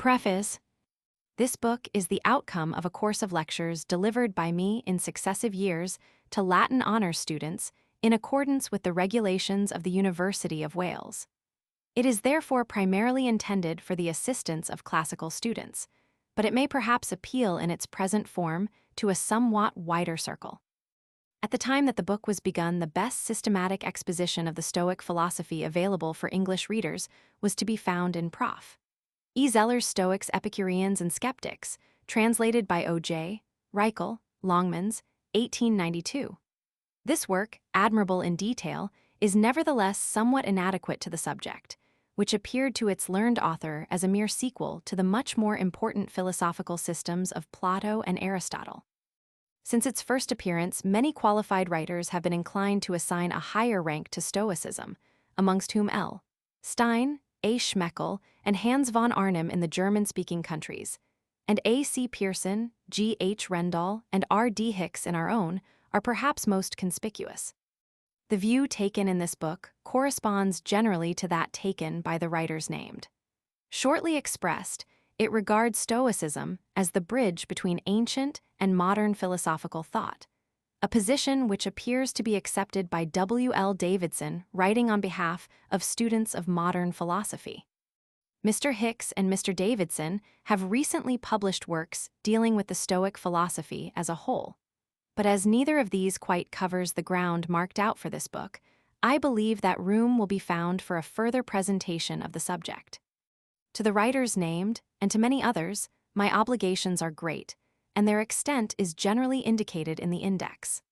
Preface. This book is the outcome of a course of lectures delivered by me in successive years to Latin honors students in accordance with the regulations of the University of Wales. It is therefore primarily intended for the assistance of classical students, but it may perhaps appeal in its present form to a somewhat wider circle. At the time that the book was begun, the best systematic exposition of the Stoic philosophy available for English readers was to be found in Prof. E. Zeller's Stoics, Epicureans, and Skeptics, translated by O.J. Reichel, Longmans, 1892. This work, admirable in detail, is nevertheless somewhat inadequate to the subject, which appeared to its learned author as a mere sequel to the much more important philosophical systems of Plato and Aristotle. Since its first appearance, many qualified writers have been inclined to assign a higher rank to Stoicism, amongst whom L. Stein, A. Schmeckel, and Hans von Arnim in the German-speaking countries, and A. C. Pearson, G. H. Rendall, and R. D. Hicks in our own, are perhaps most conspicuous. The view taken in this book corresponds generally to that taken by the writers named. Shortly expressed, it regards Stoicism as the bridge between ancient and modern philosophical thought, a position which appears to be accepted by W. L. Davidson, writing on behalf of students of modern philosophy. Mr. Hicks and Mr. Davidson have recently published works dealing with the Stoic philosophy as a whole, but as neither of these quite covers the ground marked out for this book, I believe that room will be found for a further presentation of the subject. To the writers named, and to many others, my obligations are great, and their extent is generally indicated in the index.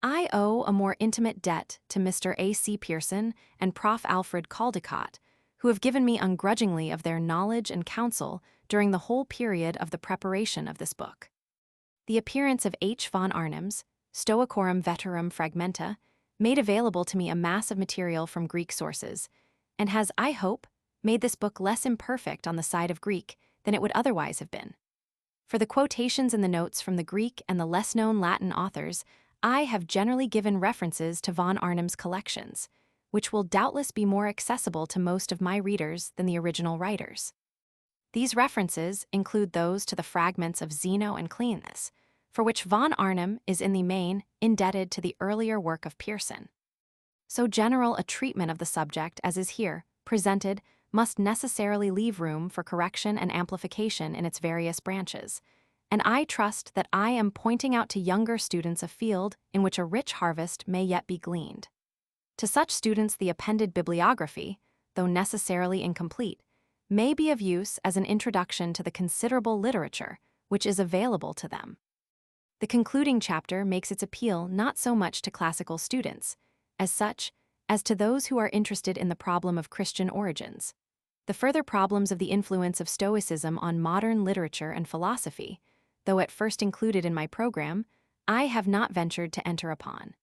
I owe a more intimate debt to Mr. A. C. Pearson and Prof. Alfred Caldecott, who have given me ungrudgingly of their knowledge and counsel during the whole period of the preparation of this book. The appearance of H. von Arnim's Stoicorum Veterum Fragmenta made available to me a mass of material from Greek sources, and has, I hope, made this book less imperfect on the side of Greek than it would otherwise have been. For the quotations in the notes from the Greek and the less-known Latin authors, I have generally given references to von Arnim's collections, which will doubtless be more accessible to most of my readers than the original writers. These references include those to the fragments of Zeno and Cleinias, for which von Arnim is in the main indebted to the earlier work of Pearson. So general a treatment of the subject as is here presented must necessarily leave room for correction and amplification in its various branches, and I trust that I am pointing out to younger students a field in which a rich harvest may yet be gleaned. To such students the appended bibliography, though necessarily incomplete, may be of use as an introduction to the considerable literature which is available to them. The concluding chapter makes its appeal not so much to classical students, as such, as to those who are interested in the problem of Christian origins. The further problems of the influence of Stoicism on modern literature and philosophy, though at first included in my program, I have not ventured to enter upon.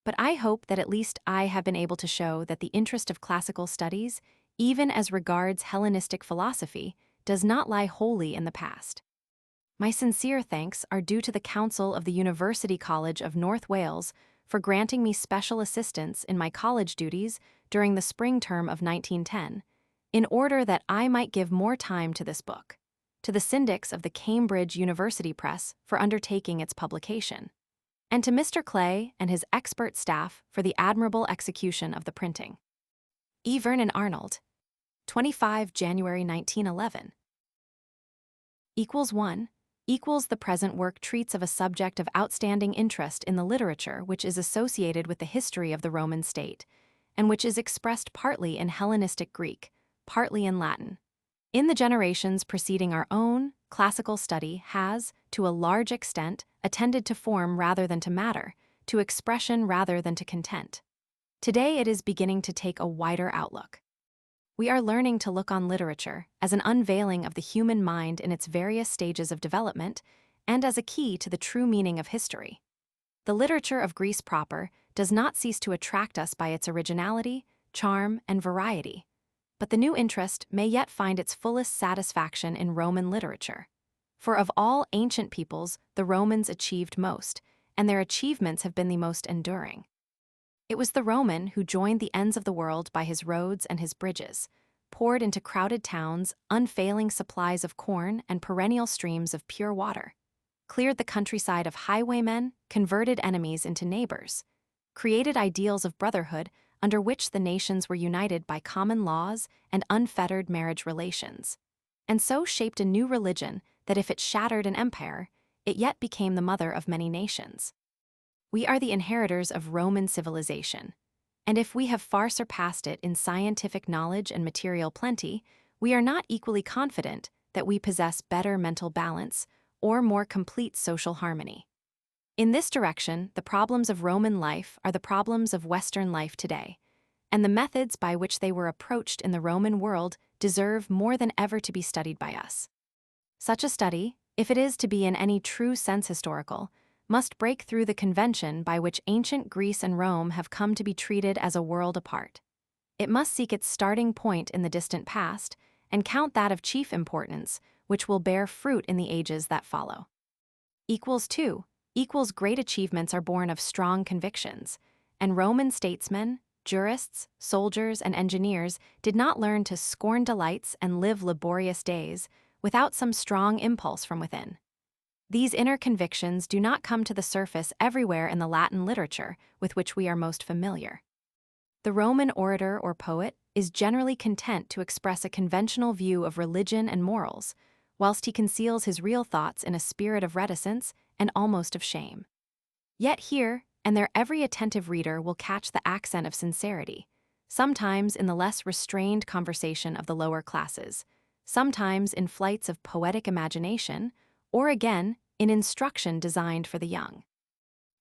But I hope that at least I have been able to show that the interest of classical studies, even as regards Hellenistic philosophy, does not lie wholly in the past. My sincere thanks are due to the Council of the University College of North Wales for granting me special assistance in my college duties during the spring term of 1910, in order that I might give more time to this book, to the syndics of the Cambridge University Press for undertaking its publication, and to Mr. Clay and his expert staff for the admirable execution of the printing. E. Vernon Arnold, 25 January 1911. =1 equals the present work treats of a subject of outstanding interest in the literature which is associated with the history of the Roman state, and which is expressed partly in Hellenistic Greek, partly in Latin. In the generations preceding our own, classical study has, to a large extent, attended to form rather than to matter, to expression rather than to content. Today it is beginning to take a wider outlook. We are learning to look on literature as an unveiling of the human mind in its various stages of development and as a key to the true meaning of history. The literature of Greece proper does not cease to attract us by its originality, charm, and variety, but the new interest may yet find its fullest satisfaction in Roman literature. For of all ancient peoples, the Romans achieved most, and their achievements have been the most enduring. It was the Roman who joined the ends of the world by his roads and his bridges, poured into crowded towns unfailing supplies of corn and perennial streams of pure water, cleared the countryside of highwaymen, converted enemies into neighbors, created ideals of brotherhood under which the nations were united by common laws and unfettered marriage relations, and so shaped a new religion that if it shattered an empire, it yet became the mother of many nations. We are the inheritors of Roman civilization, and if we have far surpassed it in scientific knowledge and material plenty, we are not equally confident that we possess better mental balance or more complete social harmony. In this direction, the problems of Roman life are the problems of Western life today, and the methods by which they were approached in the Roman world deserve more than ever to be studied by us. Such a study, if it is to be in any true sense historical, must break through the convention by which ancient Greece and Rome have come to be treated as a world apart. It must seek its starting point in the distant past and count that of chief importance, which will bear fruit in the ages that follow. Equals 2. Equals great achievements are born of strong convictions, and Roman statesmen, jurists, soldiers, and engineers did not learn to scorn delights and live laborious days without some strong impulse from within. These inner convictions do not come to the surface everywhere in the Latin literature with which we are most familiar. The Roman orator or poet is generally content to express a conventional view of religion and morals, whilst he conceals his real thoughts in a spirit of reticence and almost of shame. Yet here and there every attentive reader will catch the accent of sincerity, sometimes in the less restrained conversation of the lower classes, sometimes in flights of poetic imagination, or again, in instruction designed for the young.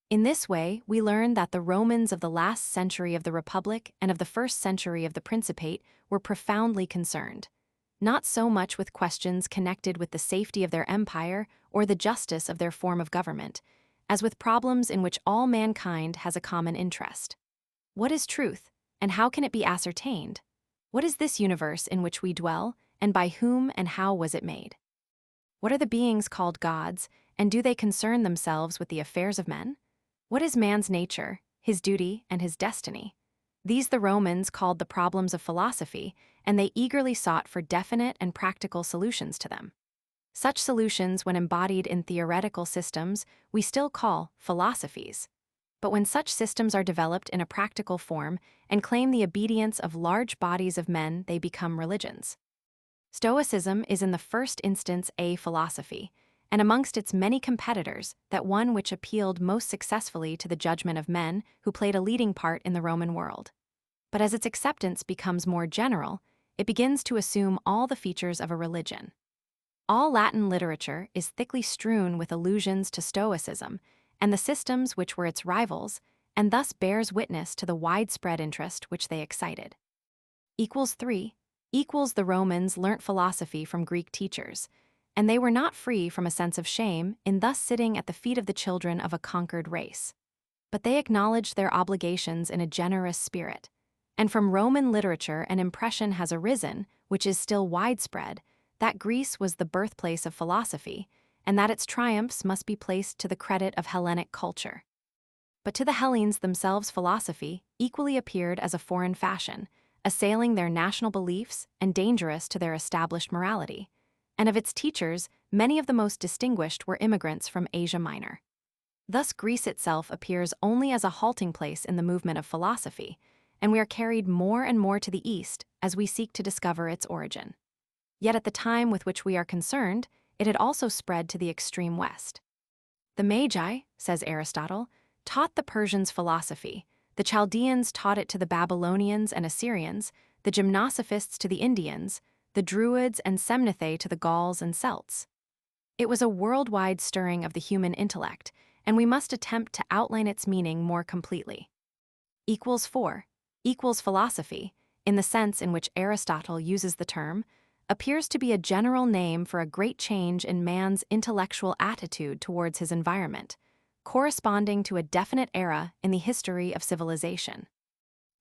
In this way, we learn that the Romans of the last century of the Republic and of the first century of the Principate were profoundly concerned, not so much with questions connected with the safety of their empire or the justice of their form of government, as with problems in which all mankind has a common interest. What is truth, and how can it be ascertained? What is this universe in which we dwell, and by whom and how was it made? What are the beings called gods, and do they concern themselves with the affairs of men? What is man's nature, his duty, and his destiny? These the Romans called the problems of philosophy, and they eagerly sought for definite and practical solutions to them. Such solutions, when embodied in theoretical systems, we still call philosophies. But when such systems are developed in a practical form and claim the obedience of large bodies of men, they become religions. Stoicism is in the first instance a philosophy, and amongst its many competitors, that one which appealed most successfully to the judgment of men who played a leading part in the Roman world. But as its acceptance becomes more general, it begins to assume all the features of a religion. All Latin literature is thickly strewn with allusions to Stoicism and the systems which were its rivals, and thus bears witness to the widespread interest which they excited. Equals 3. Equals the Romans learnt philosophy from Greek teachers, and they were not free from a sense of shame in thus sitting at the feet of the children of a conquered race. But they acknowledged their obligations in a generous spirit, and from Roman literature an impression has arisen, which is still widespread, that Greece was the birthplace of philosophy, and that its triumphs must be placed to the credit of Hellenic culture. But to the Hellenes themselves philosophy equally appeared as a foreign fashion, assailing their national beliefs and dangerous to their established morality. And of its teachers, many of the most distinguished were immigrants from Asia Minor. Thus Greece itself appears only as a halting place in the movement of philosophy, and we are carried more and more to the east as we seek to discover its origin. Yet at the time with which we are concerned, it had also spread to the extreme west. The Magi, says Aristotle, taught the Persians philosophy, the Chaldeans taught it to the Babylonians and Assyrians, the Gymnosophists to the Indians, the Druids and Semnithae to the Gauls and Celts. It was a worldwide stirring of the human intellect, and we must attempt to outline its meaning more completely. Equals 4. Equals philosophy, in the sense in which Aristotle uses the term, appears to be a general name for a great change in man's intellectual attitude towards his environment, corresponding to a definite era in the history of civilization.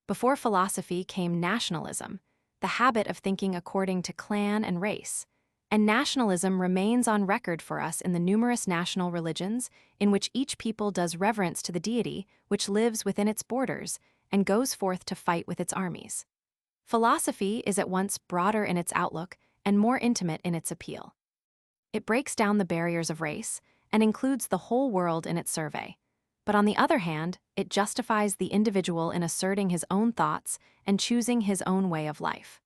Before philosophy came nationalism, the habit of thinking according to clan and race, and nationalism remains on record for us in the numerous national religions in which each people does reverence to the deity which lives within its borders and goes forth to fight with its armies. Philosophy is at once broader in its outlook and more intimate in its appeal. It breaks down the barriers of race and includes the whole world in its survey. But on the other hand, it justifies the individual in asserting his own thoughts and choosing his own way of life.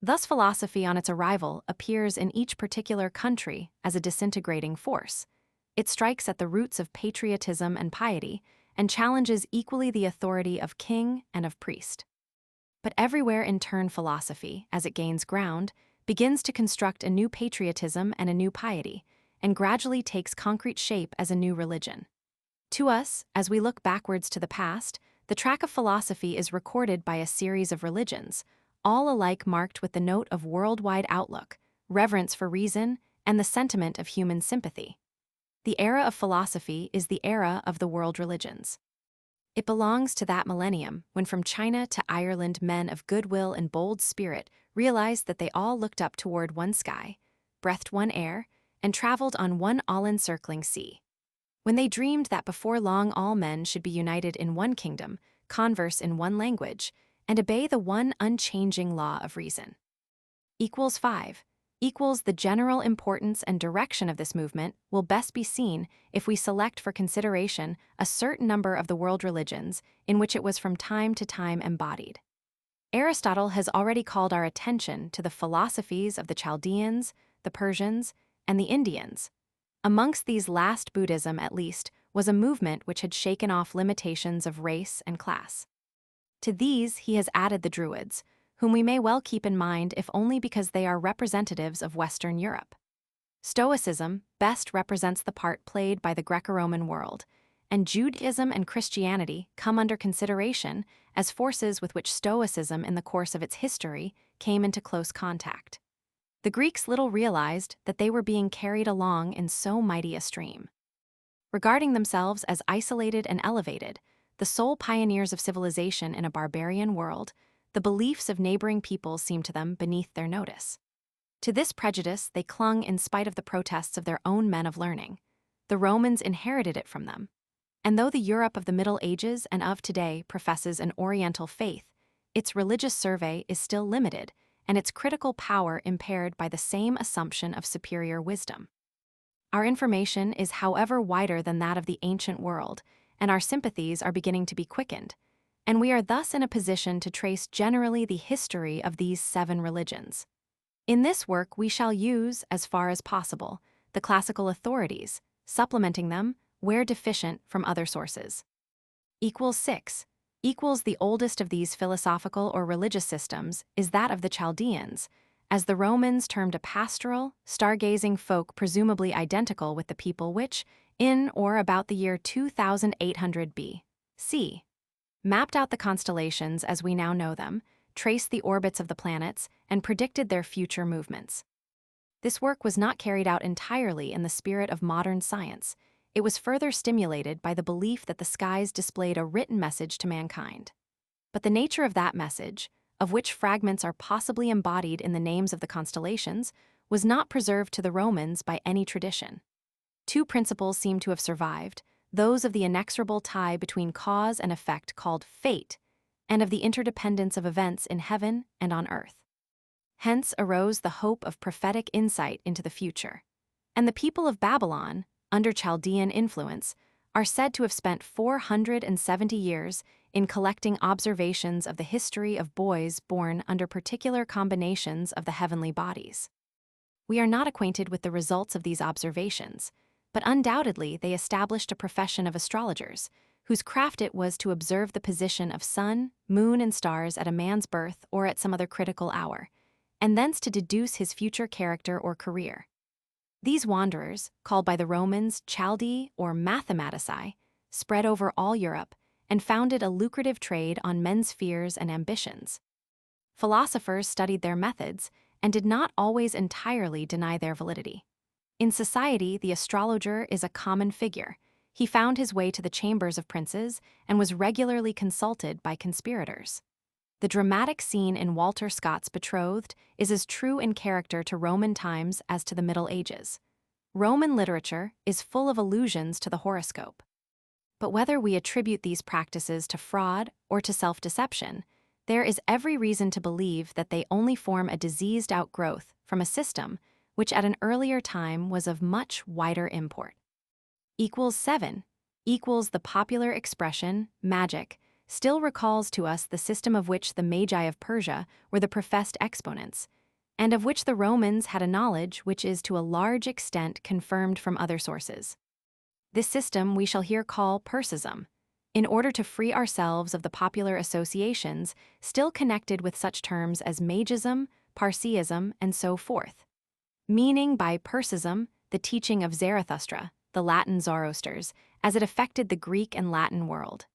Thus, philosophy on its arrival appears in each particular country as a disintegrating force. It strikes at the roots of patriotism and piety and challenges equally the authority of king and of priest. But everywhere in turn philosophy, as it gains ground, begins to construct a new patriotism and a new piety, and gradually takes concrete shape as a new religion. To us, as we look backwards to the past, the track of philosophy is recorded by a series of religions, all alike marked with the note of worldwide outlook, reverence for reason, and the sentiment of human sympathy. The era of philosophy is the era of the world religions. It belongs to that millennium when from China to Ireland men of goodwill and bold spirit realized that they all looked up toward one sky, breathed one air, and traveled on one all-encircling sea. When they dreamed that before long all men should be united in one kingdom, converse in one language, and obey the one unchanging law of reason. Equals 5. Equals the general importance and direction of this movement will best be seen if we select for consideration a certain number of the world religions in which it was from time to time embodied. Aristotle has already called our attention to the philosophies of the Chaldeans, the Persians, and the Indians. Amongst these last, Buddhism, at least, was a movement which had shaken off limitations of race and class. To these he has added the Druids, whom we may well keep in mind if only because they are representatives of Western Europe. Stoicism best represents the part played by the Greco-Roman world, and Judaism and Christianity come under consideration as forces with which Stoicism in the course of its history came into close contact. The Greeks little realized that they were being carried along in so mighty a stream. Regarding themselves as isolated and elevated, the sole pioneers of civilization in a barbarian world, the beliefs of neighboring peoples seemed to them beneath their notice. To this prejudice they clung in spite of the protests of their own men of learning. The Romans inherited it from them. And though the Europe of the Middle Ages and of today professes an Oriental faith, its religious survey is still limited, and its critical power impaired by the same assumption of superior wisdom. Our information is, however, wider than that of the ancient world, and our sympathies are beginning to be quickened, and we are thus in a position to trace generally the history of these 7 religions. In this work we shall use, as far as possible, the classical authorities, supplementing them, where deficient, from other sources. Equals 6. Equals the oldest of these philosophical or religious systems is that of the Chaldeans, as the Romans termed a pastoral, stargazing folk presumably identical with the people which, in or about the year 2800 B.C., mapped out the constellations as we now know them, traced the orbits of the planets, and predicted their future movements. This work was not carried out entirely in the spirit of modern science. It was further stimulated by the belief that the skies displayed a written message to mankind. But the nature of that message, of which fragments are possibly embodied in the names of the constellations, was not preserved to the Romans by any tradition. 2 principles seem to have survived, those of the inexorable tie between cause and effect called fate, and of the interdependence of events in heaven and on earth. Hence arose the hope of prophetic insight into the future. And the people of Babylon, under Chaldean influence, are said to have spent 470 years in collecting observations of the history of boys born under particular combinations of the heavenly bodies. We are not acquainted with the results of these observations, but undoubtedly they established a profession of astrologers, whose craft it was to observe the position of sun, moon, and stars at a man's birth or at some other critical hour, and thence to deduce his future character or career. These wanderers, called by the Romans Chaldee or mathematici, spread over all Europe and founded a lucrative trade on men's fears and ambitions. Philosophers studied their methods and did not always entirely deny their validity. In society, the astrologer is a common figure. He found his way to the chambers of princes and was regularly consulted by conspirators. The dramatic scene in Walter Scott's Betrothed is as true in character to Roman times as to the Middle Ages. Roman literature is full of allusions to the horoscope. But whether we attribute these practices to fraud or to self-deception, There is every reason to believe that they only form a diseased outgrowth from a system which at an earlier time was of much wider import. Equals 7 equals the popular expression, magic, still recalls to us the system of which the Magi of Persia were the professed exponents, and of which the Romans had a knowledge which is to a large extent confirmed from other sources. This system we shall here call Persicism, in order to free ourselves of the popular associations still connected with such terms as magism, Parsiism, and so forth. Meaning by Persicism the teaching of Zarathustra, the Latin Zoroasters, as it affected the Greek and Latin world.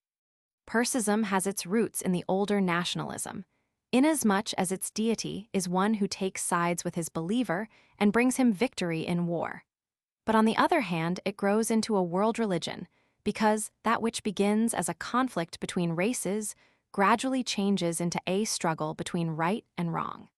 Persicism has its roots in the older nationalism, inasmuch as its deity is one who takes sides with his believer and brings him victory in war. But on the other hand, it grows into a world religion, because that which begins as a conflict between races gradually changes into a struggle between right and wrong.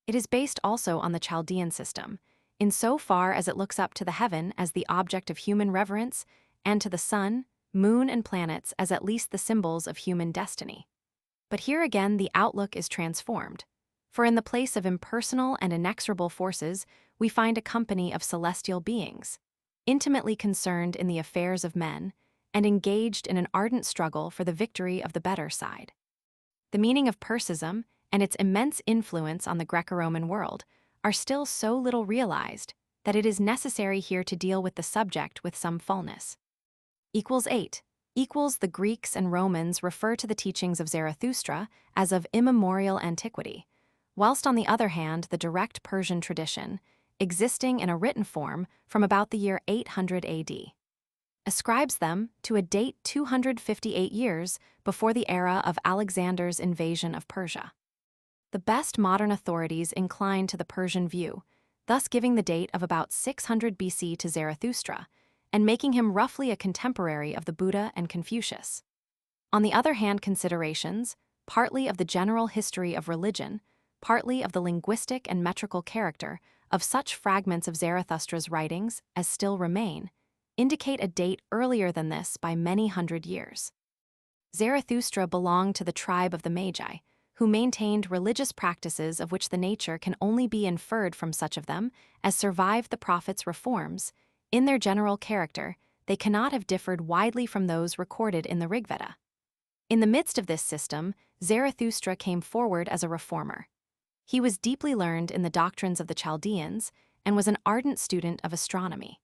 It is based also on the Chaldean system, in so far as it looks up to the heaven as the object of human reverence, and to the sun, moon, and planets as at least the symbols of human destiny. But here again the outlook is transformed, for in the place of impersonal and inexorable forces we find a company of celestial beings, intimately concerned in the affairs of men, and engaged in an ardent struggle for the victory of the better side. The meaning of Persicism and its immense influence on the Greco-Roman world are still so little realized that it is necessary here to deal with the subject with some fullness. Equals 8 equals the Greeks and Romans refer to the teachings of Zarathustra as of immemorial antiquity, whilst on the other hand the direct Persian tradition, existing in a written form from about the year 800 AD, ascribes them to a date 258 years before the era of Alexander's invasion of Persia. The best modern authorities incline to the Persian view, thus giving the date of about 600 BC to Zarathustra, and making him roughly a contemporary of the Buddha and Confucius. On the other hand, considerations, partly of the general history of religion, partly of the linguistic and metrical character of such fragments of Zarathustra's writings as still remain, indicate a date earlier than this by many hundred years. Zarathustra belonged to the tribe of the Magi, who maintained religious practices of which the nature can only be inferred from such of them as survived the prophet's reforms. In their general character, they cannot have differed widely from those recorded in the Rigveda. In the midst of this system, Zarathustra came forward as a reformer. He was deeply learned in the doctrines of the Chaldeans and was an ardent student of astronomy.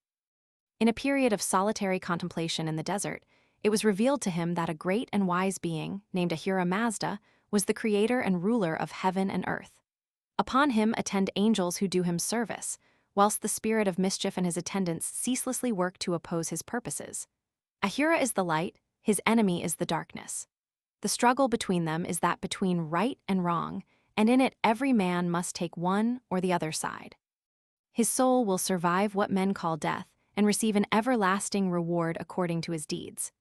In a period of solitary contemplation in the desert, it was revealed to him that a great and wise being, named Ahura Mazda, was the creator and ruler of heaven and earth. Upon him attend angels who do him service, whilst the spirit of mischief and his attendants ceaselessly work to oppose his purposes. Ahura is the light, his enemy is the darkness. The struggle between them is that between right and wrong, and in it every man must take one or the other side. His soul will survive what men call death and receive an everlasting reward according to his deeds.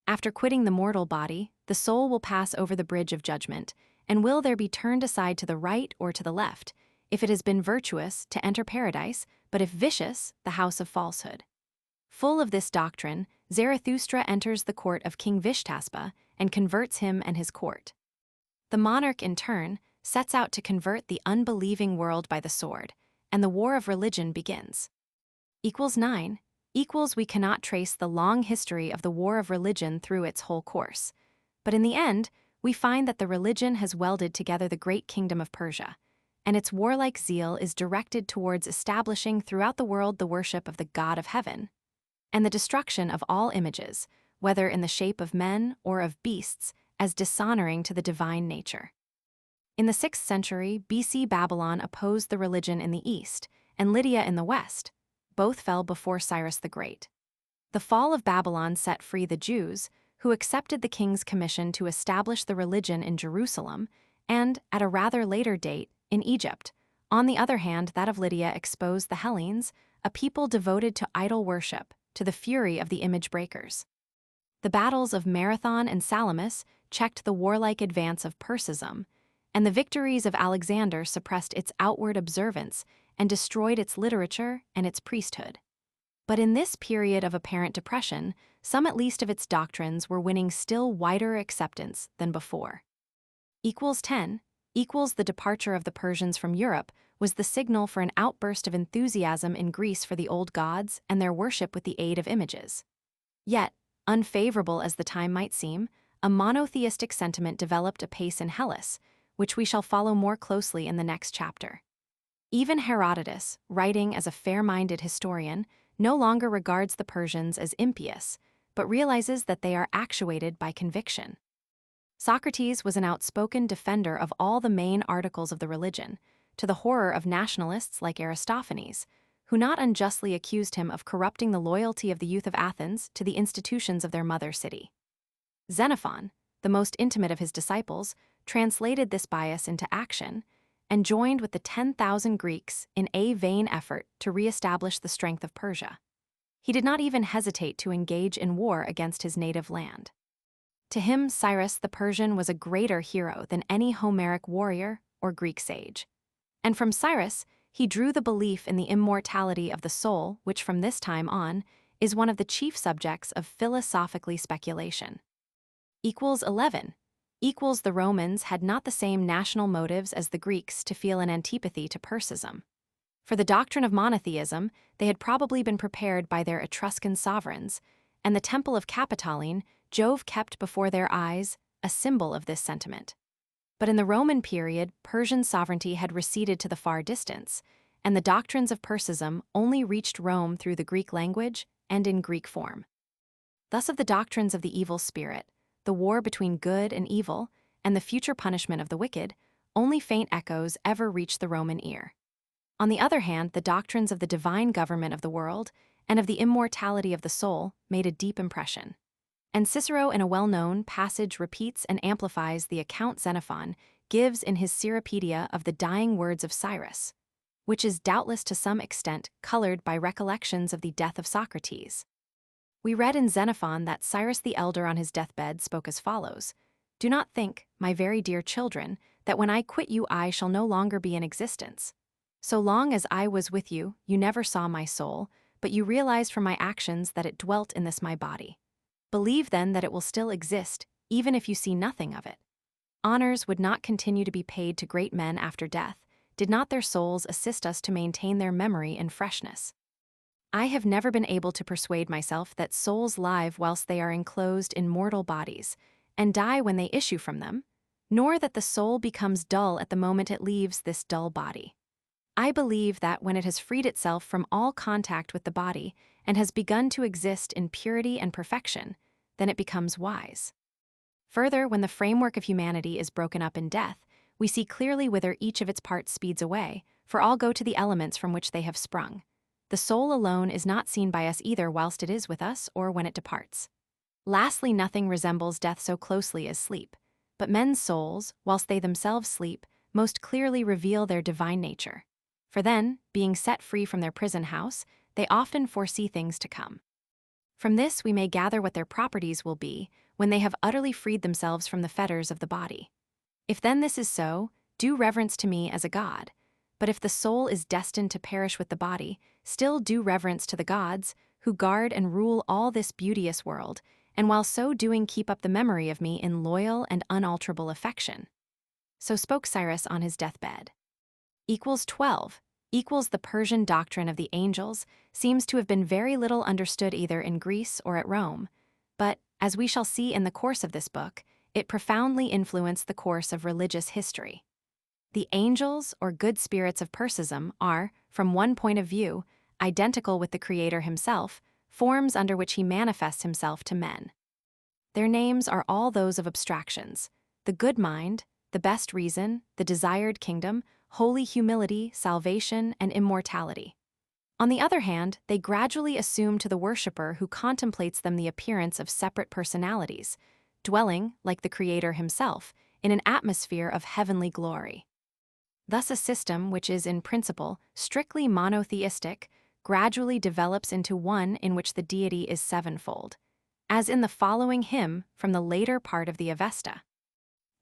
After quitting the mortal body, the soul will pass over the bridge of judgment, and will there be turned aside to the right or to the left, if it has been virtuous, to enter paradise, but if vicious, the house of falsehood. Full of this doctrine, Zarathustra enters the court of King Vishtaspa and converts him and his court. The monarch, in turn, sets out to convert the unbelieving world by the sword, and the war of religion begins. Equals 9 equals we cannot trace the long history of the war of religion through its whole course, but in the end, we find that the religion has welded together the great kingdom of Persia, and its warlike zeal is directed towards establishing throughout the world the worship of the God of heaven, and the destruction of all images, whether in the shape of men or of beasts, as dishonoring to the divine nature. In the 6th century, BC Babylon opposed the religion in the east, and Lydia in the west. Both fell before Cyrus the Great. The fall of Babylon set free the Jews, who accepted the king's commission to establish the religion in Jerusalem, and, at a rather later date, in Egypt. On the other hand, that of Lydia exposed the Hellenes, a people devoted to idol worship, to the fury of the image breakers. The battles of Marathon and Salamis checked the warlike advance of Persicism, and the victories of Alexander suppressed its outward observance and destroyed its literature and its priesthood. But in this period of apparent depression, some at least of its doctrines were winning still wider acceptance than before. equals 10 equals the departure of the Persians from Europe was the signal for an outburst of enthusiasm in Greece for the old gods and their worship with the aid of images. Yet, unfavorable as the time might seem, a monotheistic sentiment developed apace in Hellas, which we shall follow more closely in the next chapter. Even Herodotus, writing as a fair-minded historian, no longer regards the Persians as impious, but realizes that they are actuated by conviction. Socrates was an outspoken defender of all the main articles of the religion, to the horror of nationalists like Aristophanes, who not unjustly accused him of corrupting the loyalty of the youth of Athens to the institutions of their mother city. Xenophon, the most intimate of his disciples, translated this bias into action and joined with the 10,000 Greeks in a vain effort to re-establish the strength of Persia. He did not even hesitate to engage in war against his native land. To him, Cyrus the Persian was a greater hero than any Homeric warrior or Greek sage. And from Cyrus, he drew the belief in the immortality of the soul, which from this time on is one of the chief subjects of philosophically speculation. Equals 11 equals the Romans had not the same national motives as the Greeks to feel an antipathy to Persism. For the doctrine of monotheism, they had probably been prepared by their Etruscan sovereigns, and the temple of Capitoline, Jove kept before their eyes, a symbol of this sentiment. But in the Roman period, Persian sovereignty had receded to the far distance, and the doctrines of Persism only reached Rome through the Greek language and in Greek form. Thus of the doctrines of the evil spirit, the war between good and evil, and the future punishment of the wicked, only faint echoes ever reached the Roman ear. On the other hand, the doctrines of the divine government of the world and of the immortality of the soul made a deep impression. And Cicero in a well-known passage repeats and amplifies the account Xenophon gives in his Cyropaedia of the dying words of Cyrus, which is doubtless to some extent colored by recollections of the death of Socrates. We read in Xenophon that Cyrus the elder on his deathbed spoke as follows: "Do not think, my very dear children, that when I quit you I shall no longer be in existence. So long as I was with you, you never saw my soul, but you realized from my actions that it dwelt in this my body. Believe then that it will still exist, even if you see nothing of it. Honors would not continue to be paid to great men after death, did not their souls assist us to maintain their memory in freshness. I have never been able to persuade myself that souls live whilst they are enclosed in mortal bodies, and die when they issue from them, nor that the soul becomes dull at the moment it leaves this dull body. I believe that when it has freed itself from all contact with the body and has begun to exist in purity and perfection, then it becomes wise. Further, when the framework of humanity is broken up in death, we see clearly whither each of its parts speeds away, for all go to the elements from which they have sprung. The soul alone is not seen by us either whilst it is with us or when it departs. Lastly, nothing resembles death so closely as sleep, but men's souls, whilst they themselves sleep, most clearly reveal their divine nature. For then, being set free from their prison house, they often foresee things to come. From this we may gather what their properties will be when they have utterly freed themselves from the fetters of the body. If then this is so, do reverence to me as a god. But if the soul is destined to perish with the body, still do reverence to the gods, who guard and rule all this beauteous world, and while so doing keep up the memory of me in loyal and unalterable affection." So spoke Cyrus on his deathbed. Equals 12 equals the Persian doctrine of the angels seems to have been very little understood either in Greece or at Rome, but, as we shall see in the course of this book, it profoundly influenced the course of religious history. The angels, or good spirits of Persism, are, from one point of view, identical with the Creator himself, forms under which he manifests himself to men. Their names are all those of abstractions: the good mind, the best reason, the desired kingdom, holy humility, salvation, and immortality. On the other hand, they gradually assume to the worshipper who contemplates them the appearance of separate personalities, dwelling, like the Creator himself, in an atmosphere of heavenly glory. Thus a system which is in principle strictly monotheistic gradually develops into one in which the deity is sevenfold, as in the following hymn from the later part of the Avesta.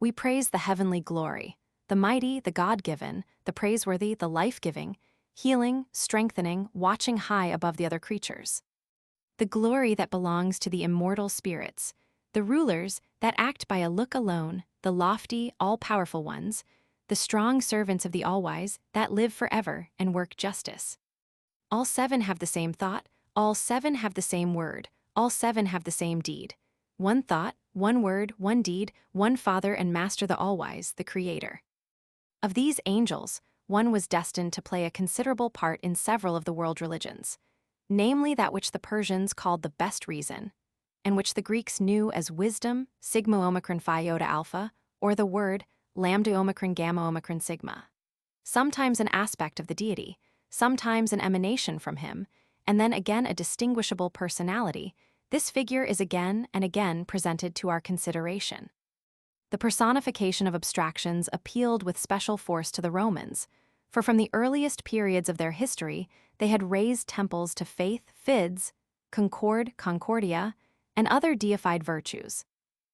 We praise the heavenly glory, the mighty, the God-given, the praiseworthy, the life-giving, healing, strengthening, watching high above the other creatures. The glory that belongs to the immortal spirits, the rulers, that act by a look alone, the lofty, all-powerful ones, the strong servants of the All-Wise that live forever and work justice. All seven have the same thought, all seven have the same word, all seven have the same deed. One thought, one word, one deed, one Father and Master the All-Wise, the Creator. Of these angels, one was destined to play a considerable part in several of the world religions, namely that which the Persians called the best reason, and which the Greeks knew as wisdom, sigma omicron phi iota alpha, or the word, lambda omicron gamma omicron sigma. Sometimes an aspect of the deity, sometimes an emanation from him, and then again a distinguishable personality, this figure is again and again presented to our consideration. The personification of abstractions appealed with special force to the Romans, for from the earliest periods of their history, they had raised temples to faith, fides, concord, concordia, and other deified virtues.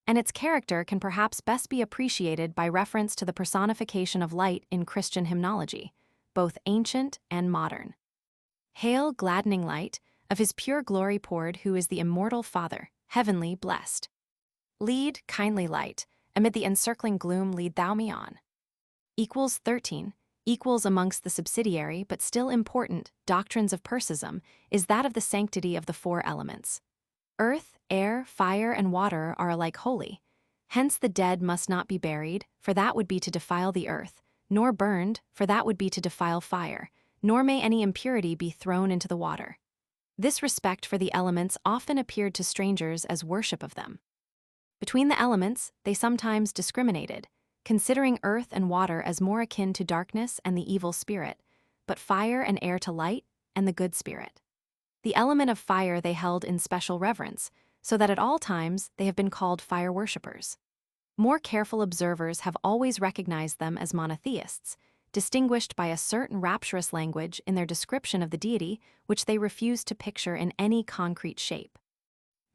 And its character can perhaps best be appreciated by reference to the personification of light in Christian hymnology, both ancient and modern. Hail, gladdening light, of his pure glory poured, who is the immortal Father, heavenly, blessed. Lead, kindly light, amid the encircling gloom lead thou me on. Equals 13, equals amongst the subsidiary but still important doctrines of Persism is that of the sanctity of the four elements. Earth, air, fire, and water are alike holy. Hence the dead must not be buried, for that would be to defile the earth, nor burned, for that would be to defile fire, nor may any impurity be thrown into the water. This respect for the elements often appeared to strangers as worship of them. Between the elements, they sometimes discriminated, considering earth and water as more akin to darkness and the evil spirit, but fire and air to light and the good spirit. The element of fire they held in special reverence, so that at all times they have been called fire worshippers. More careful observers have always recognized them as monotheists, distinguished by a certain rapturous language in their description of the deity which they refused to picture in any concrete shape.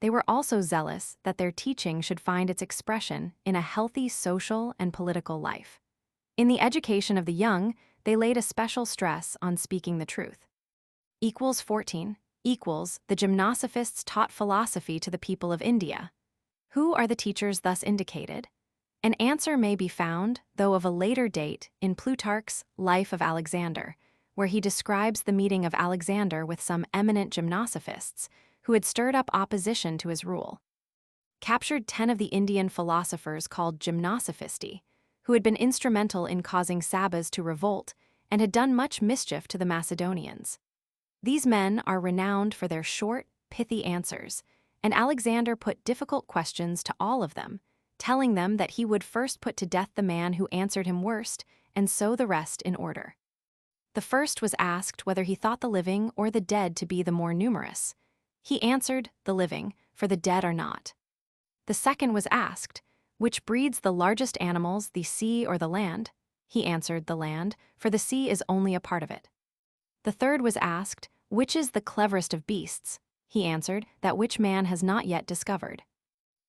They were also zealous that their teaching should find its expression in a healthy social and political life. In the education of the young, they laid a special stress on speaking the truth. Equals 14, equals, the gymnosophists taught philosophy to the people of India. Who are the teachers thus indicated? An answer may be found, though of a later date, in Plutarch's Life of Alexander, where he describes the meeting of Alexander with some eminent gymnosophists who had stirred up opposition to his rule. Captured 10 of the Indian philosophers called gymnosophisti, who had been instrumental in causing Sabas to revolt and had done much mischief to the Macedonians. These men are renowned for their short, pithy answers, and Alexander put difficult questions to all of them, telling them that he would first put to death the man who answered him worst, and so the rest in order. The first was asked whether he thought the living or the dead to be the more numerous. He answered, the living, for the dead are not. The second was asked, which breeds the largest animals, the sea or the land? He answered, the land, for the sea is only a part of it. The third was asked, which is the cleverest of beasts? He answered, that which man has not yet discovered.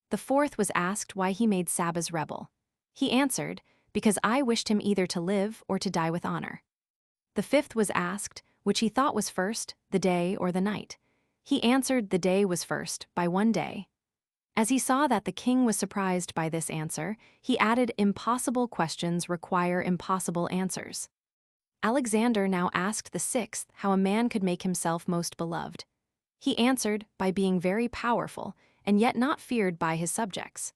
The fourth was asked why he made Sabas rebel. He answered, because I wished him either to live or to die with honor. The fifth was asked, which he thought was first, the day or the night. He answered the day was first, by one day. As he saw that the king was surprised by this answer, he added, impossible questions require impossible answers. Alexander now asked the sixth how a man could make himself most beloved. He answered, by being very powerful, and yet not feared by his subjects.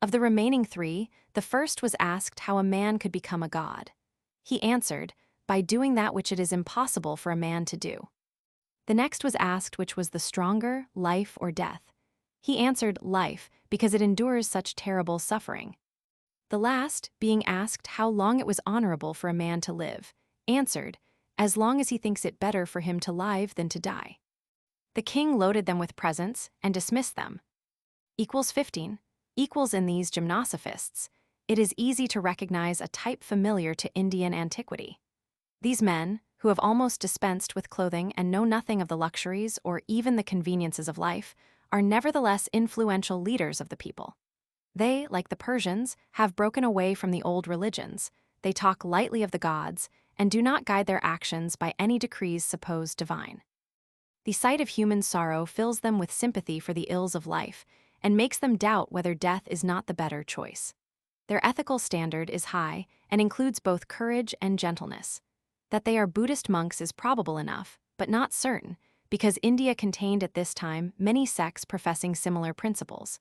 Of the remaining three, the first was asked how a man could become a god. He answered, by doing that which it is impossible for a man to do. The next was asked which was the stronger, life or death. He answered, life, because it endures such terrible suffering. The last, being asked how long it was honorable for a man to live, answered, as long as he thinks it better for him to live than to die. The king loaded them with presents and dismissed them. Equals 15, equals in these gymnosophists, it is easy to recognize a type familiar to Indian antiquity. These men, who have almost dispensed with clothing and know nothing of the luxuries or even the conveniences of life, are nevertheless influential leaders of the people. They, like the Persians, have broken away from the old religions. They talk lightly of the gods and do not guide their actions by any decrees supposed divine. The sight of human sorrow fills them with sympathy for the ills of life, and makes them doubt whether death is not the better choice. Their ethical standard is high and includes both courage and gentleness. That they are Buddhist monks is probable enough, but not certain, because India contained at this time many sects professing similar principles.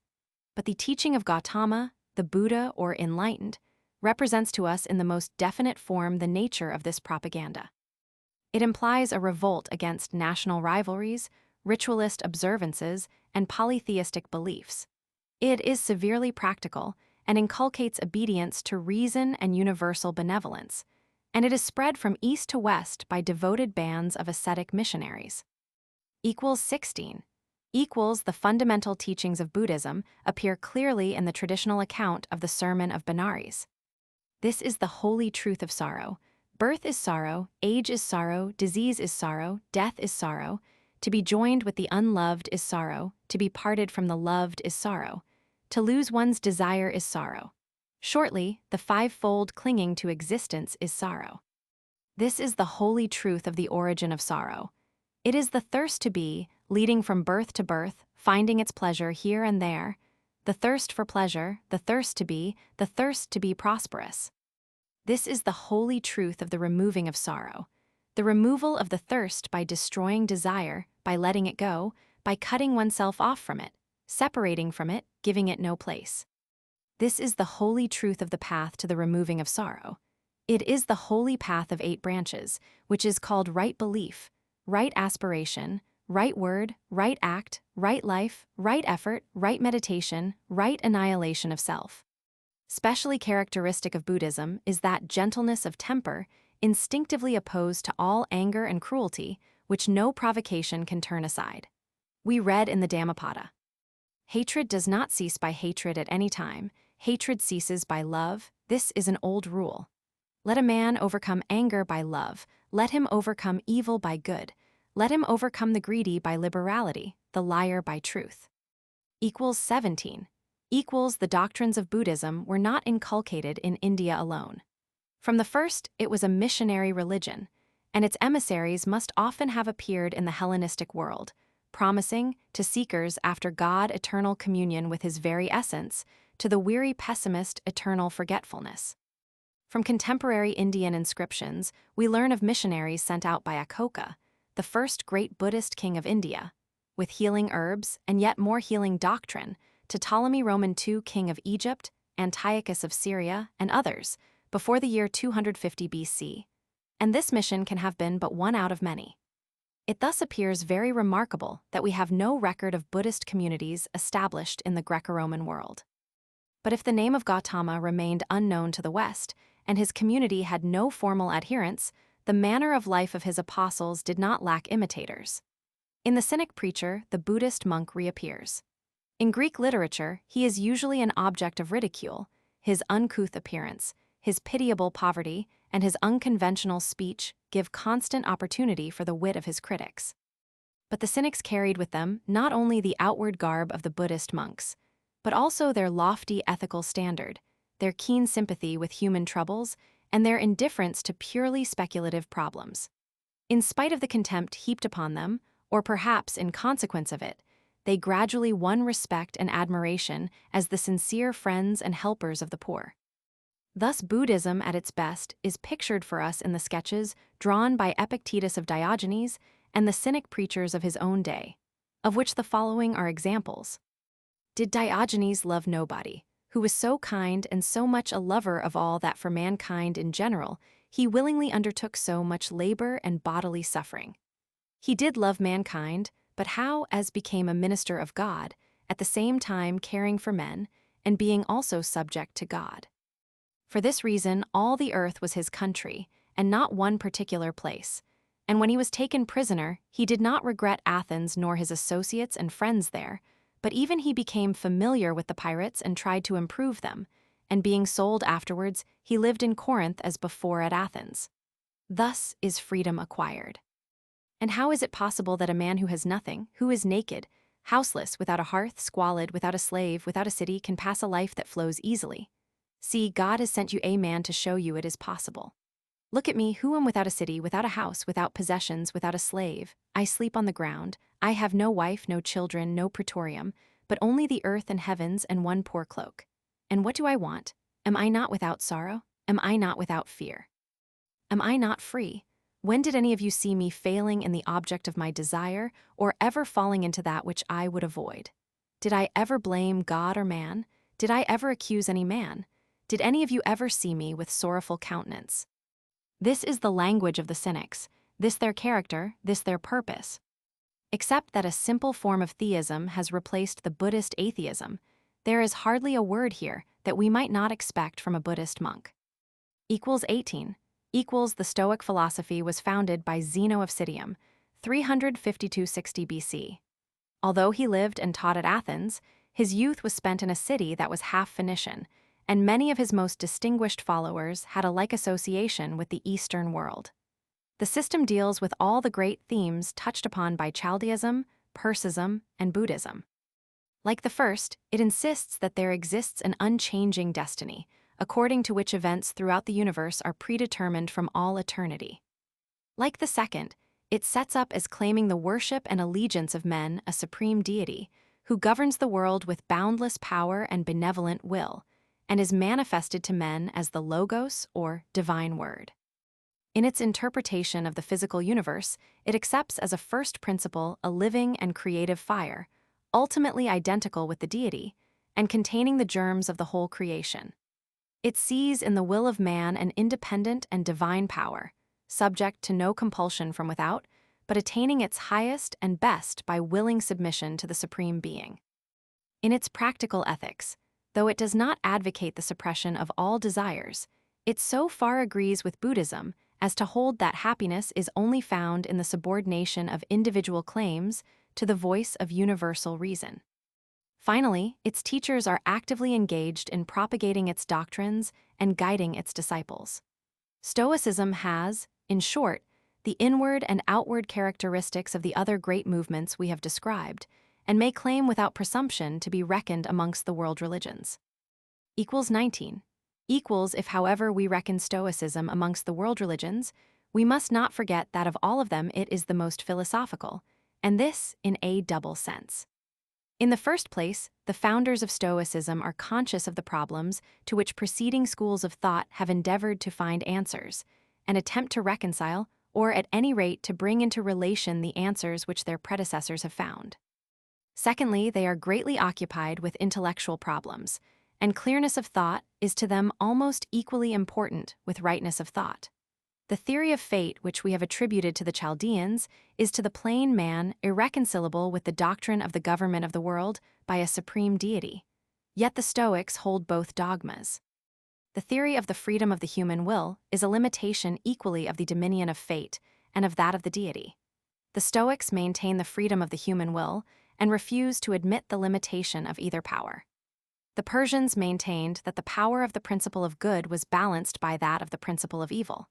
But the teaching of Gautama, the Buddha or enlightened, represents to us in the most definite form the nature of this propaganda. It implies a revolt against national rivalries, ritualist observances, and polytheistic beliefs. It is severely practical and inculcates obedience to reason and universal benevolence, and it is spread from east to west by devoted bands of ascetic missionaries. 16. The fundamental teachings of Buddhism appear clearly in the traditional account of the Sermon of Benares. This is the holy truth of sorrow. Birth is sorrow, age is sorrow, disease is sorrow, death is sorrow. To be joined with the unloved is sorrow, to be parted from the loved is sorrow. To lose one's desire is sorrow. Shortly, the fivefold clinging to existence is sorrow. This is the holy truth of the origin of sorrow. It is the thirst to be, leading from birth to birth, finding its pleasure here and there, the thirst for pleasure, the thirst to be prosperous. This is the holy truth of the removing of sorrow, the removal of the thirst by destroying desire, by letting it go, by cutting oneself off from it, separating from it, giving it no place. This is the holy truth of the path to the removing of sorrow. It is the holy path of 8 branches, which is called right belief, right aspiration, right word, right act, right life, right effort, right meditation, right annihilation of self. Specially characteristic of Buddhism is that gentleness of temper, instinctively opposed to all anger and cruelty, which no provocation can turn aside. We read in the Dhammapada, hatred does not cease by hatred at any time, hatred ceases by love. This is an old rule. Let a man overcome anger by love, let him overcome evil by good, let him overcome the greedy by liberality, the liar by truth. 17. The doctrines of Buddhism were not inculcated in India alone. From the first, it was a missionary religion, and its emissaries must often have appeared in the Hellenistic world, promising, to seekers after God, eternal communion with his very essence, to the weary pessimist, eternal forgetfulness. From contemporary Indian inscriptions, we learn of missionaries sent out by Ashoka, the first great Buddhist king of India, with healing herbs and yet more healing doctrine, to Ptolemy Roman II, king of Egypt, Antiochus of Syria, and others, before the year 250 BC. And this mission can have been but one out of many. It thus appears very remarkable that we have no record of Buddhist communities established in the Greco-Roman world. But if the name of Gautama remained unknown to the West, and his community had no formal adherents, the manner of life of his apostles did not lack imitators. In the Cynic Preacher, the Buddhist monk reappears. In Greek literature, he is usually an object of ridicule. His uncouth appearance, his pitiable poverty, and his unconventional speech give constant opportunity for the wit of his critics. But the Cynics carried with them not only the outward garb of the Buddhist monks, but also their lofty ethical standard, their keen sympathy with human troubles, and their indifference to purely speculative problems. In spite of the contempt heaped upon them, or perhaps in consequence of it, they gradually won respect and admiration as the sincere friends and helpers of the poor. Thus, Buddhism at its best is pictured for us in the sketches drawn by Epictetus of Diogenes and the Cynic preachers of his own day, of which the following are examples. Did Diogenes love nobody, who was so kind and so much a lover of all that for mankind in general, he willingly undertook so much labor and bodily suffering? He did love mankind, but how, as became a minister of God, at the same time caring for men, and being also subject to God? For this reason, all the earth was his country, and not one particular place. And when he was taken prisoner, he did not regret Athens nor his associates and friends there, but even he became familiar with the pirates and tried to improve them, and being sold afterwards, he lived in Corinth as before at Athens. Thus is freedom acquired. And how is it possible that a man who has nothing, who is naked, houseless, without a hearth, squalid, without a slave, without a city, can pass a life that flows easily? See, God has sent you a man to show you it is possible. Look at me, who am without a city, without a house, without possessions, without a slave. I sleep on the ground. I have no wife, no children, no praetorium, but only the earth and heavens and one poor cloak. And what do I want? Am I not without sorrow? Am I not without fear? Am I not free? When did any of you see me failing in the object of my desire, or ever falling into that which I would avoid? Did I ever blame God or man? Did I ever accuse any man? Did any of you ever see me with sorrowful countenance? This is the language of the cynics, this their character, this their purpose. Except that a simple form of theism has replaced the Buddhist atheism, there is hardly a word here that we might not expect from a Buddhist monk. 18. The Stoic philosophy was founded by Zeno of Citium, 352–60 BC. Although he lived and taught at Athens, his youth was spent in a city that was half Phoenician, and many of his most distinguished followers had a like association with the Eastern world. The system deals with all the great themes touched upon by Chaldeism, Persism, and Buddhism. Like the first, it insists that there exists an unchanging destiny, according to which events throughout the universe are predetermined from all eternity. Like the second, it sets up as claiming the worship and allegiance of men a supreme deity, who governs the world with boundless power and benevolent will, and is manifested to men as the Logos or Divine Word. In its interpretation of the physical universe, it accepts as a first principle a living and creative fire, ultimately identical with the deity, and containing the germs of the whole creation. It sees in the will of man an independent and divine power, subject to no compulsion from without, but attaining its highest and best by willing submission to the Supreme Being. In its practical ethics, though it does not advocate the suppression of all desires, it so far agrees with Buddhism as to hold that happiness is only found in the subordination of individual claims to the voice of universal reason. Finally, its teachers are actively engaged in propagating its doctrines and guiding its disciples. Stoicism has, in short, the inward and outward characteristics of the other great movements we have described, and may claim without presumption to be reckoned amongst the world religions. 19. If, however, we reckon Stoicism amongst the world religions, we must not forget that of all of them it is the most philosophical, and this in a double sense. In the first place, the founders of Stoicism are conscious of the problems to which preceding schools of thought have endeavored to find answers, and attempt to reconcile, or at any rate to bring into relation the answers which their predecessors have found. Secondly, they are greatly occupied with intellectual problems, and clearness of thought is to them almost equally important with rightness of thought. The theory of fate which we have attributed to the Chaldeans is to the plain man irreconcilable with the doctrine of the government of the world by a supreme deity. Yet the Stoics hold both dogmas. The theory of the freedom of the human will is a limitation equally of the dominion of fate and of that of the deity. The Stoics maintain the freedom of the human will and refuse to admit the limitation of either power. The Persians maintained that the power of the principle of good was balanced by that of the principle of evil.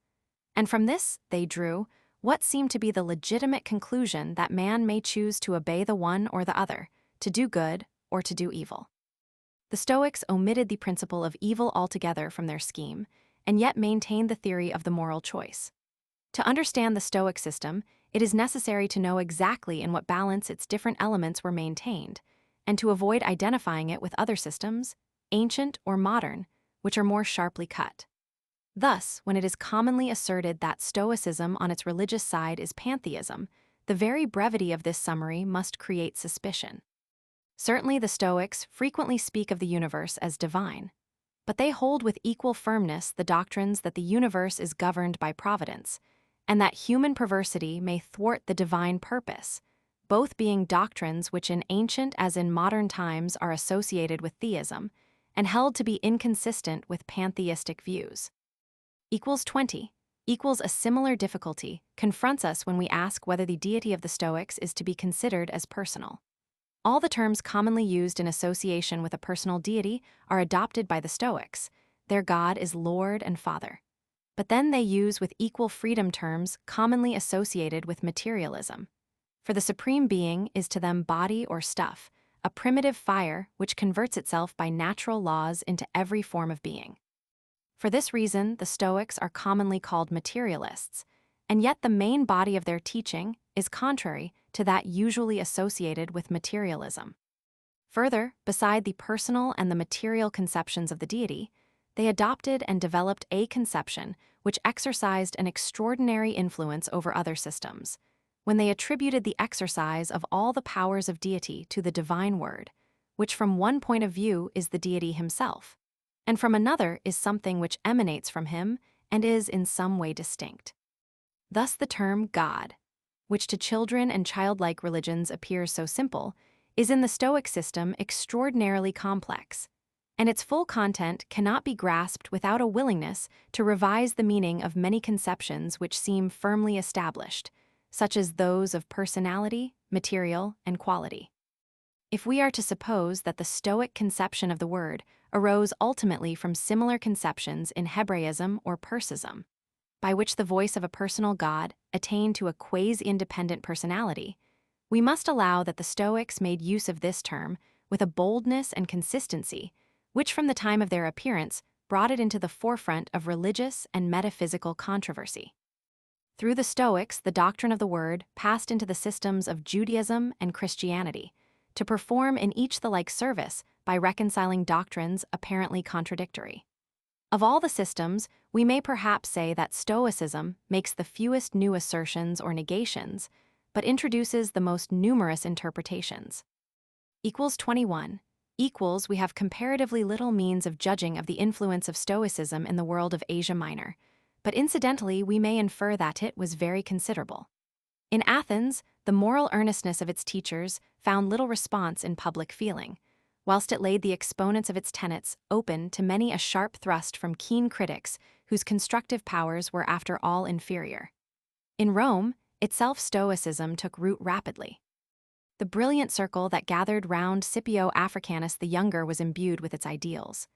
And from this, they drew what seemed to be the legitimate conclusion that man may choose to obey the one or the other, to do good or to do evil. The Stoics omitted the principle of evil altogether from their scheme, and yet maintained the theory of the moral choice. To understand the Stoic system, it is necessary to know exactly in what balance its different elements were maintained, and to avoid identifying it with other systems, ancient or modern, which are more sharply cut. Thus, when it is commonly asserted that Stoicism on its religious side is pantheism, the very brevity of this summary must create suspicion. Certainly the Stoics frequently speak of the universe as divine, but they hold with equal firmness the doctrines that the universe is governed by providence, and that human perversity may thwart the divine purpose, both being doctrines which in ancient as in modern times are associated with theism, and held to be inconsistent with pantheistic views. 20. A similar difficulty confronts us when we ask whether the deity of the Stoics is to be considered as personal. All the terms commonly used in association with a personal deity are adopted by the Stoics. Their God is Lord and Father. But then they use with equal freedom terms commonly associated with materialism. For the Supreme Being is to them body or stuff, a primitive fire which converts itself by natural laws into every form of being. For this reason, the Stoics are commonly called materialists, and yet the main body of their teaching is contrary to that usually associated with materialism. Further, beside the personal and the material conceptions of the deity, they adopted and developed a conception which exercised an extraordinary influence over other systems, when they attributed the exercise of all the powers of deity to the divine word, which from one point of view is the deity himself, and from another is something which emanates from him and is in some way distinct. Thus the term God, which to children and childlike religions appears so simple, is in the Stoic system extraordinarily complex, and its full content cannot be grasped without a willingness to revise the meaning of many conceptions which seem firmly established, such as those of personality, material, and quality. If we are to suppose that the Stoic conception of the word arose ultimately from similar conceptions in Hebraism or Persism, by which the voice of a personal God attained to a quasi-independent personality, we must allow that the Stoics made use of this term with a boldness and consistency which from the time of their appearance brought it into the forefront of religious and metaphysical controversy. Through the Stoics, the doctrine of the word passed into the systems of Judaism and Christianity, to perform in each the like service by reconciling doctrines apparently contradictory. Of all the systems, we may perhaps say that Stoicism makes the fewest new assertions or negations, but introduces the most numerous interpretations. 21. We have comparatively little means of judging of the influence of Stoicism in the world of Asia Minor, but incidentally we may infer that it was very considerable. In Athens, the moral earnestness of its teachers found little response in public feeling, whilst it laid the exponents of its tenets open to many a sharp thrust from keen critics whose constructive powers were after all inferior. In Rome, itself Stoicism took root rapidly. The brilliant circle that gathered round Scipio Africanus the Younger was imbued with its ideals.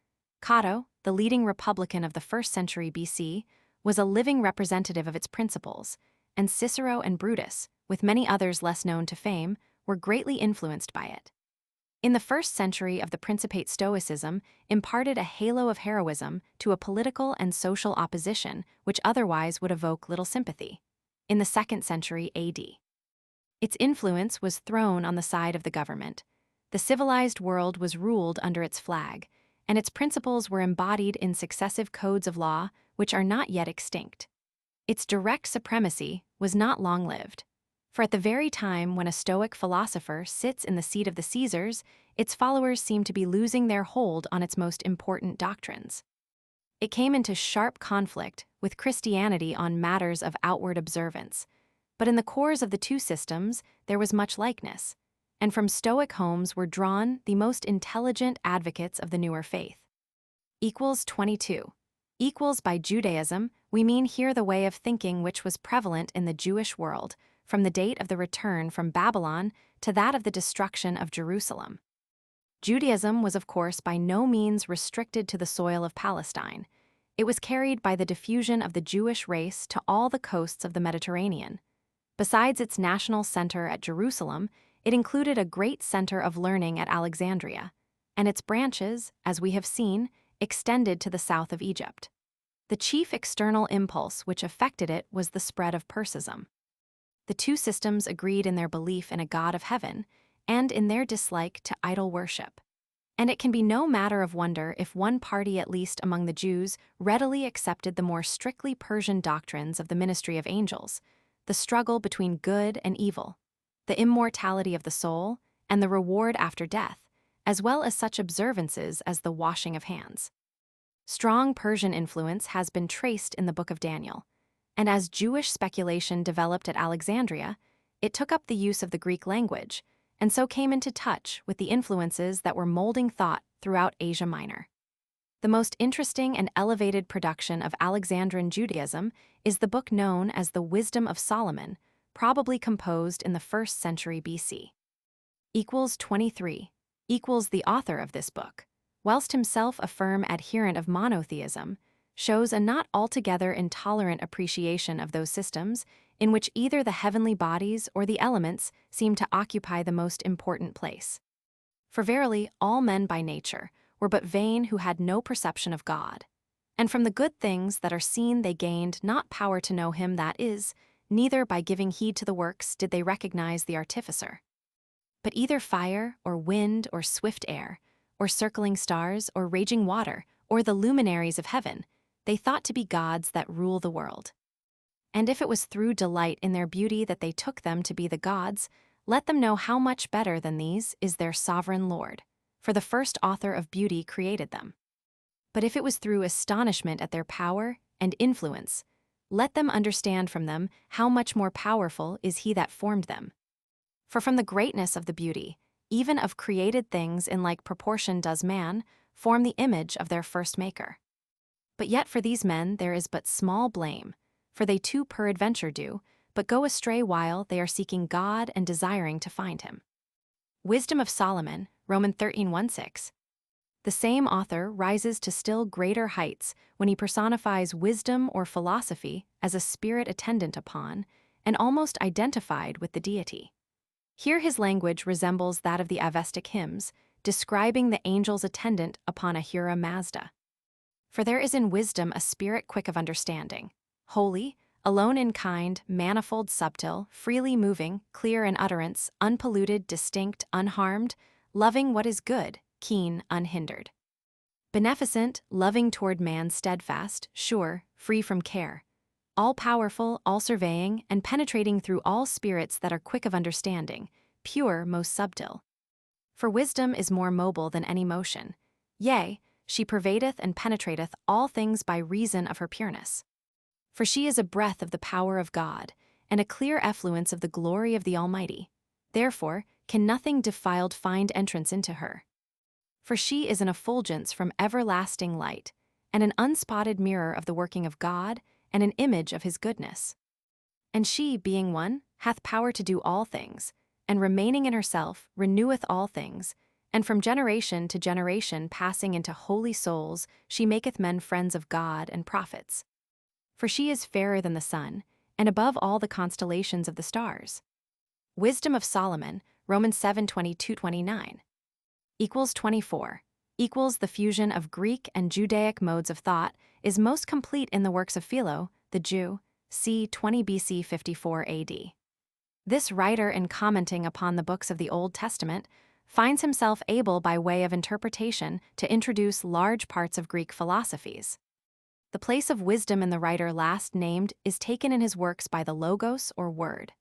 Cato, the leading republican of the 1st century BC, was a living representative of its principles, and Cicero and Brutus, with many others less known to fame, were greatly influenced by it. In the 1st century of the Principate, Stoicism imparted a halo of heroism to a political and social opposition which otherwise would evoke little sympathy. In the 2nd century AD, its influence was thrown on the side of the government. The civilized world was ruled under its flag, and its principles were embodied in successive codes of law which are not yet extinct. Its direct supremacy was not long-lived, for at the very time when a Stoic philosopher sits in the seat of the Caesars, its followers seem to be losing their hold on its most important doctrines. It came into sharp conflict with Christianity on matters of outward observance, but in the cores of the two systems there was much likeness, and from Stoic homes were drawn the most intelligent advocates of the newer faith. 22. By Judaism, we mean here the way of thinking which was prevalent in the Jewish world, from the date of the return from Babylon to that of the destruction of Jerusalem. Judaism was of course by no means restricted to the soil of Palestine. It was carried by the diffusion of the Jewish race to all the coasts of the Mediterranean. Besides its national center at Jerusalem, it included a great center of learning at Alexandria, and its branches, as we have seen, extended to the south of Egypt. The chief external impulse which affected it was the spread of Persism. The two systems agreed in their belief in a God of heaven and in their dislike to idol worship. And it can be no matter of wonder if one party, at least among the Jews, readily accepted the more strictly Persian doctrines of the ministry of angels, the struggle between good and evil, the immortality of the soul, and the reward after death, as well as such observances as the washing of hands. Strong Persian influence has been traced in the Book of Daniel, and as Jewish speculation developed at Alexandria, it took up the use of the Greek language, and so came into touch with the influences that were molding thought throughout Asia Minor. The most interesting and elevated production of Alexandrian Judaism is the book known as the Wisdom of Solomon, probably composed in the 1st century BC. 23. The author of this book, whilst himself a firm adherent of monotheism, shows a not altogether intolerant appreciation of those systems in which either the heavenly bodies or the elements seem to occupy the most important place. For verily, all men by nature were but vain who had no perception of God, and from the good things that are seen they gained not power to know him that is, neither by giving heed to the works did they recognize the artificer. but either fire or wind or swift air, or circling stars or raging water, or the luminaries of heaven, they thought to be gods that rule the world. And if it was through delight in their beauty that they took them to be the gods, let them know how much better than these is their sovereign Lord, for the first author of beauty created them. But if it was through astonishment at their power and influence, let them understand from them how much more powerful is he that formed them. For from the greatness of the beauty, even of created things in like proportion does man form the image of their first maker. But yet for these men there is but small blame, for they too peradventure do, but go astray while they are seeking God and desiring to find him. Wisdom of Solomon, Romans 13:1-6. The same author rises to still greater heights when he personifies wisdom or philosophy as a spirit attendant upon and almost identified with the deity. Here his language resembles that of the Avestic hymns, describing the angel's attendant upon Ahura Mazda. For there is in wisdom a spirit quick of understanding, holy, alone in kind, manifold, subtle, freely moving, clear in utterance, unpolluted, distinct, unharmed, loving what is good, keen, unhindered. Beneficent, loving toward man, steadfast, sure, free from care. All-powerful, all-surveying, and penetrating through all spirits that are quick of understanding, pure, most subtle. For wisdom is more mobile than any motion. Yea, she pervadeth and penetrateth all things by reason of her pureness. For she is a breath of the power of God, and a clear effluence of the glory of the Almighty. Therefore can nothing defiled find entrance into her. For she is an effulgence from everlasting light, and an unspotted mirror of the working of God, and an image of his goodness. And she, being one, hath power to do all things, and remaining in herself, reneweth all things, and from generation to generation passing into holy souls, she maketh men friends of God and prophets. For she is fairer than the sun, and above all the constellations of the stars. Wisdom of Solomon, Romans 7:22-29. Equals 24. Equals the fusion of Greek and Judaic modes of thought is most complete in the works of Philo, the Jew, c. 20 BC 54 AD. This writer, in commenting upon the books of the Old Testament, finds himself able by way of interpretation to introduce large parts of Greek philosophies. The place of wisdom in the writer last named is taken in his works by the Logos or Word.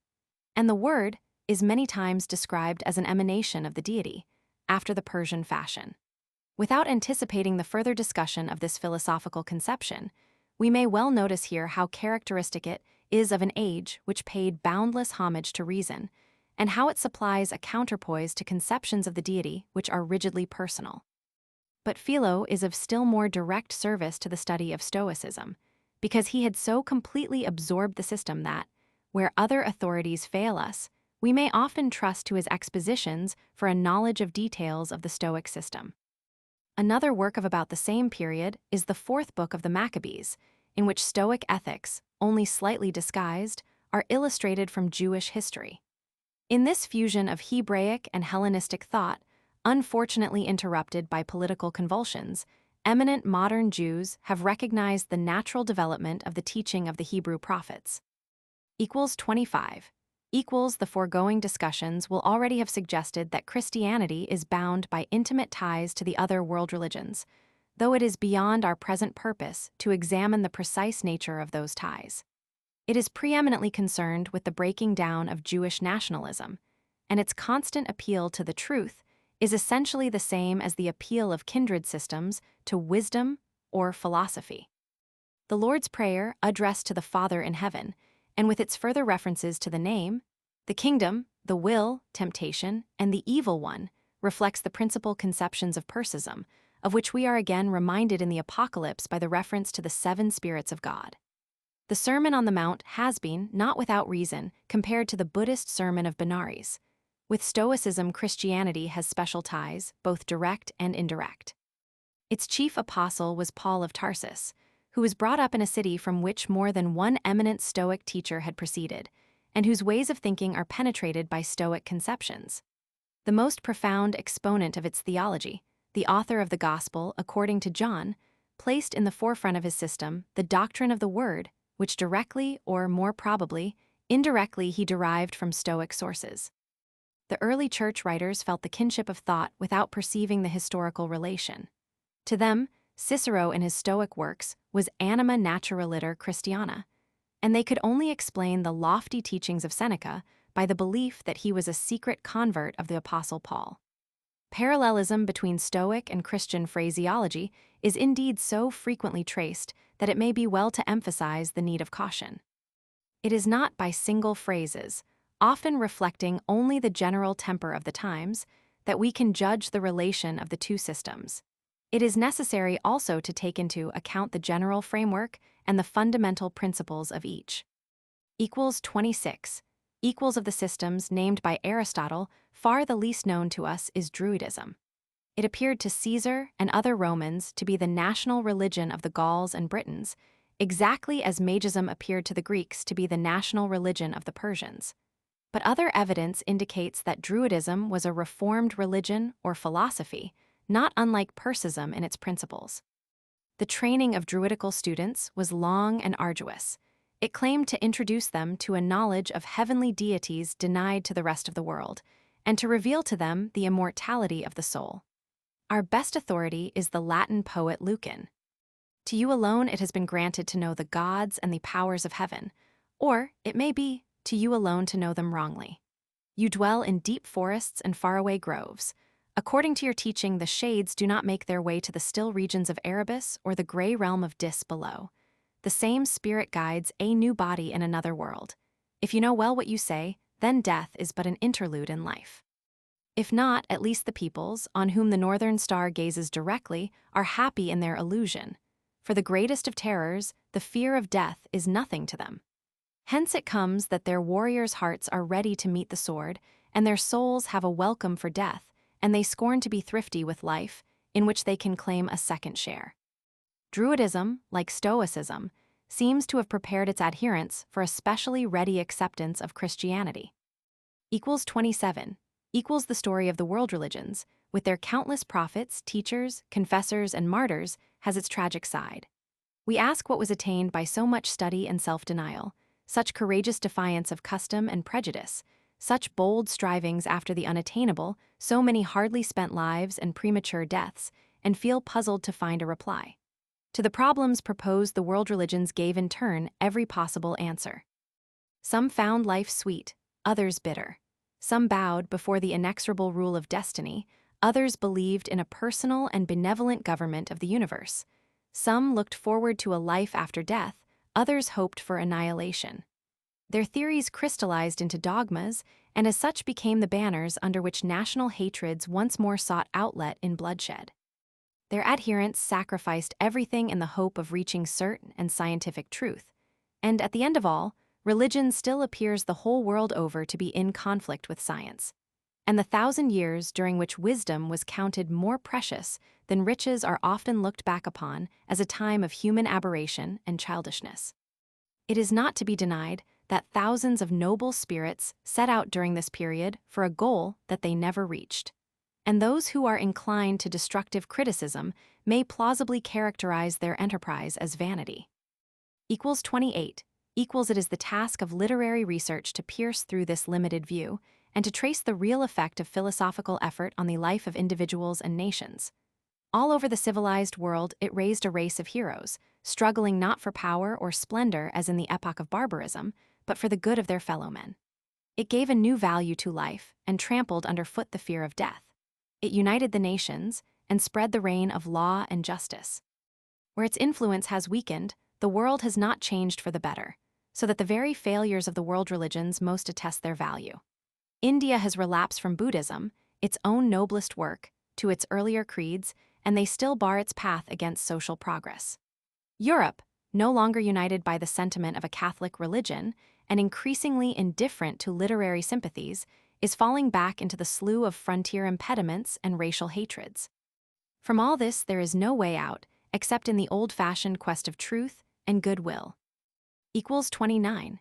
And the Word is many times described as an emanation of the deity, after the Persian fashion. Without anticipating the further discussion of this philosophical conception, we may well notice here how characteristic it is of an age which paid boundless homage to reason, and how it supplies a counterpoise to conceptions of the deity which are rigidly personal. But Philo is of still more direct service to the study of Stoicism, because he had so completely absorbed the system that, where other authorities fail us, we may often trust to his expositions for a knowledge of details of the Stoic system. Another work of about the same period is the fourth book of the Maccabees, in which Stoic ethics, only slightly disguised, are illustrated from Jewish history. In this fusion of Hebraic and Hellenistic thought, unfortunately interrupted by political convulsions, eminent modern Jews have recognized the natural development of the teaching of the Hebrew prophets. Equals 25. Equals the foregoing discussions will already have suggested that Christianity is bound by intimate ties to the other world religions, though it is beyond our present purpose to examine the precise nature of those ties. It is preeminently concerned with the breaking down of Jewish nationalism, and its constant appeal to the truth is essentially the same as the appeal of kindred systems to wisdom or philosophy. The Lord's Prayer, addressed to the Father in heaven, and with its further references to the name, the kingdom, the will, temptation, and the evil one, reflects the principal conceptions of Persism, of which we are again reminded in the Apocalypse by the reference to the seven spirits of God. The Sermon on the Mount has been, not without reason, compared to the Buddhist Sermon of Benares. With Stoicism, Christianity has special ties, both direct and indirect. Its chief apostle was Paul of Tarsus, who was brought up in a city from which more than one eminent Stoic teacher had proceeded, and whose ways of thinking are penetrated by Stoic conceptions. The most profound exponent of its theology, the author of the Gospel according to John, placed in the forefront of his system the doctrine of the Word, which directly, or more probably, indirectly he derived from Stoic sources. the early church writers felt the kinship of thought without perceiving the historical relation. To them, Cicero in his Stoic works was anima naturaliter Christiana, and they could only explain the lofty teachings of Seneca by the belief that he was a secret convert of the Apostle Paul. Parallelism between Stoic and Christian phraseology is indeed so frequently traced that it may be well to emphasize the need of caution. It is not by single phrases, often reflecting only the general temper of the times, that we can judge the relation of the two systems. It is necessary also to take into account the general framework and the fundamental principles of each. 26. Equals of the systems named by Aristotle, far the least known to us is Druidism. It appeared to Caesar and other Romans to be the national religion of the Gauls and Britons, exactly as Magism appeared to the Greeks to be the national religion of the Persians. But other evidence indicates that Druidism was a reformed religion or philosophy, not unlike Persicism in its principles. The training of Druidical students was long and arduous. It claimed to introduce them to a knowledge of heavenly deities denied to the rest of the world, and to reveal to them the immortality of the soul. Our best authority is the Latin poet Lucan. To you alone it has been granted to know the gods and the powers of heaven, or, it may be, to you alone to know them wrongly. You dwell in deep forests and faraway groves. According to your teaching, the shades do not make their way to the still regions of Erebus or the gray realm of Dis below. The same spirit guides a new body in another world. If you know well what you say, then death is but an interlude in life. If not, at least the peoples, on whom the northern star gazes directly, are happy in their illusion. For the greatest of terrors, the fear of death is nothing to them. Hence it comes that their warriors' hearts are ready to meet the sword, and their souls have a welcome for death, and they scorn to be thrifty with life, in which they can claim a second share. Druidism, like Stoicism, seems to have prepared its adherents for a specially ready acceptance of Christianity. 27. Equals the story of the world religions, with their countless prophets, teachers, confessors, and martyrs, has its tragic side. We ask what was attained by so much study and self-denial, such courageous defiance of custom and prejudice, such bold strivings after the unattainable, so many hardly spent lives and premature deaths, and feel puzzled to find a reply. To the problems proposed, the world religions gave in turn every possible answer. Some found life sweet, others bitter. Some bowed before the inexorable rule of destiny, others believed in a personal and benevolent government of the universe. Some looked forward to a life after death, others hoped for annihilation. Their theories crystallized into dogmas, and as such became the banners under which national hatreds once more sought outlet in bloodshed. Their adherents sacrificed everything in the hope of reaching certain and scientific truth, and at the end of all, religion still appears the whole world over to be in conflict with science. And the 1,000 years during which wisdom was counted more precious than riches are often looked back upon as a time of human aberration and childishness. It is not to be denied that thousands of noble spirits set out during this period for a goal that they never reached. And those who are inclined to destructive criticism may plausibly characterize their enterprise as vanity. 28. It is the task of literary research to pierce through this limited view and to trace the real effect of philosophical effort on the life of individuals and nations. All over the civilized world, it raised a race of heroes, struggling not for power or splendor as in the epoch of barbarism, but for the good of their fellow men. It gave a new value to life and trampled underfoot the fear of death. It united the nations and spread the reign of law and justice. Where its influence has weakened, the world has not changed for the better, so that the very failures of the world religions most attest their value. India has relapsed from Buddhism, its own noblest work, to its earlier creeds, and they still bar its path against social progress. Europe, no longer united by the sentiment of a Catholic religion and increasingly indifferent to literary sympathies, is falling back into the slough of frontier impediments and racial hatreds. From all this, there is no way out, except in the old-fashioned quest of truth and goodwill. 29.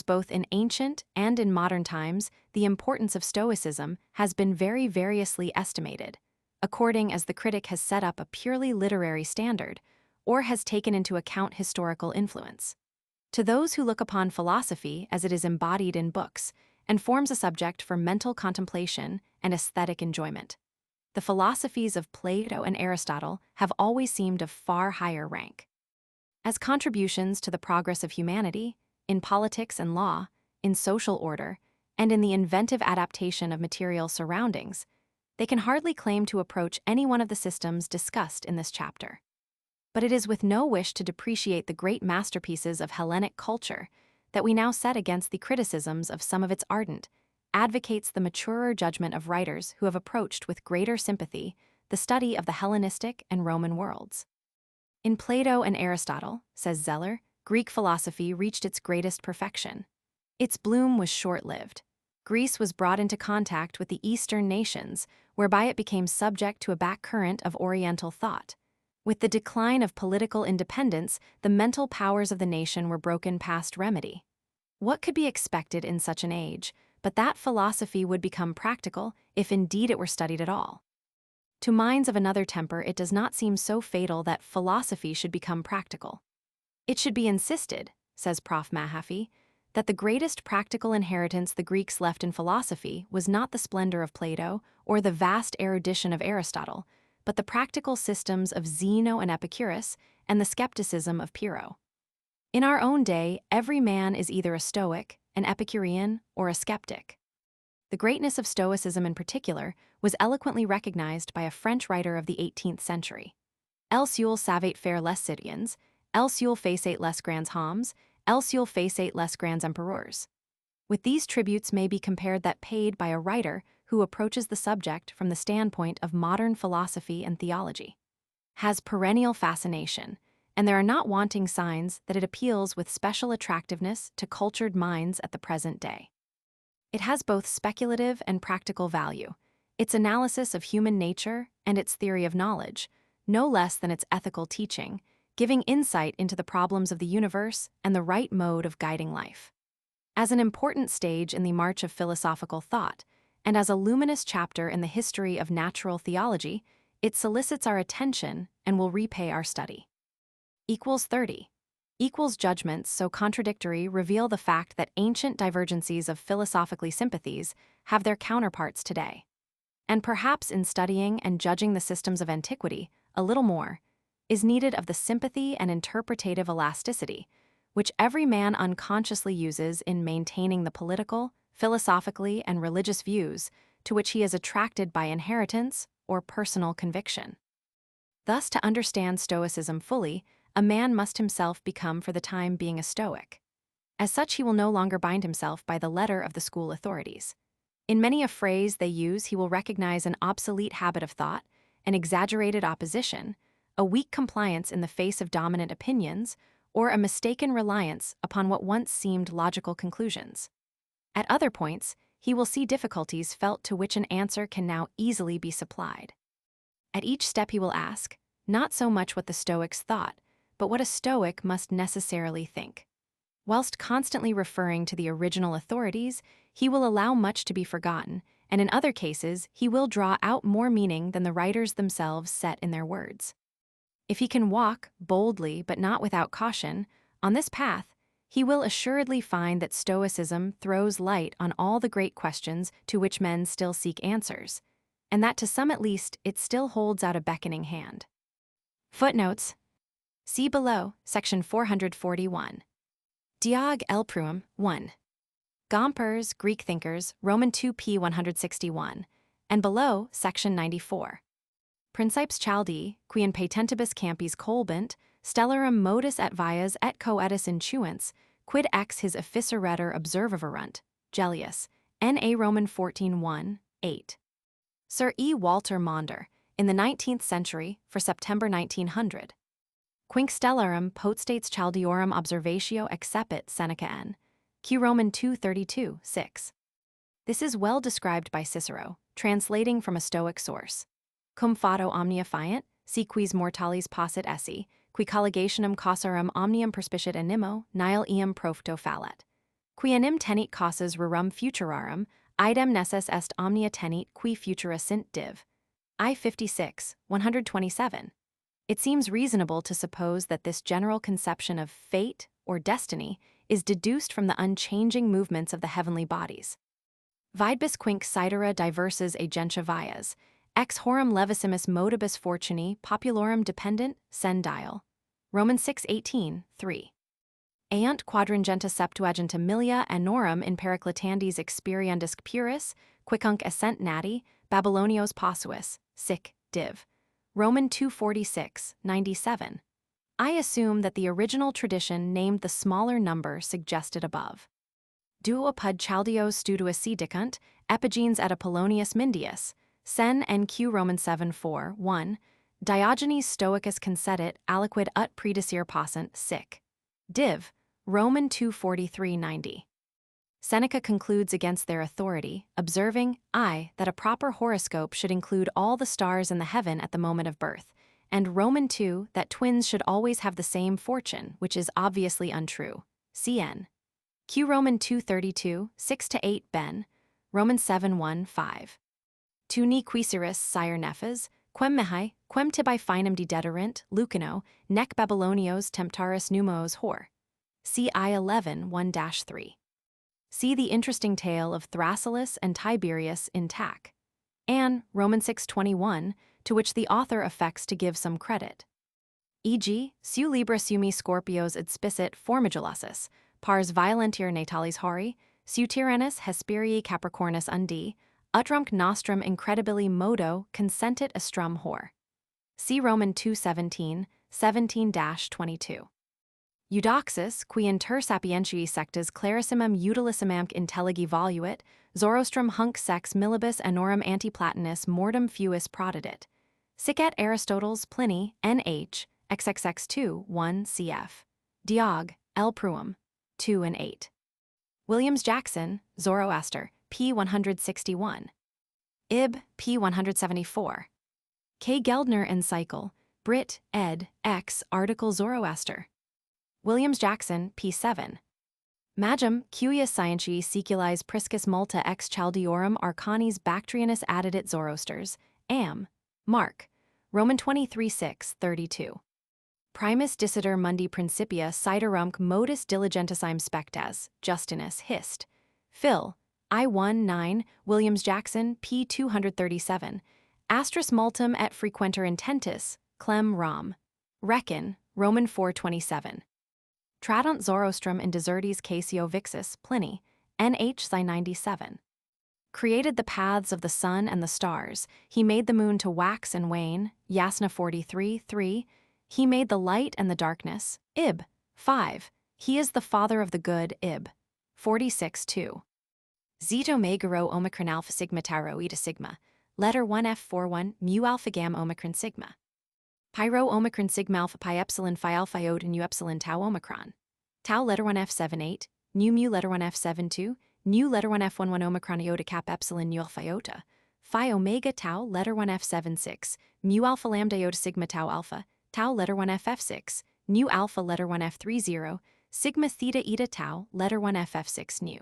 Both in ancient and in modern times, the importance of Stoicism has been very variously estimated, according as the critic has set up a purely literary standard or has taken into account historical influence. To those who look upon philosophy as it is embodied in books, and forms a subject for mental contemplation and aesthetic enjoyment. The philosophies of Plato and Aristotle have always seemed of far higher rank. As contributions to the progress of humanity, in politics and law, in social order, and in the inventive adaptation of material surroundings, they can hardly claim to approach any one of the systems discussed in this chapter. But it is with no wish to depreciate the great masterpieces of Hellenic culture that we now set against the criticisms of some of its ardent, advocates the maturer judgment of writers who have approached with greater sympathy the study of the Hellenistic and Roman worlds. In Plato and Aristotle, says Zeller, Greek philosophy reached its greatest perfection. Its bloom was short-lived. Greece was brought into contact with the Eastern nations, whereby it became subject to a backcurrent of Oriental thought. With the decline of political independence, the mental powers of the nation were broken past remedy. What could be expected in such an age, but that philosophy would become practical, if indeed it were studied at all? To minds of another temper, it does not seem so fatal that philosophy should become practical. It should be insisted, says Prof. Mahaffey, that the greatest practical inheritance the Greeks left in philosophy was not the splendor of Plato or the vast erudition of Aristotle, but the practical systems of Zeno and Epicurus and the skepticism of Pyrrho. In our own day, every man is either a Stoic, an Epicurean, or a skeptic. The greatness of Stoicism in particular was eloquently recognized by a French writer of the 18th century. El seul savait faire les citoyens, el seul faisait les grands hommes, el seul faisait les grands empereurs. With these tributes may be compared that paid by a writer who approaches the subject from the standpoint of modern philosophy and theology. Has perennial fascination, and there are not wanting signs that it appeals with special attractiveness to cultured minds at the present day. It has both speculative and practical value, its analysis of human nature and its theory of knowledge, no less than its ethical teaching, giving insight into the problems of the universe and the right mode of guiding life. As an important stage in the march of philosophical thought, and as a luminous chapter in the history of natural theology, it solicits our attention and will repay our study. 30. Judgments so contradictory reveal the fact that ancient divergencies of philosophically sympathies have their counterparts today. And perhaps in studying and judging the systems of antiquity, a little more is needed of the sympathy and interpretative elasticity, which every man unconsciously uses in maintaining the political, philosophically, and religious views to which he is attracted by inheritance or personal conviction. Thus, to understand Stoicism fully, a man must himself become for the time being a Stoic. As such, he will no longer bind himself by the letter of the school authorities. In many a phrase they use, he will recognize an obsolete habit of thought, an exaggerated opposition, a weak compliance in the face of dominant opinions, or a mistaken reliance upon what once seemed logical conclusions. At other points, he will see difficulties felt to which an answer can now easily be supplied. At each step he will ask, not so much what the Stoics thought, but what a Stoic must necessarily think. Whilst constantly referring to the original authorities, he will allow much to be forgotten, and in other cases he will draw out more meaning than the writers themselves set in their words. If he can walk, boldly but not without caution, on this path, he will assuredly find that Stoicism throws light on all the great questions to which men still seek answers, and that to some at least it still holds out a beckoning hand. Footnotes. See below, section 441. Diog L. Pruim, 1. Gompers, Greek thinkers, Roman 2p 161, and below, section 94. Principes Chaldei, qui in patentibus campis colbent, stellarum modus et vias et coetus intuents, quid ex his efficeretur observaverunt, Gellius, N.A. Roman 14:1, 8. Sir E. Walter Maunder, in the 19th century, for September 1900. Quinc stellarum potestates Chaldeorum observatio excepit Seneca N. Q. Roman 2:32, 6. This is well described by Cicero, translating from a Stoic source. Cum fato omnia fiant, si quis mortalis possit esse, qui colligationem causarum omnium perspicit animo, nihil eam profito fallet. Qui anim tenit causas rerum futurarum, idem nessus est omnia tenit qui futura sint div. I 56, 127. It seems reasonable to suppose that this general conception of fate or destiny is deduced from the unchanging movements of the heavenly bodies. Videbis quinc caetera diversas agentia vias, ex horum levissimus modibus fortuni populorum dependent, sen dial. Romans 6:18, 3. Aiunt quadrangenta septuaginta milia annorum in periclitandis experiendisc puris, quicunc essent nati, Babylonios possuis, sic, div. Roman 2:46, 97. I assume that the original tradition named the smaller number suggested above. Duo apud Chaldeos studius dicunt, epigenes et Apollonius Mindius, sen nq Roman 7:4, 1, Diogenes Stoicus concedit aliquid ut predecere passant, sic. Div. Roman 2:43, 90. Seneca concludes against their authority, observing, that a proper horoscope should include all the stars in the heaven at the moment of birth, and Roman 2, that twins should always have the same fortune, which is obviously untrue. Cn. Q Roman 2:32, 6-8 ben, Roman 7:1, 5. Tu ni quisiris, sire nephes, quem mihi, quem tibi finem dederint, Lucano, nec Babylonios temptaris numos hor. C. I 11, 1-3. See the interesting tale of Thrasyllus and Tiberius in Tac. And Roman 6:21, to which the author affects to give some credit. E.g., su libra sumi Scorpios adspicit formidulasis, pars violentior natalis hori, su tyrannus Hesperii Capricornus undi, utrumque nostrum incredibili modo consentit astrum hor. See Roman 2:17, 17-22. Eudoxus, qui inter sapientiae sectas clarissimum utilissimam intelligi voluit, Zoroastrum hunc sex millibus anorum antiplatonis mortem fuis prodidit. Sic et Aristoteles Pliny, Nh, XXX2, 1 cf. Diog, L. Pruum, 2 and 8. Williams Jackson, Zoroaster, p. 161. Ib, p. 174. K. Geldner and Cycle, Brit, ed. X. Article Zoroaster. Williams Jackson, p. 7. Magum, cuius scientiae seculis priscus multa ex Chaldeorum arcanis Bactrianus addidit Zoroasters, Am. Mark. Roman 23:6, 32. Primus dicitur mundi principia caeterumque modus diligentisime spectas, Justinus, Hist. Phil. I 1-9, Williams Jackson, p. 237. Astris multum et frequenter intentis, Clem Rom. Reckon, Roman 4:27. Tradunt Zoroastrum in desertis Casio Vixus, Pliny, Nh. Sci 97. Created the paths of the sun and the stars, he made the moon to wax and wane, Yasna 43:3. He made the light and the darkness, Ib. 5. He is the father of the good, Ib. 46:2. Zeta Megaro Omicron Alpha Sigma Tau Eta Sigma, letter 1F41 mu alpha gamma Omicron Sigma. Pyro Omicron Sigma Alpha Pi Epsilon Phi Alpha Iota Nu Epsilon Tau Omicron. Tau letter 1F78, nu mu letter 1F72, nu letter 1F11 Omicron Iota Kappa Epsilon Nu Alpha Iota. Phi Omega Tau letter 1F76, mu Alpha Lambda Iota Sigma Tau Alpha, Tau letter 1F6, nu Alpha letter 1F30, Sigma Theta Eta Tau letter 1F6 nu.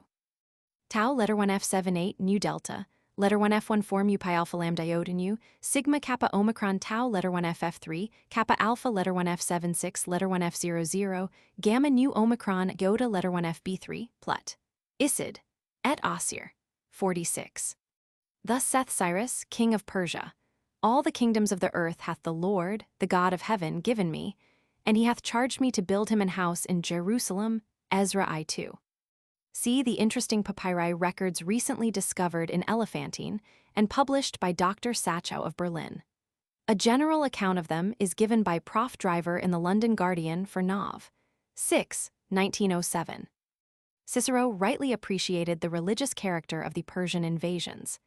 Tau letter 1F78 nu Delta, letter 1F14 mu Pi Alpha Lambda Iota nu, Sigma Kappa Omicron Tau letter 1F3, Kappa Alpha letter 1F76 letter 1F00, Gamma nu Omicron Iota letter 1FB3, Plut. Isid. Et Asir. 46. Thus saith Cyrus, king of Persia, all the kingdoms of the earth hath the Lord, the God of heaven, given me, and he hath charged me to build him an house in Jerusalem, Ezra I2. See the interesting papyri records recently discovered in Elephantine and published by Dr. Sachow of Berlin. A general account of them is given by Prof. Driver in the London Guardian for Nov. 6, 1907. Cicero rightly appreciated the religious character of the Persian invasions.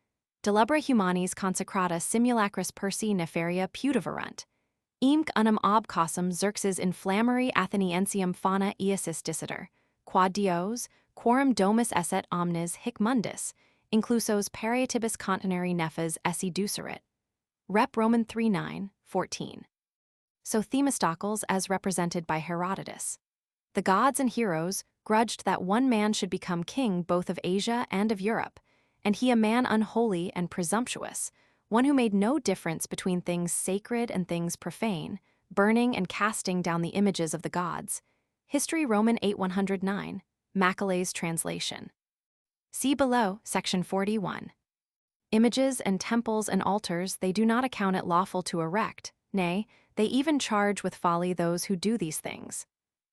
Delubra humanis consecrata simulacrus Persi nefaria putiverunt. Imc unum ob causam Xerxes inflammari Atheniensium fauna iasis dicitur, quad dios, quorum domus esset omnes hic mundus, inclusos parietibus contineri nefas esse ducerit. Rep. Roman 3:9, 14. So Themistocles as represented by Herodotus. The gods and heroes grudged that one man should become king both of Asia and of Europe, and he a man unholy and presumptuous, one who made no difference between things sacred and things profane, burning and casting down the images of the gods. History Roman 8:109, Macaulay's translation. See below, section 41. Images and temples and altars they do not account it lawful to erect, nay, they even charge with folly those who do these things.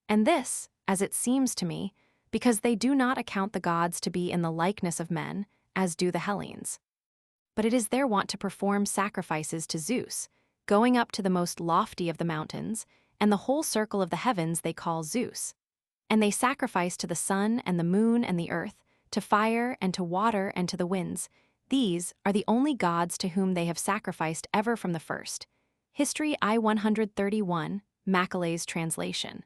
And this, as it seems to me, because they do not account the gods to be in the likeness of men, as do the Hellenes. But it is their wont to perform sacrifices to Zeus, going up to the most lofty of the mountains, and the whole circle of the heavens they call Zeus. And they sacrifice to the sun and the moon and the earth, to fire and to water and to the winds. These are the only gods to whom they have sacrificed ever from the first. History I 131, Macaulay's translation.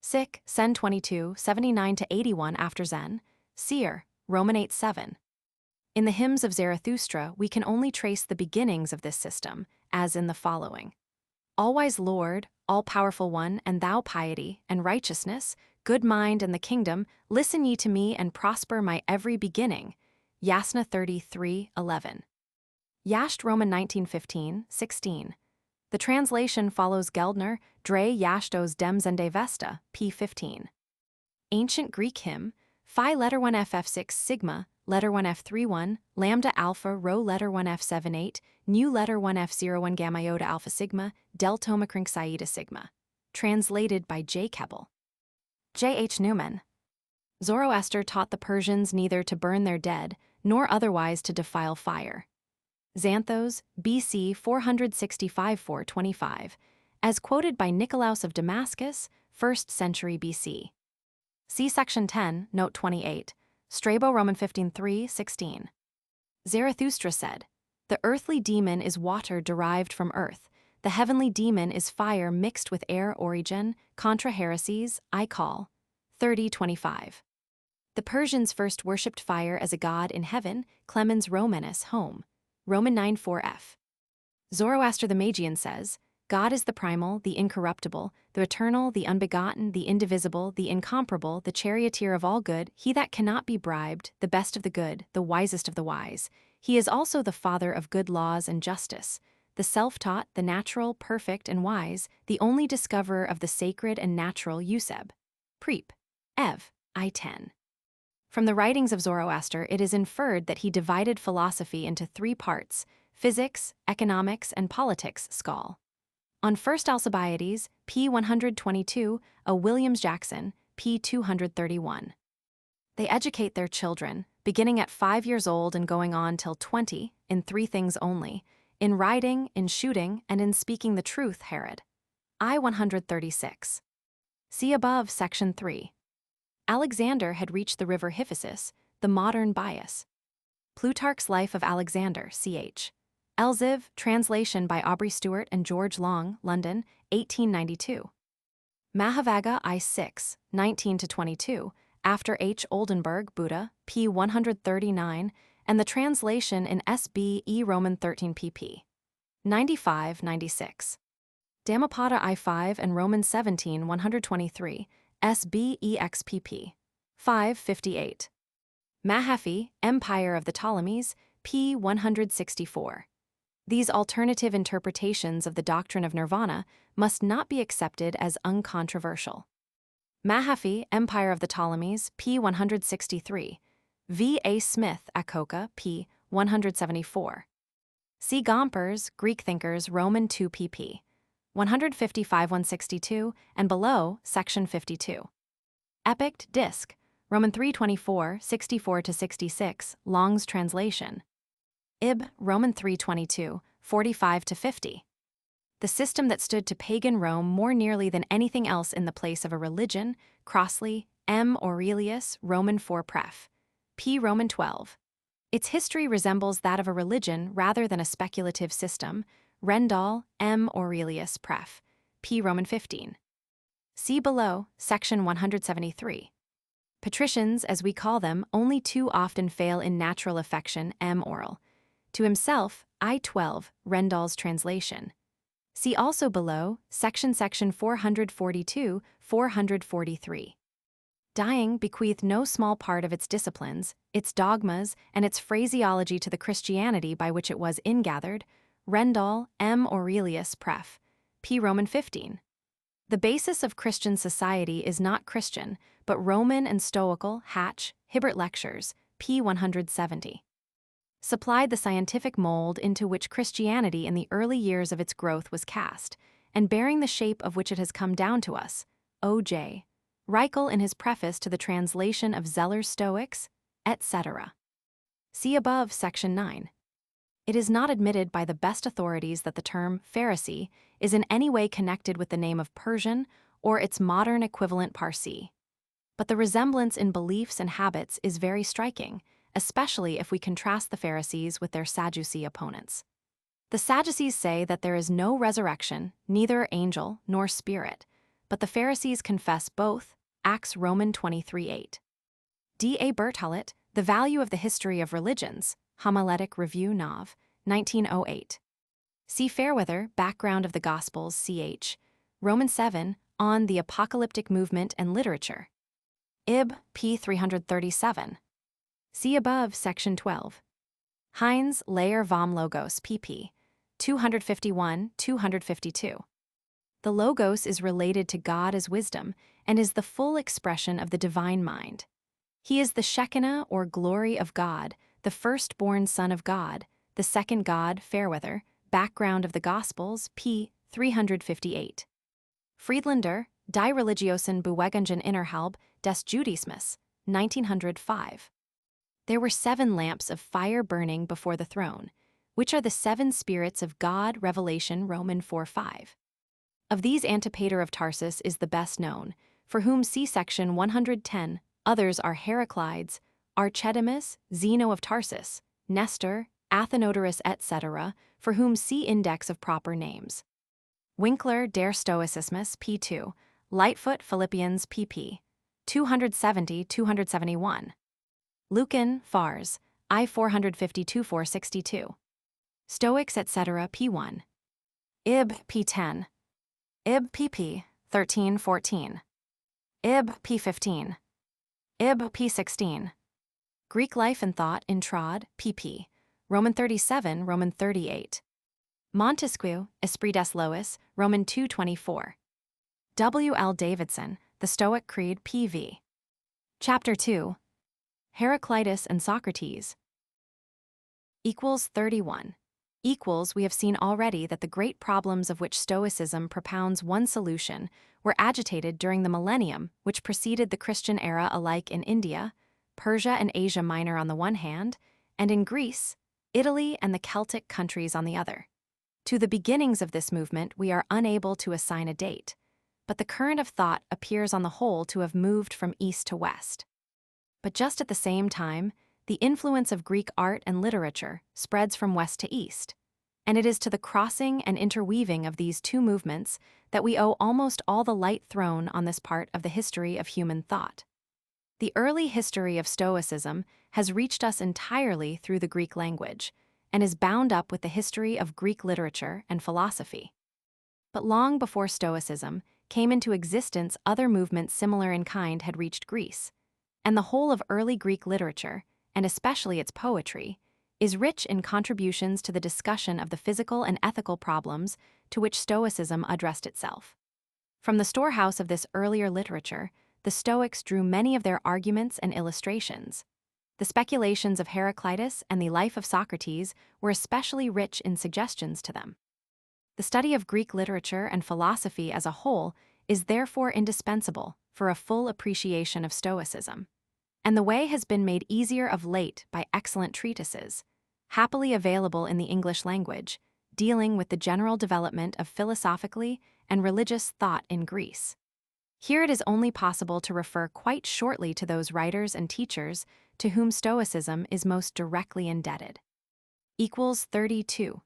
Sick, Sen 22, 79-81 after Zen, Seer, Roman 8:7. In the hymns of Zarathustra, we can only trace the beginnings of this system, as in the following. All-wise Lord, all-powerful one, and thou piety, and righteousness, good mind, and the kingdom, listen ye to me and prosper my every beginning. Yasna 33:11. Yasht Roman 19:15-16. The translation follows Geldner, Dre Yashtos dem Zende Vesta, p. 15. Ancient Greek hymn, Phi letter 1 ff6 sigma, letter 1 f31, lambda alpha rho letter 1 f78, nu letter 1 f01 gamma iota alpha sigma, delta omicron xi eta sigma. Translated by J. Kebbel. J. H. Newman. Zoroaster taught the Persians neither to burn their dead, nor otherwise to defile fire. Xanthos, BC 465-425, as quoted by Nicolaus of Damascus, 1st century BC. See section 10, note 28, Strabo Roman 15:3-16. Zarathustra said, "The earthly demon is water derived from earth, the heavenly demon is fire mixed with air. Origen, Contra Heresies, I call." 30:25. The Persians first worshipped fire as a god in heaven, Clemens Romanus, home. Roman 9:4f. Zoroaster the Magian says, God is the primal, the incorruptible, the eternal, the unbegotten, the indivisible, the incomparable, the charioteer of all good, he that cannot be bribed, the best of the good, the wisest of the wise. He is also the father of good laws and justice, the self-taught, the natural, perfect, and wise, the only discoverer of the sacred and natural Euseb. Preep. Ev. I-10. From the writings of Zoroaster, it is inferred that he divided philosophy into three parts: physics, economics, and politics. Schol. On First Alcibiades, p. 122, a Williams Jackson, p. 231. They educate their children, beginning at 5 years old and going on till 20, in three things only: in riding, in shooting, and in speaking the truth. Herod. I 136. See above, section 3. Alexander had reached the river Hyphasis, the modern Bias. Plutarch's Life of Alexander, ch. Elziv, translation by Aubrey Stewart and George Long, London, 1892. Mahavaga I-6, 19-22, after H. Oldenburg, Buddha, p. 139, and the translation in S.B. E. Roman 13 pp. 95-96. Dhammapada I-5 and Roman 17, 123, S.B.E.X. pp. 558. Mahaffy, Empire of the Ptolemies, p. 164. These alternative interpretations of the doctrine of nirvana must not be accepted as uncontroversial. Mahaffy, Empire of the Ptolemies, p. 163. V. A. Smith, Akoka, p. 174. See Gompers, Greek Thinkers, Roman 2 pp. 155-162, and below, section 52. Epict, Disc, Roman 324, 64-66, Long's translation. Ib, Roman 322, 45-50. The system that stood to pagan Rome more nearly than anything else in the place of a religion, Crossley, M. Aurelius, Roman 4 Pref. P. Roman 12. Its history resembles that of a religion rather than a speculative system, Rendall, M. Aurelius Pref. P. Roman 15. See below, section 173. Patricians, as we call them, only too often fail in natural affection, M. Oral. To himself, I-12, Rendall's translation. See also below, section 442-443. Dying bequeathed no small part of its disciplines, its dogmas, and its phraseology to the Christianity by which it was ingathered, Rendall, M. Aurelius Pref. P. Roman 15. The basis of Christian society is not Christian, but Roman and Stoical, Hatch, Hibbert Lectures, p. 170. Supplied the scientific mold into which Christianity in the early years of its growth was cast, and bearing the shape of which it has come down to us. O.J. Reichel in his preface to the translation of Zeller's Stoics, etc. See above, section 9. It is not admitted by the best authorities that the term Pharisee is in any way connected with the name of Persian or its modern equivalent Parsi. But the resemblance in beliefs and habits is very striking, especially if we contrast the Pharisees with their Sadducee opponents. The Sadducees say that there is no resurrection, neither angel nor spirit, but the Pharisees confess both, Acts Roman 23:8. D. A. Berthollet, The Value of the History of Religions, Homiletic Review Nov. 1908. C. Fairweather, Background of the Gospels, ch. Roman 7, on the Apocalyptic Movement and Literature. Ib. p. 337. See above, section 12. Heinz, Layer vom Logos, pp. 251-252. The Logos is related to God as wisdom and is the full expression of the divine mind. He is the Shekinah or glory of God, the firstborn Son of God, the second God, Fairweather, Background of the Gospels, p. 358. Friedlander, Die Religiosen Bewegung innerhalb des Judaismus, 1905. There were 7 lamps of fire burning before the throne, which are the 7 spirits of God, Revelation Roman 4:5. Of these Antipater of Tarsus is the best known, for whom see section 110, others are Heraclides, Archedimus, Zeno of Tarsus, Nestor, Athenodorus etc., for whom see index of proper names. Winkler, Der Stoicismus, p. 2, Lightfoot, Philippians, pp. 270-271. Lucan, Fars, I 452-462. Stoics etc. p. 1. Ib. p. 10. Ib. pp. 13-14. Ib. p. 15. Ib. p. 16. Greek Life and Thought in Trod, pp. Roman 37, Roman 38. Montesquieu, Esprit des Lois, Roman 2:24. W. L. Davidson, The Stoic Creed, p.v. Chapter 2. Heraclitus and Socrates. 31. We have seen already that the great problems of which Stoicism propounds one solution were agitated during the millennium which preceded the Christian era alike in India, Persia and Asia Minor on the one hand, and in Greece, Italy and the Celtic countries on the other. To the beginnings of this movement we are unable to assign a date, but the current of thought appears on the whole to have moved from east to west. But just at the same time, the influence of Greek art and literature spreads from west to east, and it is to the crossing and interweaving of these two movements that we owe almost all the light thrown on this part of the history of human thought. The early history of Stoicism has reached us entirely through the Greek language, and is bound up with the history of Greek literature and philosophy. But long before Stoicism came into existence, other movements similar in kind had reached Greece, and the whole of early Greek literature, and especially its poetry, is rich in contributions to the discussion of the physical and ethical problems to which Stoicism addressed itself. From the storehouse of this earlier literature, the Stoics drew many of their arguments and illustrations. The speculations of Heraclitus and the life of Socrates were especially rich in suggestions to them. The study of Greek literature and philosophy as a whole is therefore indispensable for a full appreciation of Stoicism, and the way has been made easier of late by excellent treatises, happily available in the English language, dealing with the general development of philosophically and religious thought in Greece. Here it is only possible to refer quite shortly to those writers and teachers to whom Stoicism is most directly indebted. 32.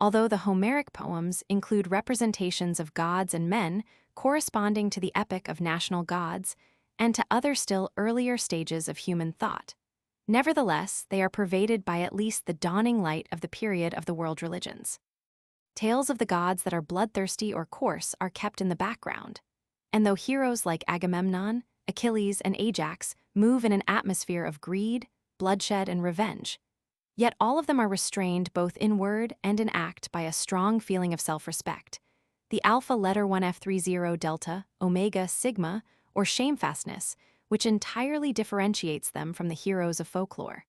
Although the Homeric poems include representations of gods and men corresponding to the epic of national gods and to other still earlier stages of human thought, nevertheless they are pervaded by at least the dawning light of the period of the world religions. Tales of the gods that are bloodthirsty or coarse are kept in the background, and though heroes like Agamemnon, Achilles, and Ajax move in an atmosphere of greed, bloodshed, and revenge, yet all of them are restrained both in word and in act by a strong feeling of self-respect, the alpha letter 1F30 delta, omega, sigma, or shamefastness, which entirely differentiates them from the heroes of folklore.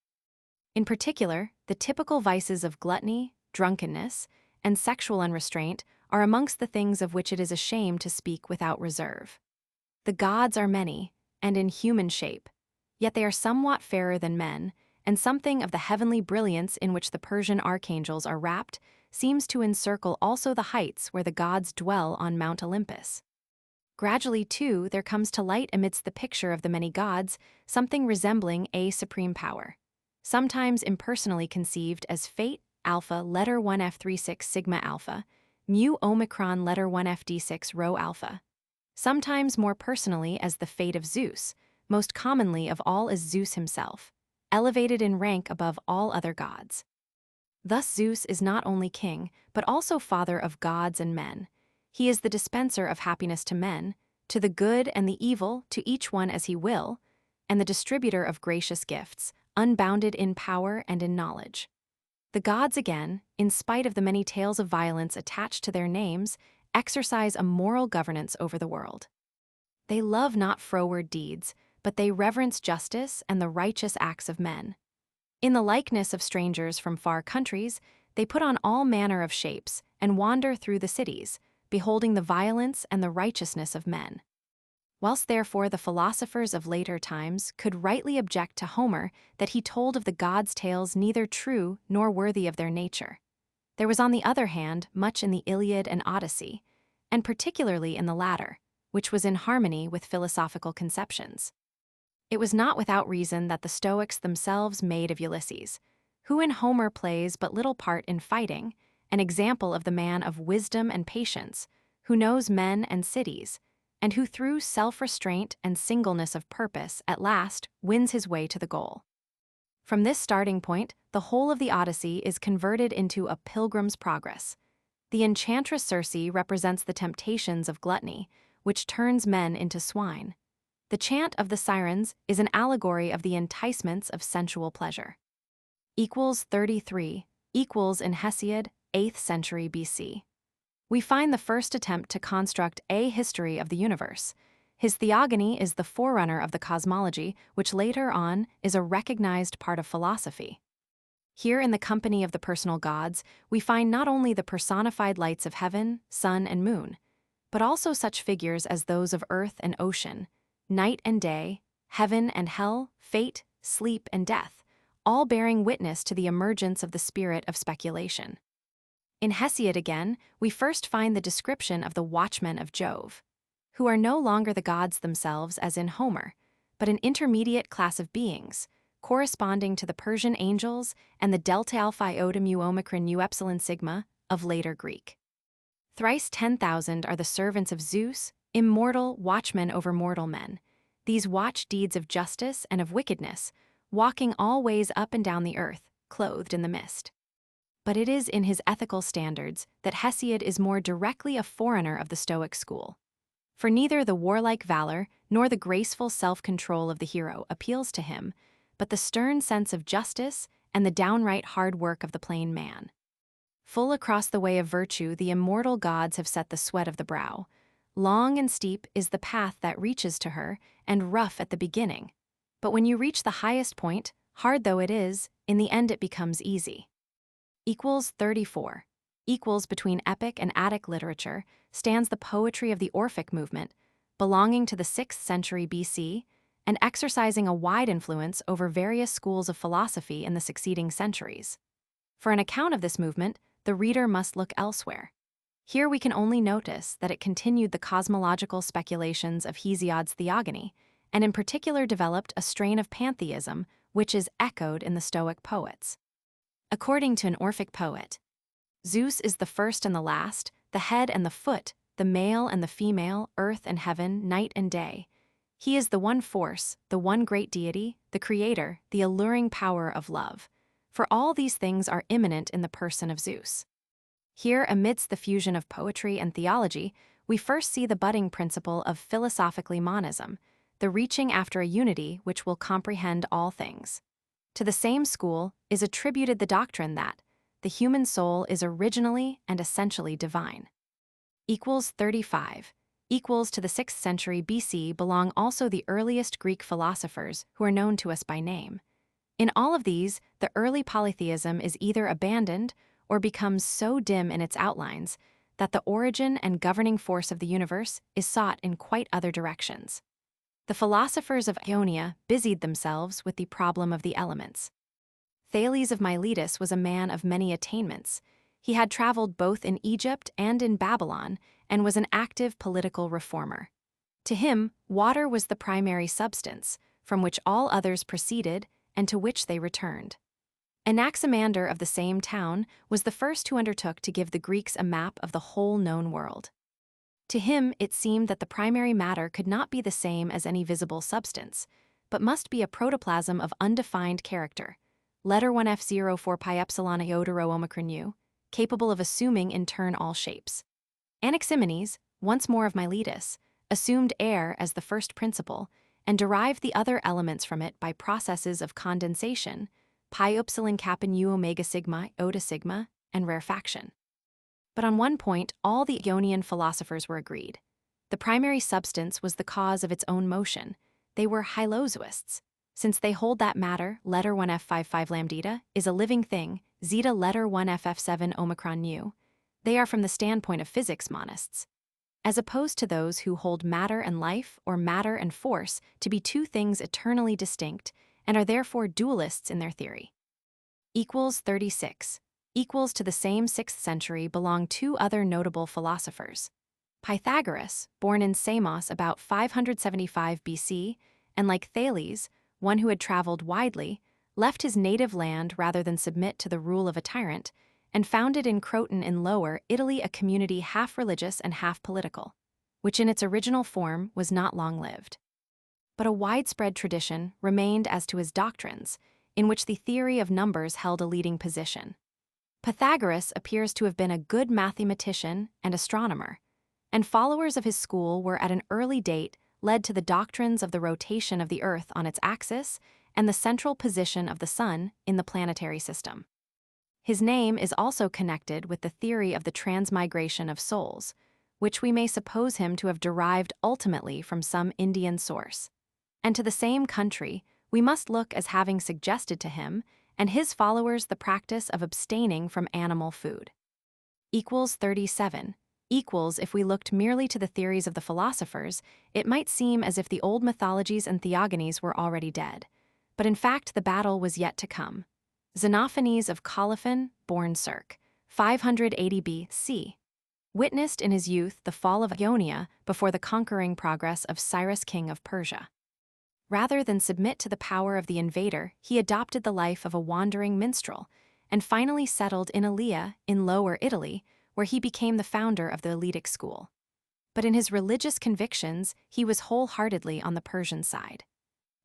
In particular, the typical vices of gluttony, drunkenness, and sexual unrestraint are amongst the things of which it is a shame to speak without reserve. The gods are many, and in human shape, yet they are somewhat fairer than men, and something of the heavenly brilliance in which the Persian archangels are wrapped seems to encircle also the heights where the gods dwell on Mount Olympus. Gradually, too, there comes to light amidst the picture of the many gods something resembling a supreme power, sometimes impersonally conceived as fate, alpha, letter 1F36 sigma alpha, mu omicron letter 1FD6 rho alpha, sometimes more personally as the fate of Zeus, most commonly of all as Zeus himself, elevated in rank above all other gods. Thus Zeus is not only king, but also father of gods and men. He is the dispenser of happiness to men, to the good and the evil, to each one as he will, and the distributor of gracious gifts, unbounded in power and in knowledge. The gods again, in spite of the many tales of violence attached to their names, exercise a moral governance over the world. They love not froward deeds, but they reverence justice and the righteous acts of men. In the likeness of strangers from far countries, they put on all manner of shapes and wander through the cities, beholding the violence and the righteousness of men. Whilst therefore the philosophers of later times could rightly object to Homer that he told of the gods' tales neither true nor worthy of their nature, there was on the other hand much in the Iliad and Odyssey, and particularly in the latter, which was in harmony with philosophical conceptions. It was not without reason that the Stoics themselves made of Ulysses, who in Homer plays but little part in fighting, an example of the man of wisdom and patience, who knows men and cities, and who through self-restraint and singleness of purpose at last wins his way to the goal. From this starting point, the whole of the Odyssey is converted into a pilgrim's progress. The enchantress Circe represents the temptations of gluttony, which turns men into swine. The chant of the sirens is an allegory of the enticements of sensual pleasure. 33 in Hesiod, 8th century BC. We find the first attempt to construct a history of the universe. His theogony is the forerunner of the cosmology, which later on is a recognized part of philosophy. Here in the company of the personal gods, we find not only the personified lights of heaven, sun, and moon, but also such figures as those of earth and ocean, night and day, heaven and hell, fate, sleep, and death, all bearing witness to the emergence of the spirit of speculation. In Hesiod again, we first find the description of the watchmen of Jove, who are no longer the gods themselves as in Homer, but an intermediate class of beings, corresponding to the Persian angels and the delta alpha iota mu omicron u epsilon sigma of later Greek. Thrice 10,000 are the servants of Zeus, immortal watchmen over mortal men, these watch deeds of justice and of wickedness, walking all ways up and down the earth, clothed in the mist. But it is in his ethical standards that Hesiod is more directly a forerunner of the Stoic school. For neither the warlike valor nor the graceful self-control of the hero appeals to him, but the stern sense of justice and the downright hard work of the plain man. Full across the way of virtue the immortal gods have set the sweat of the brow. Long and steep is the path that reaches to her, and rough at the beginning. But when you reach the highest point, hard though it is, in the end it becomes easy. 34. Between epic and Attic literature stands the poetry of the Orphic movement, belonging to the 6th century BC, and exercising a wide influence over various schools of philosophy in the succeeding centuries. For an account of this movement, the reader must look elsewhere. Here we can only notice that it continued the cosmological speculations of Hesiod's theogony, and in particular developed a strain of pantheism which is echoed in the Stoic poets. According to an Orphic poet, Zeus is the first and the last, the head and the foot, the male and the female, earth and heaven, night and day. He is the one force, the one great deity, the creator, the alluring power of love. For all these things are immanent in the person of Zeus. Here, amidst the fusion of poetry and theology, we first see the budding principle of philosophically monism, the reaching after a unity which will comprehend all things. To the same school is attributed the doctrine that the human soul is originally and essentially divine. 35. equals to the 6th century BC belong also the earliest Greek philosophers who are known to us by name. In all of these, the early polytheism is either abandoned or becomes so dim in its outlines that the origin and governing force of the universe is sought in quite other directions. The philosophers of Ionia busied themselves with the problem of the elements. Thales of Miletus was a man of many attainments. He had traveled both in Egypt and in Babylon and was an active political reformer. To him, water was the primary substance, from which all others proceeded and to which they returned. Anaximander of the same town was the first who undertook to give the Greeks a map of the whole known world. To him, it seemed that the primary matter could not be the same as any visible substance, but must be a protoplasm of undefined character, letter 1F0 4 pi epsilon iota omicron u, capable of assuming in turn all shapes. Anaximenes, once more of Miletus, assumed air as the first principle and derived the other elements from it by processes of condensation, pi upsilon kappa nu omega sigma iota sigma, and rarefaction. But on one point, all the Ionian philosophers were agreed. The primary substance was the cause of its own motion. They were hylozoists, since they hold that matter, letter 1F55 lambda, is a living thing, zeta letter 1FF7 omicron nu. They are from the standpoint of physics monists, as opposed to those who hold matter and life or matter and force to be two things eternally distinct and are therefore dualists in their theory. Equals 36. Equals to the same 6th century belong two other notable philosophers. Pythagoras, born in Samos about 575 BC, and like Thales, one who had traveled widely, left his native land rather than submit to the rule of a tyrant, and founded in Croton in Lower Italy a community half religious and half political, which in its original form was not long-lived. But a widespread tradition remained as to his doctrines, in which the theory of numbers held a leading position. Pythagoras appears to have been a good mathematician and astronomer, and followers of his school were at an early date led to the doctrines of the rotation of the Earth on its axis and the central position of the Sun in the planetary system. His name is also connected with the theory of the transmigration of souls, which we may suppose him to have derived ultimately from some Indian source. And to the same country, we must look as having suggested to him and his followers the practice of abstaining from animal food. Equals 37. Equals if we looked merely to the theories of the philosophers, it might seem as if the old mythologies and theogonies were already dead. But in fact the battle was yet to come. Xenophanes of Colophon, born circ. 580 BC, witnessed in his youth the fall of Ionia before the conquering progress of Cyrus, king of Persia. Rather than submit to the power of the invader, he adopted the life of a wandering minstrel, and finally settled in Aelia, in Lower Italy, where he became the founder of the Eleatic school. But in his religious convictions, he was wholeheartedly on the Persian side.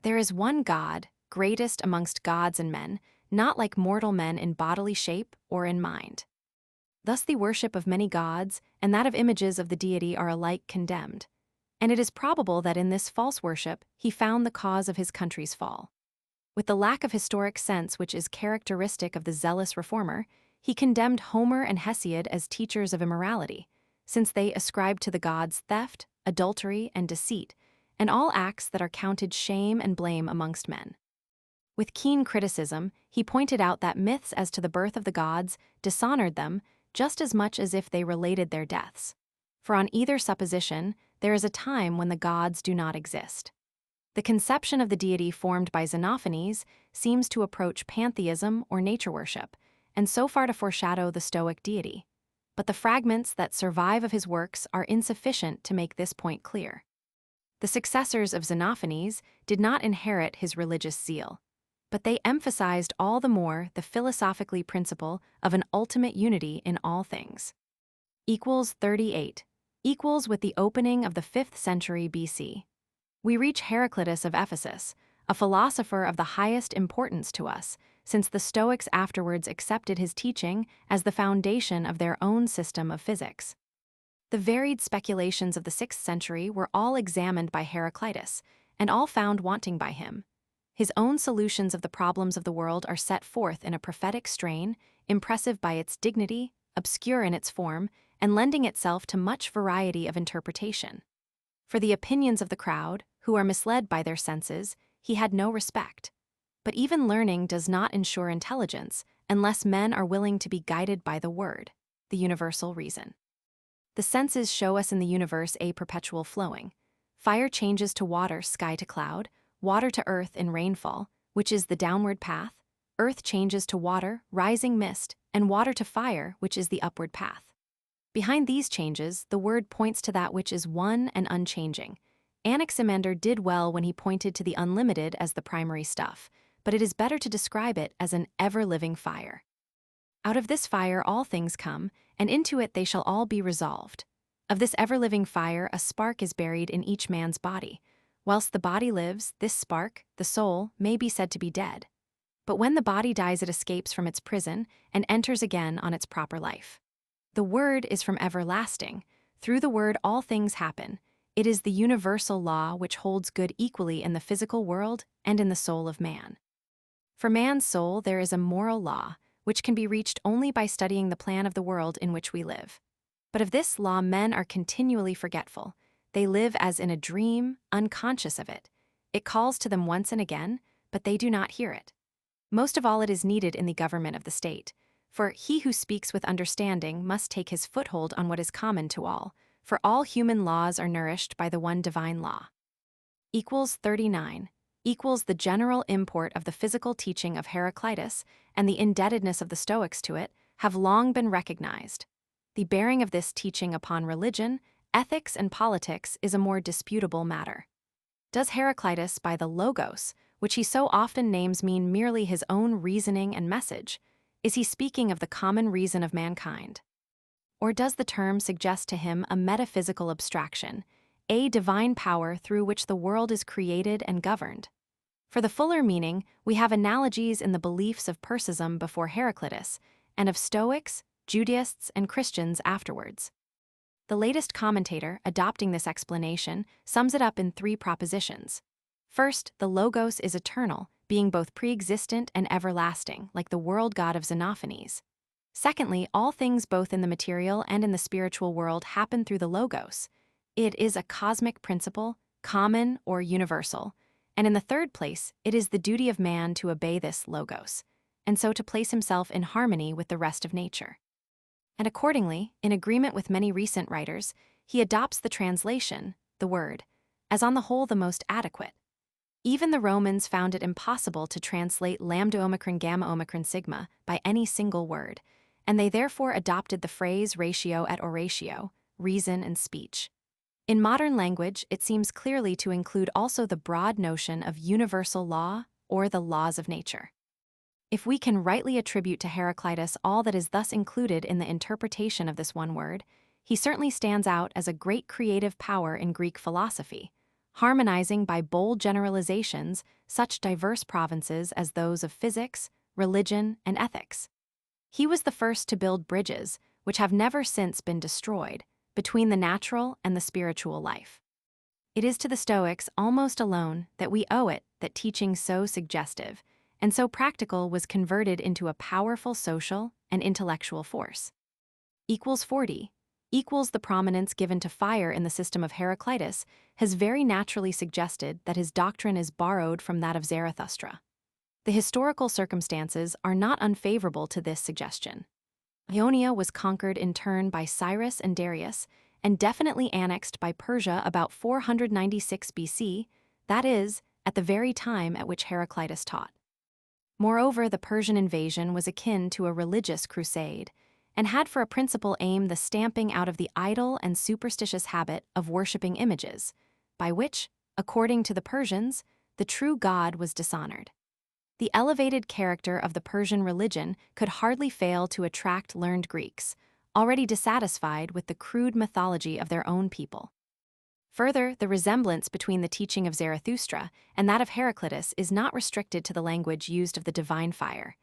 There is one God, greatest amongst gods and men, not like mortal men in bodily shape or in mind. Thus the worship of many gods and that of images of the deity are alike condemned, and it is probable that in this false worship he found the cause of his country's fall. With the lack of historic sense which is characteristic of the zealous reformer, he condemned Homer and Hesiod as teachers of immorality, since they ascribed to the gods theft, adultery, and deceit, and all acts that are counted shame and blame amongst men. With keen criticism, he pointed out that myths as to the birth of the gods dishonored them just as much as if they related their deaths. For on either supposition, there is a time when the gods do not exist. The conception of the deity formed by Xenophanes seems to approach pantheism or nature worship, and so far to foreshadow the Stoic deity. But the fragments that survive of his works are insufficient to make this point clear. The successors of Xenophanes did not inherit his religious zeal, but they emphasized all the more the philosophically principle of an ultimate unity in all things. Equals 38. Equals with the opening of the 5th century BC. We reach Heraclitus of Ephesus, a philosopher of the highest importance to us, since the Stoics afterwards accepted his teaching as the foundation of their own system of physics. The varied speculations of the 6th century were all examined by Heraclitus, and all found wanting by him. His own solutions of the problems of the world are set forth in a prophetic strain, impressive by its dignity, obscure in its form, and lending itself to much variety of interpretation. For the opinions of the crowd, who are misled by their senses, he had no respect. But even learning does not ensure intelligence unless men are willing to be guided by the word, the universal reason. The senses show us in the universe a perpetual flowing. Fire changes to water, sky to cloud, water to earth in rainfall, which is the downward path. Earth changes to water, rising mist, and water to fire, which is the upward path. Behind these changes, the word points to that which is one and unchanging. Anaximander did well when he pointed to the unlimited as the primary stuff, but it is better to describe it as an ever-living fire. Out of this fire all things come, and into it they shall all be resolved. Of this ever-living fire a spark is buried in each man's body. Whilst the body lives, this spark, the soul, may be said to be dead. But when the body dies it escapes from its prison and enters again on its proper life. The word is from everlasting. Through the word all things happen. It is the universal law which holds good equally in the physical world and in the soul of man. For man's soul there is a moral law, which can be reached only by studying the plan of the world in which we live. But of this law men are continually forgetful. They live as in a dream, unconscious of it. It calls to them once and again, but they do not hear it. Most of all it is needed in the government of the state. For he who speaks with understanding must take his foothold on what is common to all, for all human laws are nourished by the one divine law. 39 equals the general import of the physical teaching of Heraclitus and the indebtedness of the Stoics to it have long been recognized. The bearing of this teaching upon religion, ethics, and politics is a more disputable matter. Does Heraclitus by the Logos, which he so often names, mean merely his own reasoning and message? Is he speaking of the common reason of mankind? Or does the term suggest to him a metaphysical abstraction, a divine power through which the world is created and governed? For the fuller meaning, we have analogies in the beliefs of Persicism before Heraclitus, and of Stoics, Judaists, and Christians afterwards. The latest commentator, adopting this explanation, sums it up in 3 propositions. First, the Logos is eternal, being both pre-existent and everlasting, like the world god of Xenophanes. Secondly, all things both in the material and in the spiritual world happen through the Logos. It is a cosmic principle, common or universal. And in the third place, it is the duty of man to obey this Logos, and so to place himself in harmony with the rest of nature. And accordingly, in agreement with many recent writers, he adopts the translation, the word, as on the whole the most adequate. Even the Romans found it impossible to translate lambda omicron gamma omicron sigma by any single word, and they therefore adopted the phrase ratio et oratio, reason and speech. In modern language, it seems clearly to include also the broad notion of universal law or the laws of nature. If we can rightly attribute to Heraclitus all that is thus included in the interpretation of this one word, he certainly stands out as a great creative power in Greek philosophy, harmonizing by bold generalizations such diverse provinces as those of physics, religion, and ethics. He was the first to build bridges, which have never since been destroyed, between the natural and the spiritual life. It is to the Stoics almost alone that we owe it that teaching so suggestive and so practical was converted into a powerful social and intellectual force. 40 equals the prominence given to fire in the system of Heraclitus has very naturally suggested that his doctrine is borrowed from that of Zarathustra. The historical circumstances are not unfavorable to this suggestion. Ionia was conquered in turn by Cyrus and Darius, and definitely annexed by Persia about 496 BC, that is, at the very time at which Heraclitus taught. Moreover, the Persian invasion was akin to a religious crusade, and had for a principal aim the stamping out of the idle and superstitious habit of worshipping images, by which, according to the Persians, the true God was dishonored. The elevated character of the Persian religion could hardly fail to attract learned Greeks, already dissatisfied with the crude mythology of their own people. Further, the resemblance between the teaching of Zarathustra and that of Heraclitus is not restricted to the language used of the divine fire.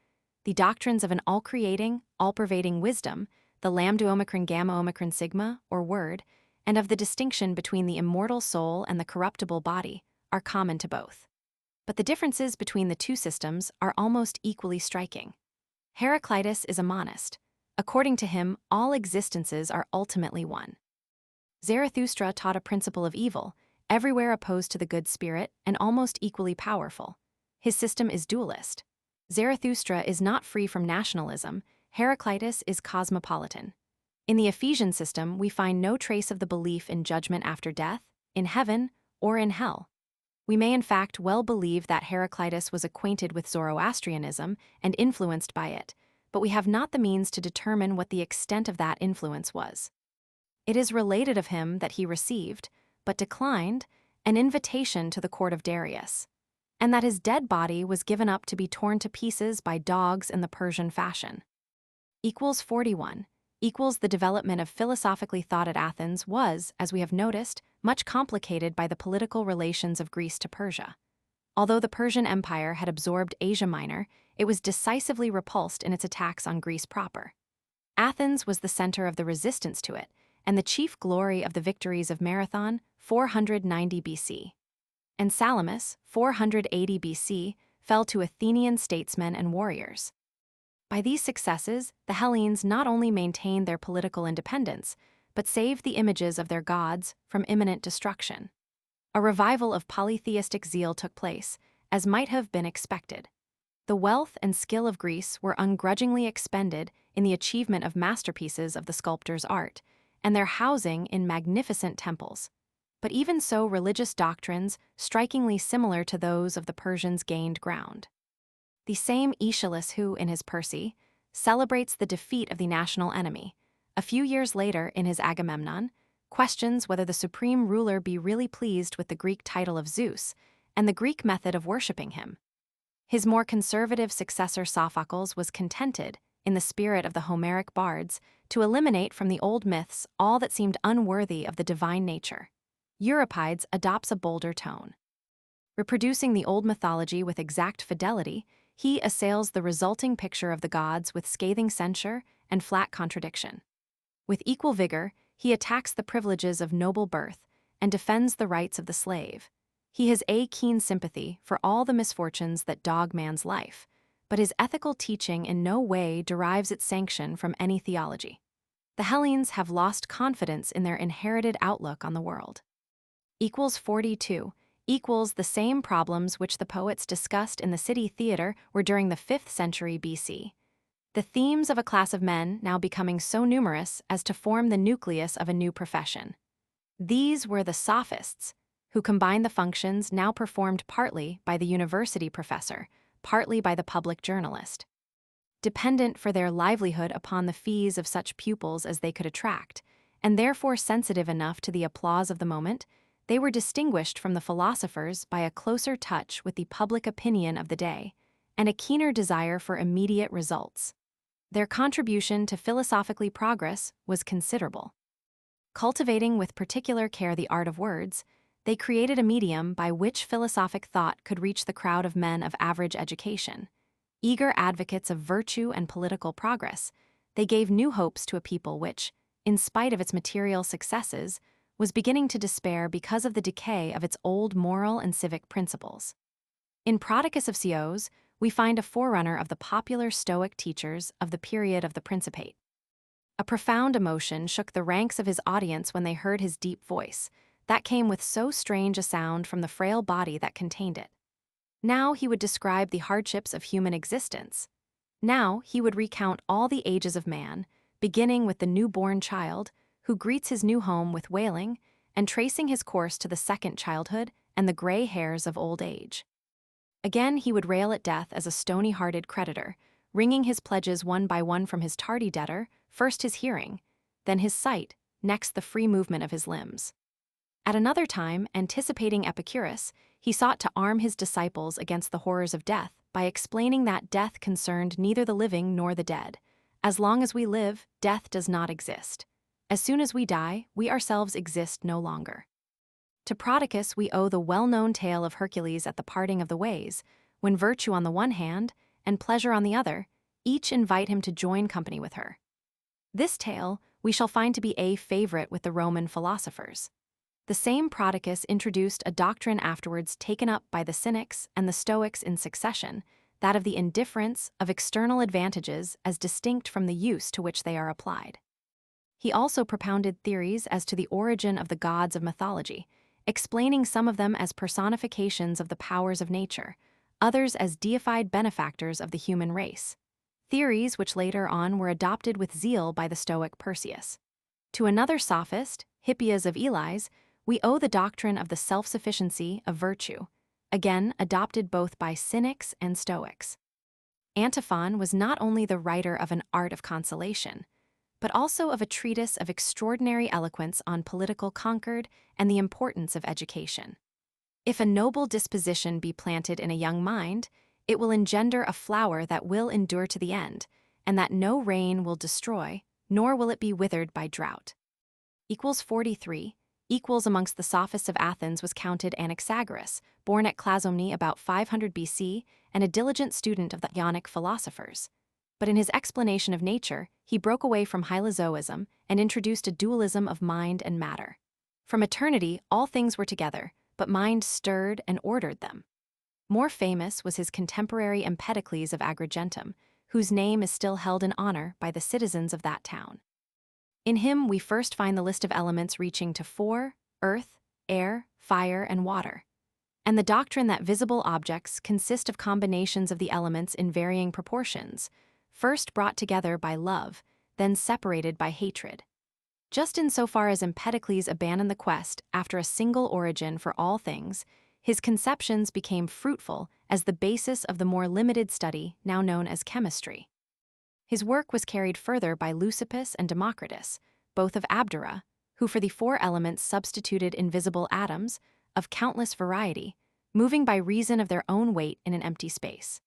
The doctrines of an all-creating, all-pervading wisdom, the lambda omicron gamma omicron sigma, or word, and of the distinction between the immortal soul and the corruptible body, are common to both. But the differences between the two systems are almost equally striking. Heraclitus is a monist. According to him, all existences are ultimately one. Zarathustra taught a principle of evil, everywhere opposed to the good spirit and almost equally powerful. His system is dualist. Zarathustra is not free from nationalism, Heraclitus is cosmopolitan. In the Ephesian system, we find no trace of the belief in judgment after death, in heaven, or in hell. We may in fact well believe that Heraclitus was acquainted with Zoroastrianism and influenced by it, but we have not the means to determine what the extent of that influence was. It is related of him that he received, but declined, an invitation to the court of Darius, and that his dead body was given up to be torn to pieces by dogs in the Persian fashion. 41 equals the development of philosophically thought at Athens was, as we have noticed, much complicated by the political relations of Greece to Persia. Although the Persian Empire had absorbed Asia Minor, it was decisively repulsed in its attacks on Greece proper. Athens was the center of the resistance to it, and the chief glory of the victories of Marathon, 490 BC. And Salamis, 480 BC, fell to Athenian statesmen and warriors. By these successes, the Hellenes not only maintained their political independence, but saved the images of their gods from imminent destruction. A revival of polytheistic zeal took place, as might have been expected. The wealth and skill of Greece were ungrudgingly expended in the achievement of masterpieces of the sculptor's art, and their housing in magnificent temples. But even so, religious doctrines, strikingly similar to those of the Persians, gained ground. The same Aeschylus who, in his Percy, celebrates the defeat of the national enemy, a few years later in his Agamemnon, questions whether the supreme ruler be really pleased with the Greek title of Zeus and the Greek method of worshipping him. His more conservative successor Sophocles was contented, in the spirit of the Homeric bards, to eliminate from the old myths all that seemed unworthy of the divine nature. Euripides adopts a bolder tone. Reproducing the old mythology with exact fidelity, he assails the resulting picture of the gods with scathing censure and flat contradiction. With equal vigor, he attacks the privileges of noble birth and defends the rights of the slave. He has a keen sympathy for all the misfortunes that dog man's life, but his ethical teaching in no way derives its sanction from any theology. The Hellenes have lost confidence in their inherited outlook on the world. 42 equals the same problems which the poets discussed in the city theater were during the 5th century BC. The themes of a class of men now becoming so numerous as to form the nucleus of a new profession. These were the sophists, who combined the functions now performed partly by the university professor, partly by the public journalist. Dependent for their livelihood upon the fees of such pupils as they could attract, and therefore sensitive enough to the applause of the moment, they were distinguished from the philosophers by a closer touch with the public opinion of the day, and a keener desire for immediate results. Their contribution to philosophically progress was considerable. Cultivating with particular care the art of words, they created a medium by which philosophic thought could reach the crowd of men of average education. Eager advocates of virtue and political progress, they gave new hopes to a people which, in spite of its material successes, was beginning to despair because of the decay of its old moral and civic principles. In Prodicus of Ceos, we find a forerunner of the popular Stoic teachers of the period of the Principate. A profound emotion shook the ranks of his audience when they heard his deep voice, that came with so strange a sound from the frail body that contained it. Now he would describe the hardships of human existence. Now he would recount all the ages of man, beginning with the newborn child, who greets his new home with wailing, and tracing his course to the second childhood and the gray hairs of old age. Again he would rail at death as a stony-hearted creditor, wringing his pledges one by one from his tardy debtor, first his hearing, then his sight, next the free movement of his limbs. At another time, anticipating Epicurus, he sought to arm his disciples against the horrors of death by explaining that death concerned neither the living nor the dead. As long as we live, death does not exist. As soon as we die, we ourselves exist no longer. To Prodicus we owe the well-known tale of Hercules at the parting of the ways, when virtue on the one hand, and pleasure on the other, each invite him to join company with her. This tale we shall find to be a favorite with the Roman philosophers. The same Prodicus introduced a doctrine afterwards taken up by the Cynics and the Stoics in succession, that of the indifference of external advantages as distinct from the use to which they are applied. He also propounded theories as to the origin of the gods of mythology, explaining some of them as personifications of the powers of nature, others as deified benefactors of the human race. Theories which later on were adopted with zeal by the Stoic Persius. To another sophist, Hippias of Elis, we owe the doctrine of the self-sufficiency of virtue, again adopted both by Cynics and Stoics. Antiphon was not only the writer of an art of consolation, but also of a treatise of extraordinary eloquence on political concord and the importance of education. If a noble disposition be planted in a young mind, it will engender a flower that will endure to the end, and that no rain will destroy, nor will it be withered by drought. 43. Amongst the sophists of Athens was counted Anaxagoras, born at Clazomne about 500 BC, and a diligent student of the Ionic philosophers. But in his explanation of nature, he broke away from hylozoism and introduced a dualism of mind and matter. From eternity, all things were together, but mind stirred and ordered them. More famous was his contemporary Empedocles of Agrigentum, whose name is still held in honor by the citizens of that town. In him we first find the list of elements reaching to 4: earth, air, fire, and water, and the doctrine that visible objects consist of combinations of the elements in varying proportions, first brought together by love, then separated by hatred. Just in so far as Empedocles abandoned the quest after a single origin for all things, his conceptions became fruitful as the basis of the more limited study now known as chemistry. His work was carried further by Leucippus and Democritus, both of Abdera, who for the 4 elements substituted invisible atoms, of countless variety, moving by reason of their own weight in an empty space.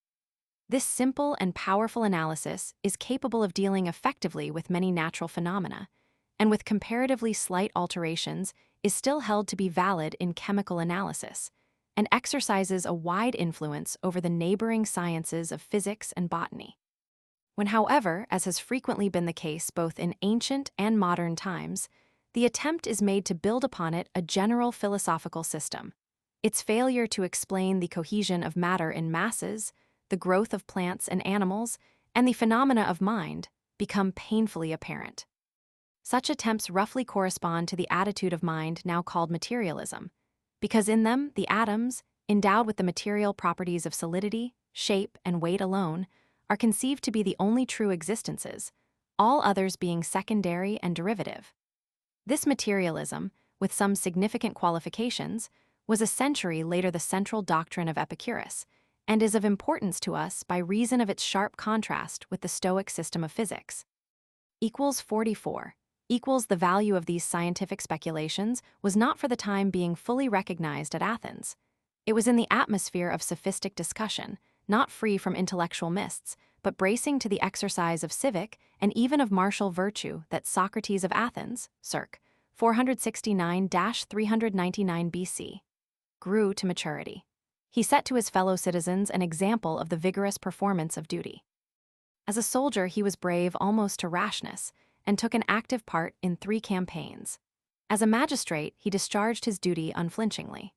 This simple and powerful analysis is capable of dealing effectively with many natural phenomena, and with comparatively slight alterations is still held to be valid in chemical analysis, and exercises a wide influence over the neighboring sciences of physics and botany. When, however, as has frequently been the case both in ancient and modern times, the attempt is made to build upon it a general philosophical system, its failure to explain the cohesion of matter in masses, the growth of plants and animals, and the phenomena of mind become painfully apparent. Such attempts roughly correspond to the attitude of mind now called materialism, because in them the atoms, endowed with the material properties of solidity, shape, and weight alone, are conceived to be the only true existences, all others being secondary and derivative. This materialism, with some significant qualifications, was a century later the central doctrine of Epicurus, and is of importance to us by reason of its sharp contrast with the Stoic system of physics. 44. The value of these scientific speculations was not for the time being fully recognized at Athens. It was in the atmosphere of sophistic discussion, not free from intellectual mists, but bracing to the exercise of civic and even of martial virtue that Socrates of Athens, circ. 469–399 BC, grew to maturity. He set to his fellow citizens an example of the vigorous performance of duty. As a soldier, he was brave almost to rashness, and took an active part in 3 campaigns. As a magistrate, he discharged his duty unflinchingly.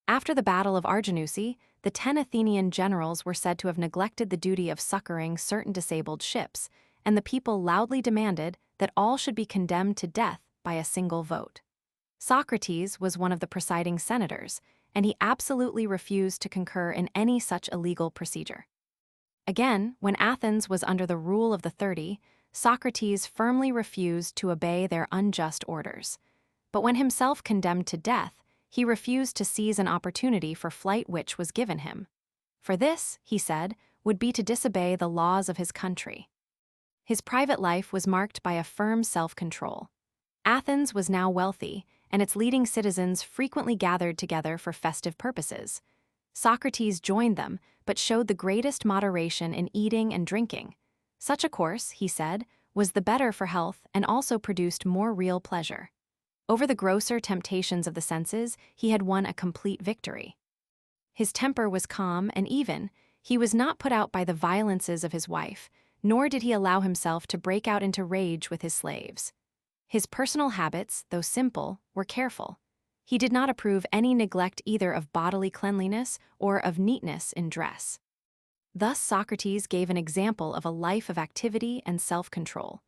After the Battle of Arginusi, the 10 Athenian generals were said to have neglected the duty of succoring certain disabled ships, and the people loudly demanded that all should be condemned to death by a single vote. Socrates was one of the presiding senators, and he absolutely refused to concur in any such illegal procedure. Again, when Athens was under the rule of the 30, Socrates firmly refused to obey their unjust orders. But when himself condemned to death, he refused to seize an opportunity for flight which was given him. For this, he said, would be to disobey the laws of his country. His private life was marked by a firm self-control. Athens was now wealthy, and its leading citizens frequently gathered together for festive purposes. Socrates joined them, but showed the greatest moderation in eating and drinking. Such a course, he said, was the better for health and also produced more real pleasure. Over the grosser temptations of the senses, he had won a complete victory. His temper was calm and even. He was not put out by the violences of his wife, nor did he allow himself to break out into rage with his slaves. His personal habits, though simple, were careful. He did not approve any neglect either of bodily cleanliness or of neatness in dress. Thus Socrates gave an example of a life of activity and self-control.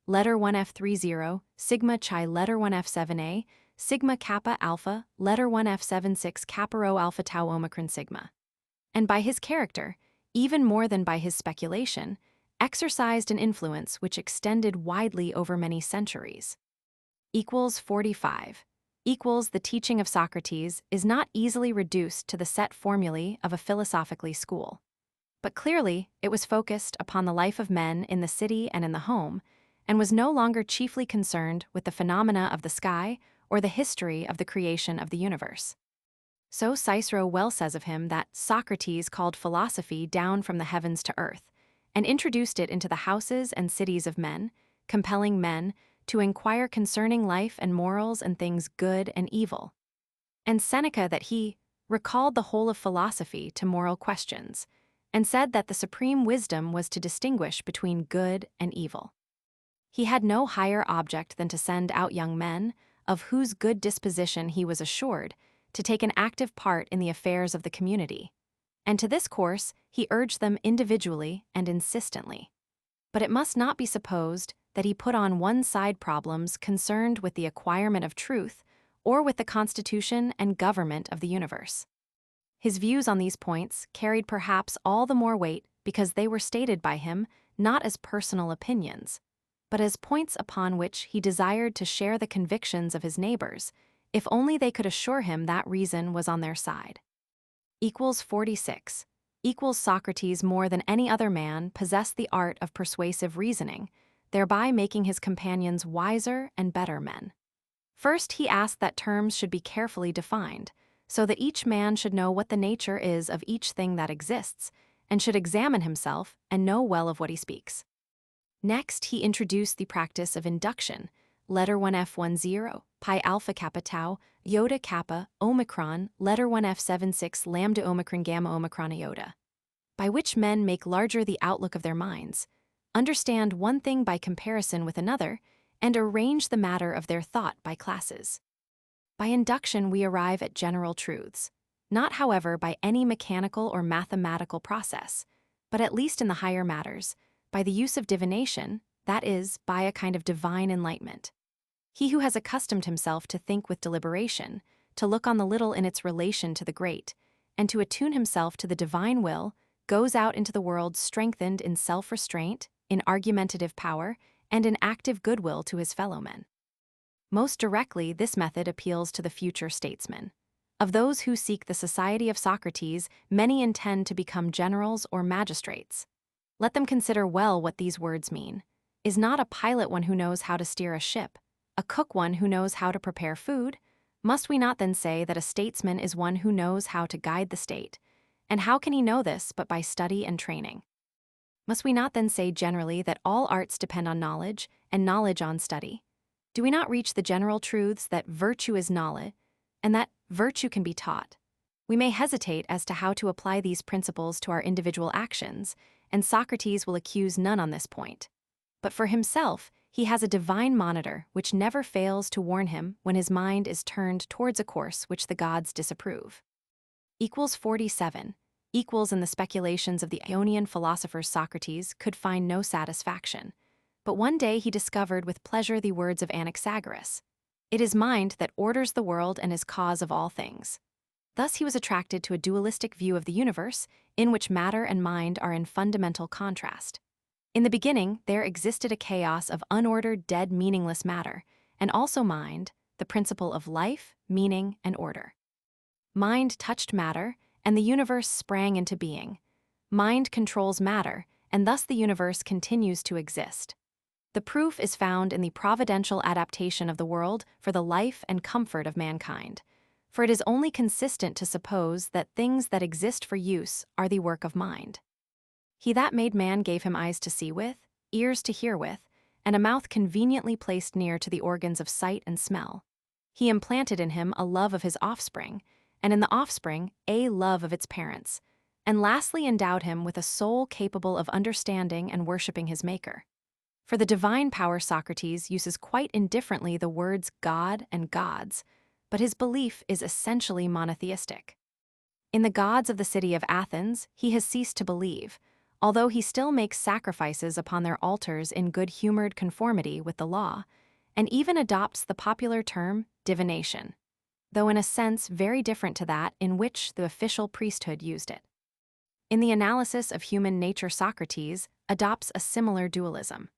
letter 1F30, sigma chi letter 1F7a, sigma kappa alpha, letter 1F76 kappa rho alpha tau omicron sigma. And by his character, even more than by his speculation, exercised an influence which extended widely over many centuries. 45. The teaching of Socrates is not easily reduced to the set formulae of a philosophically school. But clearly, it was focused upon the life of men in the city and in the home, and was no longer chiefly concerned with the phenomena of the sky or the history of the creation of the universe. So Cicero well says of him that Socrates called philosophy down from the heavens to earth, and introduced it into the houses and cities of men, compelling men to inquire concerning life and morals and things good and evil. And Seneca that he recalled the whole of philosophy to moral questions, and said that the supreme wisdom was to distinguish between good and evil. He had no higher object than to send out young men, of whose good disposition he was assured, to take an active part in the affairs of the community. And to this course he urged them individually and insistently. But it must not be supposed that he put on one side problems concerned with the acquirement of truth or with the constitution and government of the universe. His views on these points carried perhaps all the more weight because they were stated by him not as personal opinions, but as points upon which he desired to share the convictions of his neighbors, if only they could assure him that reason was on their side. 46. Socrates more than any other man possessed the art of persuasive reasoning, thereby making his companions wiser and better men. First, he asked that terms should be carefully defined, so that each man should know what the nature is of each thing that exists, and should examine himself and know well of what he speaks. Next, he introduced the practice of induction, letter 1F10, pi alpha kappa tau, iota kappa, omicron, letter 1F76 lambda omicron gamma omicron iota, by which men make larger the outlook of their minds, understand one thing by comparison with another, and arrange the matter of their thought by classes. By induction we arrive at general truths, not however by any mechanical or mathematical process, but at least in the higher matters, by the use of divination, that is, by a kind of divine enlightenment. He who has accustomed himself to think with deliberation, to look on the little in its relation to the great, and to attune himself to the divine will, goes out into the world strengthened in self-restraint, in argumentative power, and in active goodwill to his fellow men. Most directly, this method appeals to the future statesman. Of those who seek the society of Socrates, many intend to become generals or magistrates. Let them consider well what these words mean. Is not a pilot one who knows how to steer a ship, a cook one who knows how to prepare food? Must we not then say that a statesman is one who knows how to guide the state? And how can he know this but by study and training? Must we not then say generally that all arts depend on knowledge, and knowledge on study? Do we not reach the general truths that virtue is knowledge, and that virtue can be taught? We may hesitate as to how to apply these principles to our individual actions, and Socrates will accuse none on this point. But for himself, he has a divine monitor which never fails to warn him when his mind is turned towards a course which the gods disapprove. 47. In the speculations of the Ionian philosopher Socrates could find no satisfaction. But one day he discovered with pleasure the words of Anaxagoras. It is mind that orders the world and is cause of all things. Thus he was attracted to a dualistic view of the universe, in which matter and mind are in fundamental contrast. In the beginning, there existed a chaos of unordered, dead, meaningless matter, and also mind, the principle of life, meaning, and order. Mind touched matter, and the universe sprang into being. Mind controls matter, and thus the universe continues to exist. The proof is found in the providential adaptation of the world for the life and comfort of mankind, for it is only consistent to suppose that things that exist for use are the work of mind. He that made man gave him eyes to see with, ears to hear with, and a mouth conveniently placed near to the organs of sight and smell. He implanted in him a love of his offspring, and in the offspring a love of its parents, and lastly endowed him with a soul capable of understanding and worshipping his Maker. For the divine power Socrates uses quite indifferently the words God and gods, but his belief is essentially monotheistic. In the gods of the city of Athens he has ceased to believe, although he still makes sacrifices upon their altars in good-humored conformity with the law, and even adopts the popular term divination, though in a sense very different to that in which the official priesthood used it. In the analysis of human nature, Socrates adopts a similar dualism.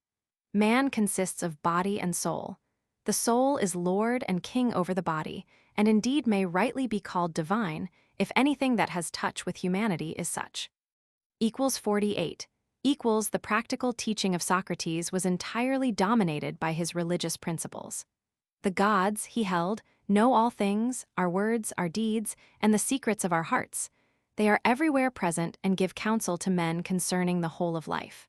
Man consists of body and soul. The soul is lord and king over the body, and indeed may rightly be called divine if anything that has touch with humanity is such. 48. The practical teaching of Socrates was entirely dominated by his religious principles. The gods, he held, know all things, our words, our deeds, and the secrets of our hearts. They are everywhere present and give counsel to men concerning the whole of life.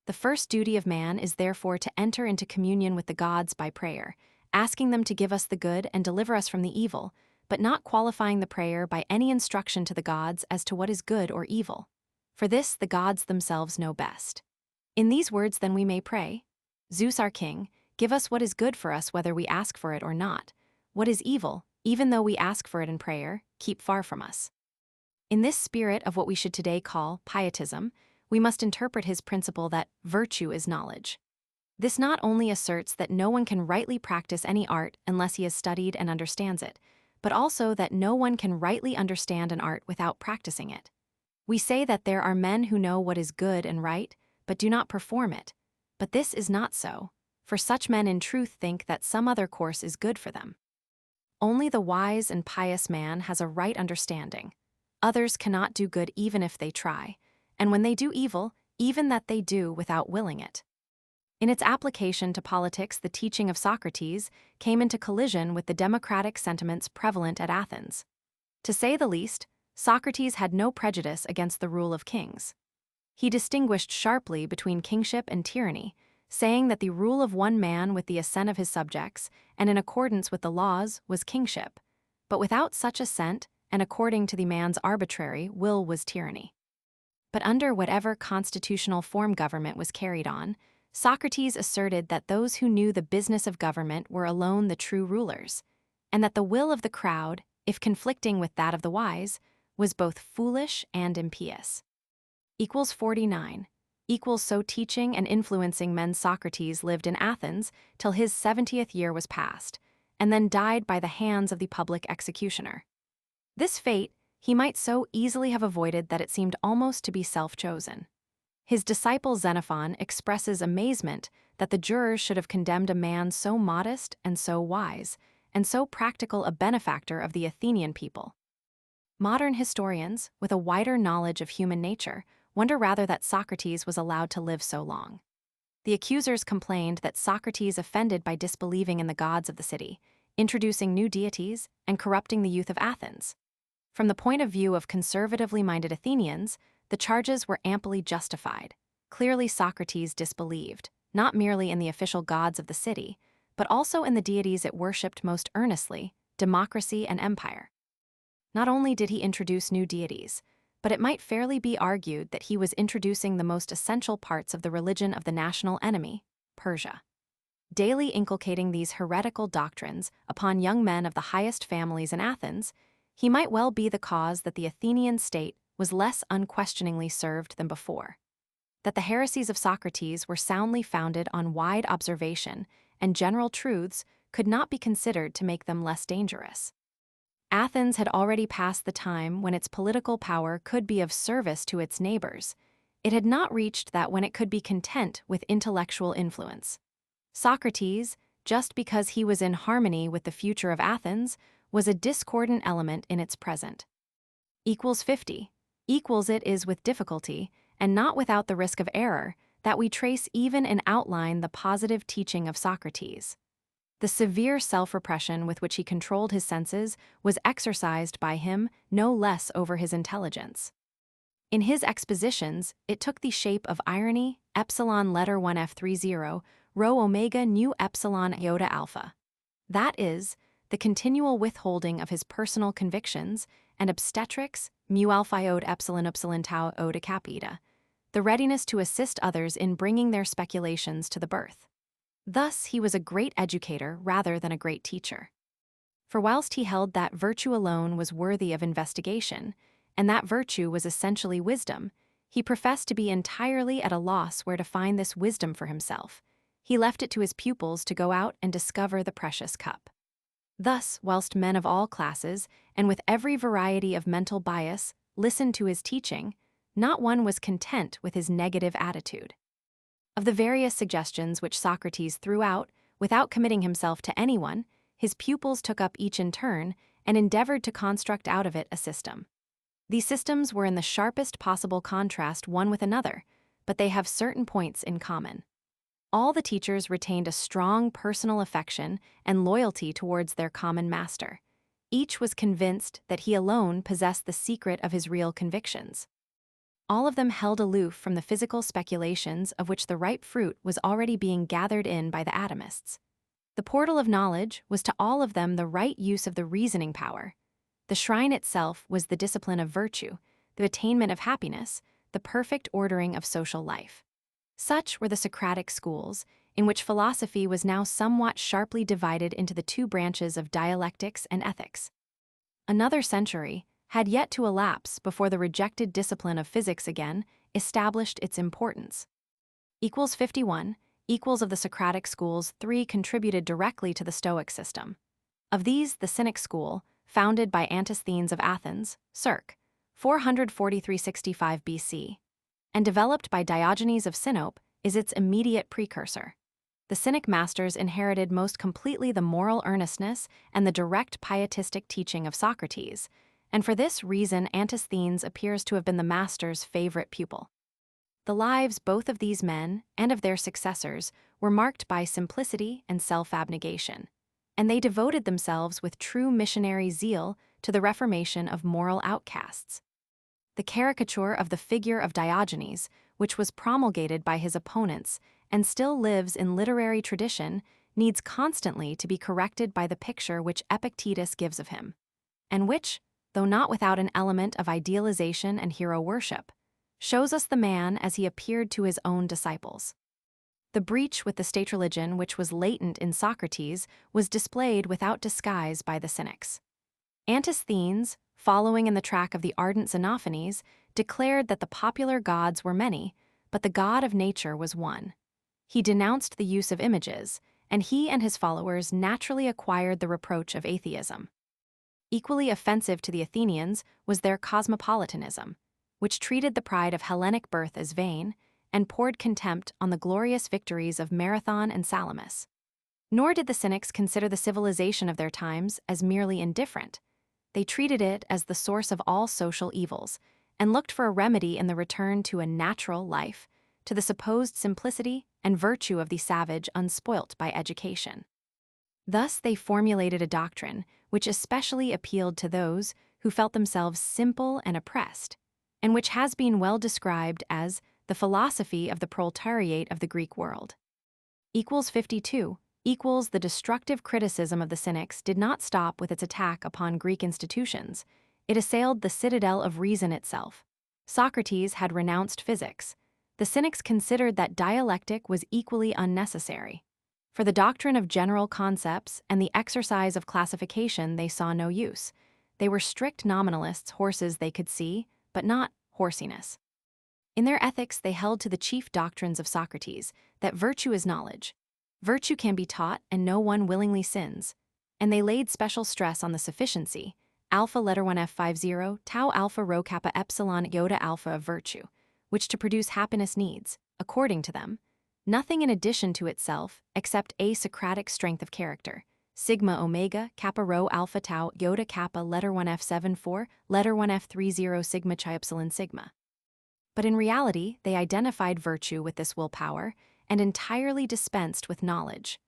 The first duty of man is therefore to enter into communion with the gods by prayer, asking them to give us the good and deliver us from the evil, but not qualifying the prayer by any instruction to the gods as to what is good or evil. For this the gods themselves know best. In these words then we may pray, Zeus our king, give us what is good for us whether we ask for it or not. What is evil, even though we ask for it in prayer, keep far from us. In this spirit of what we should today call pietism, we must interpret his principle that virtue is knowledge. This not only asserts that no one can rightly practice any art unless he has studied and understands it, but also that no one can rightly understand an art without practicing it. We say that there are men who know what is good and right, but do not perform it. But this is not so, for such men in truth think that some other course is good for them. Only the wise and pious man has a right understanding. Others cannot do good even if they try, and when they do evil, even that they do without willing it. In its application to politics, the teaching of Socrates came into collision with the democratic sentiments prevalent at Athens. To say the least, Socrates had no prejudice against the rule of kings. He distinguished sharply between kingship and tyranny, saying that the rule of one man with the assent of his subjects and in accordance with the laws was kingship, but without such assent and according to the man's arbitrary will was tyranny. But under whatever constitutional form government was carried on, Socrates asserted that those who knew the business of government were alone the true rulers, and that the will of the crowd, if conflicting with that of the wise, was both foolish and impious. 49. So teaching and influencing men, Socrates lived in Athens till his 70th year was past, and then died by the hands of the public executioner. This fate he might so easily have avoided that it seemed almost to be self-chosen. His disciple Xenophon expresses amazement that the jurors should have condemned a man so modest and so wise, and so practical a benefactor of the Athenian people. Modern historians, with a wider knowledge of human nature, wonder rather that Socrates was allowed to live so long. The accusers complained that Socrates offended by disbelieving in the gods of the city, introducing new deities, and corrupting the youth of Athens. From the point of view of conservatively minded Athenians, the charges were amply justified. Clearly Socrates disbelieved, not merely in the official gods of the city, but also in the deities it worshipped most earnestly, democracy and empire. Not only did he introduce new deities, but it might fairly be argued that he was introducing the most essential parts of the religion of the national enemy, Persia. Daily inculcating these heretical doctrines upon young men of the highest families in Athens, he might well be the cause that the Athenian state was less unquestioningly served than before. That the heresies of Socrates were soundly founded on wide observation and general truths could not be considered to make them less dangerous. Athens had already passed the time when its political power could be of service to its neighbors. It had not reached that when it could be content with intellectual influence. Socrates, just because he was in harmony with the future of Athens, was a discordant element in its present. 50. It is with difficulty, and not without the risk of error, that we trace even in outline the positive teaching of Socrates. The severe self-repression with which he controlled his senses was exercised by him no less over his intelligence. In his expositions, it took the shape of irony, epsilon letter 1f30, rho omega nu epsilon iota alpha. That is, the continual withholding of his personal convictions, and obstetrics, mu alpha iota epsilon tau iota kappa eta, the readiness to assist others in bringing their speculations to the birth. Thus he was a great educator rather than a great teacher. For whilst he held that virtue alone was worthy of investigation, and that virtue was essentially wisdom, He professed to be entirely at a loss where to find this wisdom for himself. He left it to his pupils to go out and discover the precious cup. Thus, whilst men of all classes, and with every variety of mental bias, listened to his teaching, not one was content with his negative attitude. Of the various suggestions which Socrates threw out, without committing himself to anyone, his pupils took up each in turn and endeavored to construct out of it a system. These systems were in the sharpest possible contrast one with another, but they have certain points in common. All the teachers retained a strong personal affection and loyalty towards their common master. Each was convinced that he alone possessed the secret of his real convictions. All of them held aloof from the physical speculations of which the ripe fruit was already being gathered in by the atomists. The portal of knowledge was to all of them the right use of the reasoning power. The shrine itself was the discipline of virtue, the attainment of happiness, the perfect ordering of social life. Such were the Socratic schools, in which philosophy was now somewhat sharply divided into the two branches of dialectics and ethics. Another century had yet to elapse before the rejected discipline of physics again established its importance. 51 equals of the Socratic schools 3 contributed directly to the Stoic system. Of these, the Cynic school, founded by Antisthenes of Athens, circ. 443-65 BC, and developed by Diogenes of Sinope, is its immediate precursor. The Cynic masters inherited most completely the moral earnestness and the direct pietistic teaching of Socrates, and for this reason Antisthenes appears to have been the master's favorite pupil. The lives both of these men and of their successors were marked by simplicity and self-abnegation, and they devoted themselves with true missionary zeal to the reformation of moral outcasts. The caricature of the figure of Diogenes, which was promulgated by his opponents and still lives in literary tradition, needs constantly to be corrected by the picture which Epictetus gives of him, and which, though not without an element of idealization and hero worship, shows us the man as he appeared to his own disciples. The breach with the state religion which was latent in Socrates was displayed without disguise by the Cynics. Antisthenes, following in the track of the ardent Xenophanes, declared that the popular gods were many, but the God of nature was one. He denounced the use of images, and he and his followers naturally acquired the reproach of atheism. Equally offensive to the Athenians was their cosmopolitanism, which treated the pride of Hellenic birth as vain and poured contempt on the glorious victories of Marathon and Salamis. Nor did the Cynics consider the civilization of their times as merely indifferent. They treated it as the source of all social evils, and looked for a remedy in the return to a natural life, to the supposed simplicity and virtue of the savage unspoilt by education. Thus they formulated a doctrine which especially appealed to those who felt themselves simple and oppressed, and which has been well described as the philosophy of the proletariat of the Greek world. 52 equals the destructive criticism of the Cynics did not stop with its attack upon Greek institutions. It assailed the citadel of reason itself. Socrates had renounced physics. The Cynics considered that dialectic was equally unnecessary. For the doctrine of general concepts and the exercise of classification they saw no use. They were strict nominalists, horses they could see, but not horsiness. In their ethics they held to the chief doctrines of Socrates, that virtue is knowledge. Virtue can be taught and no one willingly sins. And they laid special stress on the sufficiency, alpha letter 1F50, tau alpha rho kappa epsilon iota alpha of virtue, which to produce happiness needs, according to them, nothing in addition to itself except a Socratic strength of character, sigma omega kappa rho alpha tau iota kappa letter 1F74, letter 1F30 sigma chi epsilon sigma. But in reality, they identified virtue with this willpower and entirely dispensed with knowledge.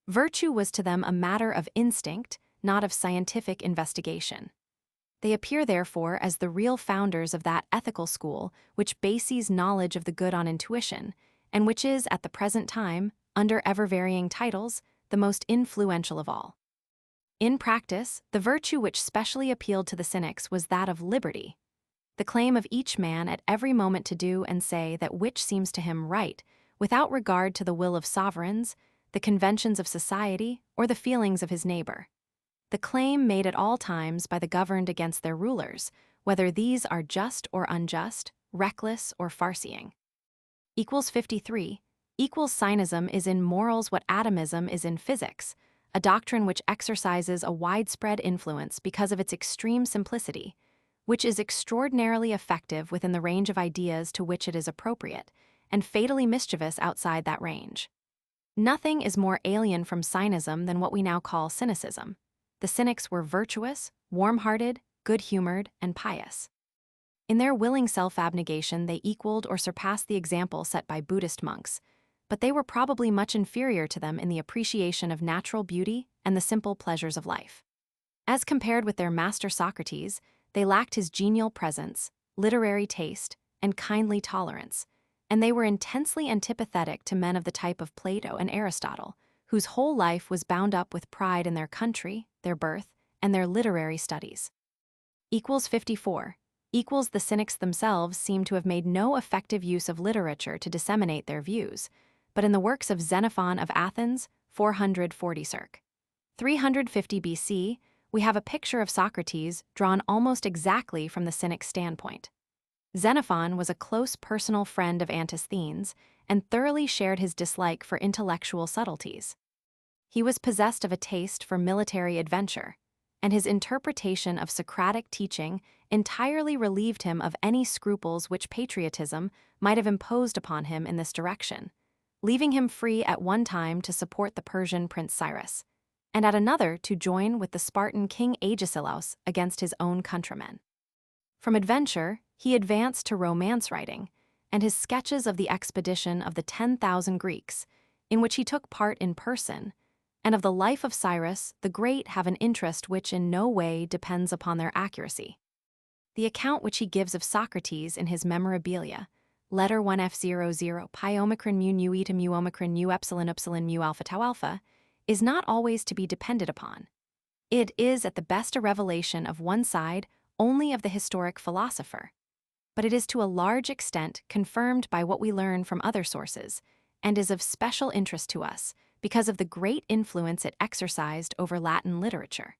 Virtue was to them a matter of instinct, not of scientific investigation. They appear, therefore, as the real founders of that ethical school which bases knowledge of the good on intuition, and which is, at the present time, under ever-varying titles, the most influential of all. In practice, the virtue which specially appealed to the Cynics was that of liberty, the claim of each man at every moment to do and say that which seems to him right, without regard to the will of sovereigns, the conventions of society, or the feelings of his neighbor. The claim made at all times by the governed against their rulers, whether these are just or unjust, reckless, or farsying. Equals 53. Equals Cynism is in morals what atomism is in physics, a doctrine which exercises a widespread influence because of its extreme simplicity, which is extraordinarily effective within the range of ideas to which it is appropriate, and fatally mischievous outside that range. Nothing is more alien from cynism than what we now call cynicism. The Cynics were virtuous, warm-hearted, good-humored, and pious. In their willing self-abnegation, they equaled or surpassed the example set by Buddhist monks, but they were probably much inferior to them in the appreciation of natural beauty and the simple pleasures of life. As compared with their master Socrates, they lacked his genial presence, literary taste, and kindly tolerance, and they were intensely antipathetic to men of the type of Plato and Aristotle, whose whole life was bound up with pride in their country, their birth, and their literary studies. Equals 54. Equals The Cynics themselves seem to have made no effective use of literature to disseminate their views, but in the works of Xenophon of Athens, 440 circ. 350 BC, we have a picture of Socrates drawn almost exactly from the Cynic's standpoint. Xenophon was a close personal friend of Antisthenes and thoroughly shared his dislike for intellectual subtleties. He was possessed of a taste for military adventure, and his interpretation of Socratic teaching entirely relieved him of any scruples which patriotism might have imposed upon him in this direction, leaving him free at one time to support the Persian Prince Cyrus, and at another to join with the Spartan King Agesilaus against his own countrymen. From adventure, he advanced to romance writing, and his sketches of the expedition of the 10,000 Greeks, in which he took part in person, and of the life of Cyrus the Great have an interest which in no way depends upon their accuracy. The account which he gives of Socrates in his Memorabilia, Letter 1F00 pi omicron mu nu eta mu omicron nu epsilon mu alpha tau alpha, is not always to be depended upon. It is at the best a revelation of one side only of the historic philosopher, but it is to a large extent confirmed by what we learn from other sources, and is of special interest to us because of the great influence it exercised over Latin literature.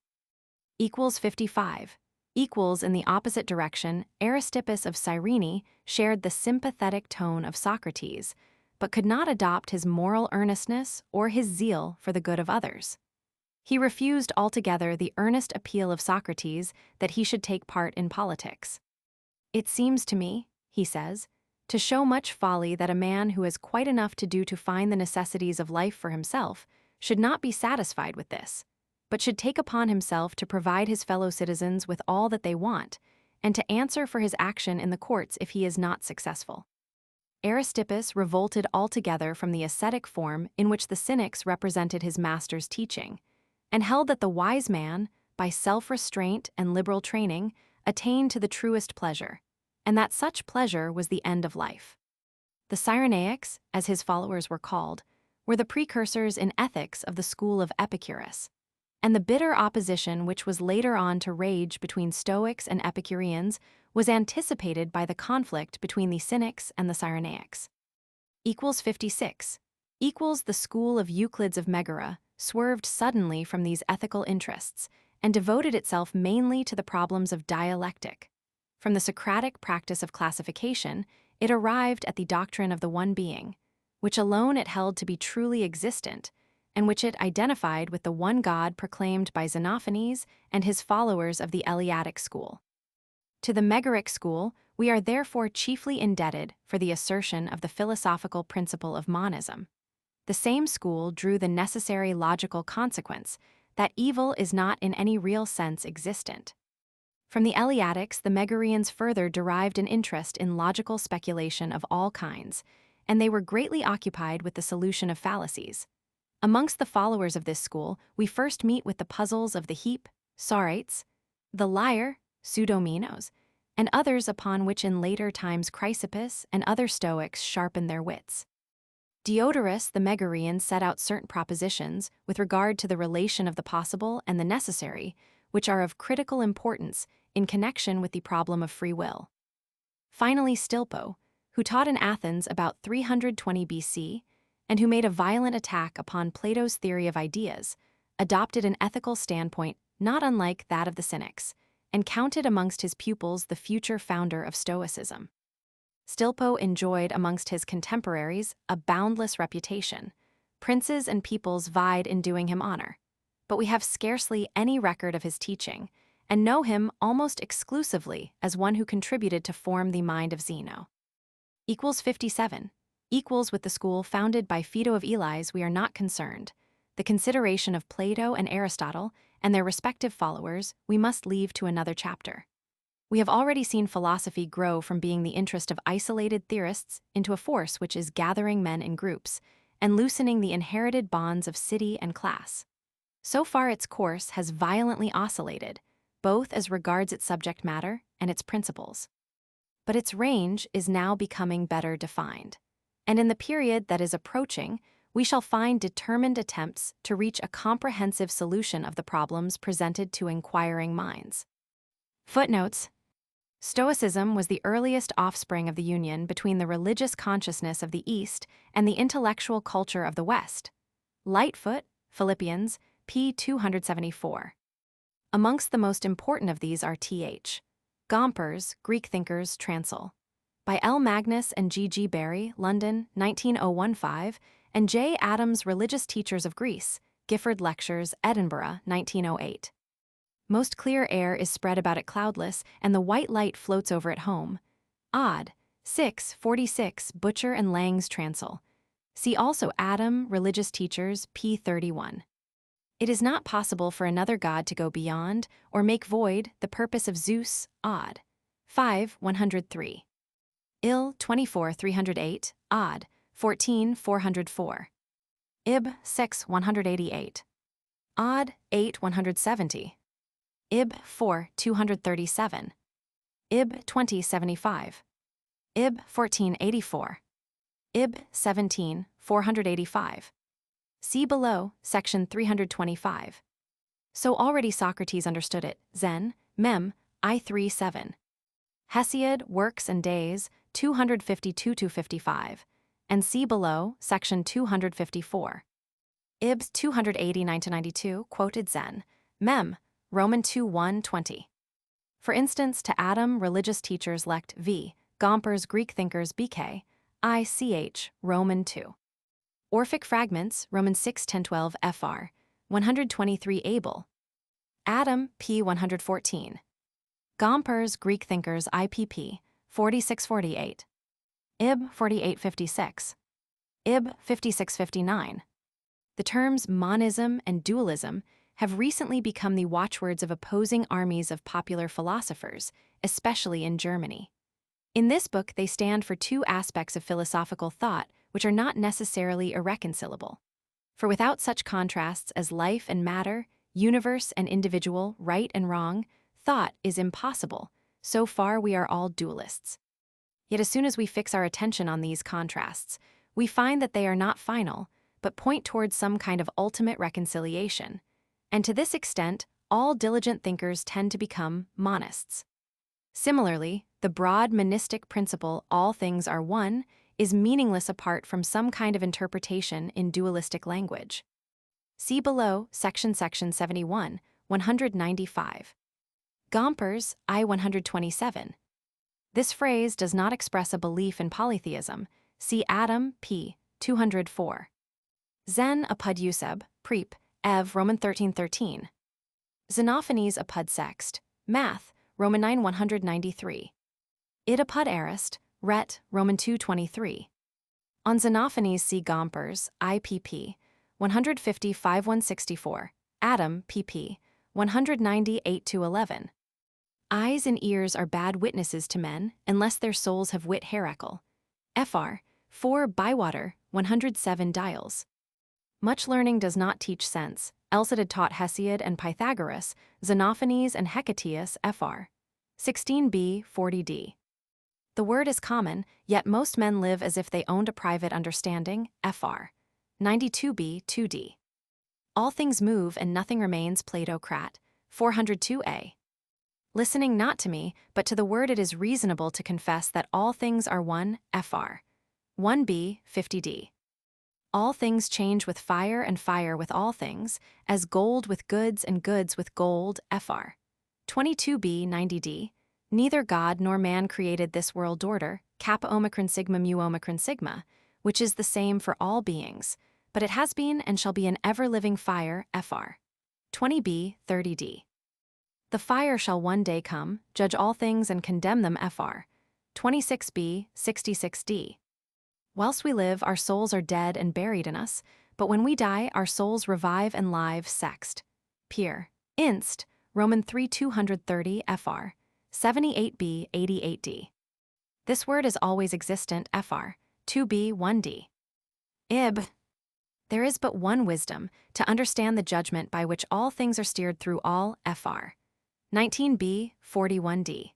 Equals 55. Equals in the opposite direction, Aristippus of Cyrene shared the sympathetic tone of Socrates, but could not adopt his moral earnestness or his zeal for the good of others. He refused altogether the earnest appeal of Socrates that he should take part in politics. "It seems to me," he says, "to show much folly that a man who has quite enough to do to find the necessities of life for himself should not be satisfied with this, but should take upon himself to provide his fellow citizens with all that they want, and to answer for his action in the courts if he is not successful." Aristippus revolted altogether from the ascetic form in which the Cynics represented his master's teaching, and held that the wise man, by self-restraint and liberal training, attained to the truest pleasure, and that such pleasure was the end of life. The Cyrenaics, as his followers were called, were the precursors in ethics of the school of Epicurus, and the bitter opposition which was later on to rage between Stoics and Epicureans was anticipated by the conflict between the Cynics and the Cyrenaics. Equals 56. Equals the school of Euclides of Megara swerved suddenly from these ethical interests and devoted itself mainly to the problems of dialectic. From the Socratic practice of classification, it arrived at the doctrine of the one being, which alone it held to be truly existent, and which it identified with the one God proclaimed by Xenophanes and his followers of the Eleatic school. To the Megaric school, we are therefore chiefly indebted for the assertion of the philosophical principle of monism. The same school drew the necessary logical consequence that evil is not in any real sense existent. From the Eleatics, the Megarians further derived an interest in logical speculation of all kinds, and they were greatly occupied with the solution of fallacies. Amongst the followers of this school, we first meet with the puzzles of the heap, Sorites, the lyre, Pseudominos, and others upon which in later times Chrysippus and other Stoics sharpened their wits. Diodorus the Megarian set out certain propositions with regard to the relation of the possible and the necessary, which are of critical importance in connection with the problem of free will. Finally, Stilpo, who taught in Athens about 320 BC, and who made a violent attack upon Plato's theory of ideas, adopted an ethical standpoint not unlike that of the Cynics, and counted amongst his pupils the future founder of Stoicism. Stilpo enjoyed amongst his contemporaries a boundless reputation. Princes and peoples vied in doing him honor. But we have scarcely any record of his teaching, and know him almost exclusively as one who contributed to form the mind of Zeno. Equals 57. Equals with the school founded by Phaedo of Elys we are not concerned. The consideration of Plato and Aristotle and their respective followers we must leave to another chapter. We have already seen philosophy grow from being the interest of isolated theorists into a force which is gathering men in groups and loosening the inherited bonds of city and class. So far its course has violently oscillated, both as regards its subject matter and its principles. But its range is now becoming better defined, and in the period that is approaching, we shall find determined attempts to reach a comprehensive solution of the problems presented to inquiring minds. Footnotes. Stoicism was the earliest offspring of the union between the religious consciousness of the East and the intellectual culture of the West. Lightfoot, Philippians, p. 274. Amongst the most important of these are Th. Gomper's Greek Thinkers Transl. By L. Magnus and G. G. Barry, London, 19015, and J. Adams Religious Teachers of Greece, Gifford Lectures, Edinburgh, 1908. Most clear air is spread about it cloudless, and the white light floats over it home. Odd. 646 Butcher and Lang's Transl. See also Adam, Religious Teachers, p. 31. It is not possible for another god to go beyond or make void the purpose of Zeus, Odd. 5, 103. Il. 24, 308, Odd. 14, 404. Ib. 6, 188. Odd. 8, 170. Ib. 4, 237. Ib. 20, 75. Ib. 14, 84. Ib. 17, 485. See below, section 325. So already Socrates understood it, Zen, Mem, I3 7. Hesiod, Works and Days, 252-55, and see below, section 254. Ibs 289-92 quoted Zen, Mem, Roman 2 1 20. For instance, to Adam, Religious Teachers Lect v. Gomper's Greek Thinkers BK, ICH, Roman 2. Orphic Fragments, Roman 6 10 12 fr. 123 Abel. Adam, p. 114. Gomper's Greek Thinkers IPP, 4648. Ib. 4856. Ib. 5659. The terms monism and dualism have recently become the watchwords of opposing armies of popular philosophers, especially in Germany. In this book, they stand for two aspects of philosophical thought which are not necessarily irreconcilable. For without such contrasts as life and matter, universe and individual, right and wrong, thought is impossible. So far we are all dualists. Yet as soon as we fix our attention on these contrasts, we find that they are not final, but point towards some kind of ultimate reconciliation. And to this extent, all diligent thinkers tend to become monists. Similarly, the broad monistic principle, all things are one, is meaningless apart from some kind of interpretation in dualistic language. See below, section 71, 195. Gomper's I-127. This phrase does not express a belief in polytheism. See Adam, p. 204. Zen apud Euseb, Prep, Ev. Roman 13:13. Xenophanes apud Sext, Math. Roman 9 193. Id apud Arist, Ret. Roman 2:23. On Xenophanes see Gomper's IPP 155 164, Adam pp. 198-11. Eyes and ears are bad witnesses to men unless their souls have wit heracle. Fr. 4 Bywater 107 Dials. Much learning does not teach sense, else it had taught Hesiod and Pythagoras, Xenophanes and Hecataeus Fr. 16b 40d. The word is common, yet most men live as if they owned a private understanding, Fr. 92b 2d. All things move and nothing remains, Plato Crat. 402a. Listening not to me, but to the word, it is reasonable to confess that all things are one, Fr. 1b 50d. All things change with fire and fire with all things, as gold with goods and goods with gold, Fr. 22b 90d, Neither God nor man created this world order, kappa omicron sigma mu omicron sigma, which is the same for all beings, but it has been and shall be an ever-living fire, fr. 20b, 30d. The fire shall one day come, judge all things and condemn them, fr. 26b, 66d. Whilst we live, our souls are dead and buried in us, but when we die, our souls revive and live, sext. Pier. Inst. Roman 3 230 fr. 78b, 88d. This word is always existent, fr. 2b, 1d. Ib. There is but one wisdom, to understand the judgment by which all things are steered through all, fr. 19b, 41d.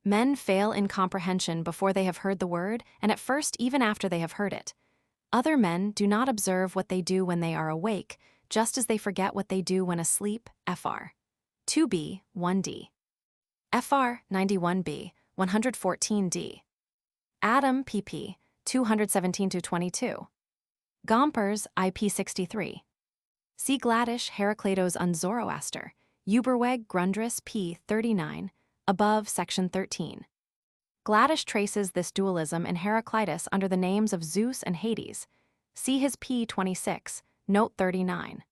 Men fail in comprehension before they have heard the word, and at first even after they have heard it. Other men do not observe what they do when they are awake, just as they forget what they do when asleep, fr. 2b, 1d. Fr. 91b, 114d. Adam pp. 217-22. Gompers IP 63. See Gladish Heracleitos on Zoroaster, Uberweg Grundrisse p. 39, above section 13. Gladish traces this dualism in Heraclitus under the names of Zeus and Hades. See his p. 26, note 39.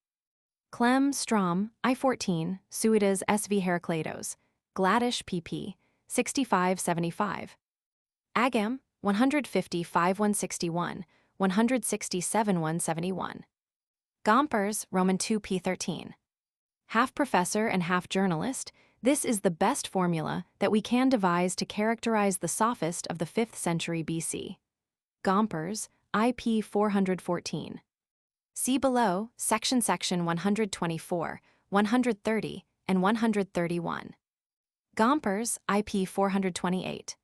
Clem Strom, I14, Suidas SV Heracleitos, Gladish pp. 65-75. Agam, 155 161, 167 171. Gompers, Roman 2 p. 13. Half professor and half journalist, this is the best formula that we can devise to characterize the sophist of the 5th century BC. Gompers, IP 414. See below, section 124, 130, and 131. Gompers, IP 428.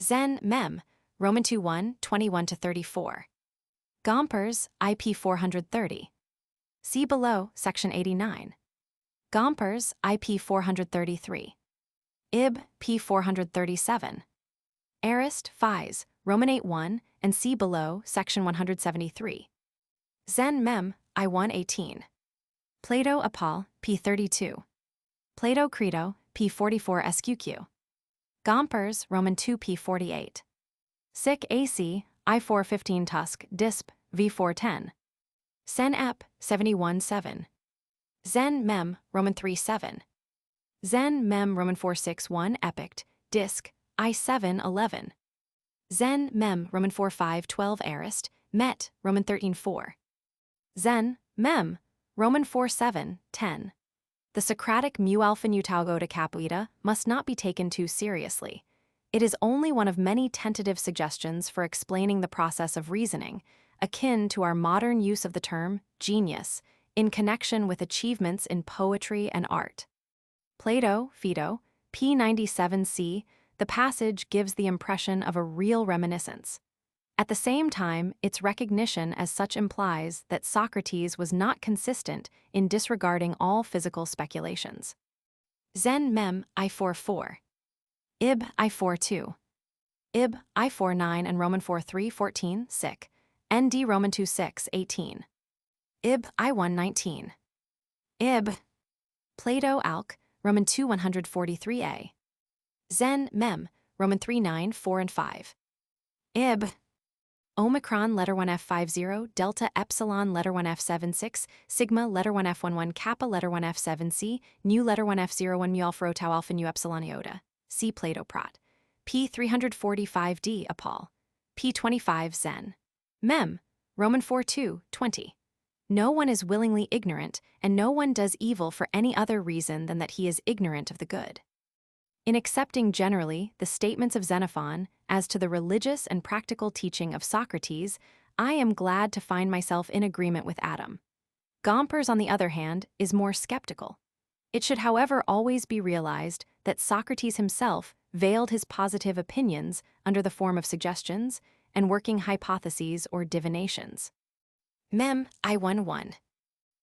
Zen Mem, Roman 2:1, 21-34. Gompers, IP 430. See below, section 89. Gompers, IP 433. Ib, p. 437. Arist, Phys, Roman 8:1, and see below, section 173. Zen Mem, I 118. Plato Apol, p. 32. Plato Credo, p. 44 SQQ. Gompers, Roman 2 p. 48. Sic AC, I 415 Tusk, Disp, v 410. Sen Ep, 71-7. Zen Mem, Roman 3-7. Zen Mem, Roman 461 Epict, Disc, I 7-11. Zen Mem, Roman 4-5-12 Arist, Met, Roman 13-4. Zen Mem, Roman 4-7-10. The Socratic mu alpha nutaugoda capuita must not be taken too seriously. It is only one of many tentative suggestions for explaining the process of reasoning, akin to our modern use of the term genius in connection with achievements in poetry and art. Plato, Phaedo, p. 97c, the passage gives the impression of a real reminiscence. At the same time, its recognition as such implies that Socrates was not consistent in disregarding all physical speculations. Zen Mem, I 4-4. Ib, I 4-2. Ib, I 4-9 and Roman 4-3-14, sic. ND Roman 2-6-18. Ib, I 1-19. Ib. Plato Alc, Roman 2-143a. Zen Mem, Roman 3-9-4-5. Ib. Omicron letter 1 F50, Delta Epsilon letter 1 F76, Sigma letter 1 F11, Kappa letter 1 F7c, Nu letter 1 F01 Mu alpha rho tau alpha Nu epsilon iota. See Plato Prat. P 345d Apol. P 25 Zen. Mem. Roman 4-2-20. No one is willingly ignorant, and no one does evil for any other reason than that he is ignorant of the good. In accepting generally the statements of Xenophon as to the religious and practical teaching of Socrates, I am glad to find myself in agreement with Adam. Gompers, on the other hand, is more skeptical. It should, however, always be realized that Socrates himself veiled his positive opinions under the form of suggestions and working hypotheses or divinations. Mem. I 1-1.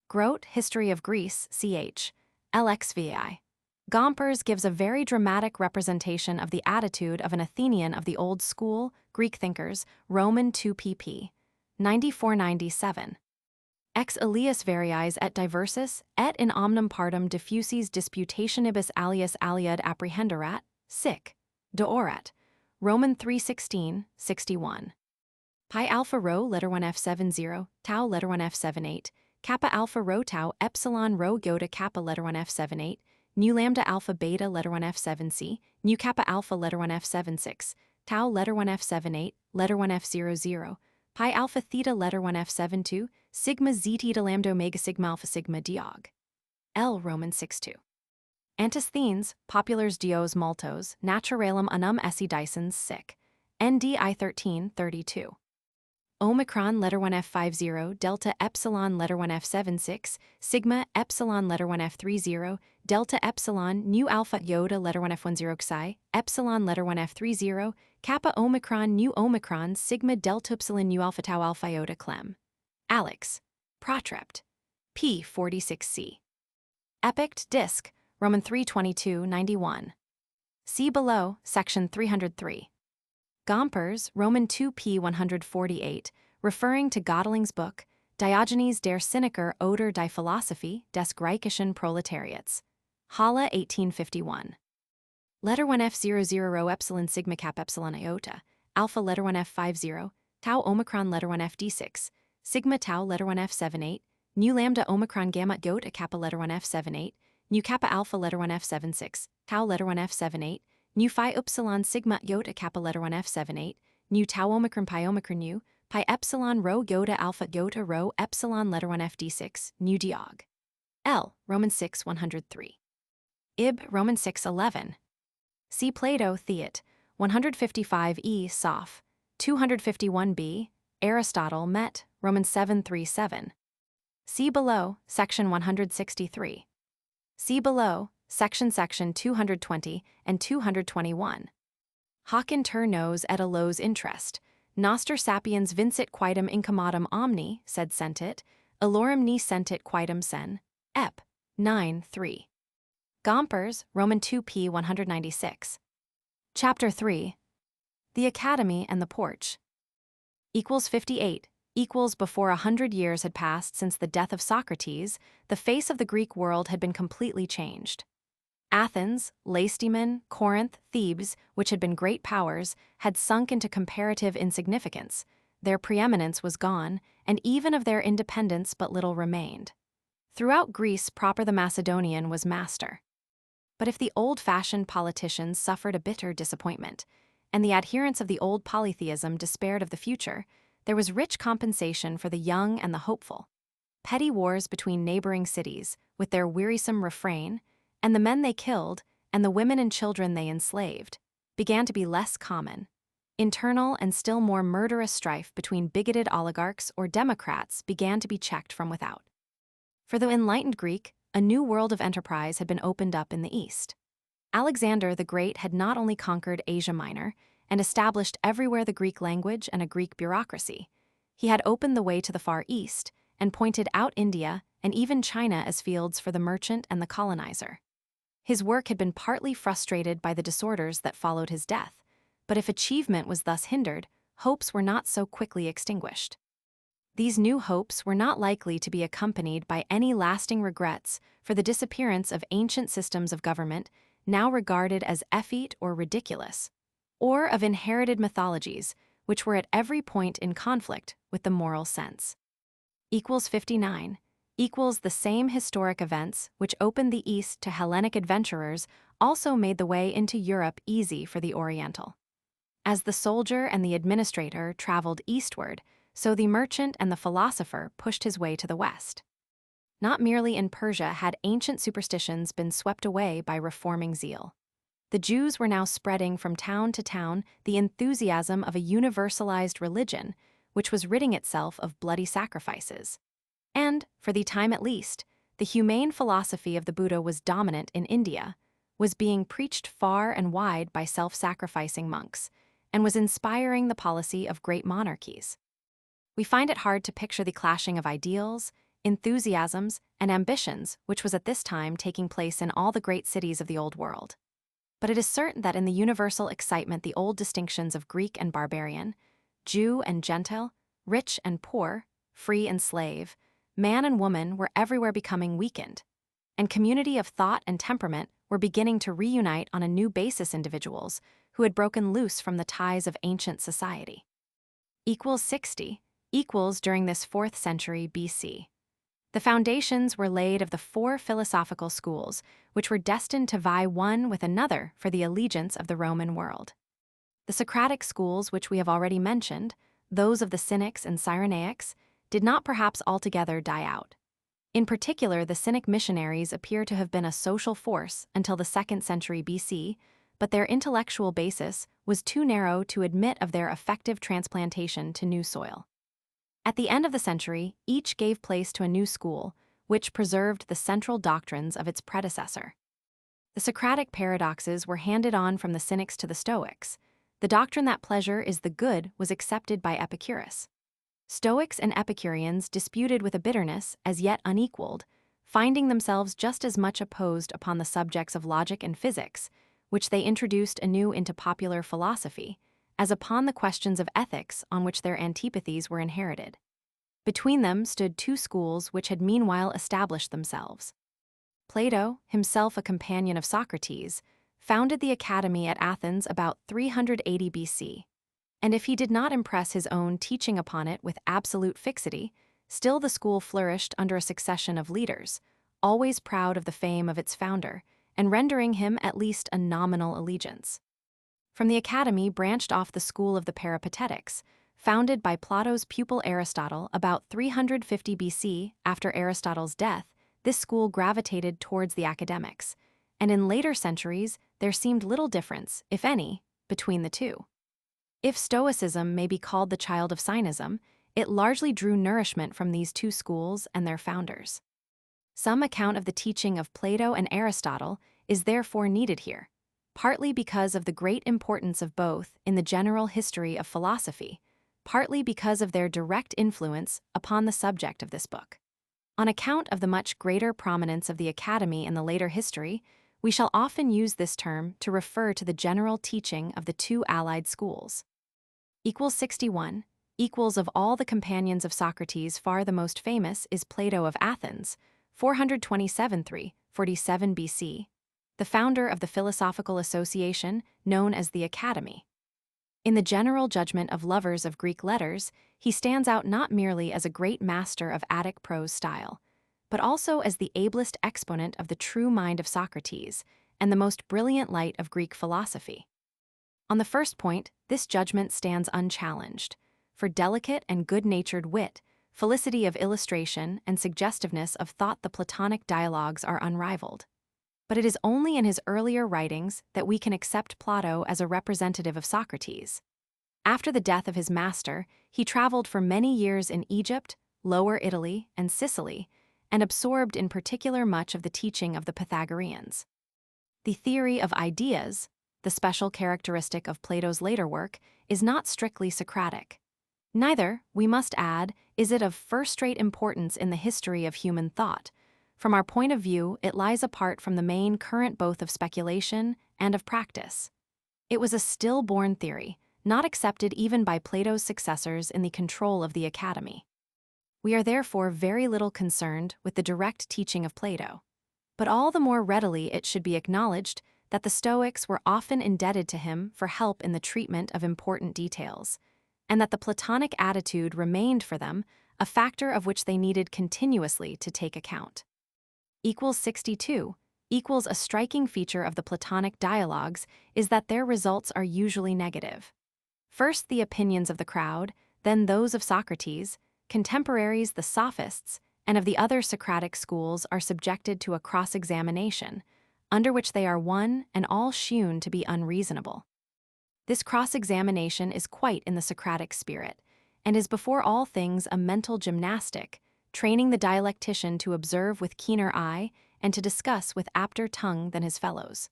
Grote, History of Greece, ch. LXVI. Gompers gives a very dramatic representation of the attitude of an Athenian of the old school, Greek thinkers, Roman 2 pp. 94-97. Ex Elias variis et diversus, et in omnem partem diffusis disputationibus alias aliud apprehenderat, sic, deorat, Roman 3:16, 61. Pi alpha rho letter 1 F70, tau letter 1 F78, kappa alpha rho tau epsilon rho iota kappa letter 1 F78, nu lambda alpha beta letter 1 F7c, nu kappa alpha letter 1 F76, tau letter 1 F78, letter 1 F00, pi alpha theta letter 1 F72, sigma z theta lambda omega sigma alpha sigma diog. L Roman 6:2. Antisthenes, populars dios multos, naturalem unum esse dicens sic. NDI 13:32. Omicron letter 1 F50, delta epsilon letter 1 F76, sigma epsilon letter 1 F30, delta epsilon nu alpha iota letter 1 F10 psi, epsilon letter 1 F30, kappa omicron nu omicron sigma delta epsilon nu alpha tau alpha iota clem. Alex. Protrept. P46C. Epict disc, Roman 3:22-91. See below, section 303. Gompers, Roman 2p 148, referring to Gödeling's book, Diogenes der Cyniker oder die Philosophie des Griechischen Proletariats. Halle 1851. Letter 1 F00 rho epsilon sigma cap epsilon iota, alpha letter 1 F50, tau omicron letter 1 FD6, sigma tau letter 1 F78, nu lambda omicron gamma iota kappa letter 1 F78, nu kappa alpha letter 1 F76, tau letter 1 F78, nu phi upsilon sigma iota kappa letter 1 F78, nu tau omicron nu, pi epsilon rho iota alpha iota rho epsilon letter 1 FD6, nu diog. L, Roman 6 103. Ib, Roman 6 11. See Plato Theat, 155e Soph, 251b, Aristotle Met, Roman 737. See below, section 163. See below, section 220 and 221. Hoc inter nos et a los interest, noster sapiens vincit quaedam incommodum omni, sed sentit, allorum ni sentit quaedam sen, ep. 9 3. Gompers, Roman 2p 196. Chapter 3. The Academy and the Porch. Equals 58. Equals before 100 years had passed since the death of Socrates, the face of the Greek world had been completely changed. Athens, Lacedaemon, Corinth, Thebes, which had been great powers, had sunk into comparative insignificance. Their preeminence was gone, and even of their independence but little remained. Throughout Greece proper the Macedonian was master. But if the old-fashioned politicians suffered a bitter disappointment, and the adherents of the old polytheism despaired of the future, there was rich compensation for the young and the hopeful. Petty wars between neighboring cities, with their wearisome refrain, and the men they killed, and the women and children they enslaved, began to be less common. Internal and still more murderous strife between bigoted oligarchs or democrats began to be checked from without. For the enlightened Greek, a new world of enterprise had been opened up in the East. Alexander the Great had not only conquered Asia Minor and established everywhere the Greek language and a Greek bureaucracy, he had opened the way to the Far East and pointed out India and even China as fields for the merchant and the colonizer. His work had been partly frustrated by the disorders that followed his death, but if achievement was thus hindered, hopes were not so quickly extinguished. These new hopes were not likely to be accompanied by any lasting regrets for the disappearance of ancient systems of government now regarded as effete or ridiculous, or of inherited mythologies which were at every point in conflict with the moral sense. Equals 59. Equals the same historic events which opened the East to Hellenic adventurers also made the way into Europe easy for the Oriental. As the soldier and the administrator traveled eastward, so the merchant and the philosopher pushed his way to the west. Not merely in Persia had ancient superstitions been swept away by reforming zeal. The Jews were now spreading from town to town the enthusiasm of a universalized religion, which was ridding itself of bloody sacrifices. And, for the time at least, the humane philosophy of the Buddha was dominant in India, was being preached far and wide by self-sacrificing monks, and was inspiring the policy of great monarchies. We find it hard to picture the clashing of ideals, enthusiasms, and ambitions which was at this time taking place in all the great cities of the Old World. But it is certain that in the universal excitement the old distinctions of Greek and barbarian, Jew and Gentile, rich and poor, free and slave, man and woman were everywhere becoming weakened, and community of thought and temperament were beginning to reunite on a new basis individuals who had broken loose from the ties of ancient society. Equals 60 equals during this 4th century BC. The foundations were laid of the 4 philosophical schools, which were destined to vie one with another for the allegiance of the Roman world. The Socratic schools, which we have already mentioned, those of the Cynics and Cyrenaics, did not perhaps altogether die out. In particular, the Cynic missionaries appear to have been a social force until the 2nd century BC, but their intellectual basis was too narrow to admit of their effective transplantation to new soil. At the end of the century, each gave place to a new school, which preserved the central doctrines of its predecessor. The Socratic paradoxes were handed on from the Cynics to the Stoics. The doctrine that pleasure is the good was accepted by Epicurus. Stoics and Epicureans disputed with a bitterness as yet unequaled, finding themselves just as much opposed upon the subjects of logic and physics, which they introduced anew into popular philosophy, as upon the questions of ethics on which their antipathies were inherited. Between them stood 2 schools which had meanwhile established themselves. Plato, himself a companion of Socrates, founded the Academy at Athens about 380 BC, and if he did not impress his own teaching upon it with absolute fixity, still the school flourished under a succession of leaders, always proud of the fame of its founder, and rendering him at least a nominal allegiance. From the Academy branched off the school of the Peripatetics, founded by Plato's pupil Aristotle about 350 BC. After Aristotle's death, this school gravitated towards the academics, and in later centuries there seemed little difference, if any, between the two. If Stoicism may be called the child of Cynism, it largely drew nourishment from these 2 schools and their founders. Some account of the teaching of Plato and Aristotle is therefore needed here, partly because of the great importance of both in the general history of philosophy, partly because of their direct influence upon the subject of this book. On account of the much greater prominence of the Academy in the later history, we shall often use this term to refer to the general teaching of the 2 allied schools. Equals 61 equals of all the companions of Socrates far the most famous is Plato of Athens, 427–347 BC, the founder of the philosophical association known as the Academy. In the general judgment of lovers of Greek letters, he stands out not merely as a great master of Attic prose style, but also as the ablest exponent of the true mind of Socrates and the most brilliant light of Greek philosophy. On the first point, this judgment stands unchallenged. For delicate and good-natured wit, felicity of illustration, and suggestiveness of thought, the Platonic dialogues are unrivaled. But it is only in his earlier writings that we can accept Plato as a representative of Socrates. After the death of his master, he traveled for many years in Egypt, Lower Italy, and Sicily, and absorbed in particular much of the teaching of the Pythagoreans. The theory of ideas, the special characteristic of Plato's later work, is not strictly Socratic. Neither, we must add, is it of first-rate importance in the history of human thought. From our point of view, it lies apart from the main current both of speculation and of practice. It was a stillborn theory, not accepted even by Plato's successors in the control of the Academy. We are therefore very little concerned with the direct teaching of Plato, but all the more readily it should be acknowledged that the Stoics were often indebted to him for help in the treatment of important details, and that the Platonic attitude remained for them a factor of which they needed continuously to take account. Equals 62 equals a striking feature of the Platonic dialogues is that their results are usually negative. First the opinions of the crowd, then those of Socrates, contemporaries the Sophists, and of the other Socratic schools are subjected to a cross-examination, under which they are one and all shewn to be unreasonable. This cross-examination is quite in the Socratic spirit, and is before all things a mental gymnastic, training the dialectician to observe with keener eye and to discuss with apter tongue than his fellows.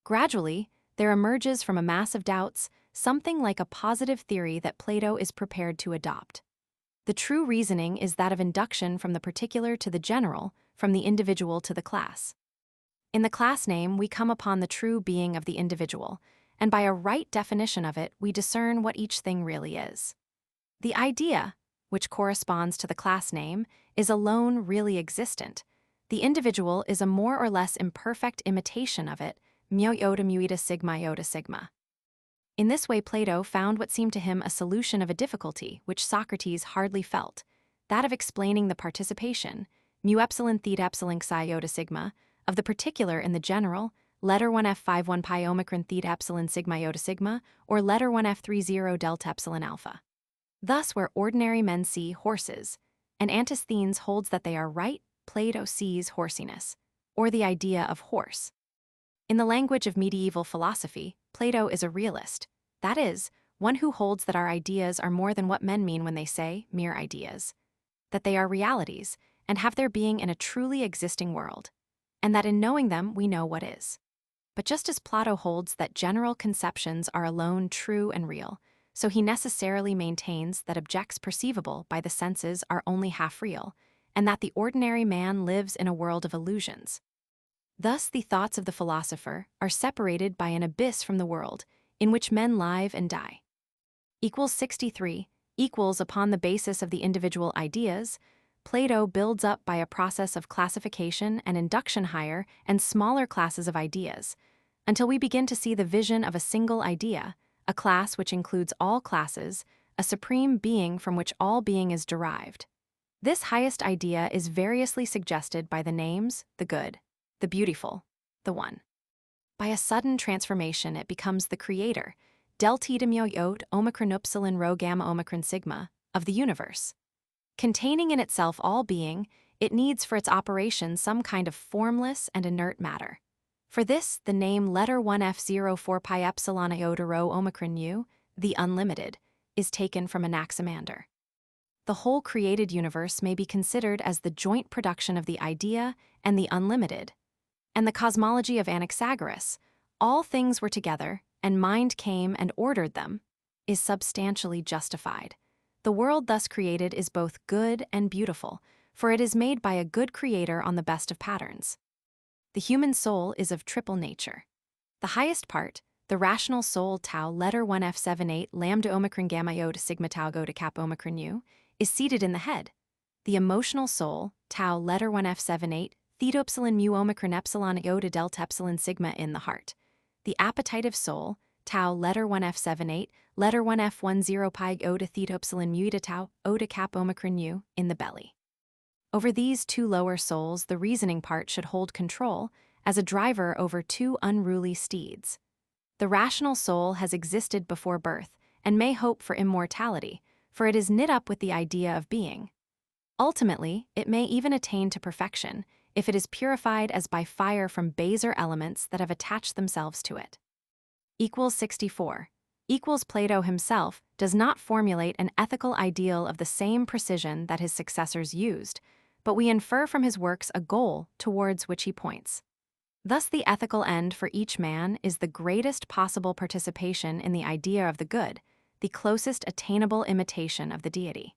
Gradually, there emerges from a mass of doubts something like a positive theory that Plato is prepared to adopt. The true reasoning is that of induction from the particular to the general, from the individual to the class. In the class name, we come upon the true being of the individual, and by a right definition of it, we discern what each thing really is. The idea, which corresponds to the class name, is alone really existent, The individual is a more or less imperfect imitation of it, mu iota mu eta sigma iota sigma. In this way, Plato found what seemed to him a solution of a difficulty which Socrates hardly felt, that of explaining the participation, mu epsilon theta epsilon psi iota sigma, of the particular in the general, letter 1f51 pi omicron theta epsilon sigma iota sigma, or letter 1f30 delta epsilon alpha. Thus, where ordinary men see horses, and Antisthenes holds that they are right, Plato sees horsiness, or the idea of horse. In the language of medieval philosophy, Plato is a realist, that is, one who holds that our ideas are more than what men mean when they say mere ideas, that they are realities and have their being in a truly existing world, and that in knowing them we know what is. But just as Plato holds that general conceptions are alone true and real, so he necessarily maintains that objects perceivable by the senses are only half real, and that the ordinary man lives in a world of illusions. Thus, the thoughts of the philosopher are separated by an abyss from the world, in which men live and die. Equals 63, equals upon the basis of the individual ideas, Plato builds up by a process of classification and induction higher and smaller classes of ideas, until we begin to see the vision of a single idea, a class which includes all classes, a supreme being from which all being is derived. This highest idea is variously suggested by the names, the good, the beautiful, the one. By a sudden transformation, it becomes the creator, delta mu iot omicron upsilon rho gamma omicron sigma, of the universe. Containing in itself all being, it needs for its operation some kind of formless and inert matter. For this, the name letter 1f04 pi epsilon iota rho omicron u, the unlimited, is taken from Anaximander. The whole created universe may be considered as the joint production of the idea and the unlimited. And the cosmology of Anaxagoras, all things were together, and mind came and ordered them, is substantially justified. The world thus created is both good and beautiful, for it is made by a good creator on the best of patterns. The human soul is of triple nature. The highest part, the rational soul tau letter 1f78 lambda omicron gamma iota sigma tau iota kappa omicron u, is seated in the head. The emotional soul, tau letter 1f78 theta epsilon mu omicron epsilon iota delta epsilon sigma, in the heart. The appetitive soul, tau letter 1f78 letter 1f10 pi iota theta epsilon mu eta tau iota kappa omicron u, in the belly. Over these two lower souls, the reasoning part should hold control as a driver over two unruly steeds. The rational soul has existed before birth and may hope for immortality, for it is knit up with the idea of being. Ultimately, it may even attain to perfection if it is purified as by fire from baser elements that have attached themselves to it. Equals 64. Equals Plato himself does not formulate an ethical ideal of the same precision that his successors used, but we infer from his works a goal towards which he points. Thus, the ethical end for each man is the greatest possible participation in the idea of the good, the closest attainable imitation of the deity.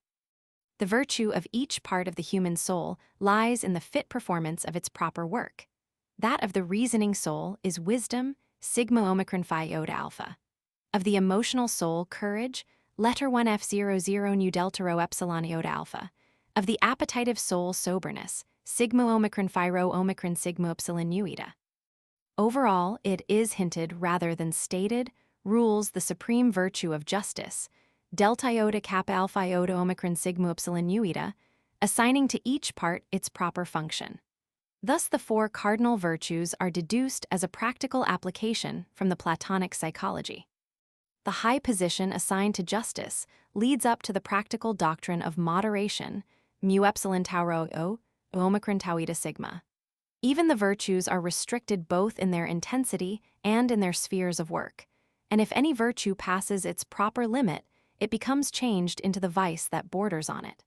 The virtue of each part of the human soul lies in the fit performance of its proper work. That of the reasoning soul is wisdom, sigma omicron phi iota alpha. Of the emotional soul, courage, letter 1f00 nu delta rho epsilon iota alpha. Of the appetitive soul, soberness, sigma omicron phi rho omicron sigma epsilon nu eta. Overall, it is hinted rather than stated, rules the supreme virtue of justice, delta iota kappa alpha iota omicron sigma epsilon nu eta, assigning to each part its proper function. Thus, the four cardinal virtues are deduced as a practical application from the Platonic psychology. The high position assigned to justice leads up to the practical doctrine of moderation, mu epsilon tau rho o, omicron tau eta sigma. Even the virtues are restricted both in their intensity and in their spheres of work, and if any virtue passes its proper limit, it becomes changed into the vice that borders on it.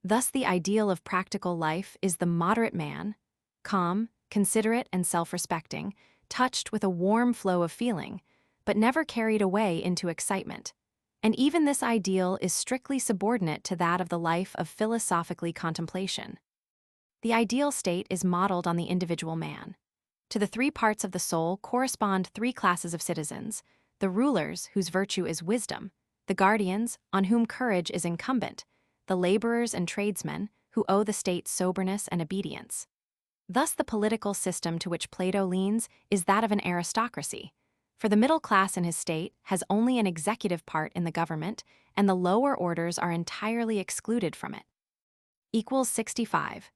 Thus, the ideal of practical life is the moderate man, calm, considerate, and self-respecting, touched with a warm flow of feeling, but never carried away into excitement. And even this ideal is strictly subordinate to that of the life of philosophically contemplation. The ideal state is modeled on the individual man. To the three parts of the soul correspond three classes of citizens: the rulers, whose virtue is wisdom; the guardians, on whom courage is incumbent; the laborers and tradesmen, who owe the state soberness and obedience. Thus, the political system to which Plato leans is that of an aristocracy, for the middle class in his state has only an executive part in the government, and the lower orders are entirely excluded from it. 65.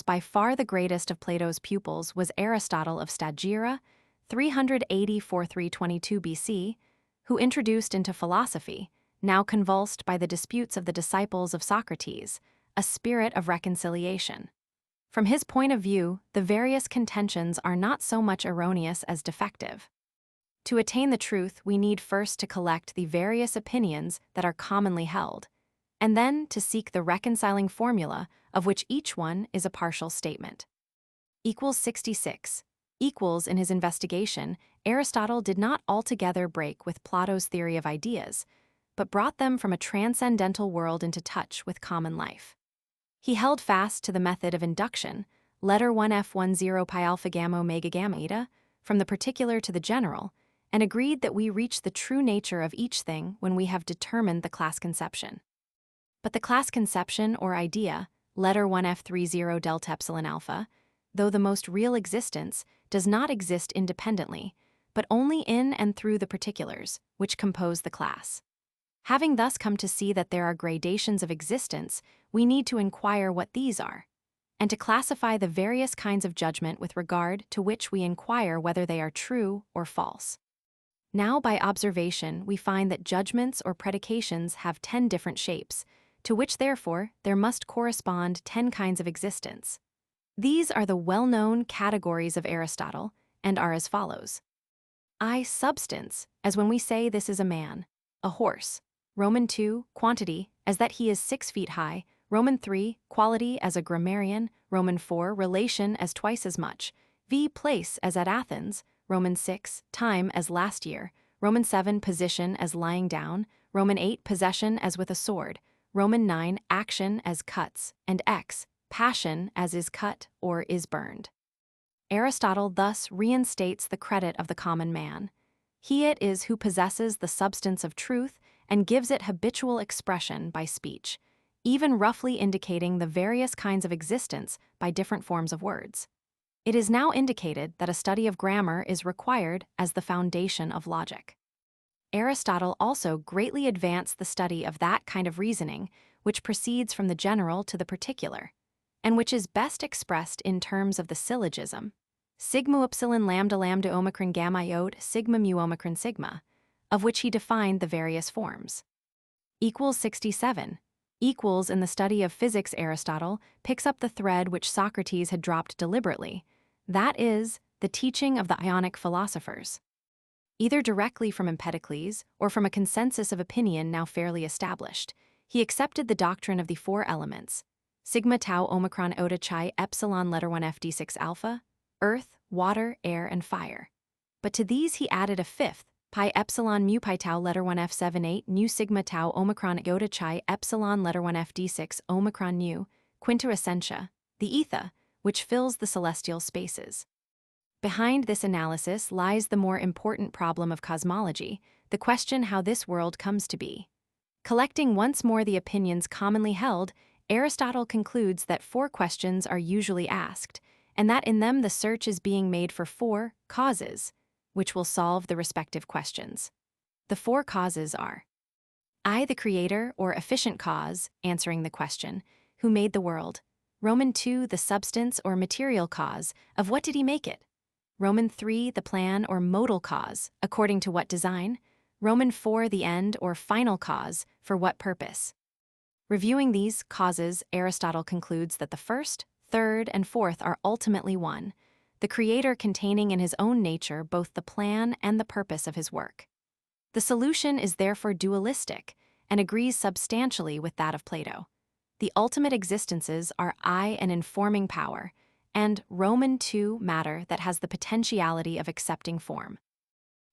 By far the greatest of Plato's pupils was Aristotle of Stagira, 380–322 BC, who introduced into philosophy, now convulsed by the disputes of the disciples of Socrates, a spirit of reconciliation. From his point of view, the various contentions are not so much erroneous as defective. To attain the truth, we need first to collect the various opinions that are commonly held, and then to seek the reconciling formula of which each one is a partial statement. 66. In his investigation, Aristotle did not altogether break with Plato's theory of ideas, but brought them from a transcendental world into touch with common life. He held fast to the method of induction, letter 1f10 pi alpha gamma omega gamma eta, from the particular to the general, and agreed that we reach the true nature of each thing when we have determined the class conception. But the class conception or idea, letter 1f30 delta epsilon alpha, though the most real existence, does not exist independently, but only in and through the particulars, which compose the class. Having thus come to see that there are gradations of existence, we need to inquire what these are, and to classify the various kinds of judgment with regard to which we inquire whether they are true or false. Now, by observation, we find that judgments or predications have 10 different shapes, to which therefore there must correspond 10 kinds of existence. These are the well-known categories of Aristotle, and are as follows. Substance, as when we say this is a man, a horse. Roman 2, quantity, as that he is 6 feet high. Roman 3, quality, as a grammarian. Roman 4, relation, as twice as much. Place, as at Athens. Roman 6, time, as last year. Roman 7, position, as lying down. Roman 8, possession, as with a sword. Roman 9, action, as cuts. And passion, as is cut or is burned. Aristotle thus reinstates the credit of the common man. He it is who possesses the substance of truth and gives it habitual expression by speech, even roughly indicating the various kinds of existence by different forms of words. It is now indicated that a study of grammar is required as the foundation of logic. Aristotle also greatly advanced the study of that kind of reasoning which proceeds from the general to the particular, and which is best expressed in terms of the syllogism, sigma upsilon lambda lambda omicron gamma iot sigma mu omicron sigma, of which he defined the various forms. 67. In the study of physics, Aristotle picks up the thread which Socrates had dropped deliberately, that is, the teaching of the Ionic philosophers. Either directly from Empedocles or from a consensus of opinion now fairly established, he accepted the doctrine of the 4 elements, sigma tau omicron iota chi epsilon letter 1 fd6 alpha, earth, water, air, and fire. But to these he added a 5th, pi epsilon mu pi tau letter 1 f7 8 nu sigma tau omicron iota chi epsilon letter 1 fd6 omicron nu, quinta essentia, the ether, which fills the celestial spaces. Behind this analysis lies the more important problem of cosmology, the question how this world comes to be. Collecting once more the opinions commonly held, Aristotle concludes that 4 questions are usually asked, and that in them the search is being made for 4 causes, which will solve the respective questions. The 4 causes are: I, the creator or efficient cause, answering the question, who made the world? Roman 2, the substance or material cause, of what did he make it? Roman 3, the plan or modal cause, according to what design? Roman 4, the end or final cause, for what purpose? Reviewing these causes, Aristotle concludes that the first, third, and fourth are ultimately one, the creator containing in his own nature both the plan and the purpose of his work. The solution is therefore dualistic and agrees substantially with that of Plato. The ultimate existences are I, an informing power, and Roman 2, matter that has the potentiality of accepting form.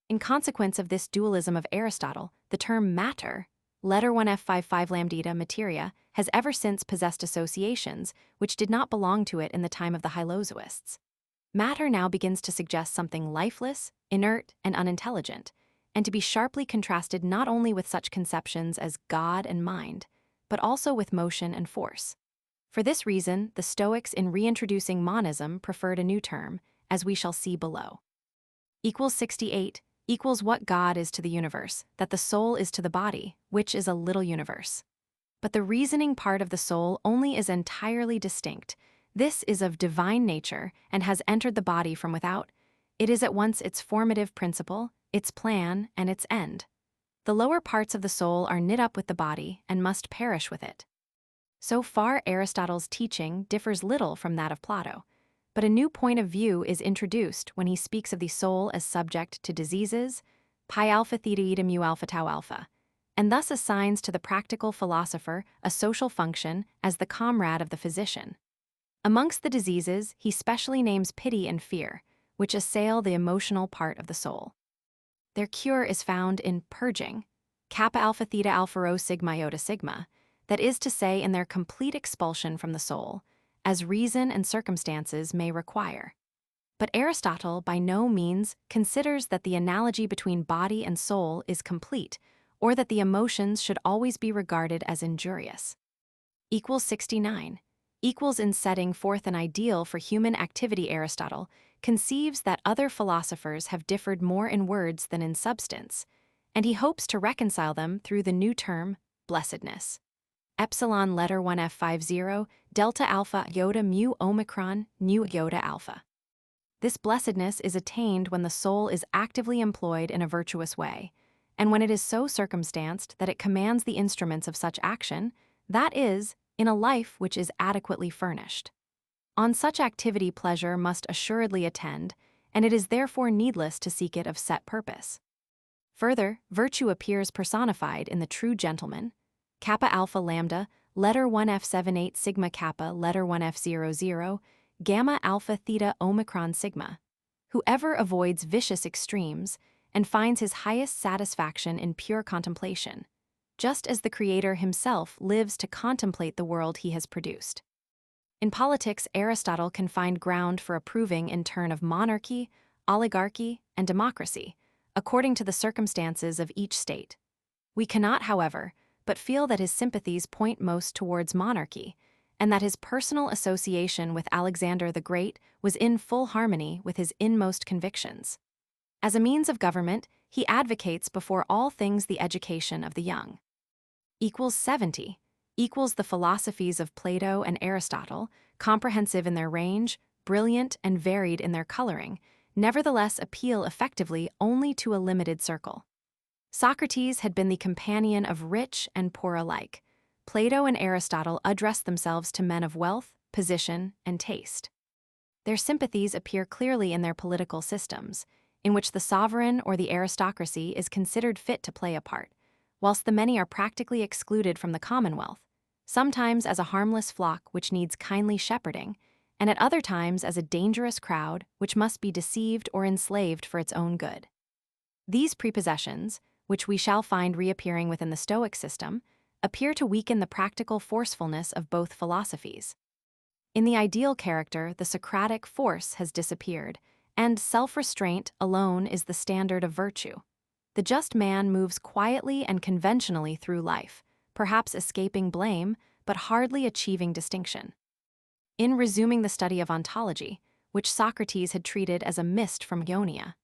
In consequence of this dualism of Aristotle, the term matter, letter 1 f55 lambda materia, has ever since possessed associations which did not belong to it in the time of the Hylozoists. Matter now begins to suggest something lifeless, inert, and unintelligent, and to be sharply contrasted not only with such conceptions as God and mind, but also with motion and force. For this reason, the Stoics in reintroducing monism preferred a new term, as we shall see below. 68 equals what God is to the universe, that the soul is to the body, which is a little universe. But the reasoning part of the soul only is entirely distinct. This is of divine nature and has entered the body from without. It is at once its formative principle, its plan, and its end. The lower parts of the soul are knit up with the body and must perish with it. So far, Aristotle's teaching differs little from that of Plato, but a new point of view is introduced when he speaks of the soul as subject to diseases, pi alpha theta eta mu alpha tau alpha, and thus assigns to the practical philosopher a social function as the comrade of the physician. Amongst the diseases, he specially names pity and fear, which assail the emotional part of the soul. Their cure is found in purging, kappa alpha theta alpha rho sigma iota sigma, that is to say, in their complete expulsion from the soul, as reason and circumstances may require. But Aristotle by no means considers that the analogy between body and soul is complete, or that the emotions should always be regarded as injurious. 69 equals in setting forth an ideal for human activity. Aristotle conceives that other philosophers have differed more in words than in substance, and he hopes to reconcile them through the new term, blessedness. Epsilon letter 1F50, delta alpha iota mu omicron nu iota alpha. This blessedness is attained when the soul is actively employed in a virtuous way, and when it is so circumstanced that it commands the instruments of such action, that is, in a life which is adequately furnished. On such activity pleasure must assuredly attend, and it is therefore needless to seek it of set purpose. Further, virtue appears personified in the true gentleman, kappa alpha lambda, letter 1F78 sigma kappa, letter 1F00, gamma alpha theta omicron sigma, who ever avoids vicious extremes and finds his highest satisfaction in pure contemplation, just as the Creator himself lives to contemplate the world he has produced. In politics, Aristotle can find ground for approving in turn of monarchy, oligarchy, and democracy, according to the circumstances of each state. We cannot, however, but feel that his sympathies point most towards monarchy, and that his personal association with Alexander the Great was in full harmony with his inmost convictions. As a means of government, he advocates before all things the education of the young. 70 equals the philosophies of Plato and Aristotle, comprehensive in their range, brilliant and varied in their coloring, nevertheless appeal effectively only to a limited circle. Socrates had been the companion of rich and poor alike. Plato and Aristotle addressed themselves to men of wealth, position, and taste. Their sympathies appear clearly in their political systems, in which the sovereign or the aristocracy is considered fit to play a part, whilst the many are practically excluded from the commonwealth, sometimes as a harmless flock which needs kindly shepherding, and at other times as a dangerous crowd which must be deceived or enslaved for its own good. These prepossessions, which we shall find reappearing within the Stoic system, appear to weaken the practical forcefulness of both philosophies. In the ideal character, the Socratic force has disappeared, and self-restraint alone is the standard of virtue. The just man moves quietly and conventionally through life, perhaps escaping blame, but hardly achieving distinction. In resuming the study of ontology, which Socrates had treated as a mist from Ionia,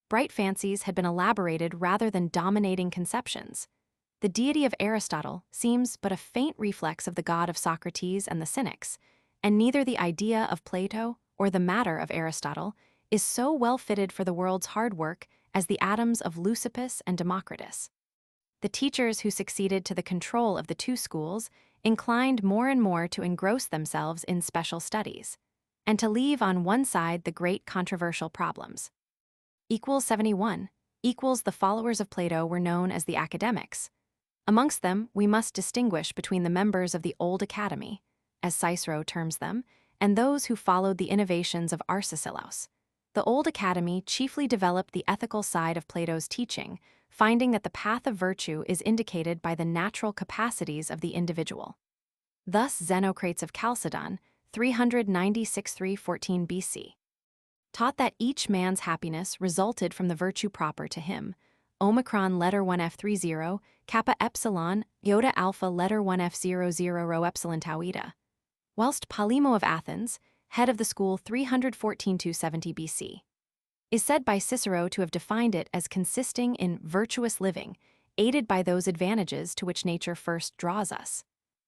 bright fancies had been elaborated rather than dominating conceptions. The deity of Aristotle seems but a faint reflex of the god of Socrates and the Cynics, and neither the idea of Plato or the matter of Aristotle is so well fitted for the world's hard work as the atoms of Leucippus and Democritus. The teachers who succeeded to the control of the two schools inclined more and more to engross themselves in special studies, and to leave on one side the great controversial problems. 71 equals the followers of Plato were known as the academics. Amongst them, we must distinguish between the members of the Old Academy, as Cicero terms them, and those who followed the innovations of Arcesilaus. The Old Academy chiefly developed the ethical side of Plato's teaching, finding that the path of virtue is indicated by the natural capacities of the individual. Thus Xenocrates of Chalcedon, 396–314 BC, taught that each man's happiness resulted from the virtue proper to him, omicron letter 1F30, kappa epsilon, iota alpha letter 1F00 rho epsilon tau eta. whilst Polemo of Athens, head of the school 314–70 BC, is said by Cicero to have defined it as consisting in virtuous living, aided by those advantages to which nature first draws us,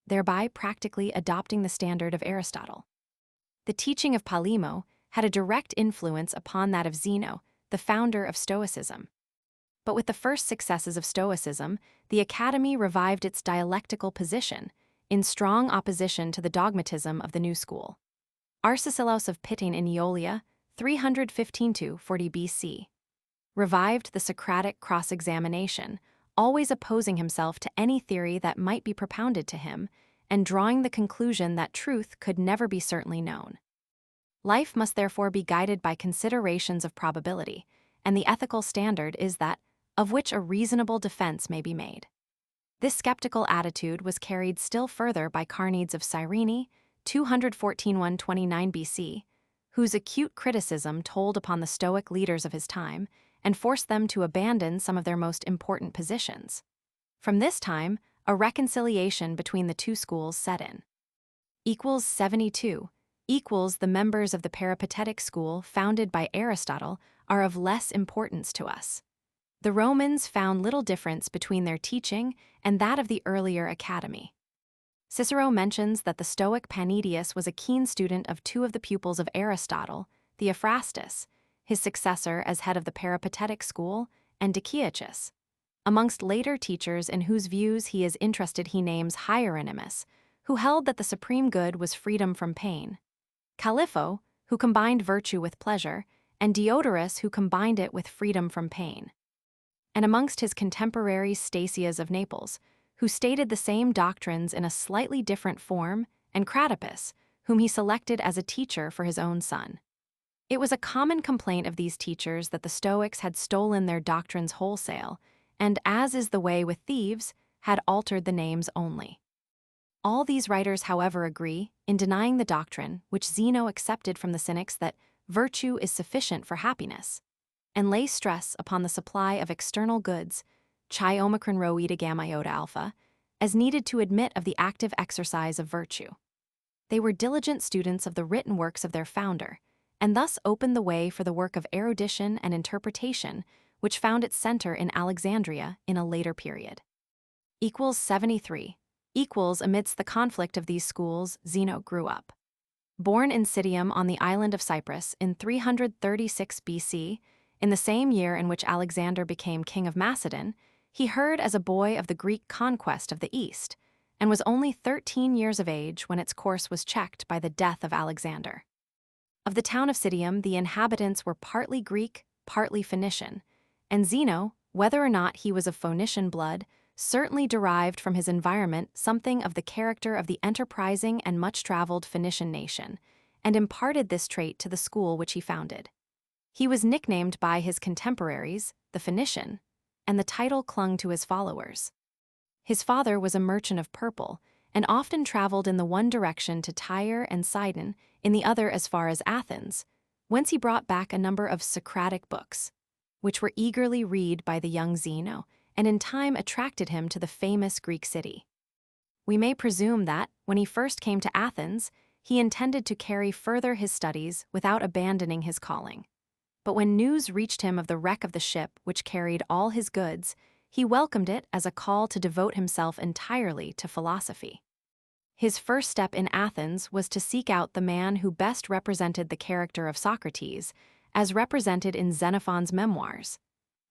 thereby practically adopting the standard of Aristotle. The teaching of Polemo had a direct influence upon that of Zeno, the founder of Stoicism. But with the first successes of Stoicism, the Academy revived its dialectical position, in strong opposition to the dogmatism of the new school. Arcesilaus of Pitane in Aeolia, 315–40 BC, revived the Socratic cross-examination, always opposing himself to any theory that might be propounded to him, and drawing the conclusion that truth could never be certainly known. Life must therefore be guided by considerations of probability, and the ethical standard is that of which a reasonable defense may be made. This skeptical attitude was carried still further by Carneades of Cyrene, 214–129 BC, whose acute criticism told upon the Stoic leaders of his time and forced them to abandon some of their most important positions. From this time, a reconciliation between the two schools set in. 72 the members of the Peripatetic school founded by Aristotle are of less importance to us. The Romans found little difference between their teaching and that of the earlier Academy. Cicero mentions that the Stoic Panidius was a keen student of two of the pupils of Aristotle, Theophrastus, his successor as head of the Peripatetic school, and Decius. Amongst later teachers in whose views he is interested he names Hieronymus, who held that the supreme good was freedom from pain, Calipho, who combined virtue with pleasure, and Diodorus, who combined it with freedom from pain. And amongst his contemporaries Stasias of Naples, who stated the same doctrines in a slightly different form, and Cratippus, whom he selected as a teacher for his own son. It was a common complaint of these teachers that the Stoics had stolen their doctrines wholesale, and, as is the way with thieves, had altered the names only. All these writers, however, agree in denying the doctrine which Zeno accepted from the Cynics that virtue is sufficient for happiness, and lay stress upon the supply of external goods, chi omicron rho eta gamma iota alpha, as needed to admit of the active exercise of virtue. They were diligent students of the written works of their founder, and thus opened the way for the work of erudition and interpretation, which found its center in Alexandria in a later period. 73 amidst the conflict of these schools, Zeno grew up. Born in Citium on the island of Cyprus in 336 BC, in the same year in which Alexander became king of Macedon, he heard as a boy of the Greek conquest of the East, and was only 13 years of age when its course was checked by the death of Alexander. Of the town of Citium, the inhabitants were partly Greek, partly Phoenician, and Zeno, whether or not he was of Phoenician blood, certainly derived from his environment something of the character of the enterprising and much-traveled Phoenician nation, and imparted this trait to the school which he founded. He was nicknamed by his contemporaries, the Phoenician, and the title clung to his followers. His father was a merchant of purple, and often traveled in the one direction to Tyre and Sidon, in the other as far as Athens, whence he brought back a number of Socratic books, which were eagerly read by the young Zeno, and in time attracted him to the famous Greek city. We may presume that, when he first came to Athens, he intended to carry further his studies without abandoning his calling. But when news reached him of the wreck of the ship which carried all his goods, he welcomed it as a call to devote himself entirely to philosophy. His first step in Athens was to seek out the man who best represented the character of Socrates, as represented in Xenophon's memoirs.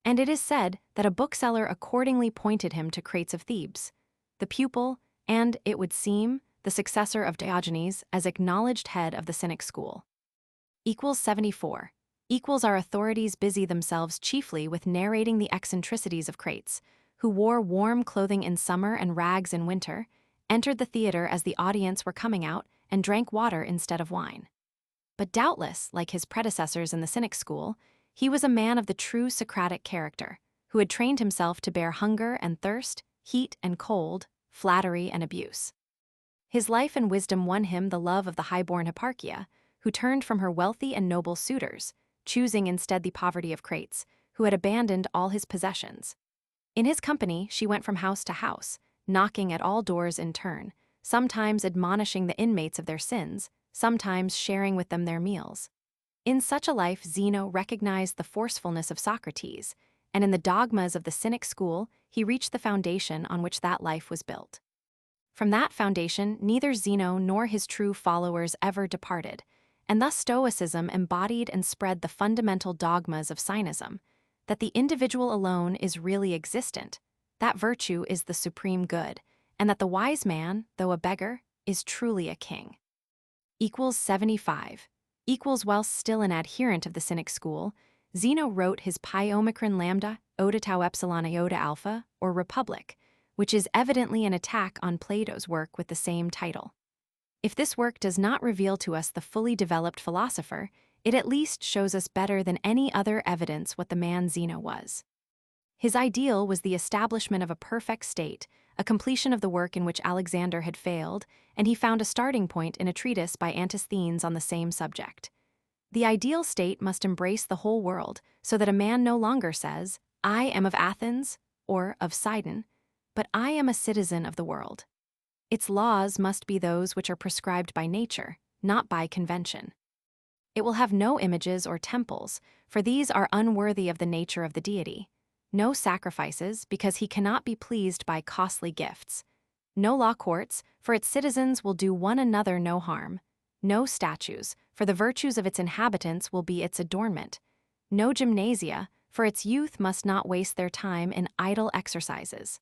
And it is said that a bookseller accordingly pointed him to Crates of Thebes, the pupil and, it would seem, the successor of Diogenes as acknowledged head of the Cynic school. 74 Our authorities busy themselves chiefly with narrating the eccentricities of Crates, who wore warm clothing in summer and rags in winter, entered the theater as the audience were coming out, and drank water instead of wine. But doubtless, like his predecessors in the Cynic school, he was a man of the true Socratic character, who had trained himself to bear hunger and thirst, heat and cold, flattery and abuse. His life and wisdom won him the love of the high-born Hipparchia, who turned from her wealthy and noble suitors, choosing instead the poverty of Crates, who had abandoned all his possessions. In his company she went from house to house, knocking at all doors in turn, sometimes admonishing the inmates of their sins, sometimes sharing with them their meals. In such a life, Zeno recognized the forcefulness of Socrates, and in the dogmas of the Cynic school, he reached the foundation on which that life was built. From that foundation, neither Zeno nor his true followers ever departed, and thus Stoicism embodied and spread the fundamental dogmas of Cynicism, that the individual alone is really existent, that virtue is the supreme good, and that the wise man, though a beggar, is truly a king. 75. Whilst still an adherent of the Cynic school, Zeno wrote his Pi Omicron Lambda, Oda Tau Epsilon Iota Alpha, or Republic, which is evidently an attack on Plato's work with the same title. If this work does not reveal to us the fully developed philosopher, it at least shows us better than any other evidence what the man Zeno was. His ideal was the establishment of a perfect state, a completion of the work in which Alexander had failed, and he found a starting point in a treatise by Antisthenes on the same subject. The ideal state must embrace the whole world, so that a man no longer says, "I am of Athens," or of Sidon, but "I am a citizen of the world." Its laws must be those which are prescribed by nature, not by convention. It will have no images or temples, for these are unworthy of the nature of the deity. No sacrifices, because he cannot be pleased by costly gifts. No law courts, for its citizens will do one another no harm. No statues, for the virtues of its inhabitants will be its adornment. No gymnasia, for its youth must not waste their time in idle exercises.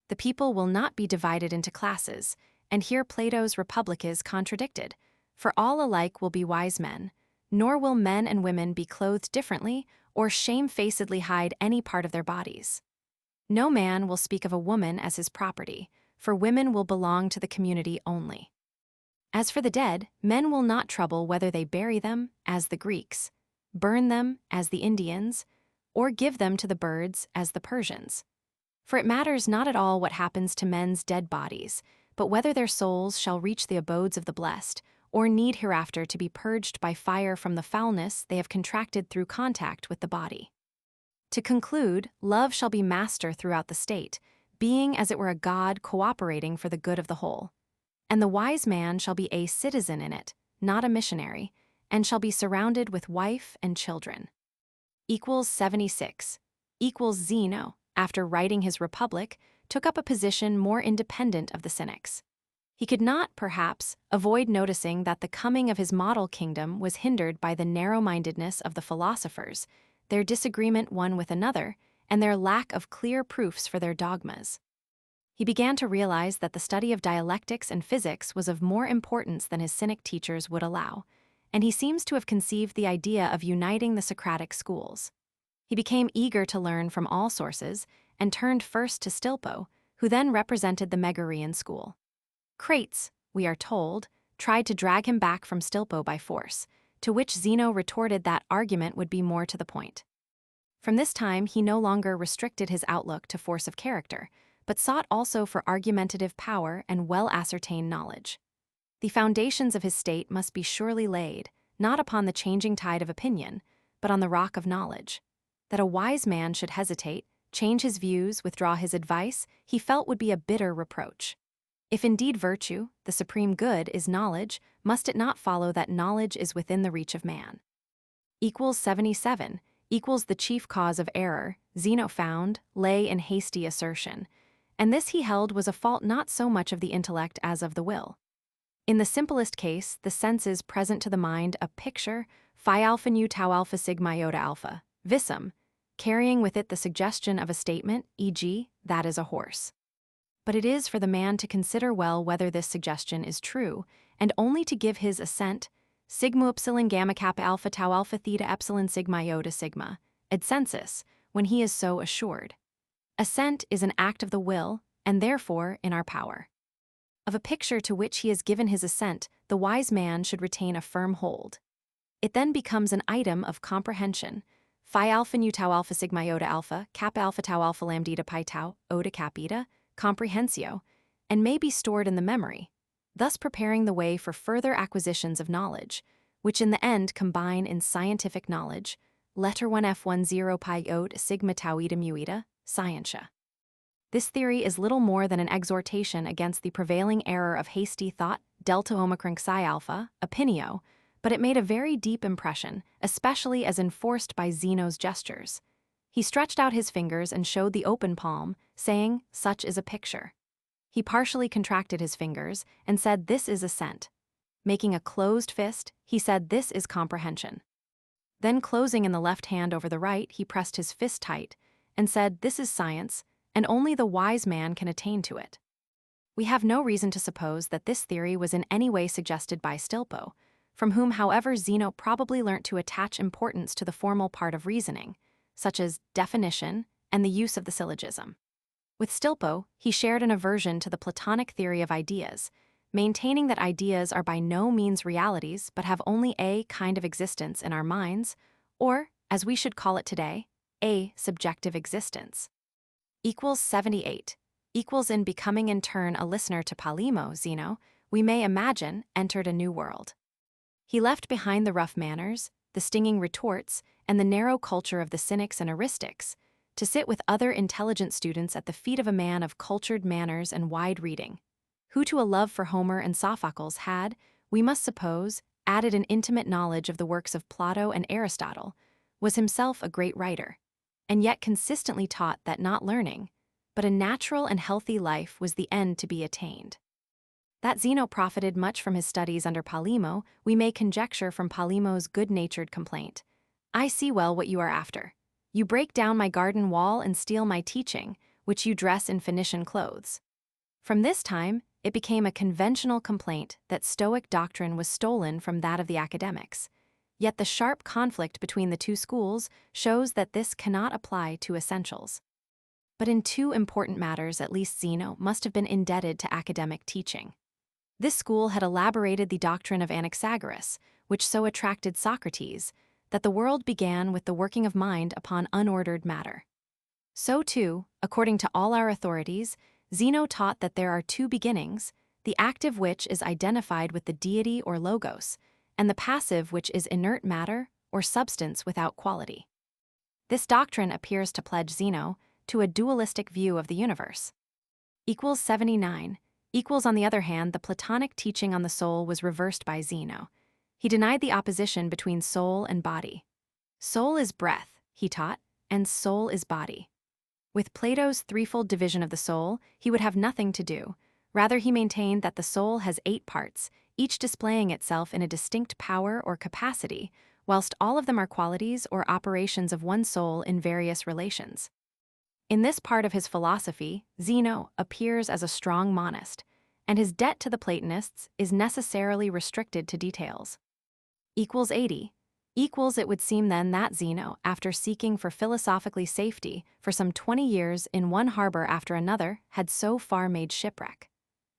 The people will not be divided into classes, and here Plato's Republic is contradicted, for all alike will be wise men, nor will men and women be clothed differently or shamefacedly hide any part of their bodies. No man will speak of a woman as his property, for women will belong to the community only. As for the dead, men will not trouble whether they bury them, as the Greeks, burn them, as the Indians, or give them to the birds, as the Persians. For it matters not at all what happens to men's dead bodies, but whether their souls shall reach the abodes of the blessed, or need hereafter to be purged by fire from the foulness they have contracted through contact with the body. To conclude, love shall be master throughout the state, being as it were a god cooperating for the good of the whole. And the wise man shall be a citizen in it, not a missionary, and shall be surrounded with wife and children. 76. Zeno, after writing his Republic, took up a position more independent of the Cynics. He could not, perhaps, avoid noticing that the coming of his model kingdom was hindered by the narrow-mindedness of the philosophers, their disagreement one with another, and their lack of clear proofs for their dogmas. He began to realize that the study of dialectics and physics was of more importance than his Cynic teachers would allow, and he seems to have conceived the idea of uniting the Socratic schools. He became eager to learn from all sources, and turned first to Stilpo, who then represented the Megarian school. Crates, we are told, tried to drag him back from Stilpo by force, to which Zeno retorted that argument would be more to the point. From this time he no longer restricted his outlook to force of character, but sought also for argumentative power and well-ascertained knowledge. The foundations of his state must be surely laid, not upon the changing tide of opinion, but on the rock of knowledge. That a wise man should hesitate, change his views, withdraw his advice, he felt would be a bitter reproach. If indeed virtue, the supreme good, is knowledge, must it not follow that knowledge is within the reach of man? 77. The chief cause of error, Zeno found, lay in hasty assertion, and this he held was a fault not so much of the intellect as of the will. In the simplest case, the senses present to the mind a picture, phi alpha nu tau alpha sigma iota alpha, visum, carrying with it the suggestion of a statement, e.g., that is a horse. But it is for the man to consider well whether this suggestion is true, and only to give his assent, sigma epsilon gamma kappa alpha tau alpha theta epsilon sigma iota sigma, ad sensus, when he is so assured. Assent is an act of the will, and therefore in our power. Of a picture to which he has given his assent, the wise man should retain a firm hold. It then becomes an item of comprehension, phi alpha nu tau alpha sigma iota alpha, kappa alpha tau alpha lambda pi tau, oda cap eta, comprehensio, and may be stored in the memory, thus preparing the way for further acquisitions of knowledge, which in the end combine in scientific knowledge, letter 1 F10 pi ot sigma tau eta mu eta, scientia. This theory is little more than an exhortation against the prevailing error of hasty thought, delta omicron psi alpha, opinio, but it made a very deep impression, especially as enforced by Zeno's gestures. He stretched out his fingers and showed the open palm, saying, "Such is a picture." He partially contracted his fingers and said, "This is assent." Making a closed fist, he said, "This is comprehension." Then closing in the left hand over the right, he pressed his fist tight and said, "This is science, and only the wise man can attain to it." We have no reason to suppose that this theory was in any way suggested by Stilpo, from whom, however, Zeno probably learnt to attach importance to the formal part of reasoning, such as definition and the use of the syllogism. With Stilpo, he shared an aversion to the Platonic theory of ideas, maintaining that ideas are by no means realities but have only a kind of existence in our minds, or, as we should call it today, a subjective existence. Equals 78. Equals in becoming in turn a listener to Polemo, Zeno, we may imagine, entered a new world. He left behind the rough manners, the stinging retorts, and the narrow culture of the cynics and eristics, to sit with other intelligent students at the feet of a man of cultured manners and wide reading, who to a love for Homer and Sophocles had, we must suppose, added an intimate knowledge of the works of Plato and Aristotle, was himself a great writer, and yet consistently taught that not learning, but a natural and healthy life was the end to be attained. That Zeno profited much from his studies under Polemo, we may conjecture from Polemo's good-natured complaint. "I see well what you are after. You break down my garden wall and steal my teaching, which you dress in Phoenician clothes." From this time, it became a conventional complaint that Stoic doctrine was stolen from that of the academics. Yet the sharp conflict between the two schools shows that this cannot apply to essentials. But in two important matters, at least Zeno must have been indebted to academic teaching. This school had elaborated the doctrine of Anaxagoras, which so attracted Socrates, that the world began with the working of mind upon unordered matter. So too, according to all our authorities, Zeno taught that there are two beginnings, the active which is identified with the deity or logos, and the passive which is inert matter or substance without quality. This doctrine appears to pledge Zeno to a dualistic view of the universe. Equals 79. Equals, on the other hand, the Platonic teaching on the soul was reversed by Zeno. He denied the opposition between soul and body. Soul is breath, he taught, and soul is body. With Plato's threefold division of the soul, he would have nothing to do. Rather, he maintained that the soul has 8 parts, each displaying itself in a distinct power or capacity, whilst all of them are qualities or operations of one soul in various relations. In this part of his philosophy, Zeno appears as a strong monist, and his debt to the Platonists is necessarily restricted to details. Equals 80. Equals, it would seem then that Zeno, after seeking for philosophically safety for some 20 years in one harbor after another, had so far made shipwreck.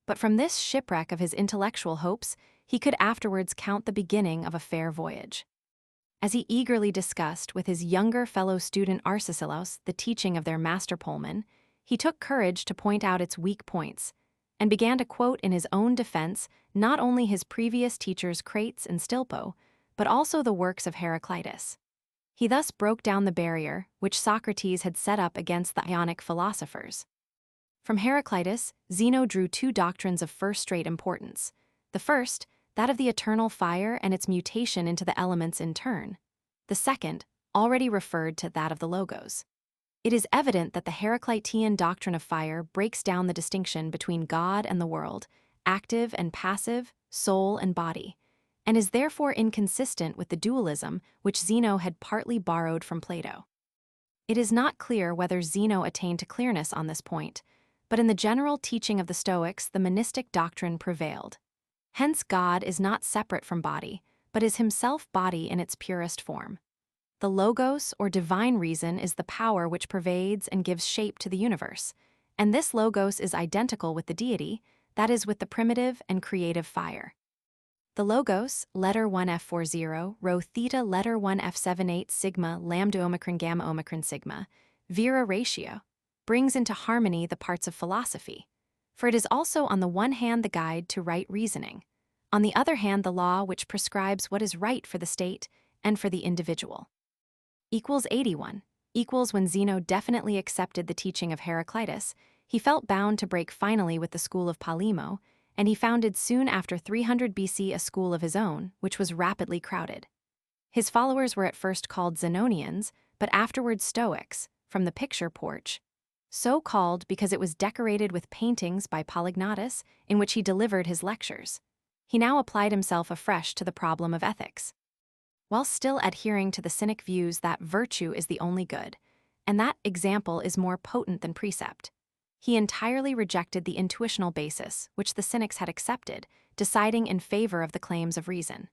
But from this shipwreck of his intellectual hopes, he could afterwards count the beginning of a fair voyage. As he eagerly discussed with his younger fellow student Arcesilaus the teaching of their master Pullman, he took courage to point out its weak points, and began to quote in his own defense not only his previous teachers Crates and Stilpo, but also the works of Heraclitus. He thus broke down the barrier which Socrates had set up against the Ionic philosophers. From Heraclitus, Zeno drew 2 doctrines of first-rate importance. The first, that of the eternal fire and its mutation into the elements in turn. The second, already referred to, that of the logos. It is evident that the Heraclitean doctrine of fire breaks down the distinction between God and the world, active and passive, soul and body, and is therefore inconsistent with the dualism which Zeno had partly borrowed from Plato. It is not clear whether Zeno attained to clearness on this point, but in the general teaching of the Stoics the monistic doctrine prevailed. Hence God is not separate from body, but is himself body in its purest form. The logos, or divine reason, is the power which pervades and gives shape to the universe, and this logos is identical with the deity, that is, with the primitive and creative fire. The logos, letter 1F40, rho theta letter 1F78 sigma lambda omicron gamma omicron sigma, vera ratio, brings into harmony the parts of philosophy, for it is also on the one hand the guide to right reasoning, on the other hand the law which prescribes what is right for the state and for the individual. Equals 81. Equals, when Zeno definitely accepted the teaching of Heraclitus, He felt bound to break finally with the school of Polemo, and he founded soon after 300 BC a school of his own, which was rapidly crowded. His followers were at first called Zenonians, but afterwards Stoics, from the picture porch, so called because it was decorated with paintings by Polygnotus in which he delivered his lectures. He now applied himself afresh to the problem of ethics, while still adhering to the Cynic views that virtue is the only good, and that example is more potent than precept. He entirely rejected the intuitional basis which the Cynics had accepted, deciding in favor of the claims of reason.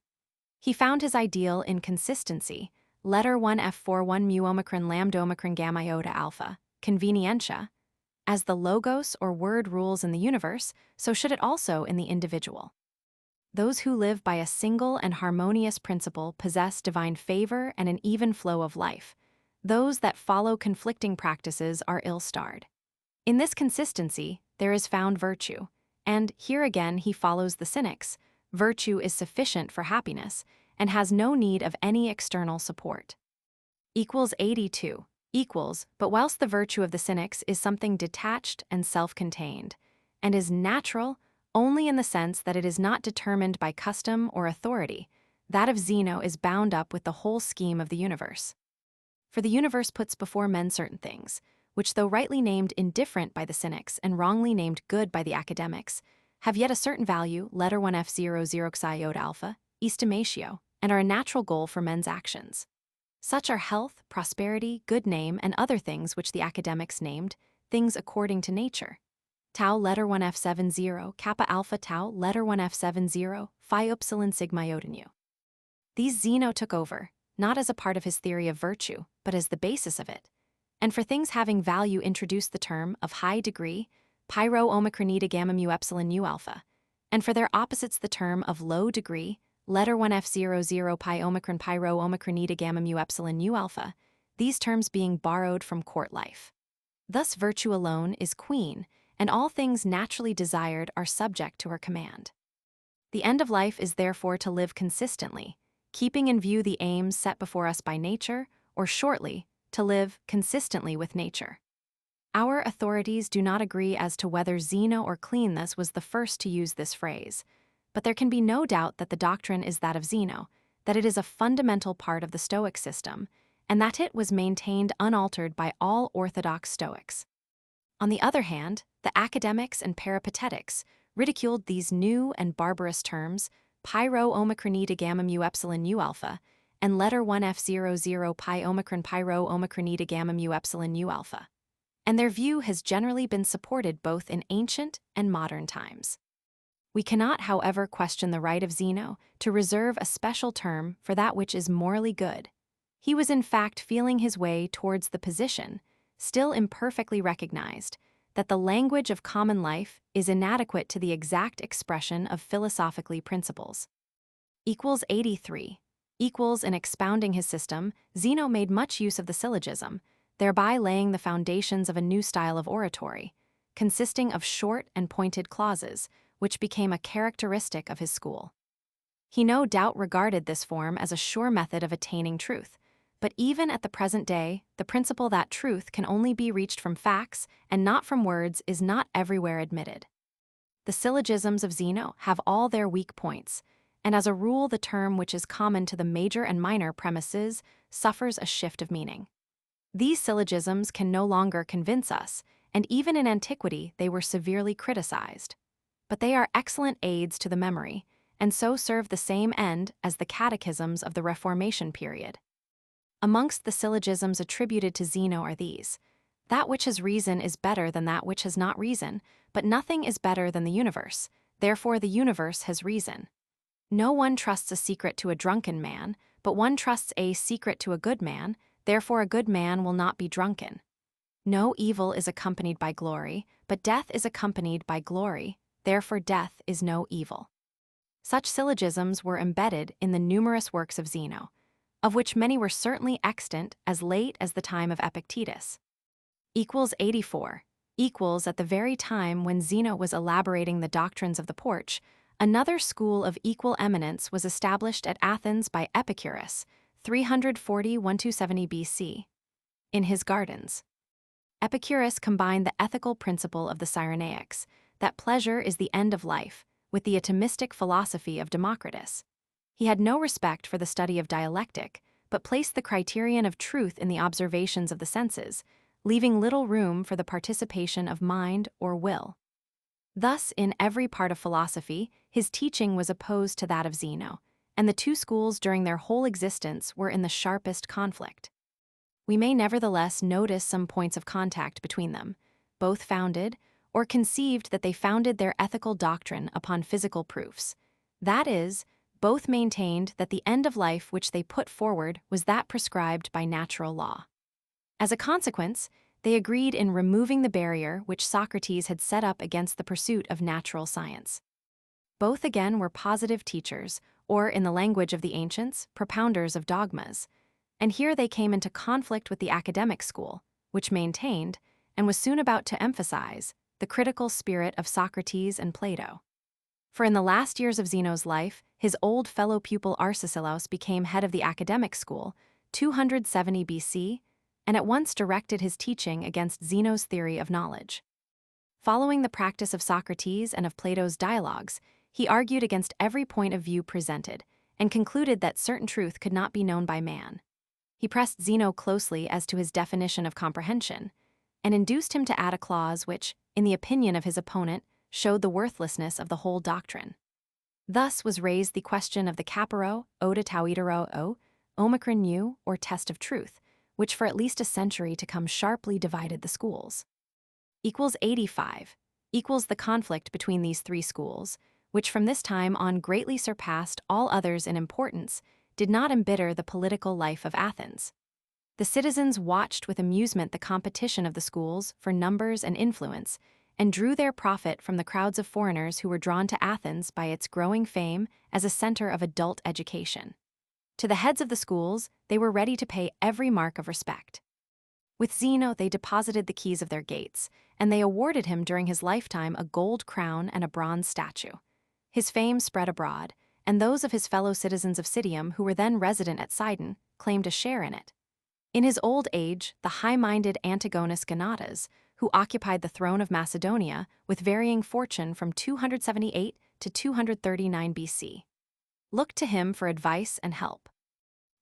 He found his ideal in consistency, letter 1 F41 mu omicron lambda omicron gamma iota alpha, convenientia. As the logos or word rules in the universe, so should it also in the individual. Those who live by a single and harmonious principle possess divine favor and an even flow of life. Those that follow conflicting practices are ill-starred. In this consistency, there is found virtue, and here again he follows the Cynics. Virtue is sufficient for happiness and has no need of any external support. 82. But whilst the virtue of the Cynics is something detached and self-contained, and is natural only in the sense that it is not determined by custom or authority, that of Zeno is bound up with the whole scheme of the universe. For the universe puts before men certain things, which though rightly named indifferent by the Cynics and wrongly named good by the academics, have yet a certain value, letter 1 F00 xi iota alpha, estimatio, and are a natural goal for men's actions. Such are health, prosperity, good name, and other things which the academics named things according to nature. Tau letter 1 F70, kappa alpha tau letter 1 F70, phi upsilon sigma iota nu. These Zeno took over, not as a part of his theory of virtue, but as the basis of it, and for things having value introduced the term of high degree, pyro omicron eta gamma mu epsilon nu alpha, and for their opposites the term of low degree, letter 1 F00 pi omicron pyro omicron eta gamma mu epsilon nu alpha, these terms being borrowed from court life. Thus virtue alone is queen, and all things naturally desired are subject to her command. The end of life is therefore to live consistently, keeping in view the aims set before us by nature, or shortly, to live consistently with nature. Our authorities do not agree as to whether Zeno or Cleanthes was the first to use this phrase, but there can be no doubt that the doctrine is that of Zeno, that it is a fundamental part of the Stoic system, and that it was maintained unaltered by all orthodox Stoics. On the other hand, the academics and peripatetics ridiculed these new and barbarous terms, pyro omicron eta gamma mu epsilon nu alpha, and letter 1 F00 pi omicron pyro omicron eta gamma mu epsilon nu alpha. And their view has generally been supported both in ancient and modern times. We cannot, however, question the right of Zeno to reserve a special term for that which is morally good. He was in fact feeling his way towards the position, still imperfectly recognized, that the language of common life is inadequate to the exact expression of philosophically principles. 83. In expounding his system, Zeno made much use of the syllogism, thereby laying the foundations of a new style of oratory, consisting of short and pointed clauses, which became a characteristic of his school. He no doubt regarded this form as a sure method of attaining truth, but even at the present day, the principle that truth can only be reached from facts and not from words is not everywhere admitted. The syllogisms of Zeno have all their weak points, and as a rule the term which is common to the major and minor premises suffers a shift of meaning. These syllogisms can no longer convince us, and even in antiquity they were severely criticized. But they are excellent aids to the memory, and so serve the same end as the catechisms of the Reformation period. Amongst the syllogisms attributed to Zeno are these: that which has reason is better than that which has not reason, but nothing is better than the universe, therefore the universe has reason. No one trusts a secret to a drunken man, but one trusts a secret to a good man, therefore a good man will not be drunken. No evil is accompanied by glory, but death is accompanied by glory, therefore death is no evil. Such syllogisms were embedded in the numerous works of Zeno, of which many were certainly extant as late as the time of Epictetus. 84. At the very time when Zeno was elaborating the doctrines of the porch, another school of equal eminence was established at Athens by Epicurus, 340–1270 BC. In his gardens. Epicurus combined the ethical principle of the Cyrenaics, that pleasure is the end of life, with the atomistic philosophy of Democritus. He had no respect for the study of dialectic, but placed the criterion of truth in the observations of the senses, leaving little room for the participation of mind or will. Thus, in every part of philosophy, his teaching was opposed to that of Zeno, and the two schools during their whole existence were in the sharpest conflict. We may nevertheless notice some points of contact between them. Both founded, or conceived that they founded their ethical doctrine upon physical proofs. That is, both maintained that the end of life which they put forward was that prescribed by natural law. As a consequence, they agreed in removing the barrier which Socrates had set up against the pursuit of natural science. Both again were positive teachers, or in the language of the ancients, propounders of dogmas, and here they came into conflict with the academic school, which maintained, and was soon about to emphasize, the critical spirit of Socrates and Plato. For in the last years of Zeno's life, his old fellow pupil Arcesilaus became head of the academic school, 270 BC, and at once directed his teaching against Zeno's theory of knowledge. Following the practice of Socrates and of Plato's dialogues, he argued against every point of view presented, and concluded that certain truth could not be known by man. He pressed Zeno closely as to his definition of comprehension, and induced him to add a clause which, in the opinion of his opponent, showed the worthlessness of the whole doctrine. Thus was raised the question of the caparo, oda tauitero o, omicron u, or test of truth, which for at least a century to come sharply divided the schools. 85 equals the conflict between these three schools, which from this time on greatly surpassed all others in importance, did not embitter the political life of Athens. The citizens watched with amusement the competition of the schools for numbers and influence, and drew their profit from the crowds of foreigners who were drawn to Athens by its growing fame as a center of adult education. To the heads of the schools, they were ready to pay every mark of respect. With Zeno, they deposited the keys of their gates, and they awarded him during his lifetime a gold crown and a bronze statue. His fame spread abroad, and those of his fellow citizens of Citium who were then resident at Sidon claimed a share in it. In his old age, the high-minded Antigonus Gonatas, who occupied the throne of Macedonia with varying fortune from 278 to 239 BC, looked to him for advice and help.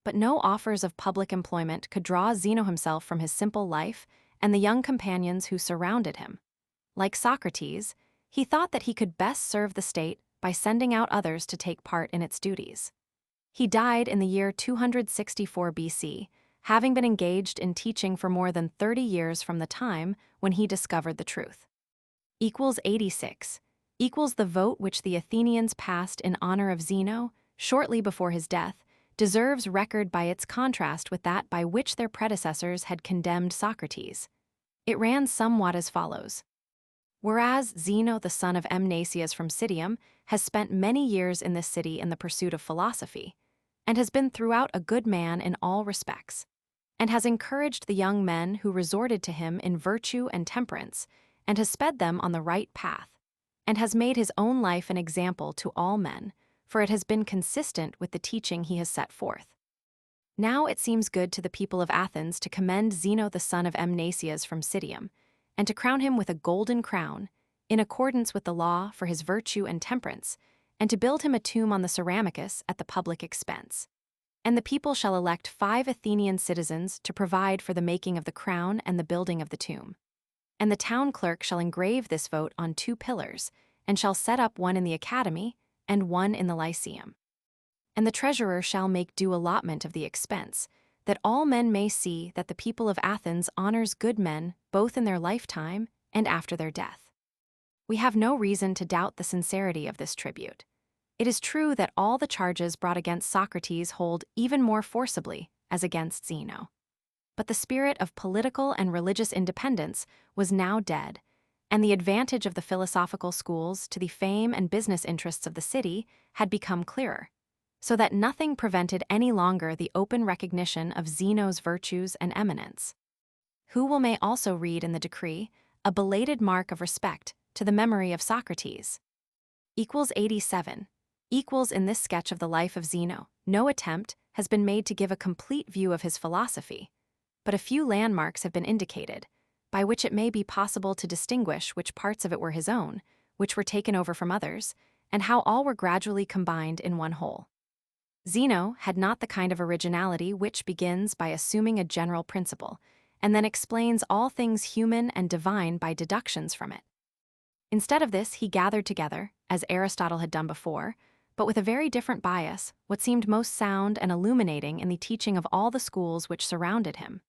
But no offers of public employment could draw Zeno himself from his simple life and the young companions who surrounded him. Like Socrates, he thought that he could best serve the state by sending out others to take part in its duties. He died in the year 264 BC, having been engaged in teaching for more than 30 years from the time when he discovered the truth. 86 equals the vote which the Athenians passed in honor of Zeno shortly before his death, deserves record by its contrast with that by which their predecessors had condemned Socrates. It ran somewhat as follows. Whereas Zeno, the son of Mnaeus from Citium, has spent many years in this city in the pursuit of philosophy, and has been throughout a good man in all respects, and has encouraged the young men who resorted to him in virtue and temperance, and has sped them on the right path, and has made his own life an example to all men, for it has been consistent with the teaching he has set forth. Now it seems good to the people of Athens to commend Zeno the son of Mnaeus from Citium, and to crown him with a golden crown, in accordance with the law for his virtue and temperance, and to build him a tomb on the Ceramicus at the public expense. And the people shall elect 5 Athenian citizens to provide for the making of the crown and the building of the tomb. And the town clerk shall engrave this vote on 2 pillars, and shall set up one in the academy and one in the Lyceum. And the treasurer shall make due allotment of the expense, that all men may see that the people of Athens honors good men both in their lifetime and after their death. We have no reason to doubt the sincerity of this tribute. It is true that all the charges brought against Socrates hold even more forcibly as against Zeno. But the spirit of political and religious independence was now dead, and the advantage of the philosophical schools to the fame and business interests of the city had become clearer, so that nothing prevented any longer the open recognition of Zeno's virtues and eminence. Who may also read in the decree a belated mark of respect to the memory of Socrates. 87 equals in this sketch of the life of Zeno, no attempt has been made to give a complete view of his philosophy, but a few landmarks have been indicated, by which it may be possible to distinguish which parts of it were his own, which were taken over from others, and how all were gradually combined in one whole. Zeno had not the kind of originality which begins by assuming a general principle, and then explains all things human and divine by deductions from it. Instead of this, he gathered together, as Aristotle had done before, but with a very different bias, what seemed most sound and illuminating in the teaching of all the schools which surrounded him.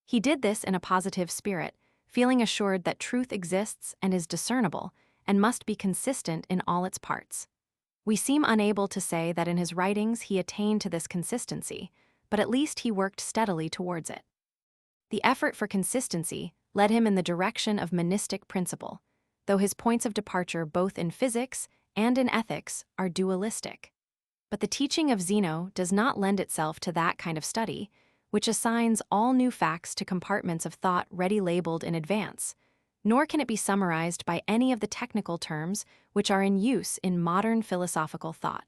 He did this in a positive spirit, feeling assured that truth exists and is discernible, and must be consistent in all its parts. We seem unable to say that in his writings he attained to this consistency, but at least he worked steadily towards it. The effort for consistency led him in the direction of monistic principle, though his points of departure both in physics and in ethics are dualistic. But the teaching of Zeno does not lend itself to that kind of study, which assigns all new facts to compartments of thought ready labeled in advance, nor can it be summarized by any of the technical terms which are in use in modern philosophical thought.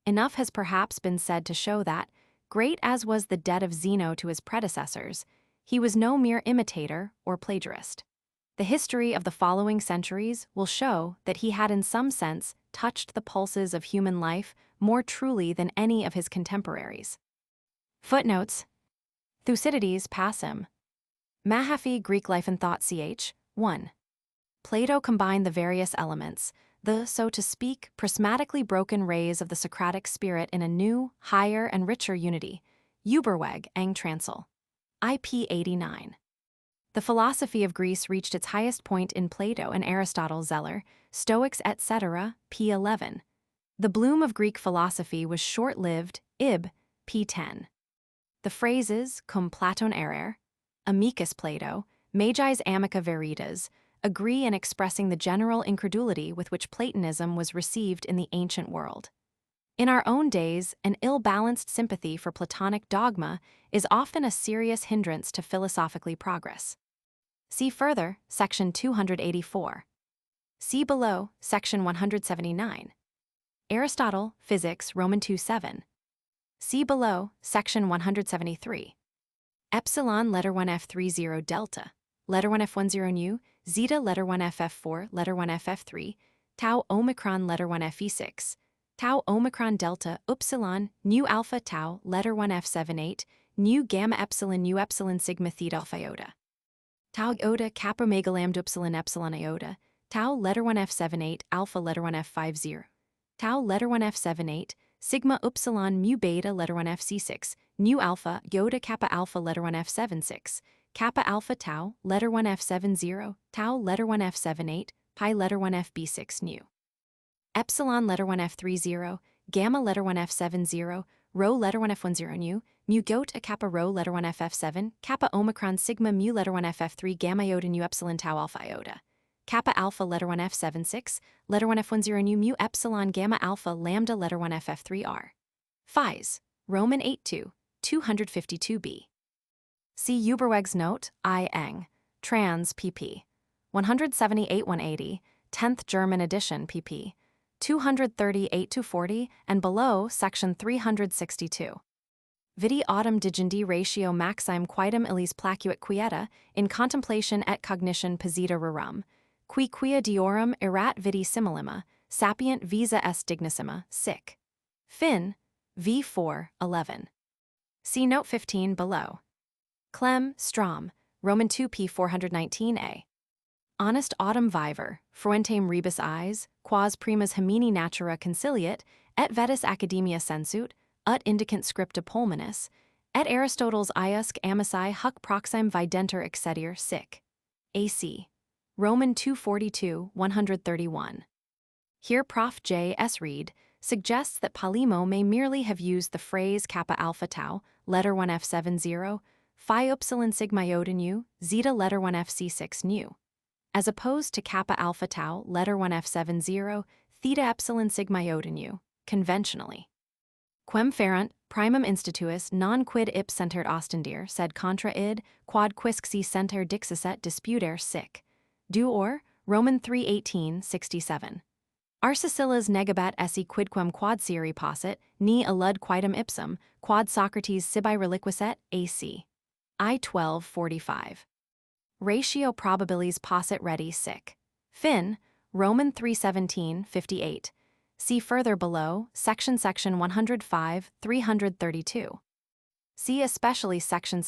Enough has perhaps been said to show that, great as was the debt of Zeno to his predecessors, he was no mere imitator or plagiarist. The history of the following centuries will show that he had in some sense touched the pulses of human life more truly than any of his contemporaries. Footnotes: Thucydides, Passim. Mahaffy, Greek Life and Thought, ch. 1. Plato combined the various elements, the, so to speak, prismatically broken rays of the Socratic spirit in a new, higher, and richer unity. Uberweg, Ang Transl. IP 89. The philosophy of Greece reached its highest point in Plato and Aristotle, Zeller, Stoics, etc., p. 11. The bloom of Greek philosophy was short-lived, ib. p. 10. The phrases cum Platon erer, amicus Plato, Magi's amica veritas, agree in expressing the general incredulity with which Platonism was received in the ancient world. In our own days, an ill-balanced sympathy for Platonic dogma is often a serious hindrance to philosophically progress. See further, section 284. See below, section 179. Aristotle, Physics, Roman 2:7. See below, section 173. Epsilon letter 1 F30 delta, letter 1 F10 nu, zeta letter 1 FF4, letter 1 FF3, tau omicron letter 1 FE6, tau omicron delta upsilon nu alpha tau letter 1 F78, nu gamma epsilon nu epsilon sigma theta alpha iota. Tau iota kappa mega lambda epsilon iota, tau letter 1 F78 alpha letter 1 F50, tau letter 1 F78, sigma upsilon mu beta letter 1 FC6, nu alpha iota kappa alpha letter 1 F76, kappa alpha tau letter 1 F70, tau letter 1 F78, pi letter 1 FB6 nu. Epsilon letter 1 F30, gamma letter 1 F70, rho letter 1 F10 nu, mu iota kappa rho letter 1 FF7, kappa omicron sigma mu letter 1 FF3 gamma iota nu epsilon tau alpha iota. Kappa alpha letter 1 F76, letter 1 F10 nu mu epsilon gamma alpha lambda letter 1 FF3R. Phys. Roman 8-2, 252b. See Uberweg's note, I. Eng. Trans. pp. 178-180, 10th German edition pp. 238-40, and below, section 362. Vidi autem digendi ratio maxime quidem illis placuit quieta, in contemplation et cognition posita rerum, qui quia diorum erat vidi similima, sapient visa est dignissima, sic. Fin. v. 11. See note 15 below. Clem, Strom, Roman 2 p. 419a. Honest autem viver, fruentem rebus eyes, quas primas hemini natura conciliat, et vetus academia sensut, ut indicant scripta pulmonis, et Aristotle's iusc amici huc proxime videnter excedier sic. AC. Roman 242, 131. Here Prof. J. S. Reed suggests that Polemo may merely have used the phrase kappa alpha tau, letter 1 F70, phi upsilon sigma iota nu, zeta letter 1 FC6 nu, as opposed to kappa alpha tau, letter 1 F70, theta epsilon sigma iota nu, conventionally. Quem ferent, primum instituis non quid ip center ostendir, sed contra id, quod quisque si center dixisset disputer sic. Du or, Roman 3:18, 67. Arcesilas negabat esse quidquam quod siri possit, ni alud quidem ipsum, quod Socrates sibi reliquisset, AC. I 12:45. Ratio probabilis possit ready sic. Fin, Roman 3:17-58. See further below, section 105, 332. See especially section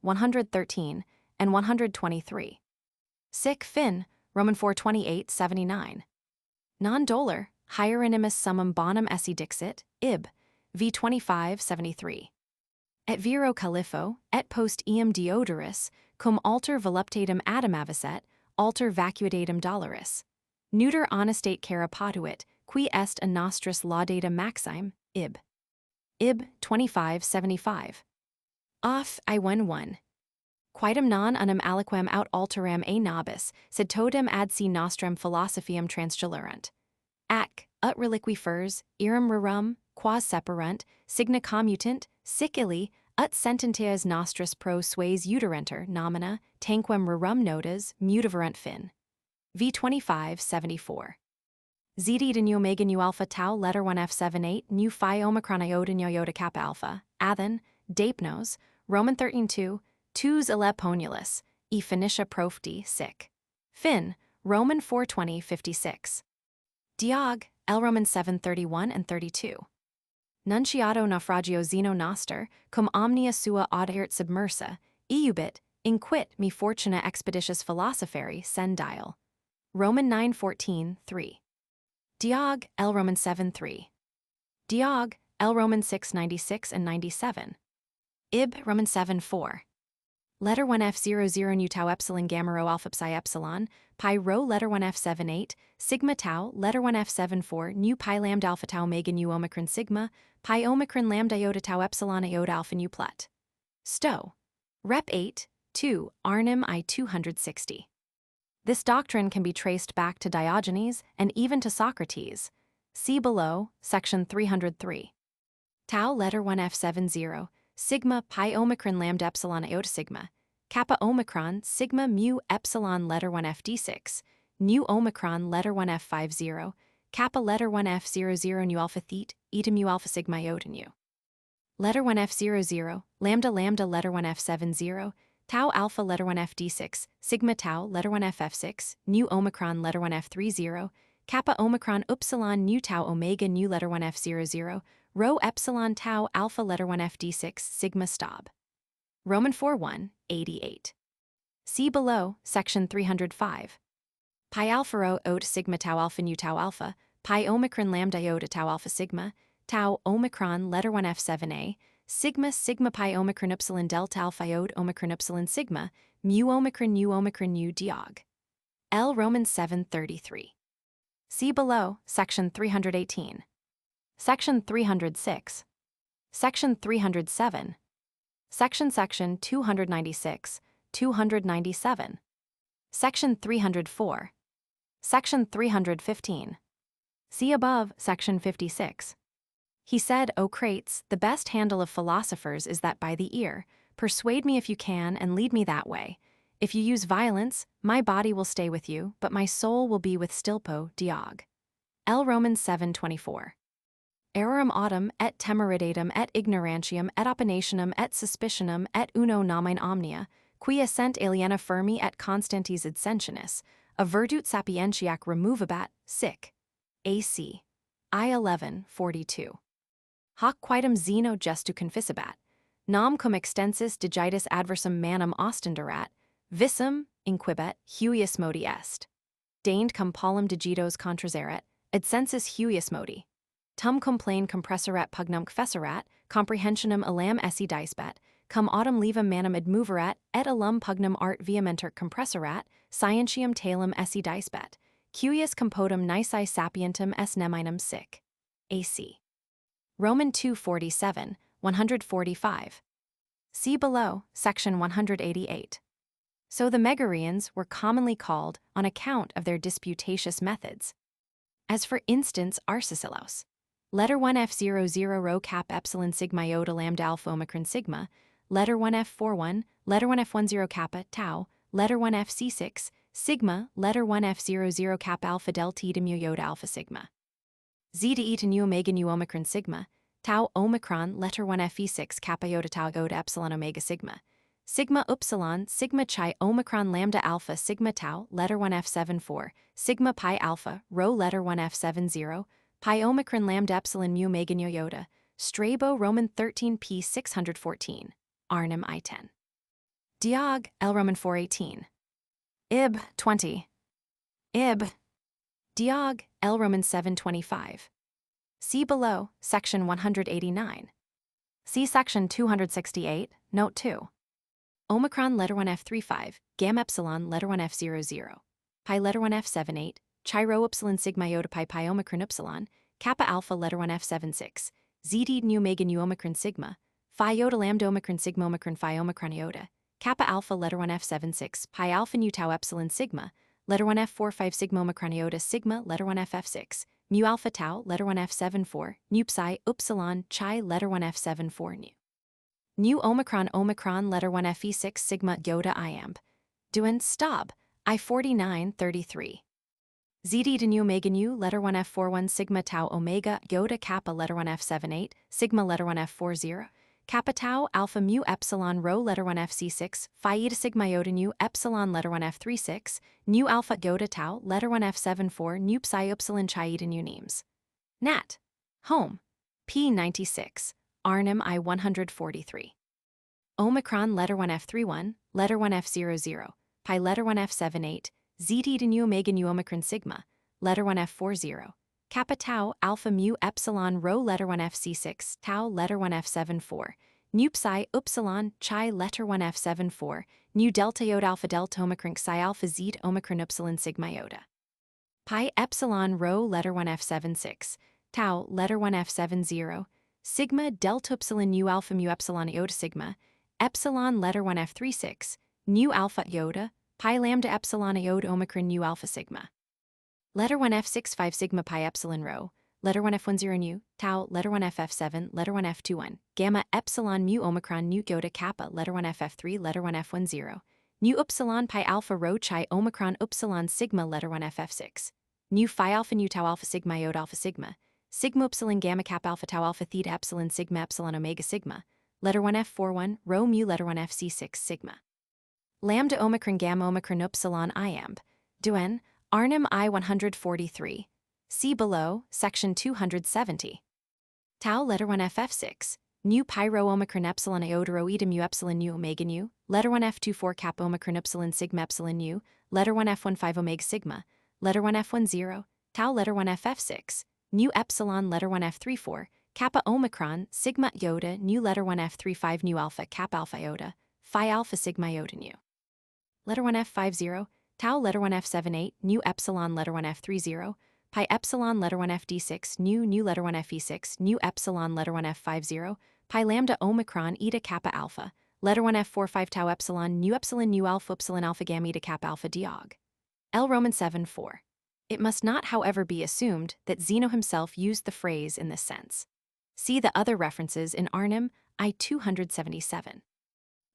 113 and 123. Sic fin, Roman 4:28-79. Non dolor, hieronymus summum bonum esse dixit, ib, v 25:73. Et viro califo, et post eam deodoris, cum alter voluptatem adamavicet, alter vacuitatem doloris. Neuter honestate cara potuit, qui est a nostris laudatum maxime, ib. Ib 25:75. Off I 1. Quidem non unum aliquem aut alteram a nobis, sed totem ad si nostrum philosophiam transgelurant. Ac, ut reliqui fers, irum rerum, quas separunt, signa commutant, sic illi, ut sententias nostris pro sues uterenter nomina, tanquam rerum notas, mutiverant fin. V 25:74. Zd nu omega nu alpha tau letter 1f78 nu phi omicron iota nu iota kappa alpha, athen, dapnos, Roman 13:2, tus ille ponulus, e Phoenicia profti, sic. Fin, Roman 4:20-56. Diog, L Roman 7:31 and 32. Nunciato naufragio zeno noster, cum omnia sua audert submersa, iubit, inquit me fortuna expeditious philosopheri sendile. Roman 9:14-3. Diog, L Roman 7:3. Diog, L Roman 6:96 and 97. Ib, Roman 7:4. Letter 1f00 nu tau epsilon gamma rho alpha psi epsilon, pi rho letter 1f78, sigma tau letter 1f74 nu pi lambda alpha tau omega nu omicron sigma, pi omicron lambda iota tau epsilon iota alpha nu plut. Sto. Rep 8, 2, Arnim I 260. This doctrine can be traced back to Diogenes and even to Socrates. See below, section 303. Tau letter 1f70, sigma pi omicron lambda epsilon iota sigma, kappa omicron sigma mu epsilon letter 1f d6, nu omicron letter 1f50, kappa letter 1f00 nu alpha theta, eta mu alpha sigma iota nu. Letter 1f00, lambda lambda letter 1f70, tau alpha letter 1f d6, sigma tau letter 1f6, nu omicron letter 1f30, kappa omicron upsilon nu tau omega nu letter 1f00, rho epsilon tau alpha letter 1f d6 sigma stab. Roman 4:1-88. See below, section 305. Pi alpha rho ot sigma tau alpha nu tau alpha, pi omicron lambda iota tau alpha sigma, tau omicron letter 1f7a, sigma sigma pi omicron epsilon delta alpha iota omicron epsilon sigma, mu omicron nu diog. L Roman 7:33. See below, section 318. Section 306. Section 307. Section 296, 297. Section 304. Section 315. See above, section 56. He said, O Crates, the best handle of philosophers is that by the ear. Persuade me if you can and lead me that way. If you use violence, my body will stay with you, but my soul will be with Stilpo, Diog. L Romans 7:24. Erorum autem et temeridatum et ignorantium et opinationem et suspicionem et uno nomen omnia, qui essent aliena fermi et constantes adsentionis, a virtut sapientiac removabat, sic. AC. I 11:42. Hoc quidem Zeno gestu conficebat, nam cum extensis digitis adversum manum ostenderat, visum, inquibet, huius modi est. Deigned cum paulum digitos contraseret, adsensus huius modi. Tum cum plane compressorat pugnum cfesserat, comprehensionem elam esse dicebet, cum autem levum manum admoverat, et alum pugnum art vehementer compressorat, scientiam talem esse dicebet, cuius compotum nisi sapientem es neminum sic. AC. Roman 2:47, 145. See below, section 188. So the Megarians were commonly called on account of their disputatious methods. As for instance Arcesilaus. Letter 1f00 rho cap epsilon sigma iota lambda alpha omicron sigma, letter 1f41, letter 1f10 kappa tau, letter 1fc6, sigma, letter 1f00 cap alpha delta eta mu iota alpha sigma. Zeta eta nu omega nu omicron sigma, tau omicron letter 1fe6 kappa iota tau iota epsilon omega sigma, Sigma upsilon, sigma chi omicron lambda alpha sigma tau, letter 1F74, sigma pi alpha, rho letter 1F70, pi omicron lambda epsilon mu omega nu iota, Strabo Roman 13p 614, Arnim I10. Diog, L Roman 418. Ib, 20. Ib. Diog, L Roman 725. See below, section 189. See section 268, note 2. Omicron letter 1F35, gamma epsilon letter 1F00, pi letter 1F78, chi rho epsilon sigma iota pi omicron epsilon, kappa alpha letter 1F76, zd nu omega nu omicron sigma, phi iota lambda omicron sigma omicron phi omicron iota, kappa alpha letter 1F76, pi alpha nu tau epsilon sigma, letter 1F45 sigma omicron iota sigma letter 1F6, mu alpha tau letter 1F74, nu psi upsilon chi letter 1F74 nu. Nu omicron letter 1Fe6 sigma iota iamb. Duen stab, I4933. Zd to nu omega nu letter 1F41 sigma tau omega iota kappa letter 1F78 sigma letter 1F40 kappa tau alpha mu epsilon rho letter 1Fc6 phi eta sigma iota nu epsilon letter 1F36 nu alpha iota tau letter 1F74 nu psi epsilon chi eta nu nemes. Nat. Home. P96. Arnim I143. Omicron letter 1F31, letter 1F00, pi letter 1F78, zd to nu omega nu omicron sigma, letter 1F40, kappa tau alpha mu epsilon rho letter 1Fc6 tau letter 1F74, nu psi upsilon chi letter 1F74, nu delta iota alpha delta omicron psi alpha z omicron epsilon sigma iota. Pi epsilon rho letter 1F76, tau letter 1F70, sigma delta epsilon nu alpha mu epsilon iota sigma, epsilon letter 1F36, nu alpha iota, pi lambda epsilon iota omicron nu alpha sigma. Letter 1F65 sigma pi epsilon rho, letter 1F10 nu, tau letter 1FF7, letter 1F21, gamma epsilon mu omicron nu iota kappa letter 1FF3, letter 1F10, nu upsilon pi alpha rho chi omicron upsilon sigma letter 1FF6, nu phi alpha nu tau alpha sigma iota alpha sigma upsilon gamma kappa alpha tau alpha theta epsilon omega sigma, letter 1F41, rho mu letter 1FC6 sigma. Lambda omicron gamma omicron upsilon iamb. Duen, Arnim I143. See below, section 270. Tau letter 1FF6, nu pi rho omicron epsilon iota rho eta mu epsilon nu omega nu, letter 1F24 kappa omicron epsilon sigma epsilon nu, letter 1F15 omega sigma, letter 1F10, tau letter 1FF6, nu epsilon letter 1F34, kappa omicron sigma iota nu letter 1F35 nu alpha kappa alpha iota, phi alpha sigma iota nu. Letter 1F50, tau letter 1F78 nu epsilon letter 1F30, pi epsilon letter 1FD6 nu letter 1Fe6 nu epsilon letter 1F50, pi lambda omicron eta kappa alpha, letter 1F45 tau epsilon nu alpha gamma eta kappa alpha diog. L Roman 7-4. It must not, however, be assumed that Zeno himself used the phrase in this sense. See the other references in Arnim I277.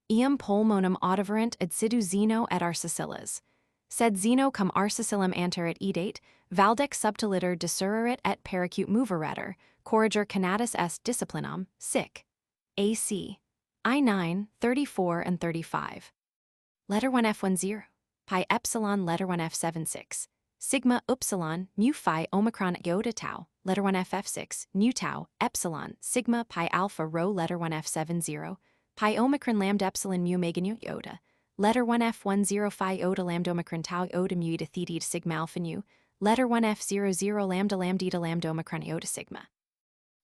Iam pulmonum audiverant adsidu Zeno et Arsicillas. Sed Zeno cum Arsicillam anterit edate, valdec subtiliter desurrerit et pericute moveretur, corriger canatus est disciplinam, sic. AC. I9, 34 and 35. Letter 1F10, pi epsilon letter 1F76, sigma upsilon mu phi omicron iota tau, letter 1FF6, nu tau, epsilon, sigma pi alpha rho letter 1F70, pi omicron lambda epsilon mu omega nu iota, letter 1F10 phi iota lambda omicron tau iota mu eta theta eta sigma alpha nu, letter 1F00 lambda eta lambda omicron iota sigma.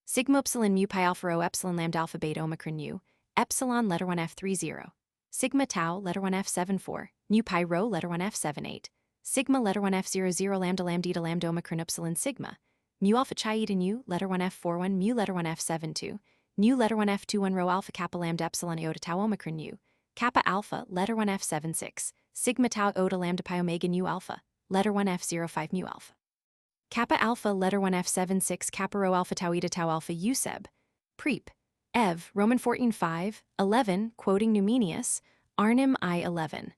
Sigma epsilon mu pi alpha rho epsilon lambda alpha beta omicron nu, epsilon letter 1F30, sigma tau letter 1F74, nu pi rho letter 1F78, sigma letter 1F00 lambda eta lambda omicron epsilon sigma, mu alpha chi eta nu letter 1F41 mu letter 1F72, nu letter 1F21 rho alpha kappa lambda epsilon iota tau omicron nu, kappa alpha letter 1F76, sigma tau iota lambda pi omega nu alpha, letter 1F05 mu alpha. Kappa alpha letter 1F76 kappa rho alpha tau eta tau alpha Euseb. Prep. Ev. Roman 14:5, 11, quoting Numenius, Arnim I11.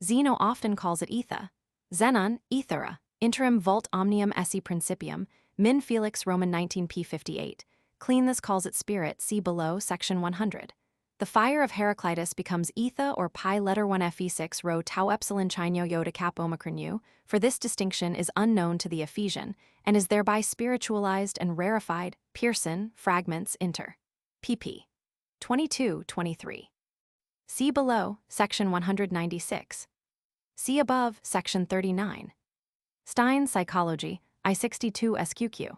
Zeno often calls it etha. Xenon, ethera, interim vult omnium esse principium, min Felix Roman 19p58. Cleanthus calls it spirit, see below, section 100. The fire of Heraclitus becomes etha or pi letter 1 Fe6 rho tau epsilon chino iota cap omicron u, for this distinction is unknown to the Ephesian, and is thereby spiritualized and rarefied. Pearson, Fragments, Inter. pp. 22-23. See below, section 196. See above, section 39. Stein's Psychology, I62 SQQ.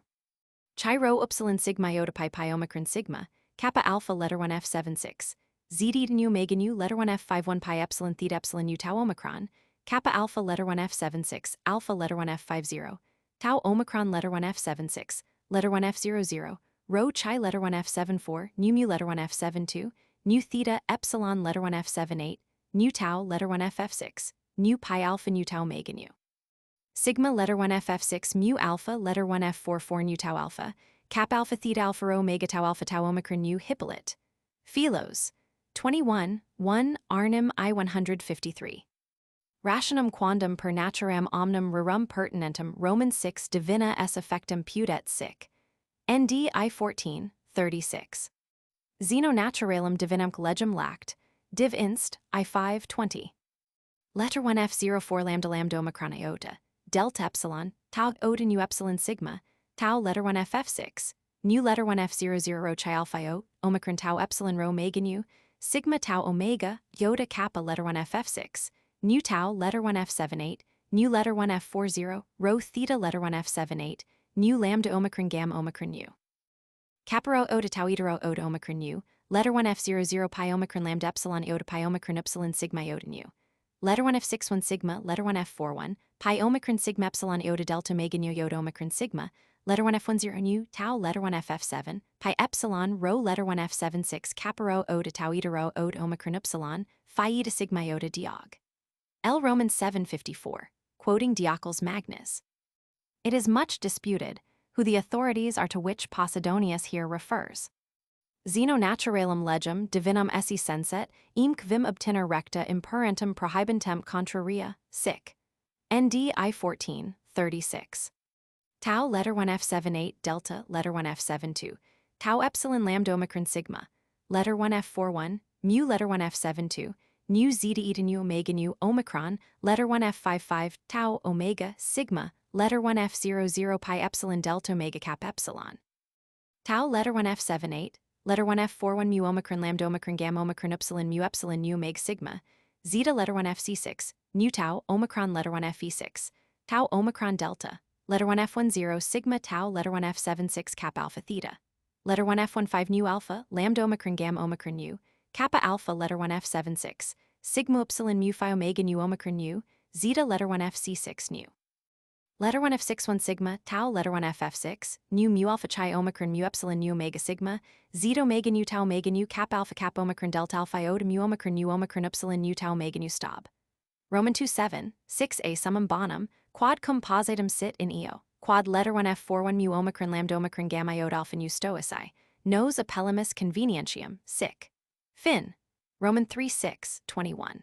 Chi rho upsilon sigma iota pi omicron sigma, kappa alpha letter 1 F76, zd nu omega nu letter 1 F51 pi epsilon theta epsilon u tau omicron, kappa alpha letter 1 F76, alpha letter 1 F50, tau omicron letter 1 F76, letter 1 F00, rho chi letter 1 F74, nu mu letter 1 F72, nu theta epsilon letter 1 F78, nu tau letter 1 FF6, nu pi alpha nu tau omega nu. Sigma letter 1 FF6 mu alpha letter 1 F44 nu tau alpha, cap alpha theta alpha rho omega tau alpha tau omicron nu Hippolyte. Philos. 21, 1 Arnim I153. Rationum quandam per naturam omnum rerum pertinentum Roman 6 divina s effectum pudet sic. ND I14, 36. Zeno naturalum divinum collegium lact, div inst, I5, 20. Letter 1 F04 lambda omicron iota, delta epsilon, tau oda nu epsilon sigma, tau letter 1 FF6, nu letter 1 F00 rho chi alpha iota, omicron tau epsilon rho omega nu, sigma tau omega, iota kappa letter 1 FF6, nu tau letter 1 F78, nu letter 1 F40, rho theta letter 1 F78, nu lambda omicron gamma omicron u. Kappa rho oda tau eta rho oda omicron u, letter 1 F00 pi omicron lambda epsilon iota pi omicron epsilon sigma iota nu. Letter 1 F61 sigma, letter 1 F41, pi omicron sigma epsilon iota delta omega nu iota omicron sigma, letter 1 F10 nu, tau letter 1 FF7, pi epsilon rho letter 1 F76 kappa rho oda tau eta rho oda omicron epsilon, phi eta sigma iota diog. L. Romans 7:54, quoting Diocles Magnus. It is much disputed who the authorities are to which Posidonius here refers. Zeno naturalum legem divinum esse senset, imc vim obtiner recta imperentum prohibentem contraria, sic. ND I14, 36. Tau letter 1 F78 delta letter 1 F72, tau epsilon lambda omicron sigma, letter 1 F41, mu letter 1 F72, nu zeta eta nu omega nu omicron, letter 1 F55, tau omega sigma, letter 1 F00 pi epsilon delta omega cap epsilon. Tau letter 1 F78, letter 1 F41 mu omicron lambda omicron gamma omicron epsilon nu omega sigma, zeta letter 1 FC6, nu tau omicron letter 1 Fe6, tau omicron delta, letter 1 F10 sigma tau letter 1 F76 kappa alpha theta, letter 1 F15 nu alpha lambda omicron gamma omicron nu, kappa alpha letter 1 F76, sigma epsilon mu phi omega nu omicron nu, zeta letter 1 FC6 nu. Letter 1 F61 sigma, tau letter 1 FF6, nu mu alpha chi omicron mu epsilon nu omega sigma, zeta omega nu tau omega nu kappa alpha kappa omicron delta alpha iota mu omicron epsilon nu tau omega nu stab. Roman 2:7, 6a summum bonum, quad cum positum sit in eo, quad letter 1 F41 mu omicron lambda omicron gamma iota alpha nu stoici, nos appellimus convenientium, sic. Fin. Roman 3:6, 21.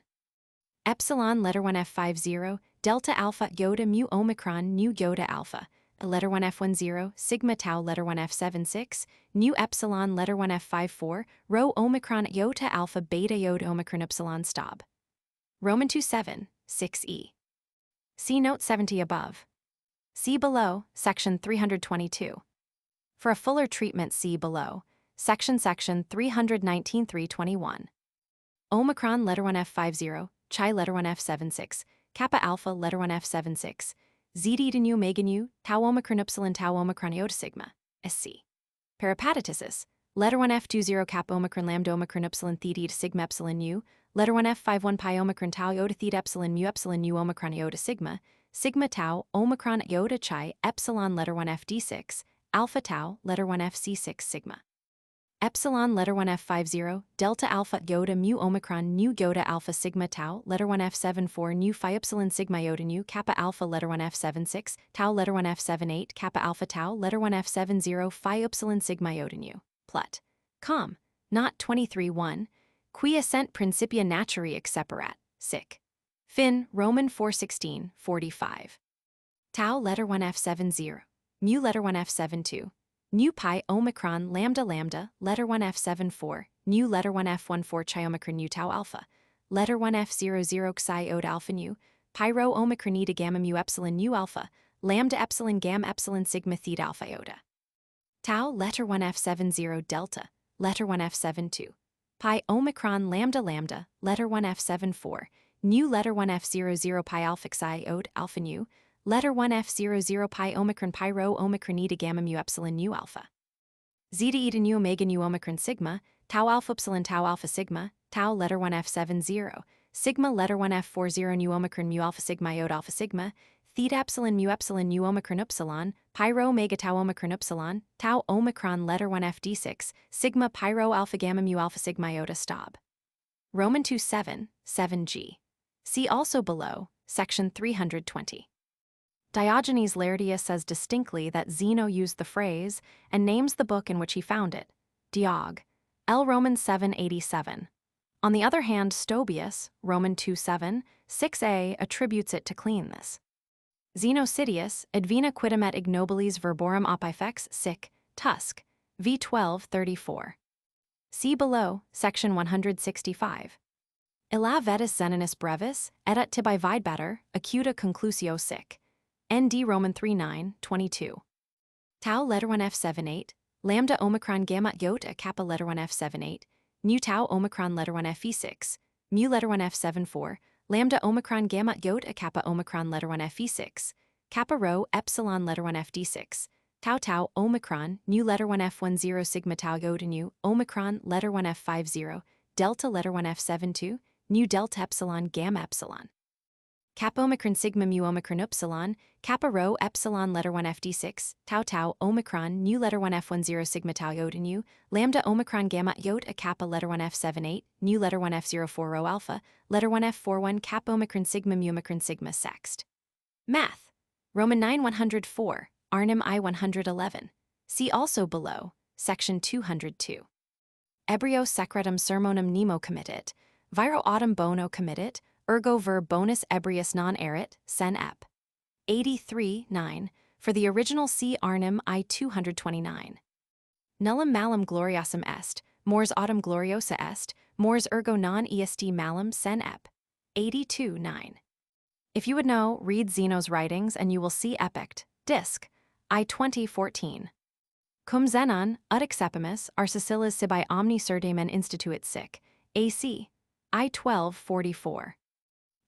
Epsilon letter 1 F50, delta alpha iota mu omicron nu iota alpha, letter 1 F10, sigma tau letter 1 F76, nu epsilon letter 1 F54, rho omicron iota alpha beta iota omicron epsilon stab. Roman 2:7, 6e. See note 70 above. See below, section 322. For a fuller treatment, see below, section 319 321. Omicron letter 1 F50, chi letter 1 F76, kappa alpha letter 1 F76, zeta eta nu omega nu, tau omicron epsilon tau omicron iota sigma, SC. Peripateticis, letter 1 F20 kappa omicron lambda omicron epsilon theta eta sigma epsilon nu, letter 1 F51 pi omicron tau iota theta epsilon nu omicron iota sigma, sigma tau omicron iota chi epsilon letter 1 FD6, alpha tau letter 1 FC6 sigma. Epsilon letter 1 F50, delta alpha iota mu omicron nu iota alpha sigma tau letter 1 F74 nu phi epsilon sigma iota nu kappa alpha letter 1 F76, tau letter 1 F78 kappa alpha tau letter 1 F70 phi epsilon sigma iota nu. Plut. Com. Not 23-1. Quia sent principia naturi exceperat, sic. Fin. Roman 4:16, 45. Tau letter 1 F70, mu letter 1 F72, nu pi omicron lambda letter 1 F74, nu letter 1 F14 chi omicron nu tau alpha, letter 1 F00 xi ode alpha nu, pi rho omicron e to gamma mu epsilon nu alpha, lambda epsilon gamma epsilon sigma theta alpha iota. Tau letter 1 F70 delta, letter 1 F72. Pi omicron lambda lambda, letter 1 F74, nu letter 1 F00 pi alpha xi ode alpha nu, letter 1 F00 pi omicron pi rho omicron e to gamma mu epsilon nu alpha. Zeta e to nu omega nu omicron sigma, tau alpha sigma, tau letter 1 F70, sigma letter 1 F40 nu omicron mu alpha sigma iota alpha sigma, theta epsilon nu omicron upsilon, pi rho omega tau omicron letter 1 FD6, sigma pi rho alpha gamma mu alpha sigma iota stab. Roman 2:7, 7g. See also below, section 320. Diogenes Laertius says distinctly that Zeno used the phrase and names the book in which he found it, Diog, L. Romans 7:87. On the other hand, Stobaeus, Roman 2:7, 6a, attributes it to cleanness. Zeno Citius, Advena quidem et ignobilis verborum opifex, sic, Tusk, v. 12:34. See below, section 165. Illa vetus Zeninus brevis, et ut tibi videbater, acuta conclusio sic. Nd Roman 3:9, 22. Tau letter 1 F78, lambda omicron gamma iota kappa letter 1 F78, nu tau omicron letter 1 Fe6, mu letter 1 F74, lambda omicron gamma iota kappa omicron letter 1 Fe6, kappa rho epsilon letter 1 Fd6, tau omicron nu letter 1 F10 sigma tau iota nu omicron letter 1 F50, delta letter 1 F72, nu delta epsilon gamma epsilon. Kappa omicron sigma mu omicron upsilon, kappa rho epsilon letter 1 Fd6, tau omicron nu letter 1 F10 sigma tau iota nu, lambda omicron gamma iota kappa letter 1 F78, nu letter 1 F04 rho alpha, letter 1 F41 kappa omicron sigma mu omicron sigma sext. Math. Roman 9:104, Arnim I 111. See also below, section 202. Ebrio secretum sermonum nemo committit, viro autem bono committit, ergo ver bonus ebrius non erit, sen ep. 83:9, for the original see Arnim I 229. Nullum malum gloriosum est, mors autem gloriosa est, mors ergo non est malum sen ep. 82:9. If you would know, read Zeno's writings and you will see epict, disc, I 2014. Cum Zenon, ut exepimus, Arcesilas sibi omni surdamen instituit sic, AC, I 1244.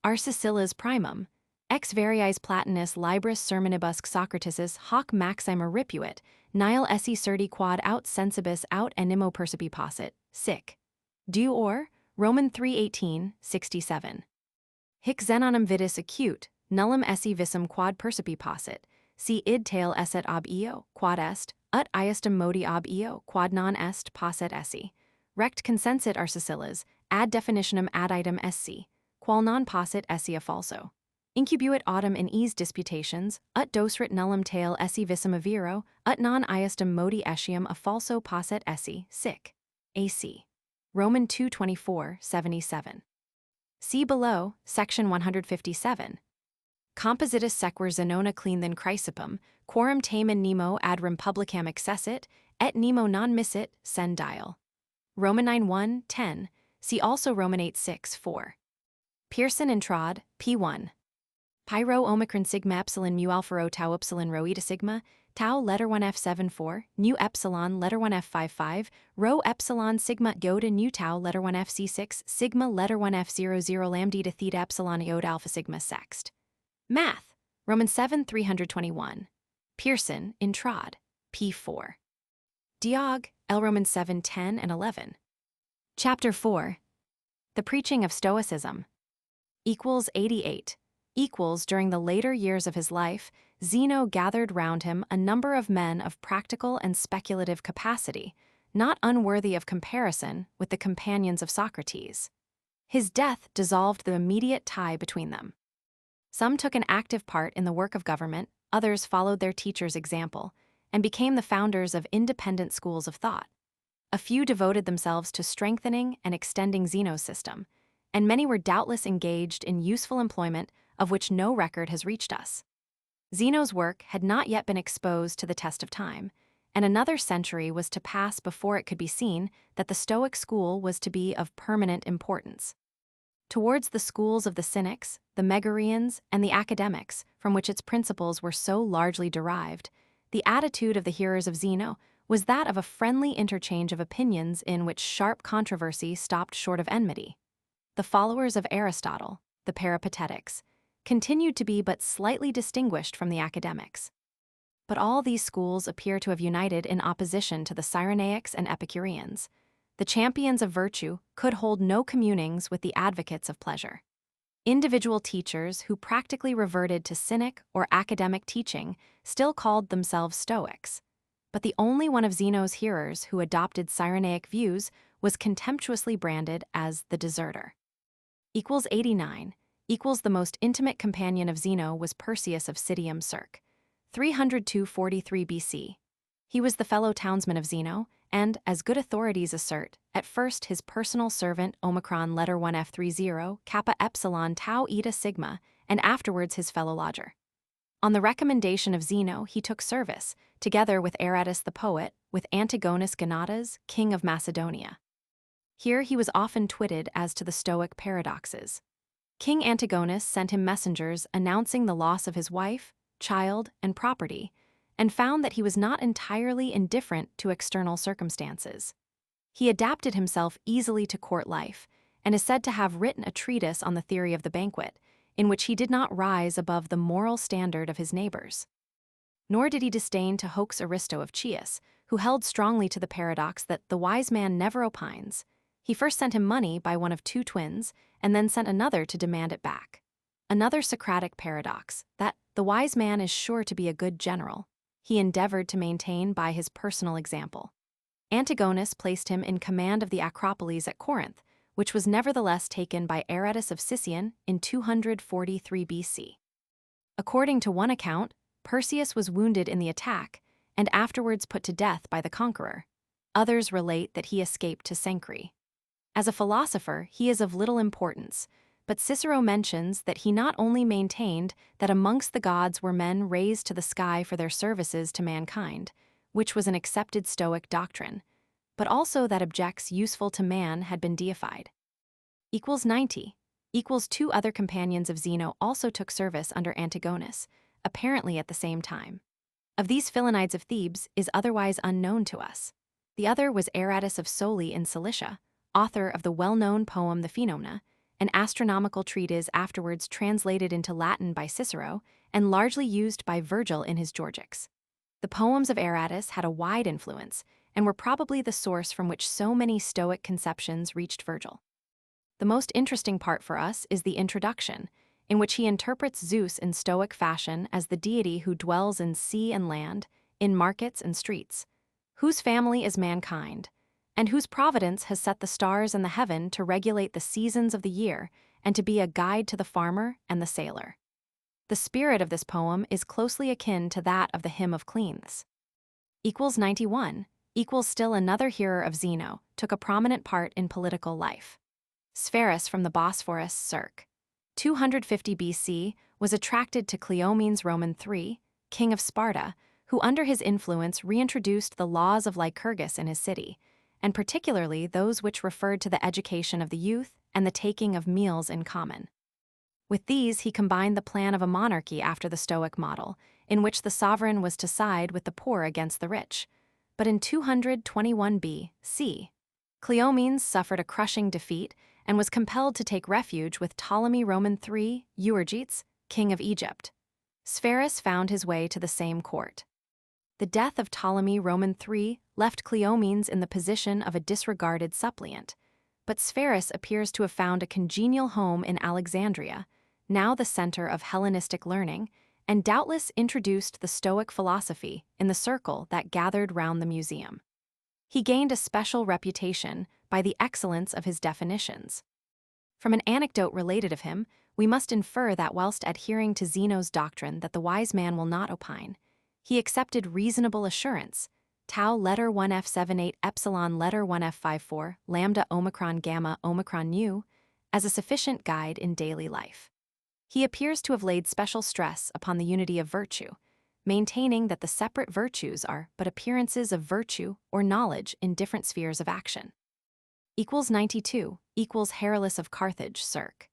Arcesilas primum, ex variis Platonis libris sermonibus Socratesis hoc maxima ripuit, nihil esse certi quod aut sensibus aut animo percipi possit, sic. Du or, Roman 3:18, 67. Hic Zenonum vidus acute, nullum esse visum quad percipi possit, si id tail esset ob eo, quad est, ut iestum modi ob eo, quad non est posset esse. Rect consensit Arcesilas, ad definitionem ad item sc, qual non possit esse a falso. Incubuit autem in ease disputations, ut dosrit nullum tail esse visum aviro, ut non iestum modi etiam a falso posset esse, sic. AC. Roman 2:24, 77. See below, section 157. Compositus sequer Zenona clean than Chrysippum, quorum tamen nemo ad republicam accessit, et nemo non missit, sen dial. Roman 9:1, 10. See also Roman 8:6, 4. Pearson and Trod, P1. Pi rho omicron sigma epsilon mu alpha rho tau epsilon rho eta sigma, tau letter 1 F74, nu epsilon letter 1 F55, rho epsilon sigma iota nu tau letter 1 FC6, sigma letter 1 F00 lambda eta theta epsilon iota alpha sigma sext. Math. Roman 7 321. Pearson, in Trod, P4. Diog, L. Roman 7 10 and 11. Chapter 4. The Preaching of Stoicism. 88. During the later years of his life, Zeno gathered round him a number of men of practical and speculative capacity, not unworthy of comparison with the companions of Socrates. His death dissolved the immediate tie between them. Some took an active part in the work of government, others followed their teachers' example, and became the founders of independent schools of thought. A few devoted themselves to strengthening and extending Zeno's system, and many were doubtless engaged in useful employment of which no record has reached us. Zeno's work had not yet been exposed to the test of time, and another century was to pass before it could be seen that the Stoic school was to be of permanent importance. Towards the schools of the Cynics, the Megarians, and the Academics, from which its principles were so largely derived, the attitude of the hearers of Zeno was that of a friendly interchange of opinions in which sharp controversy stopped short of enmity. The followers of Aristotle, the Peripatetics, continued to be but slightly distinguished from the Academics. But all these schools appear to have united in opposition to the Cyrenaics and Epicureans. The champions of virtue could hold no communings with the advocates of pleasure. Individual teachers who practically reverted to Cynic or academic teaching still called themselves Stoics. But the only one of Zeno's hearers who adopted Cyrenaic views was contemptuously branded as the deserter. 89. The most intimate companion of Zeno was Perseus of Citium circ. 302–43 BC. He was the fellow townsman of Zeno, and, as good authorities assert, at first his personal servant Omicron letter 1F30 kappa epsilon tau eta sigma, and afterwards his fellow lodger. On the recommendation of Zeno, he took service, together with Aratus the poet, with Antigonus Gonatas, king of Macedonia. Here he was often twitted as to the Stoic paradoxes. King Antigonus sent him messengers announcing the loss of his wife, child, and property, and found that he was not entirely indifferent to external circumstances. He adapted himself easily to court life, and is said to have written a treatise on the theory of the banquet, in which he did not rise above the moral standard of his neighbors. Nor did he disdain to hoax Aristo of Chios, who held strongly to the paradox that the wise man never opines. He first sent him money by one of two twins, and then sent another to demand it back. Another Socratic paradox, that the wise man is sure to be a good general, he endeavored to maintain by his personal example. Antigonus placed him in command of the Acropolis at Corinth, which was nevertheless taken by Aratus of Sicyon in 243 BC. According to one account, Perseus was wounded in the attack and afterwards put to death by the conqueror. Others relate that he escaped to Cenchrese. As a philosopher, he is of little importance, but Cicero mentions that he not only maintained that amongst the gods were men raised to the sky for their services to mankind, which was an accepted Stoic doctrine, but also that objects useful to man had been deified. 90. Two other companions of Zeno also took service under Antigonus, apparently at the same time. Of these Philonides of Thebes is otherwise unknown to us. The other was Aratus of Soli in Cilicia, author of the well-known poem The Phenomena, an astronomical treatise afterwards translated into Latin by Cicero and largely used by Virgil in his Georgics. The poems of Aratus had a wide influence and were probably the source from which so many Stoic conceptions reached Virgil. The most interesting part for us is the introduction, in which he interprets Zeus in Stoic fashion as the deity who dwells in sea and land, in markets and streets, whose family is mankind, and whose providence has set the stars in the heaven to regulate the seasons of the year and to be a guide to the farmer and the sailor. The spirit of this poem is closely akin to that of the Hymn of Cleanthes. 91. Still another hearer of Zeno took a prominent part in political life. Spherus from the Bosphorus circ. 250 BC was attracted to Cleomenes Roman III, king of Sparta, who under his influence reintroduced the laws of Lycurgus in his city, and particularly those which referred to the education of the youth and the taking of meals in common. With these, he combined the plan of a monarchy after the Stoic model, in which the sovereign was to side with the poor against the rich. But in 221 B.C., Cleomenes suffered a crushing defeat and was compelled to take refuge with Ptolemy Roman III Euergetes, king of Egypt. Spherus found his way to the same court. The death of Ptolemy Roman III left Cleomenes in the position of a disregarded suppliant, but Spherus appears to have found a congenial home in Alexandria, now the center of Hellenistic learning, and doubtless introduced the Stoic philosophy in the circle that gathered round the museum. He gained a special reputation by the excellence of his definitions. From an anecdote related of him, we must infer that whilst adhering to Zeno's doctrine that the wise man will not opine, he accepted reasonable assurance, tau letter 1F78 epsilon letter 1F54 lambda omicron gamma omicron nu, as a sufficient guide in daily life. He appears to have laid special stress upon the unity of virtue, maintaining that the separate virtues are but appearances of virtue or knowledge in different spheres of action. 92 equals Herolas of Carthage, circ.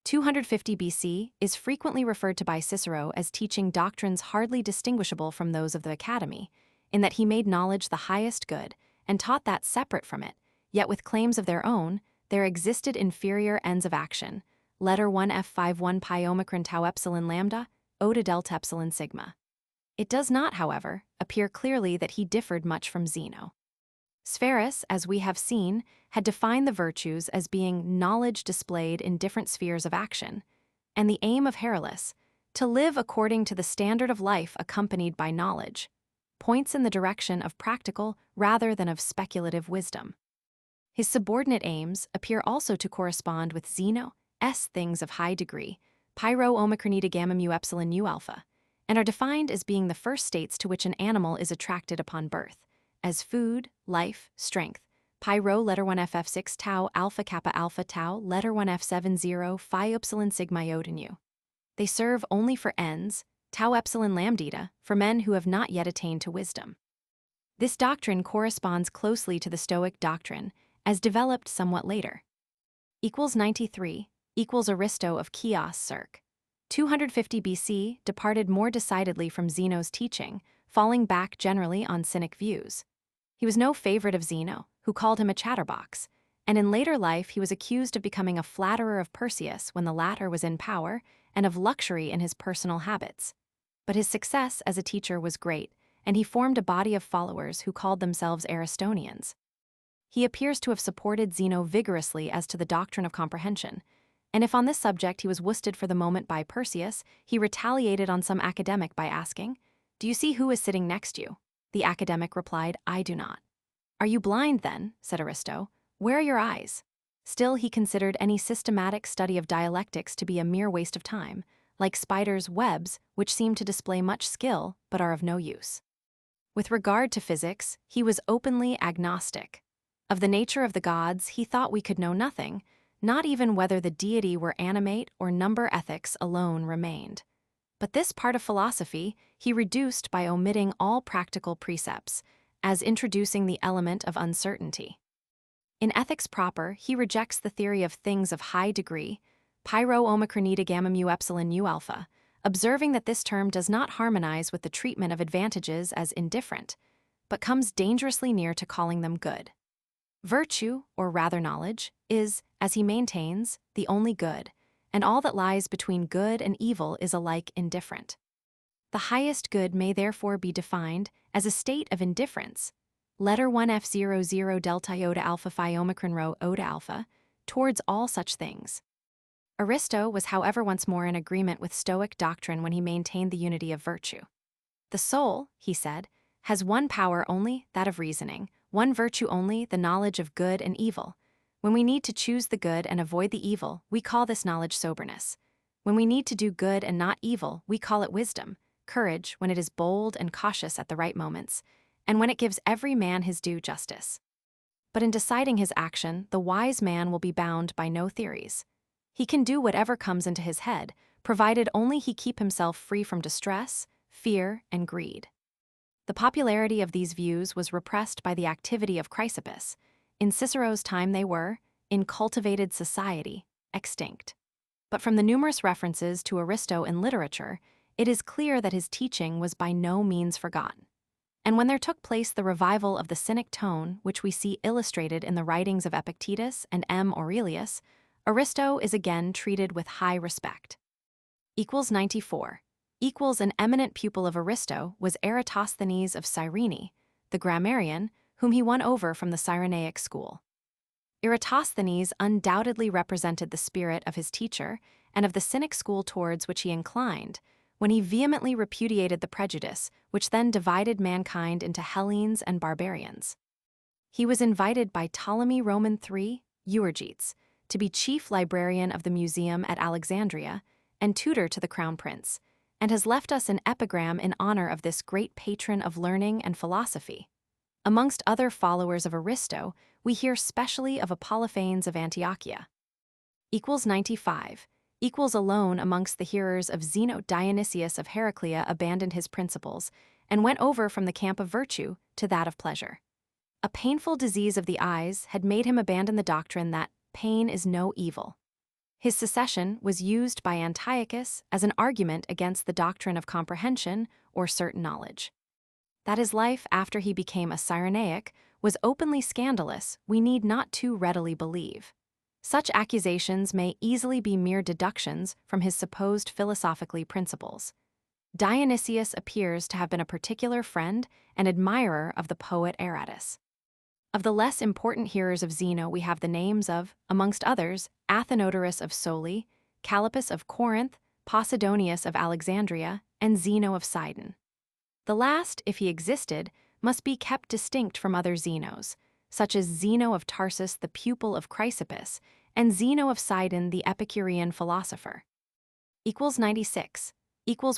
250 BC, is frequently referred to by Cicero as teaching doctrines hardly distinguishable from those of the Academy, in that he made knowledge the highest good and taught that separate from it, yet with claims of their own, there existed inferior ends of action. Letter 1 F51 pi omicron tau epsilon lambda, ota delta epsilon sigma. It does not, however, appear clearly that he differed much from Zeno. Sphärus, as we have seen, had defined the virtues as being knowledge displayed in different spheres of action, and the aim of Herolas, to live according to the standard of life accompanied by knowledge, points in the direction of practical rather than of speculative wisdom. His subordinate aims appear also to correspond with Zeno's things of high degree, pyro omicroneta gamma mu epsilon nu alpha, and are defined as being the first states to which an animal is attracted upon birth, as food, life, strength, pyro letter 1 ff6 tau alpha kappa alpha tau letter 1 f70 phi epsilon sigma iota nu. They serve only for ends, tau epsilon lambda, for men who have not yet attained to wisdom. This doctrine corresponds closely to the Stoic doctrine, as developed somewhat later. 93 equals Aristo of Chios, circ. 250 BC, departed more decidedly from Zeno's teaching, falling back generally on Cynic views. He was no favorite of Zeno, who called him a chatterbox, and in later life he was accused of becoming a flatterer of Perseus when the latter was in power, and of luxury in his personal habits. But his success as a teacher was great, and he formed a body of followers who called themselves Aristonians. He appears to have supported Zeno vigorously as to the doctrine of comprehension, and if on this subject he was worsted for the moment by Perseus, he retaliated on some academic by asking, "Do you see who is sitting next you?" The academic replied, "I do not." "Are you blind then?" said Aristo. "Where are your eyes?" Still, he considered any systematic study of dialectics to be a mere waste of time, like spiders' webs, which seem to display much skill but are of no use. With regard to physics, he was openly agnostic. Of the nature of the gods, he thought we could know nothing, not even whether the deity were animate or number ethics alone remained. But this part of philosophy he reduced by omitting all practical precepts, as introducing the element of uncertainty. In ethics proper, he rejects the theory of things of high degree, pyro omicroneta gamma mu epsilon nu alpha, observing that this term does not harmonize with the treatment of advantages as indifferent, but comes dangerously near to calling them good. Virtue, or rather knowledge, is, as he maintains, the only good, and all that lies between good and evil is alike indifferent. The highest good may therefore be defined as a state of indifference, letter 1 f00 delta iota alpha phi omicron rho ota alpha, towards all such things. Aristo was however once more in agreement with Stoic doctrine when he maintained the unity of virtue. The soul, he said, has one power only, that of reasoning, one virtue only, the knowledge of good and evil. When we need to choose the good and avoid the evil, we call this knowledge soberness. When we need to do good and not evil, we call it wisdom, courage when it is bold and cautious at the right moments, and when it gives every man his due justice. But in deciding his action, the wise man will be bound by no theories. He can do whatever comes into his head, provided only he keep himself free from distress, fear, and greed. The popularity of these views was repressed by the activity of Chrysippus. In Cicero's time they were, in cultivated society, extinct. But from the numerous references to Aristo in literature, it is clear that his teaching was by no means forgotten. And when there took place the revival of the Cynic tone, which we see illustrated in the writings of Epictetus and M. Aurelius, Aristo is again treated with high respect. 94. An eminent pupil of Aristo was Eratosthenes of Cyrene, the grammarian, whom he won over from the Cyrenaic school. Eratosthenes undoubtedly represented the spirit of his teacher and of the Cynic school towards which he inclined, when he vehemently repudiated the prejudice which then divided mankind into Hellenes and barbarians. He was invited by Ptolemy Roman III, Euergetes, to be chief librarian of the museum at Alexandria and tutor to the crown prince, and has left us an epigram in honor of this great patron of learning and philosophy. Amongst other followers of Aristo, we hear specially of Apollophanes of Antiochia. 95. Equals alone amongst the hearers of Zeno. Dionysius of Heraclea abandoned his principles and went over from the camp of virtue to that of pleasure. A painful disease of the eyes had made him abandon the doctrine that pain is no evil. His secession was used by Antiochus as an argument against the doctrine of comprehension or certain knowledge. That his life after he became a Cyrenaic was openly scandalous we need not too readily believe. Such accusations may easily be mere deductions from his supposed philosophically principles. Dionysius appears to have been a particular friend and admirer of the poet Aratus. Of the less important hearers of Zeno we have the names of, amongst others, Athenodorus of Soli, Callippus of Corinth, Posidonius of Alexandria, and Zeno of Sidon. The last, if he existed, must be kept distinct from other Zenos, such as Zeno of Tarsus, the pupil of Chrysippus, and Zeno of Sidon, the Epicurean philosopher. 96.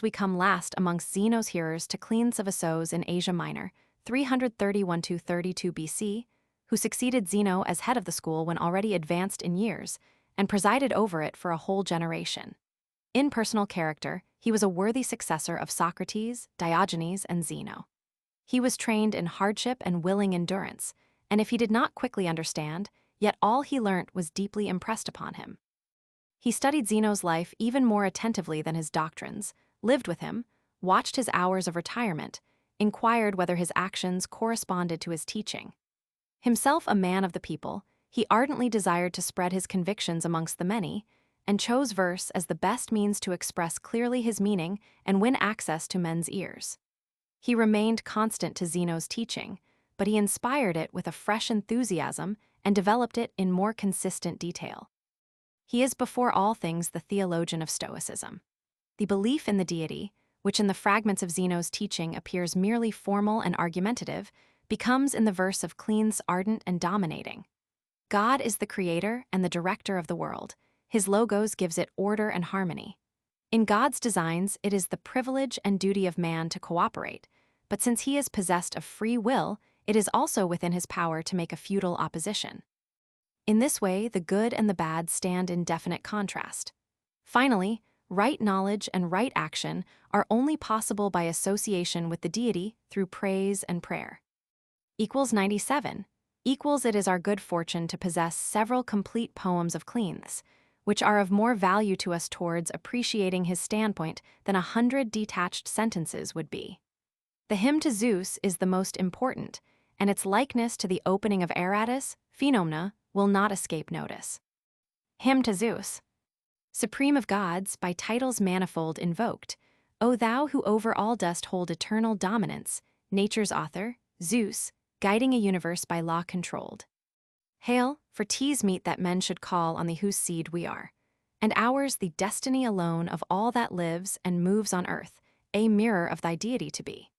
We come last amongst Zeno's hearers to Cleanthes of Assos in Asia Minor, 331–32 BC, who succeeded Zeno as head of the school when already advanced in years, and presided over it for a whole generation. In personal character, he was a worthy successor of Socrates, Diogenes, and Zeno. He was trained in hardship and willing endurance, and if he did not quickly understand, yet all he learnt was deeply impressed upon him. He studied Zeno's life even more attentively than his doctrines, lived with him, watched his hours of retirement, inquired whether his actions corresponded to his teaching. Himself a man of the people, he ardently desired to spread his convictions amongst the many, and chose verse as the best means to express clearly his meaning and win access to men's ears. He remained constant to Zeno's teaching, but he inspired it with a fresh enthusiasm and developed it in more consistent detail. He is before all things the theologian of Stoicism. The belief in the deity, which in the fragments of Zeno's teaching appears merely formal and argumentative, becomes in the verse of Cleanthes ardent and dominating. God is the creator and the director of the world. His logos gives it order and harmony. In God's designs, it is the privilege and duty of man to cooperate, but since he is possessed of free will, it is also within his power to make a futile opposition. In this way, the good and the bad stand in definite contrast. Finally, right knowledge and right action are only possible by association with the deity through praise and prayer. 97. It is our good fortune to possess several complete poems of Cleanthes, which are of more value to us towards appreciating his standpoint than 100 detached sentences would be. The hymn to Zeus is the most important, and its likeness to the opening of Aratus, Phenomena, will not escape notice. Hymn to Zeus. Supreme of gods, by titles manifold invoked, O thou who over all dost hold eternal dominance, nature's author, Zeus, guiding a universe by law controlled. Hail, for 'tis meet that men should call on thee whose seed we are, and ours the destiny alone of all that lives and moves on earth, a mirror of thy deity to be.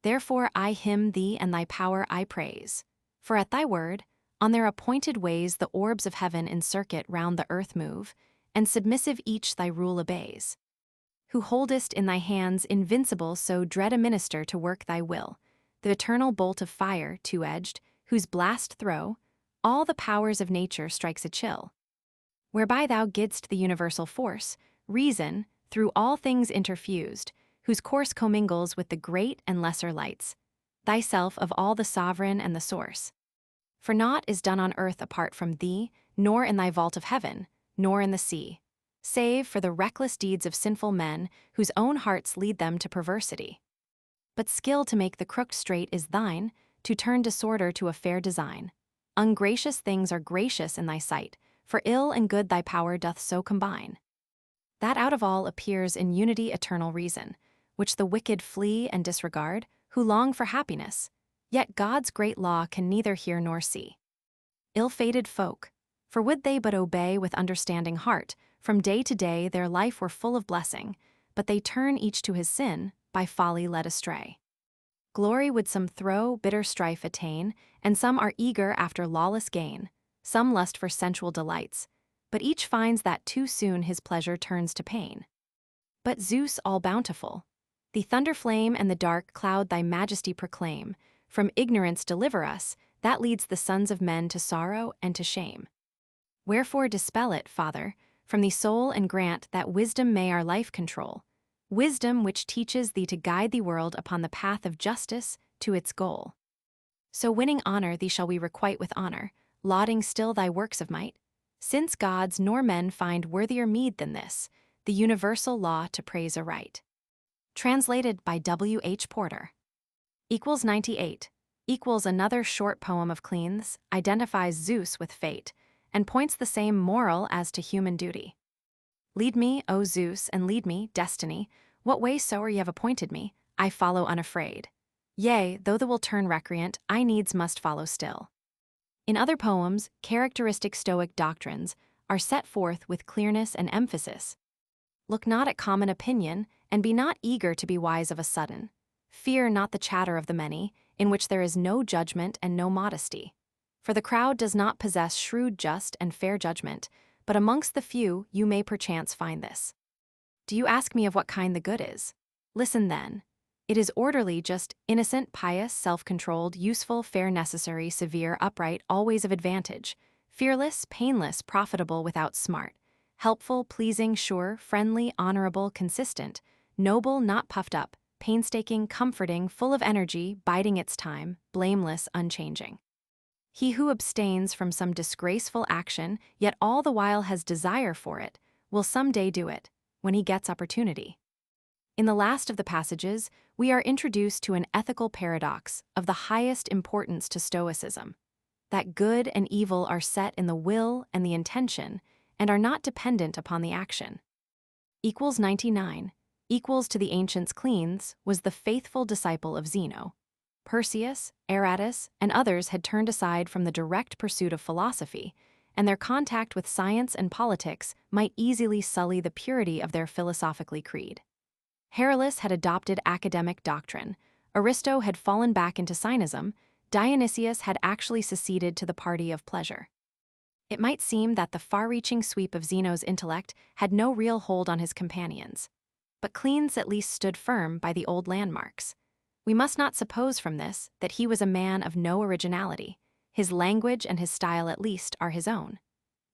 Therefore I hymn thee and thy power I praise, for at thy word, on their appointed ways the orbs of heaven in circuit round the earth move, and submissive each thy rule obeys. Who holdest in thy hands invincible so dread a minister to work thy will, the eternal bolt of fire two-edged, whose blast throw, all the powers of nature strikes a chill. Whereby thou gidst the universal force, reason, through all things interfused, whose course commingles with the great and lesser lights, thyself of all the sovereign and the source. For naught is done on earth apart from thee, nor in thy vault of heaven, nor in the sea, save for the reckless deeds of sinful men whose own hearts lead them to perversity. But skill to make the crooked straight is thine, to turn disorder to a fair design. Ungracious things are gracious in thy sight, for ill and good thy power doth so combine. That out of all appears in unity eternal reason, which the wicked flee and disregard, who long for happiness, yet God's great law can neither hear nor see. Ill-fated folk, for would they but obey with understanding heart, from day to day their life were full of blessing, but they turn each to his sin, by folly led astray. Glory would some throw bitter strife attain, and some are eager after lawless gain, some lust for sensual delights, but each finds that too soon his pleasure turns to pain. But Zeus all-bountiful, the thunder flame and the dark cloud thy majesty proclaim, from ignorance deliver us, that leads the sons of men to sorrow and to shame. Wherefore dispel it, Father, from the soul and grant that wisdom may our life control, wisdom which teaches thee to guide the world upon the path of justice to its goal. So winning honor thee shall we requite with honor, lauding still thy works of might, since gods nor men find worthier meed than this, the universal law to praise aright. Translated by W. H. Porter. 98. Another short poem of Clean's identifies Zeus with fate and points the same moral as to human duty. Lead me, O Zeus, and lead me, destiny, what way soe'er ye have appointed me, I follow unafraid. Yea, though the will turn recreant, I needs must follow still. In other poems, characteristic Stoic doctrines are set forth with clearness and emphasis. Look not at common opinion, and be not eager to be wise of a sudden. Fear not the chatter of the many, in which there is no judgment and no modesty. For the crowd does not possess shrewd, just, and fair judgment, but amongst the few you may perchance find this. Do you ask me of what kind the good is? Listen then. It is orderly, just, innocent, pious, self-controlled, useful, fair, necessary, severe, upright, always of advantage, fearless, painless, profitable without smart, helpful, pleasing, sure, friendly, honorable, consistent, noble, not puffed up, painstaking, comforting, full of energy, biding its time, blameless, unchanging. He who abstains from some disgraceful action, yet all the while has desire for it, will some day do it, when he gets opportunity. In the last of the passages, we are introduced to an ethical paradox of the highest importance to Stoicism, that good and evil are set in the will and the intention, and are not dependent upon the action. 99. To the ancients Cleanthes was the faithful disciple of Zeno. Persius, Aratus, and others had turned aside from the direct pursuit of philosophy, and their contact with science and politics might easily sully the purity of their philosophically creed. Heraclius had adopted academic doctrine, Aristo had fallen back into Cynism, Dionysius had actually seceded to the party of pleasure. It might seem that the far-reaching sweep of Zeno's intellect had no real hold on his companions, but Cleanthes at least stood firm by the old landmarks. We must not suppose from this that he was a man of no originality. His language and his style at least are his own.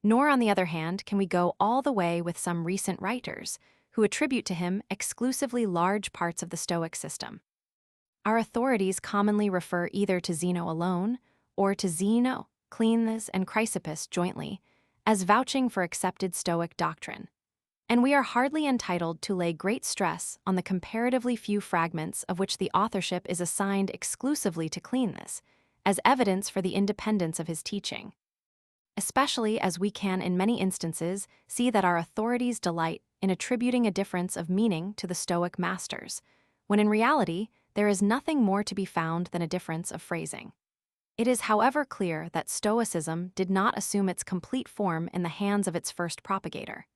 Nor, on the other hand, can we go all the way with some recent writers who attribute to him exclusively large parts of the Stoic system. Our authorities commonly refer either to Zeno alone or to Zeno, Cleanthes, and Chrysippus jointly as vouching for accepted Stoic doctrine. And we are hardly entitled to lay great stress on the comparatively few fragments of which the authorship is assigned exclusively to Cleanthes, as evidence for the independence of his teaching. Especially as we can in many instances see that our authorities delight in attributing a difference of meaning to the Stoic masters, when in reality there is nothing more to be found than a difference of phrasing. It is, however, clear that Stoicism did not assume its complete form in the hands of its first propagator,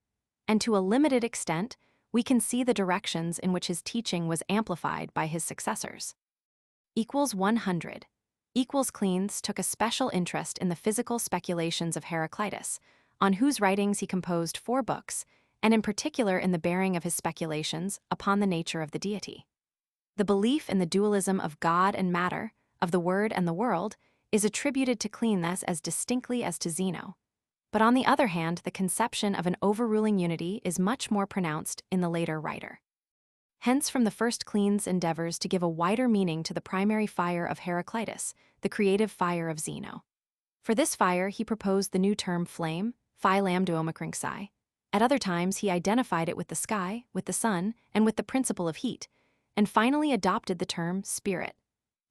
and to a limited extent we can see the directions in which his teaching was amplified by his successors. 100. Cleanthes took a special interest in the physical speculations of Heraclitus, on whose writings he composed 4 books, and in particular in the bearing of his speculations upon the nature of the deity. The belief in the dualism of God and matter, of the word and the world, is attributed to Cleanthes as distinctly as to Zeno. But on the other hand, the conception of an overruling unity is much more pronounced in the later writer. Hence from the first Cleanthes endeavors to give a wider meaning to the primary fire of Heraclitus, the creative fire of Zeno. For this fire he proposed the new term flame, phi lam duomicron xi. At other times he identified it with the sky, with the sun, and with the principle of heat, and finally adopted the term spirit,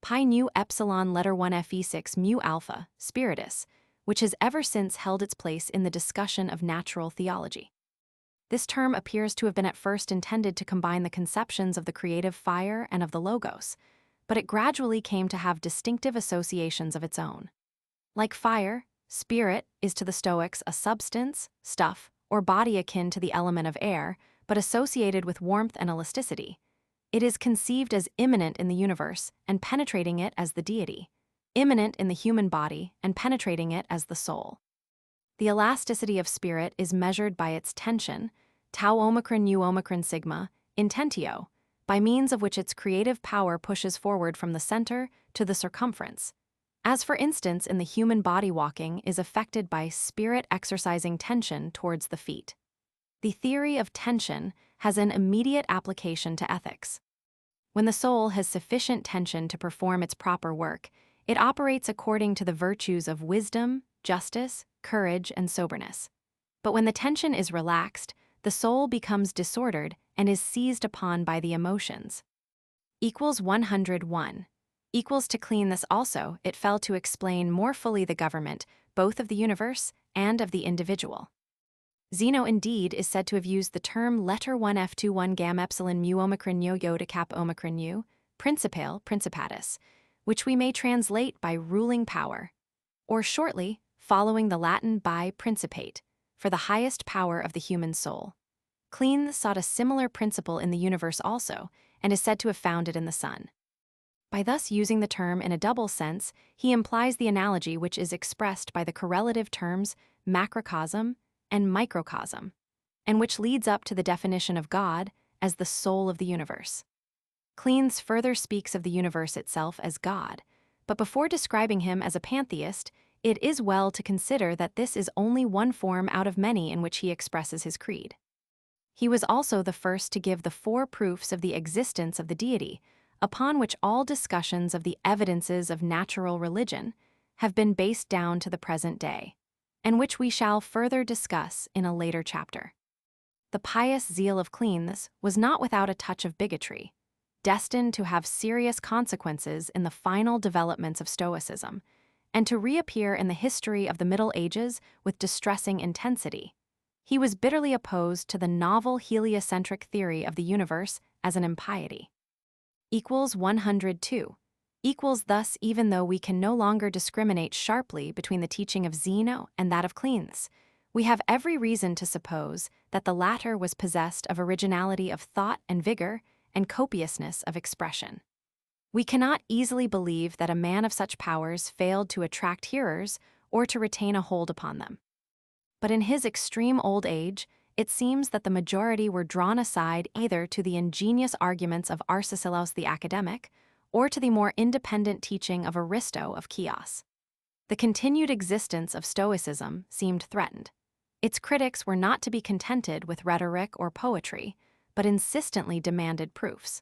pi nu epsilon letter 1 fe6 mu alpha, spiritus, which has ever since held its place in the discussion of natural theology. This term appears to have been at first intended to combine the conceptions of the creative fire and of the logos, but it gradually came to have distinctive associations of its own. Like fire, spirit is to the Stoics a substance, stuff, or body akin to the element of air, but associated with warmth and elasticity. It is conceived as immanent in the universe and penetrating it as the deity, immanent in the human body and penetrating it as the soul. The elasticity of spirit is measured by its tension, tau omicron u omicron sigma, intentio, by means of which its creative power pushes forward from the center to the circumference, as for instance in the human body walking is affected by spirit exercising tension towards the feet. The theory of tension has an immediate application to ethics. When the soul has sufficient tension to perform its proper work, it operates according to the virtues of wisdom, justice, courage, and soberness. But when the tension is relaxed, the soul becomes disordered and is seized upon by the emotions. 101. To clean this also, it fell to explain more fully the government, both of the universe and of the individual. Zeno indeed is said to have used the term letter 1 F21 gam epsilon mu omicron iota cap omicron u, principale, principatus, which we may translate by ruling power, or shortly, following the Latin by principate, for the highest power of the human soul. Kleene sought a similar principle in the universe also, and is said to have found it in the sun. By thus using the term in a double sense, he implies the analogy which is expressed by the correlative terms macrocosm and microcosm, and which leads up to the definition of God as the soul of the universe. Kleene further speaks of the universe itself as God, but before describing him as a pantheist, it is well to consider that this is only one form out of many in which he expresses his creed. He was also the first to give the 4 proofs of the existence of the deity, upon which all discussions of the evidences of natural religion have been based down to the present day, and which we shall further discuss in a later chapter. The pious zeal of Kleene was not without a touch of bigotry, destined to have serious consequences in the final developments of Stoicism, and to reappear in the history of the Middle Ages with distressing intensity. He was bitterly opposed to the novel heliocentric theory of the universe as an impiety. 102. Thus, even though we can no longer discriminate sharply between the teaching of Zeno and that of Kleene, we have every reason to suppose that the latter was possessed of originality of thought and vigor and copiousness of expression. We cannot easily believe that a man of such powers failed to attract hearers or to retain a hold upon them. But in his extreme old age, it seems that the majority were drawn aside either to the ingenious arguments of Arcesilaus the academic, or to the more independent teaching of Aristo of Chios. The continued existence of Stoicism seemed threatened. Its critics were not to be contented with rhetoric or poetry, but insistently demanded proofs.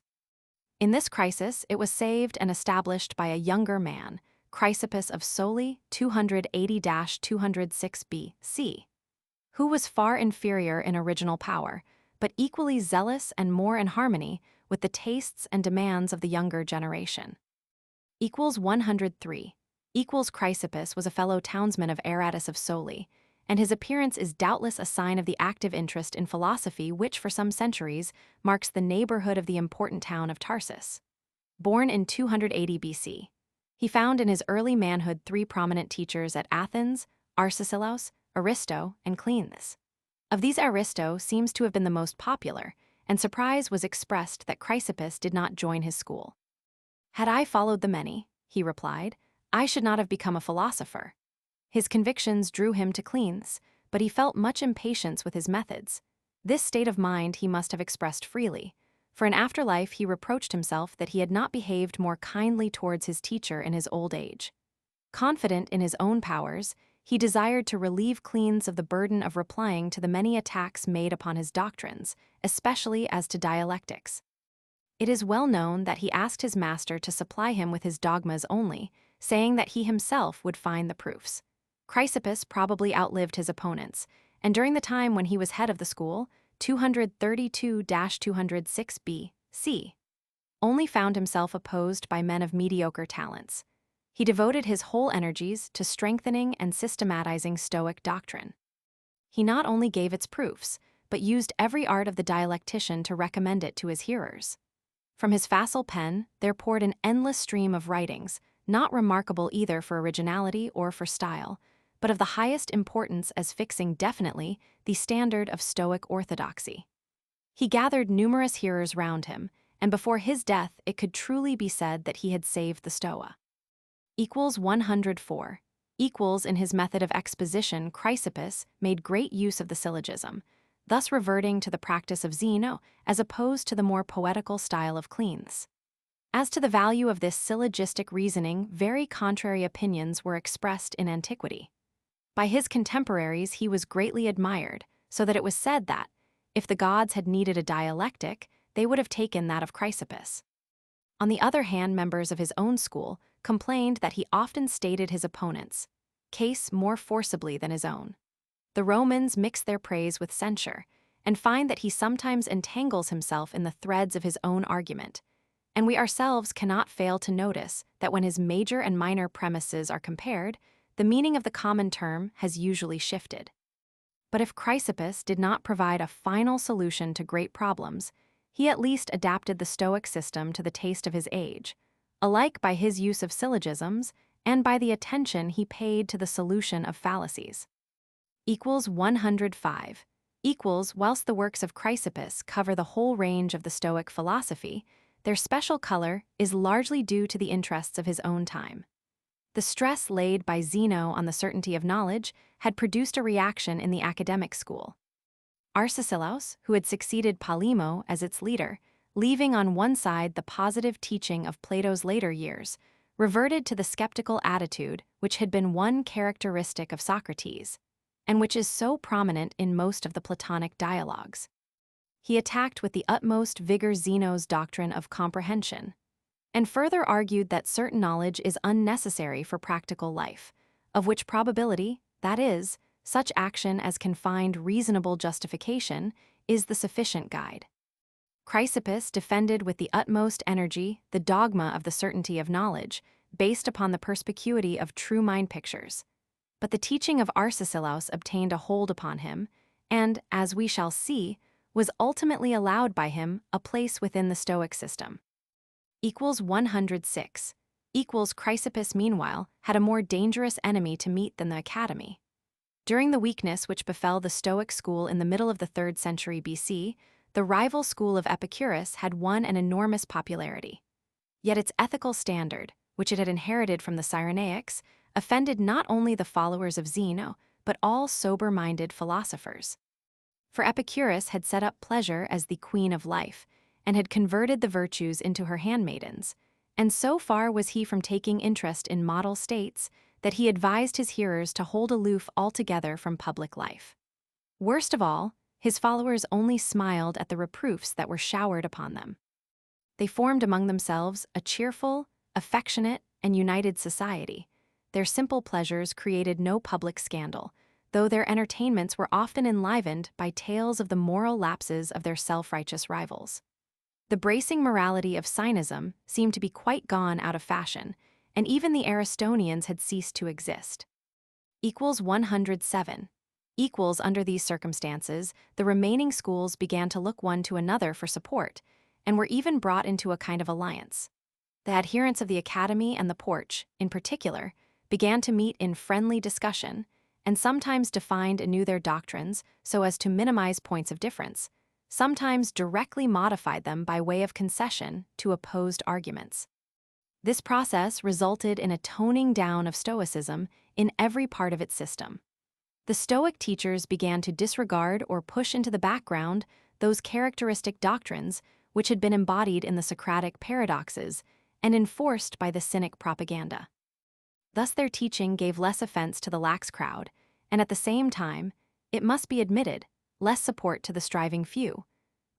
In this crisis, it was saved and established by a younger man, Chrysippus of Soli, 280-206 B.C., who was far inferior in original power, but equally zealous and more in harmony with the tastes and demands of the younger generation. 103. Chrysippus was a fellow townsman of Aratus of Soli, and his appearance is doubtless a sign of the active interest in philosophy which for some centuries marks the neighborhood of the important town of Tarsus. Born in 280 BC, he found in his early manhood 3 prominent teachers at Athens: Arcesilaus, Aristo, and Kleene. Of these, Aristo seems to have been the most popular, and surprise was expressed that Chrysippus did not join his school. "Had I followed the many," he replied, "I should not have become a philosopher." His convictions drew him to Kleene, but he felt much impatience with his methods. This state of mind he must have expressed freely, for in after life he reproached himself that he had not behaved more kindly towards his teacher in his old age. Confident in his own powers, he desired to relieve Kleene of the burden of replying to the many attacks made upon his doctrines, especially as to dialectics. It is well known that he asked his master to supply him with his dogmas only, saying that he himself would find the proofs. Chrysippus probably outlived his opponents, and during the time when he was head of the school, 232-206 B.C., only found himself opposed by men of mediocre talents. He devoted his whole energies to strengthening and systematizing Stoic doctrine. He not only gave its proofs, but used every art of the dialectician to recommend it to his hearers. From his facile pen, there poured an endless stream of writings, not remarkable either for originality or for style, but of the highest importance as fixing definitely the standard of Stoic orthodoxy. He gathered numerous hearers round him, and before his death it could truly be said that he had saved the Stoa. 104. In his method of exposition, Chrysippus made great use of the syllogism, thus reverting to the practice of Zeno as opposed to the more poetical style of Kleene. As to the value of this syllogistic reasoning, very contrary opinions were expressed in antiquity. By his contemporaries he was greatly admired, so that it was said that, If the gods had needed a dialectic, they would have taken that of Chrysippus. On the other hand, members of his own school complained that he often stated his opponents' case more forcibly than his own. The Romans mix their praise with censure and find that he sometimes entangles himself in the threads of his own argument, and we ourselves cannot fail to notice that when his major and minor premises are compared, the meaning of the common term has usually shifted. But if Chrysippus did not provide a final solution to great problems, he at least adapted the Stoic system to the taste of his age, alike by his use of syllogisms and by the attention he paid to the solution of fallacies. 105. Whilst the works of Chrysippus cover the whole range of the Stoic philosophy, their special color is largely due to the interests of his own time. The stress laid by Zeno on the certainty of knowledge had produced a reaction in the academic school. Arcesilaus, who had succeeded Polemo as its leader, leaving on one side the positive teaching of Plato's later years, reverted to the skeptical attitude which had been one characteristic of Socrates, and which is so prominent in most of the Platonic dialogues. He attacked with the utmost vigor Zeno's doctrine of comprehension, and further argued that certain knowledge is unnecessary for practical life, of which probability, that is, such action as can find reasonable justification, is the sufficient guide. Chrysippus defended with the utmost energy the dogma of the certainty of knowledge, based upon the perspicuity of true mind pictures. But the teaching of Arcesilaus obtained a hold upon him, and, as we shall see, was ultimately allowed by him a place within the Stoic system. 106. Chrysippus, meanwhile, had a more dangerous enemy to meet than the Academy. During the weakness which befell the Stoic school in the middle of the 3rd century BC, the rival school of Epicurus had won an enormous popularity. Yet its ethical standard, which it had inherited from the Cyrenaics, offended not only the followers of Zeno, but all sober-minded philosophers. For Epicurus had set up pleasure as the queen of life, and had converted the virtues into her handmaidens, and so far was he from taking interest in model states that he advised his hearers to hold aloof altogether from public life. Worst of all, his followers only smiled at the reproofs that were showered upon them. They formed among themselves a cheerful, affectionate, and united society. Their simple pleasures created no public scandal, though their entertainments were often enlivened by tales of the moral lapses of their self-righteous rivals. The bracing morality of Cynism seemed to be quite gone out of fashion, and even the Aristotelians had ceased to exist. 107. Under these circumstances, the remaining schools began to look one to another for support, and were even brought into a kind of alliance. The adherents of the Academy and the Porch, in particular, began to meet in friendly discussion, and sometimes defined anew their doctrines so as to minimize points of difference, sometimes directly modified them by way of concession to opposed arguments. This process resulted in a toning down of Stoicism in every part of its system. The Stoic teachers began to disregard or push into the background those characteristic doctrines which had been embodied in the Socratic paradoxes and enforced by the Cynic propaganda. Thus their teaching gave less offense to the lax crowd, and at the same time, it must be admitted, less support to the striving few.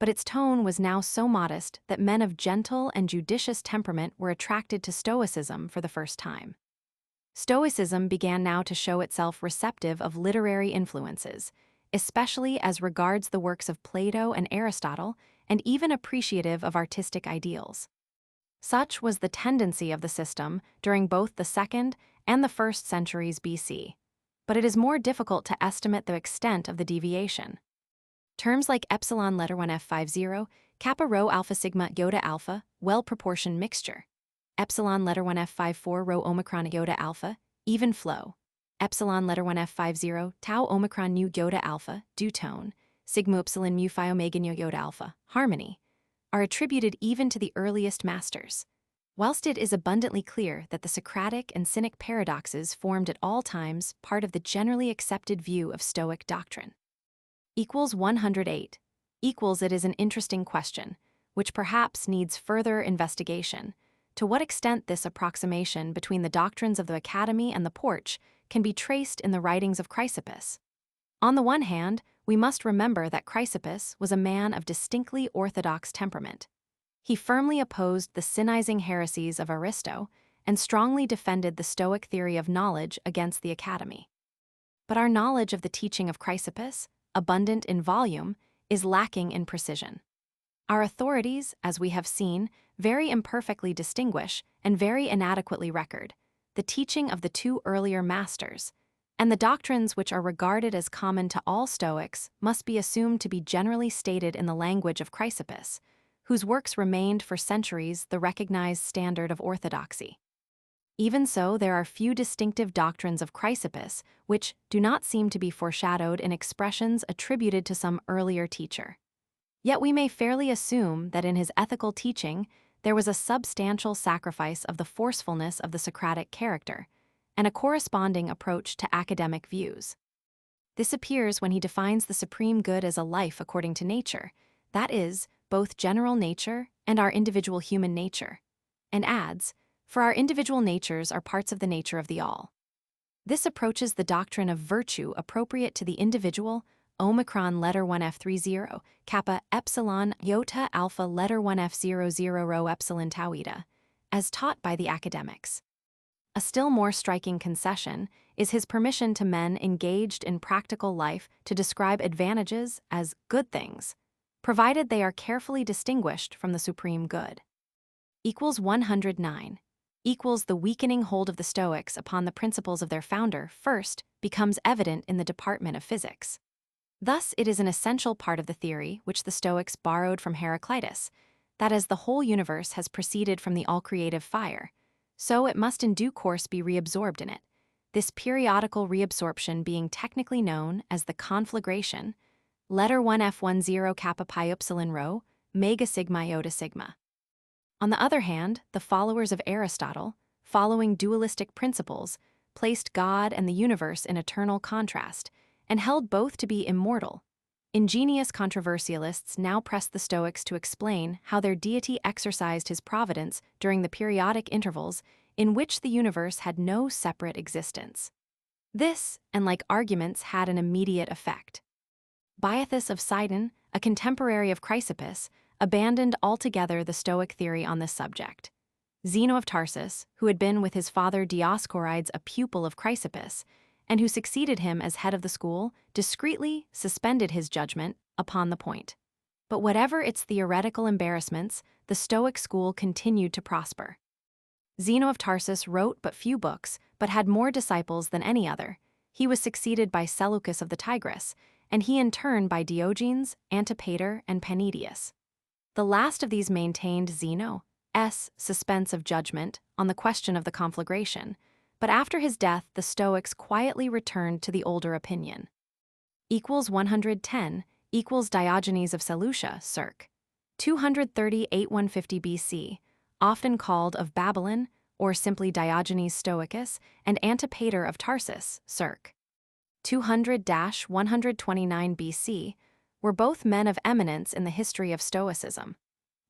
But its tone was now so modest that men of gentle and judicious temperament were attracted to Stoicism for the first time. Stoicism began now to show itself receptive of literary influences, especially as regards the works of Plato and Aristotle, and even appreciative of artistic ideals. Such was the tendency of the system during both the 2nd and the 1st centuries BC, but it is more difficult to estimate the extent of the deviation. Terms like epsilon letter 1 F50, kappa rho alpha sigma iota alpha, well-proportioned mixture, epsilon letter 1 F54 rho omicron iota alpha, even flow, epsilon letter 1 F50 tau omicron nu iota alpha, due tone, sigma epsilon mu phi omega nu iota alpha, harmony, are attributed even to the earliest masters, whilst it is abundantly clear that the Socratic and Cynic paradoxes formed at all times part of the generally accepted view of Stoic doctrine. 108. It is an interesting question, which perhaps needs further investigation, to what extent this approximation between the doctrines of the Academy and the Porch can be traced in the writings of Chrysippus. On the one hand, we must remember that Chrysippus was a man of distinctly orthodox temperament. He firmly opposed the Sinizing heresies of Aristo and strongly defended the Stoic theory of knowledge against the Academy. But our knowledge of the teaching of Chrysippus, abundant in volume, is lacking in precision. Our authorities, as we have seen, very imperfectly distinguish and very inadequately record the teaching of the two earlier masters, and the doctrines which are regarded as common to all Stoics must be assumed to be generally stated in the language of Chrysippus, whose works remained for centuries the recognized standard of orthodoxy. Even so, there are few distinctive doctrines of Chrysippus which do not seem to be foreshadowed in expressions attributed to some earlier teacher. Yet we may fairly assume that in his ethical teaching there was a substantial sacrifice of the forcefulness of the Socratic character, and a corresponding approach to academic views. This appears when he defines the supreme good as a life according to nature, that is, both general nature and our individual human nature, and adds, "For our individual natures are parts of the nature of the all." This approaches the doctrine of virtue appropriate to the individual, Omicron letter 1F30, Kappa Epsilon Iota Alpha letter 1F00 rho Epsilon Tau Eta, as taught by the academics. A still more striking concession is his permission to men engaged in practical life to describe advantages as good things, provided they are carefully distinguished from the supreme good. 109. The weakening hold of the Stoics upon the principles of their founder first becomes evident in the department of physics. Thus, it is an essential part of the theory which the Stoics borrowed from Heraclitus, that as the whole universe has proceeded from the all-creative fire, so it must in due course be reabsorbed in it, this periodical reabsorption being technically known as the conflagration, letter 1F10 kappa pi upsilon rho, mega sigma iota sigma. On the other hand, the followers of Aristotle, following dualistic principles, placed God and the universe in eternal contrast, and held both to be immortal. Ingenious controversialists now press the Stoics to explain how their deity exercised his providence during the periodic intervals in which the universe had no separate existence. This, and like arguments, had an immediate effect. Boethus of Sidon, a contemporary of Chrysippus, abandoned altogether the Stoic theory on this subject. Zeno of Tarsus, who had been with his father Dioscorides a pupil of Chrysippus, and who succeeded him as head of the school, discreetly suspended his judgment upon the point. But whatever its theoretical embarrassments, the Stoic school continued to prosper. Zeno of Tarsus wrote but few books, but had more disciples than any other. He was succeeded by Seleucus of the Tigris, and he in turn by Diogenes, Antipater, and Panidius. The last of these maintained Zeno's suspense of judgment on the question of the conflagration, but after his death the Stoics quietly returned to the older opinion. 110 Diogenes of Seleucia, circ. 230–150 BC, often called of Babylon, or simply Diogenes Stoicus, and Antipater of Tarsus, circ. 200–129 BC, were both men of eminence in the history of Stoicism,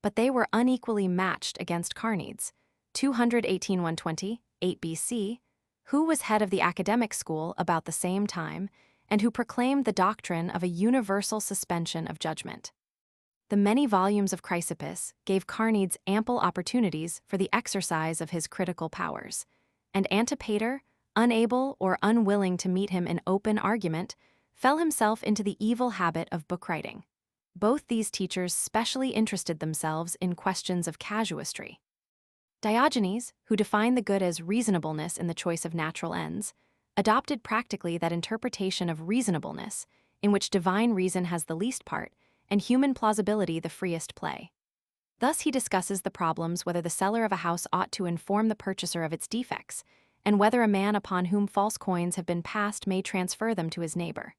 but they were unequally matched against Carneades, 218–120, 8 BC, who was head of the academic school about the same time and who proclaimed the doctrine of a universal suspension of judgment. The many volumes of Chrysippus gave Carneades ample opportunities for the exercise of his critical powers, and Antipater, unable or unwilling to meet him in open argument, fell himself into the evil habit of book-writing. Both these teachers specially interested themselves in questions of casuistry. Diogenes, who defined the good as reasonableness in the choice of natural ends, adopted practically that interpretation of reasonableness in which divine reason has the least part and human plausibility the freest play. Thus he discusses the problems whether the seller of a house ought to inform the purchaser of its defects, and whether a man upon whom false coins have been passed may transfer them to his neighbor.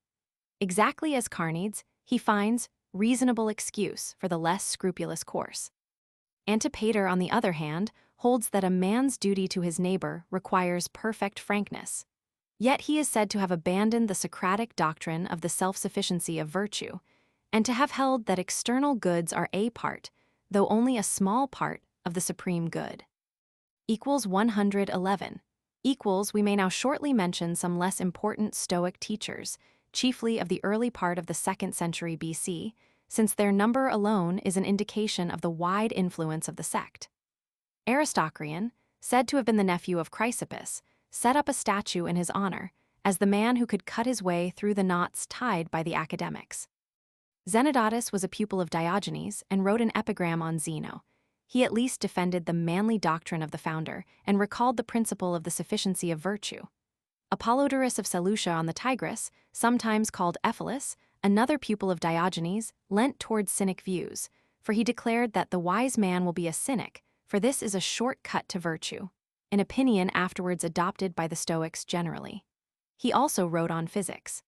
Exactly as Carneades, he finds reasonable excuse for the less scrupulous course. Antipater, on the other hand, holds that a man's duty to his neighbor requires perfect frankness. Yet he is said to have abandoned the Socratic doctrine of the self-sufficiency of virtue, and to have held that external goods are a part, though only a small part, of the supreme good. 111. We may now shortly mention some less important Stoic teachers, chiefly of the early part of the 2nd century BC, since their number alone is an indication of the wide influence of the sect. Aristocrine, said to have been the nephew of Chrysippus, set up a statue in his honor as the man who could cut his way through the knots tied by the academics. Zenodotus was a pupil of Diogenes and wrote an epigram on Zeno. He at least defended the manly doctrine of the founder and recalled the principle of the sufficiency of virtue. Apollodorus of Seleucia on the Tigris, sometimes called Ephyllus, another pupil of Diogenes, leant towards Cynic views, for he declared that the wise man will be a cynic, for this is a short cut to virtue, an opinion afterwards adopted by the Stoics generally. He also wrote on physics.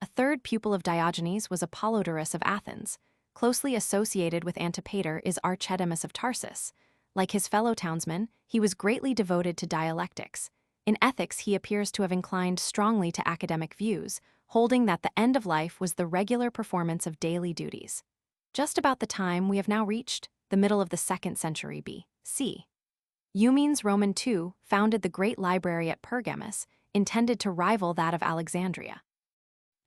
A third pupil of Diogenes was Apollodorus of Athens. Closely associated with Antipater is Archedimus of Tarsus. Like his fellow townsmen, he was greatly devoted to dialectics. In ethics, he appears to have inclined strongly to academic views, holding that the end of life was the regular performance of daily duties. Just about the time we have now reached, the middle of the 2nd century B.C. Eumenes Roman II founded the great library at Pergamus, intended to rival that of Alexandria.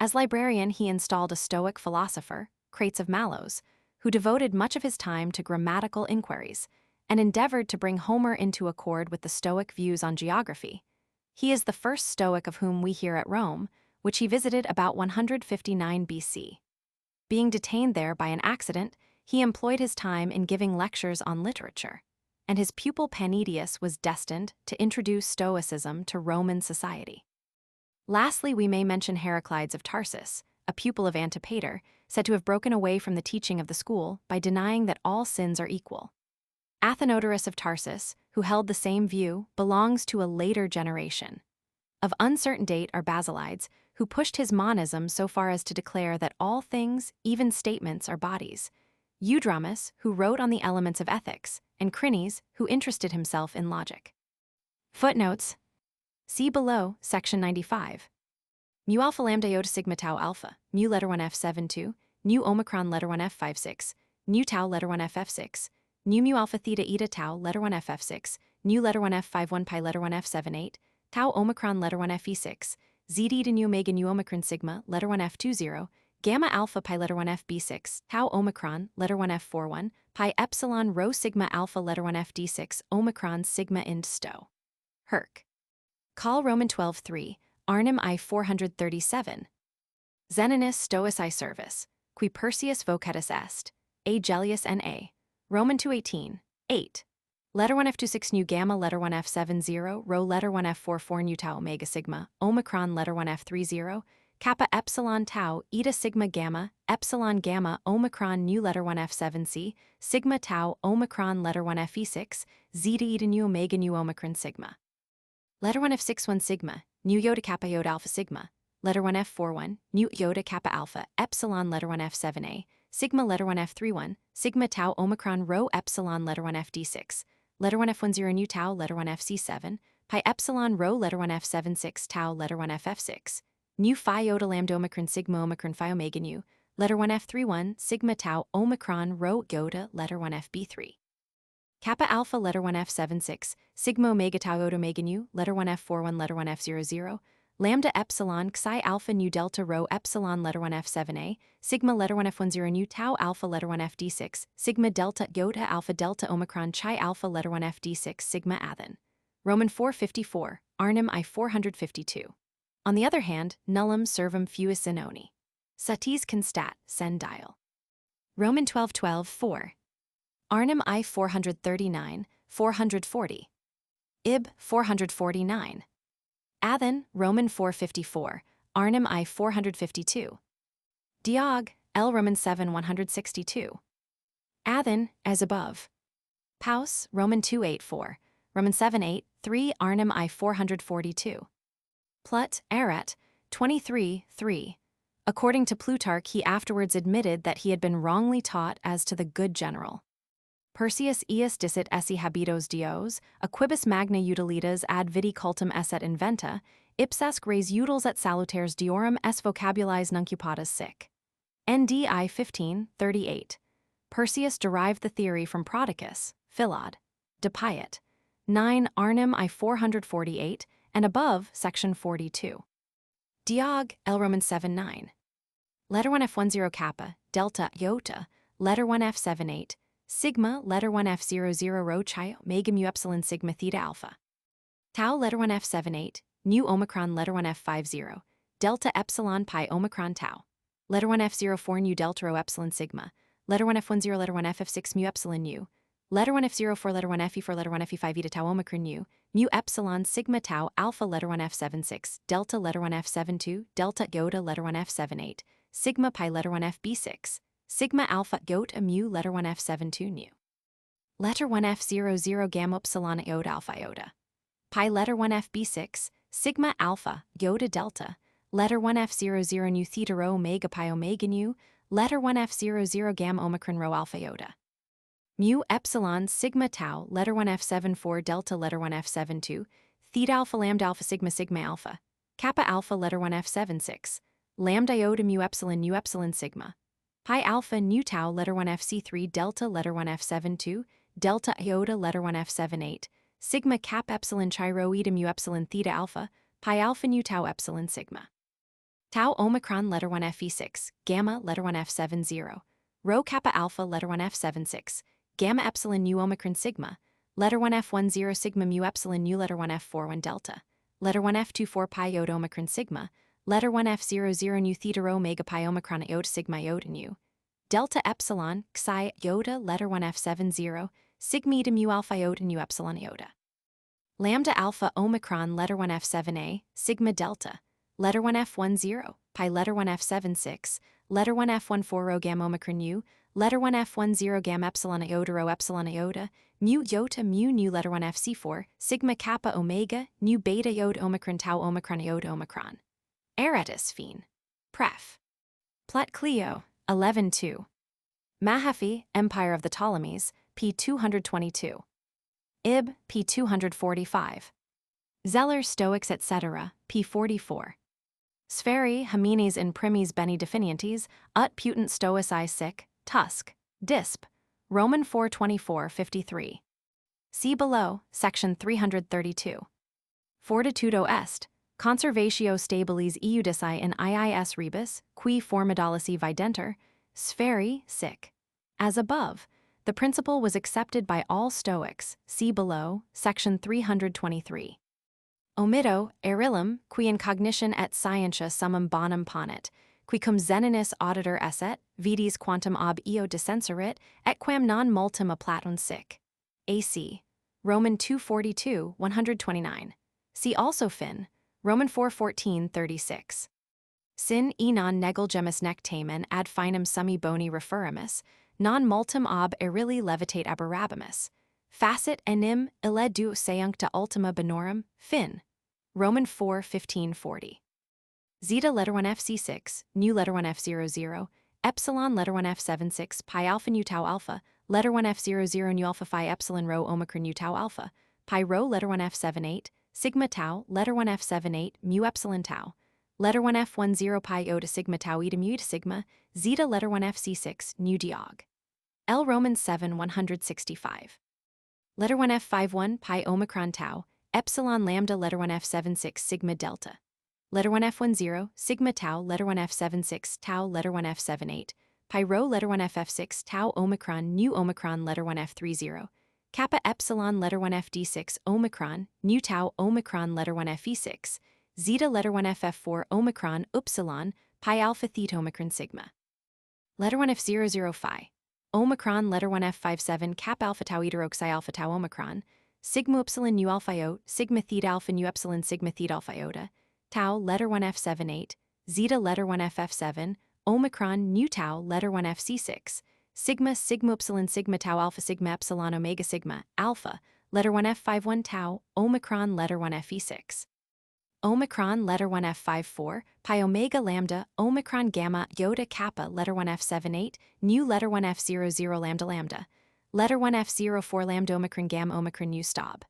As librarian, he installed a Stoic philosopher, Crates of Mallos, who devoted much of his time to grammatical inquiries and endeavored to bring Homer into accord with the Stoic views on geography. He is the first Stoic of whom we hear at Rome, which he visited about 159 BC. Being detained there by an accident, he employed his time in giving lectures on literature, and his pupil Panidius was destined to introduce Stoicism to Roman society. Lastly, we may mention Heraclides of Tarsus, a pupil of Antipater, said to have broken away from the teaching of the school by denying that all sins are equal. Athenodorus of Tarsus, who held the same view, belongs to a later generation. Of uncertain date are Basilides, who pushed his monism so far as to declare that all things, even statements, are bodies, Eudramus, who wrote on the elements of ethics, and Crines, who interested himself in logic. Footnotes. See below, section 95. Mu alpha lambda iota sigma tau alpha, mu letter 1 F72, nu omicron letter 1 F56, nu tau letter 1 FF6, nu mu alpha theta eta tau letter 1 FF6, nu letter 1 F51 pi letter 1 F78, tau omicron letter 1 FE6, zeta eta nu omega nu omicron sigma letter 1 F20, gamma alpha pi letter 1 FB6, tau omicron letter 1 F41, pi epsilon rho sigma alpha letter 1 FD6, omicron sigma int sto. Herc. Call Roman 12:3, Arnim I 437. Zenonis Stoici Servus, qui Perseus vocetus est, a Gellius N.A. Roman 2:18, 8. Letter 1 F26 nu gamma letter 1 F70, rho letter 1 F44 nu tau omega sigma, omicron letter 1 F30, kappa epsilon tau eta sigma gamma, epsilon gamma omicron nu letter 1 F7c, sigma tau omicron letter 1 Fe6, zeta eta nu omega nu omicron sigma. Letter 1 F61 sigma, nu iota kappa iota alpha sigma, letter 1 F41, nu iota kappa alpha, epsilon letter 1 F7a, sigma letter 1 F31, sigma tau omicron rho epsilon letter 1 FD6, letter 1 F10 nu tau letter 1 FC7, pi epsilon rho letter 1 F76 tau letter 1 FF6, nu phi iota lambda omicron sigma omicron phi omega nu, letter 1 F31, sigma tau omicron rho iota letter 1 FB3. Kappa alpha letter 1 F76, sigma omega tau iota omega nu, letter 1 F41 letter 1 F00, lambda epsilon xi alpha nu delta rho epsilon letter 1 F7a, sigma letter 1 F10 nu tau alpha letter 1 FD6, sigma delta iota alpha delta omicron chi alpha letter 1 FD6 sigma athen. Roman 454, Arnim I 452. On the other hand, nullum servum fuis zenoni. Satis constat, sen dial. Roman 12:12, 4. Arnim I 439, 440. Ib 449. Athen, Roman 454, Arnim I 452. Diog, L Roman 7 162. Athen, as above. Paus, Roman 284, Roman 7 8, 3 Arnim I 442. Plut, Aret, 23, 3. According to Plutarch, he afterwards admitted that he had been wrongly taught as to the good general. Perseus ius dicit esse habitos dios, a quibus magna utilitas ad vidi cultum esset inventa, ipsasque res utils et salutares diorum es vocabulis nuncupatas sic. NDI 15, 38. Perseus derived the theory from Prodicus, Philod, De Piet, 9 Arnim I 448, and above, section 42. Diog, L Roman 7 9. Letter 1 F10 kappa, delta, iota, letter 1 F78, sigma, letter 1 F00 rho chi, omega mu epsilon sigma theta alpha. Tau, letter 1 F78, nu omicron, letter 1 F50, delta epsilon pi omicron tau. Letter 1 F04 nu delta rho epsilon sigma, letter 1 F10, letter 1 F6 mu epsilon nu, letter 1 F04, letter 1 Fe4, letter 1 Fe5 eta tau omicron nu, mu epsilon sigma tau alpha, letter 1 F76, delta, letter 1 F72, delta iota, letter 1 F78, sigma pi, letter 1 FB6, sigma alpha iota mu, letter 1 F72 nu. Letter 1 F00 gamma epsilon iota alpha iota. Pi, letter 1 FB6, sigma alpha iota delta, letter 1 F00 nu theta rho omega pi omega nu, letter 1 F00 gamma omicron rho alpha iota. Mu epsilon sigma tau, letter 1 F74 delta, letter 1 F72, theta alpha lambda alpha sigma sigma alpha, kappa alpha, letter 1 F76, lambda iota mu epsilon sigma, pi alpha nu tau, letter 1 FC3 delta, letter 1 F72, delta iota, letter 1 F78, sigma cap epsilon chi rho eta mu epsilon theta alpha, pi alpha nu tau epsilon sigma. Tau omicron, letter 1 Fe6, gamma, letter 1 F70, rho kappa alpha, letter 1 F76, gamma epsilon nu omicron sigma, letter 1 F10 sigma mu epsilon nu, letter 1 F41 delta, letter 1 F24 pi iota omicron sigma, letter 1 F00 nu theta rho omega pi omicron iota sigma iota nu, delta epsilon xi iota, letter 1 F70, sigma eta mu alpha iota nu epsilon iota. Lambda alpha omicron, letter 1 F7a, sigma delta, letter 1 F10, pi, letter 1 F76, letter 1 F14 rho gamma omicron nu, letter 1 F10 gamma epsilon iota rho epsilon iota, mu iota mu nu, letter 1 FC4, sigma kappa omega, nu beta iota omicron tau omicron iota omicron. Aratus phen. Pref. Plet Cleo, 11-2. Mahaffy, Empire of the Ptolemies, p. 222. Ib, p. 245. Zeller, Stoics, etc., p. 44. Spheri, Homines in primis bene definientes, ut putant stoici sic, Tusk, Disp, Roman 4:24-53. See below, section 332. Fortitudo est, conservatio stabilis iudici in iis rebus, qui formidalici videnter, Spheri, sic. As above, the principle was accepted by all Stoics, see below, section 323. Omitto, erilum, qui in cognition et scientia summum bonum ponit, qui cum zeninis auditor esset, vides quantum ob eo dissenserit, et quam non multum a Platon sic. AC. Roman 2:42, 129. See also fin. Roman 4:14-36. Sin e non negligemus nec tamen ad finem summi boni referimus, non multum ob erili levitate aberabimus. Facit enim ille du seuncta ultima bonorum, fin. Roman 4:15-40. Zeta, letter 1 FC6, nu letter 1 F00, epsilon, letter 1 F76, pi alpha nu tau alpha, letter 1 F00 nu alpha phi epsilon rho omicron nu tau alpha, pi rho, letter 1 F78, sigma tau, letter 1 F78, mu epsilon tau, letter 1 F10 pi iota sigma tau eta mu eta sigma, zeta, letter 1 FC6, nu diog. L Roman 7 165. Letter 1 F51 pi omicron tau, epsilon lambda, letter 1 F76 sigma delta. Letter 1 F10, sigma tau, letter 1 F76 tau, letter 1 F78, pi rho, letter 1 FF6 tau omicron, nu omicron, letter 1 F30, kappa epsilon, letter 1 FD6 omicron, nu tau omicron, letter 1 FE6, zeta, letter 1 FF4 omicron, upsilon, pi alpha theta omicron sigma. Letter 1 F00 phi. Omicron, letter 1 F57 cap alpha tau eta xi alpha tau omicron, sigma epsilon nu alpha iota, sigma theta alpha nu epsilon sigma theta alpha iota, tau, letter 1 F78, zeta, letter 1 FF7, omicron, nu tau, letter 1 FC6, sigma epsilon sigma tau alpha sigma epsilon omega sigma, alpha, letter 1 F51 tau, omicron, letter 1 FE6. Omicron, letter 1 F54, pi omega lambda, omicron gamma, iota kappa, letter 1 F78, nu letter 1 F00 lambda lambda, letter 1 F04 lambda omicron gamma omicron nu stab.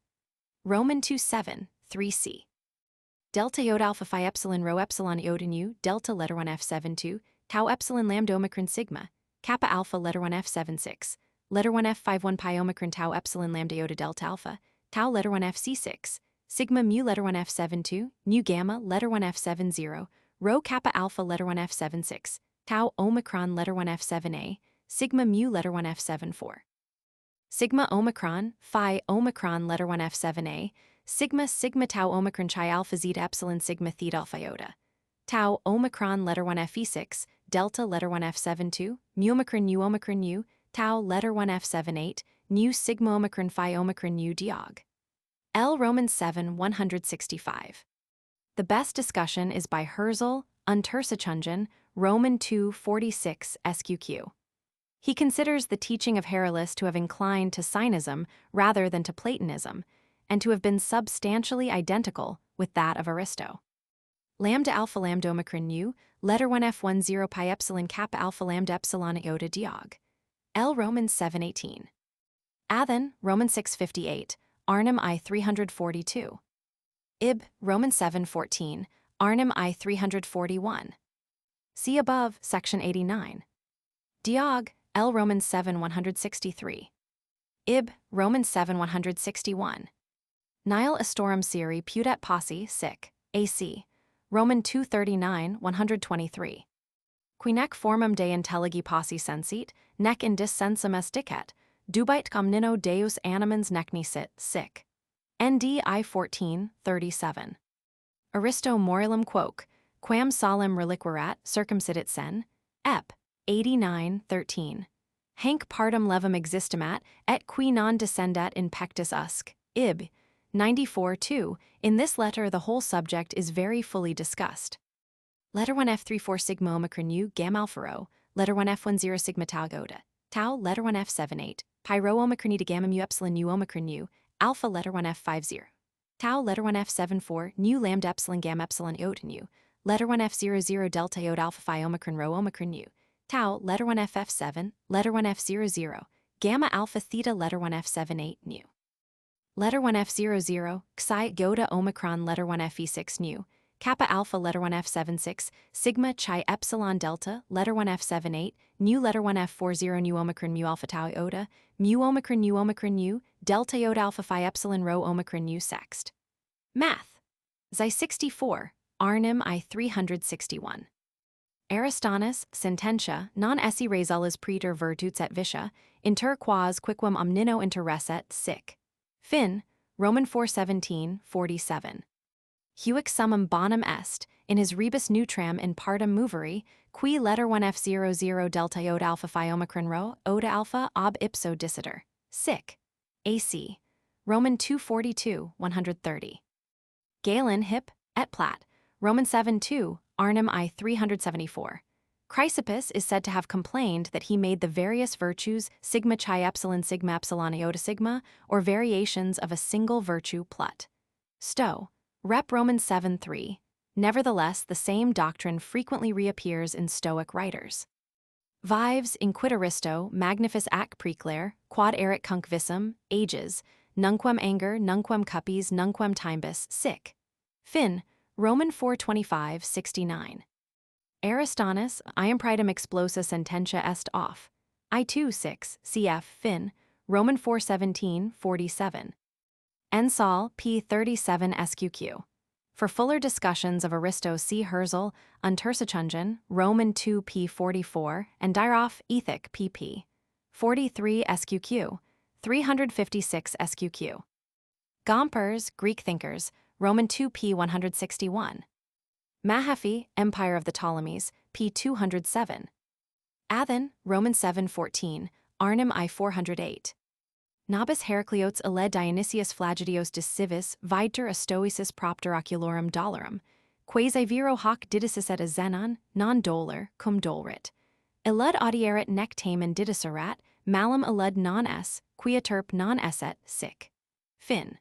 Roman 27, 3c. Delta iota alpha phi epsilon rho epsilon iota nu, delta letter 1 F72, tau epsilon lambda omicron sigma, kappa alpha letter 1 F76, letter 1 F51 pi omicron tau epsilon lambda iota delta alpha, tau letter 1 FC6, sigma mu letter 1 F72, nu gamma letter 1 F70, rho kappa alpha letter 1 F76, tau omicron letter 1 F7a, sigma mu letter 1 F74. Sigma omicron, phi omicron letter 1 F7a, sigma tau omicron chi alpha zeta epsilon sigma theta alpha iota. Tau omicron letter 1 Fe6, delta letter 1 F72, mu omicron u, tau letter 1 F78, nu sigma omicron phi omicron u diog. L Romans 7 165. The best discussion is by Herzl, Untersuchungen, Roman 2 46 SQQ. He considers the teaching of Heraclius to have inclined to Sinism rather than to Platonism, and to have been substantially identical with that of Aristo. Lambda alpha lambda omicron u, letter 1 F10 pi epsilon kappa alpha lambda epsilon iota diog. L Romans 7:18. Athen, Romans 6:58, Arnhem I 342. Ib, Romans 7:14, Arnhem I 341. See above, section 89. Diog, L Romans 7 163. Ib, Romans 7 161. Nihil astorum seri pudet posse sic, AC, Roman 239 123. Qui nec formam de intelligi posse sensit, nec in dissensum dicet, dubite omnino deus animans necni sit, sic. ND I 14:37. Aristo moralem quoque, quam solem reliquerat circumcidit sen, ep. 89:13. Hanc partum levum existimat, et qui non descendat in pectus usque, ib. 94:2. In this letter the whole subject is very fully discussed. Letter 1 F34 sigma omicron u gamma alpha rho, letter 1 F10 sigma tau iota, tau letter 1 F78, pi rho omicron e to gamma mu epsilon u omicron u, alpha letter 1 F50, tau letter 1 F74 nu lambda epsilon gamma epsilon iota nu, letter 1 F00 delta iota alpha phi omicron rho omicron u, tau letter 1 F7, letter 1 F00, gamma alpha theta letter 1 F78 nu. Letter 1 F00, xi iota omicron letter 1 Fe6 nu, kappa alpha letter 1 F76, sigma chi epsilon delta letter 1 F78, nu letter 1 F40 nu omicron mu alpha tau iota, mu omicron u, delta iota alpha phi epsilon rho omicron u sext. Math. Xi 64, Arnhem I 361. Aristonis, sententia, non esse resalis praeter virtuts et vitia, inter quas quicquam omnino interesset, sic. Fin, Roman 4:17, 47. Huic summum bonum est, in his rebus nutram in partum moveri, qui letter 1 F00 delta iota alpha phi omicron rho, ota alpha ob ipso dissiter, sic. AC. Roman 242, 130. Galen hip, et plat, Roman 7:2, Arnhem I 374. Chrysippus is said to have complained that he made the various virtues sigma chi epsilon iota sigma, or variations of a single virtue plut. Sto. Rep Romans 7:3. Nevertheless, the same doctrine frequently reappears in Stoic writers. Vives inquit Aristo magnifice ac preclare, quod erit cunc visum, ages, nunquam anger, nunquam cuppies, nunquam timbus, sic. Fin, Roman 4:25, 69. Aristonis, iam praedam explosa sententia est off. I2 6, cf. Fin, Roman 4:17, 47. Ensal, p. 37 SQQ. For fuller discussions of Aristo see Herzl, Untersuchungen, Roman 2 p. 44, and Dyroff, Ethic pp. 43 SQQ, 356 SQQ. Gompers, Greek thinkers, Roman 2 p. 161. Mahaffy, Empire of the Ptolemies, p. 207. Athen, Roman 7:14, Arnhem I 408. Nobis Heracliotes ille Dionysius flagitios de civis viter a stoicis propter oculorum dolorum, quasi viro hoc didicis et a xenon, non doler, cum dolrit. Illud audierit nec tamen didicerat, malum illud non es, quia terp non esset, sic. Fin.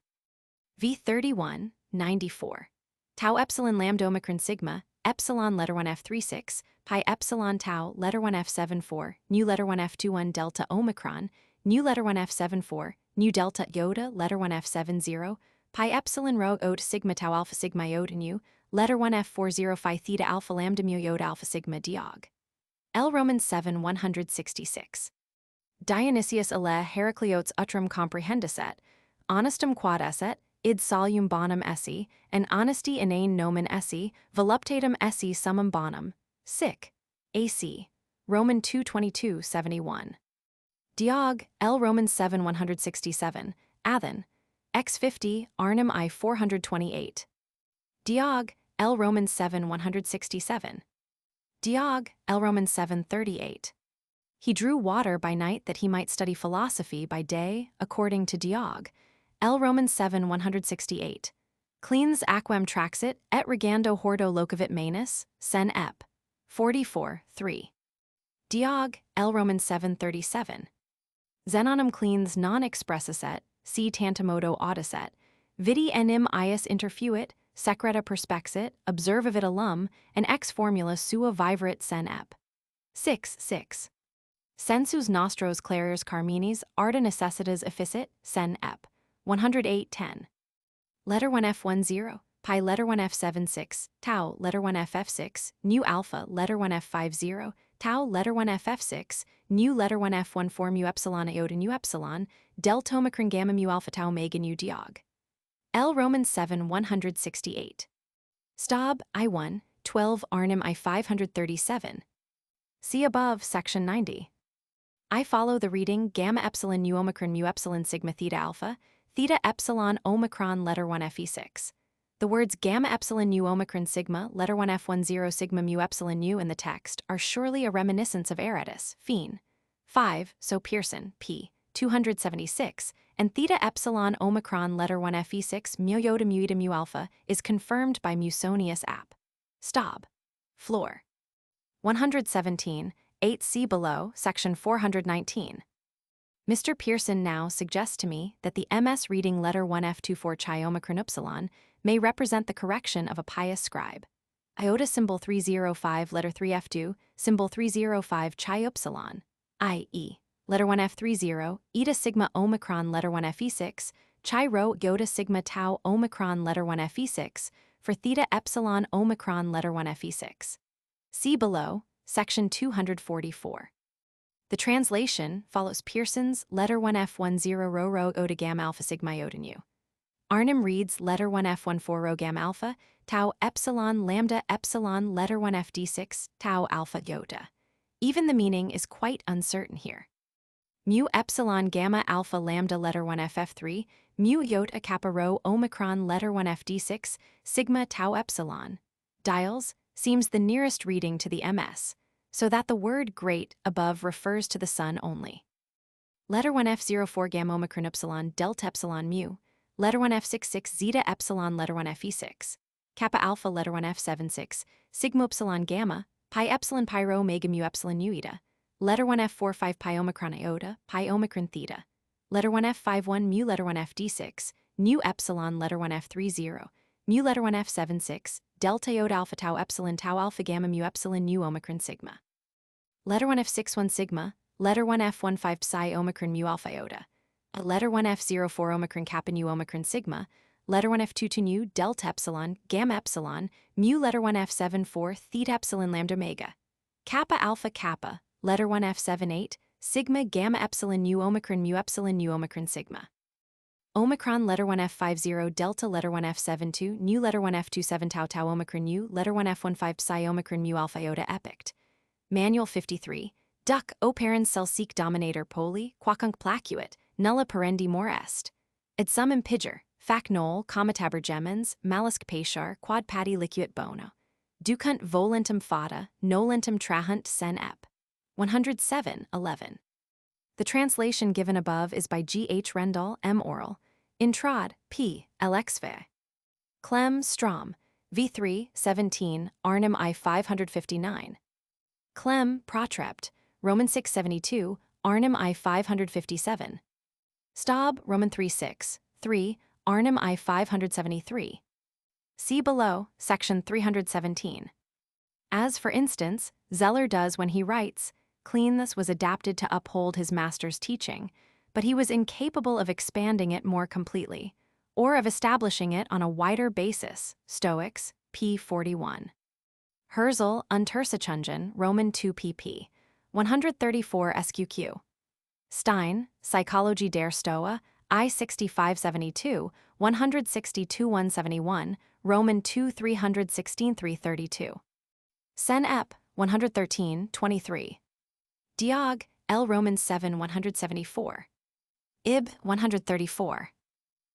V31, 94. Tau epsilon lambda omicron sigma, epsilon letter 1 F36, pi epsilon tau letter 1 F74, nu letter 1 F21 delta omicron, nu letter 1 F74, nu delta iota letter 1 F70, pi epsilon rho ot sigma tau alpha sigma iota nu, letter 1 F40 phi theta alpha lambda mu iota alpha sigma diog. L Romans 7 166. Dionysius ille Heracliotes utrum comprehendisset, honestum quod esset, id solum bonum esse, and honesty inane nomen esse, voluptatem esse summum bonum. Sic. AC. Roman 2:22, 71. Diog, L. Romans 7 167, Athen. X50, Arnhem I 428. Diog, L. Romans 7 167. Diog, L. Romans 7:38. He drew water by night that he might study philosophy by day, according to Diog, L. Romans 7 168. Cleans aquam traxit, et regando hordo locavit manus, sen ep. 44, 3. Diog, L. Romans 7:37. Xenonum cleans non expressuset, si tantamodo audiset, vidi enim ius interfuit, secreta perspexit, observavit alum, and ex formula sua viverit sen ep. 6, 6. Sensus nostros clarius carminis arda necessitas efficit, sen ep. 108, 10. Letter 1F10, pi letter 1F76, tau letter 1FF6, nu alpha letter 1F50, tau letter 1FF6, nu letter 1F14 mu epsilon iota nu epsilon, delta omicron gamma mu alpha tau omega nu diog. L. Romans 7 168. Stob, I1, 12 Arnhem I 537. See above, section 90. I follow the reading gamma epsilon nu omicron mu epsilon sigma theta epsilon omicron letter 1Fe6. The words gamma epsilon nu omicron sigma letter 1F10 sigma mu epsilon nu in the text are surely a reminiscence of Aratus, Fien. 5, so Pearson, p. 276, and theta epsilon omicron letter 1Fe6 mu iota mu eta mu alpha is confirmed by Musonius ap. Stob. Floor. 117, 8c below, section 419. Mr. Pearson now suggests to me that the MS reading letter 1F24 chi omicron upsilon may represent the correction of a pious scribe. Iota symbol 305 letter 3F2, symbol 305 chi upsilon, i.e., letter 1F30, eta sigma omicron letter 1Fe6, chi rho iota sigma tau omicron letter 1Fe6, for theta epsilon omicron letter 1Fe6. See below, section 244. The translation follows Pearson's letter 1F10 rho rho iota gamma alpha sigma iota nu. Arnhem reads letter 1F14 rho gamma alpha, tau epsilon lambda epsilon letter 1FD6 tau alpha iota. Even the meaning is quite uncertain here. Mu epsilon gamma alpha lambda letter 1FF3, mu iota kappa rho omicron letter 1FD6, sigma tau epsilon. Dials seems the nearest reading to the MS, so that the word great above refers to the sun only. Letter 1F04 gamma omicron epsilon delta epsilon mu, letter 1F66 zeta epsilon letter 1Fe6, kappa alpha letter 1F76, sigma epsilon gamma, pi epsilon pi rho omega mu epsilon nu eta, letter 1F45 pi omicron iota, pi omicron theta, letter 1F51 mu letter 1FD6, nu epsilon letter 1F30, mu letter 1F76, delta iota alpha tau epsilon tau alpha gamma mu epsilon nu omicron sigma. Letter 1F61 sigma, letter 1F15 psi omicron mu alpha iota, letter 1F04 omicron kappa nu omicron sigma, letter 1F22 nu delta epsilon gamma epsilon, mu letter 1F74 theta epsilon lambda omega, kappa alpha kappa, letter 1F78, sigma gamma epsilon nu omicron mu epsilon nu omicron sigma. Omicron letter 1F50 delta letter 1F72 nu letter 1F27 tau tau omicron nu letter 1F15 psi omicron mu alpha iota epict. Manual 53. Duc operans cell seek dominator poli, quacunc placuit, nulla perendi more est. Et sum impiger, fac nol, comitaber gemens, malusc patiar, quad pati licuit bono. Ducunt volentum fata, nolentum trahunt sen ep. 107, 11. The translation given above is by G. H. Rendall, M. Oral. Intrad, P. Lxv. Clem, Strom, V3, 17, Arnhem I 559. Clem, Protrept, Roman 672, Arnhem I 557. Staub, Roman 3:6, 3, Arnhem I 573. See below, section 317. As, for instance, Zeller does when he writes, cleanness was adapted to uphold his master's teaching, but he was incapable of expanding it more completely, or of establishing it on a wider basis. Stoics, p. 41. Herzl, Untersuchungen, Roman 2 pp. 134 SQQ. Stein, Psychologie der Stoa, I-6572, 162-171, Roman 2 316 332. Sen Ep, 113, 23. Diog, L. Romans 7 174. Ib, 134.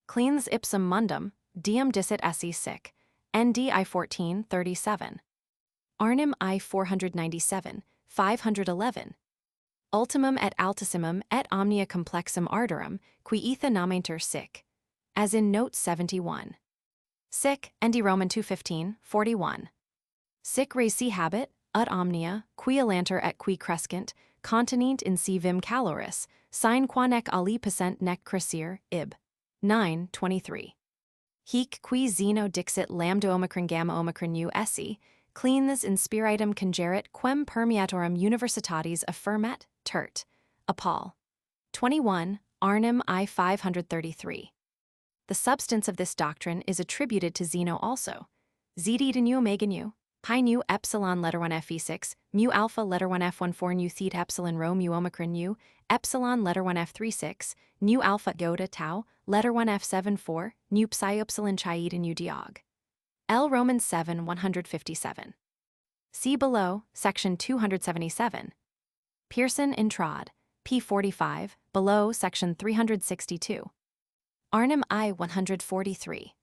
Cleans ipsum mundum, diem dicit esse sic, nd I-14, 37. Arnim I-497, 511. Ultimum et altissimum et omnia complexum ardorum, qui etha nomentur sic. As in note 71. Sic, nd Roman 215, 41. Sic resi habet, ut omnia, qui elanter et qui crescent, continent in si vim caloris, sine qua nec ali passent nec crescere, ib. 9, 23. Hic qui xeno dixit lambda omicron gamma omicron u esse, cleans in spiritum congerit quem permeatorum universitatis affirmat, tert. Apol. 21, Arnim I-533. The substance of this doctrine is attributed to Zeno also. Zd nu omega nu, pi nu epsilon letter 1 fe6, mu alpha letter 1 f14 nu theta epsilon rho mu omicron nu, epsilon letter 1 f36, nu alpha iota tau, letter 1 f74, nu psi epsilon chi eta nu diog. L. Romans 7 157. See below, section 277. Pearson in Trod, p. 45, below section 362. Arnim I 143.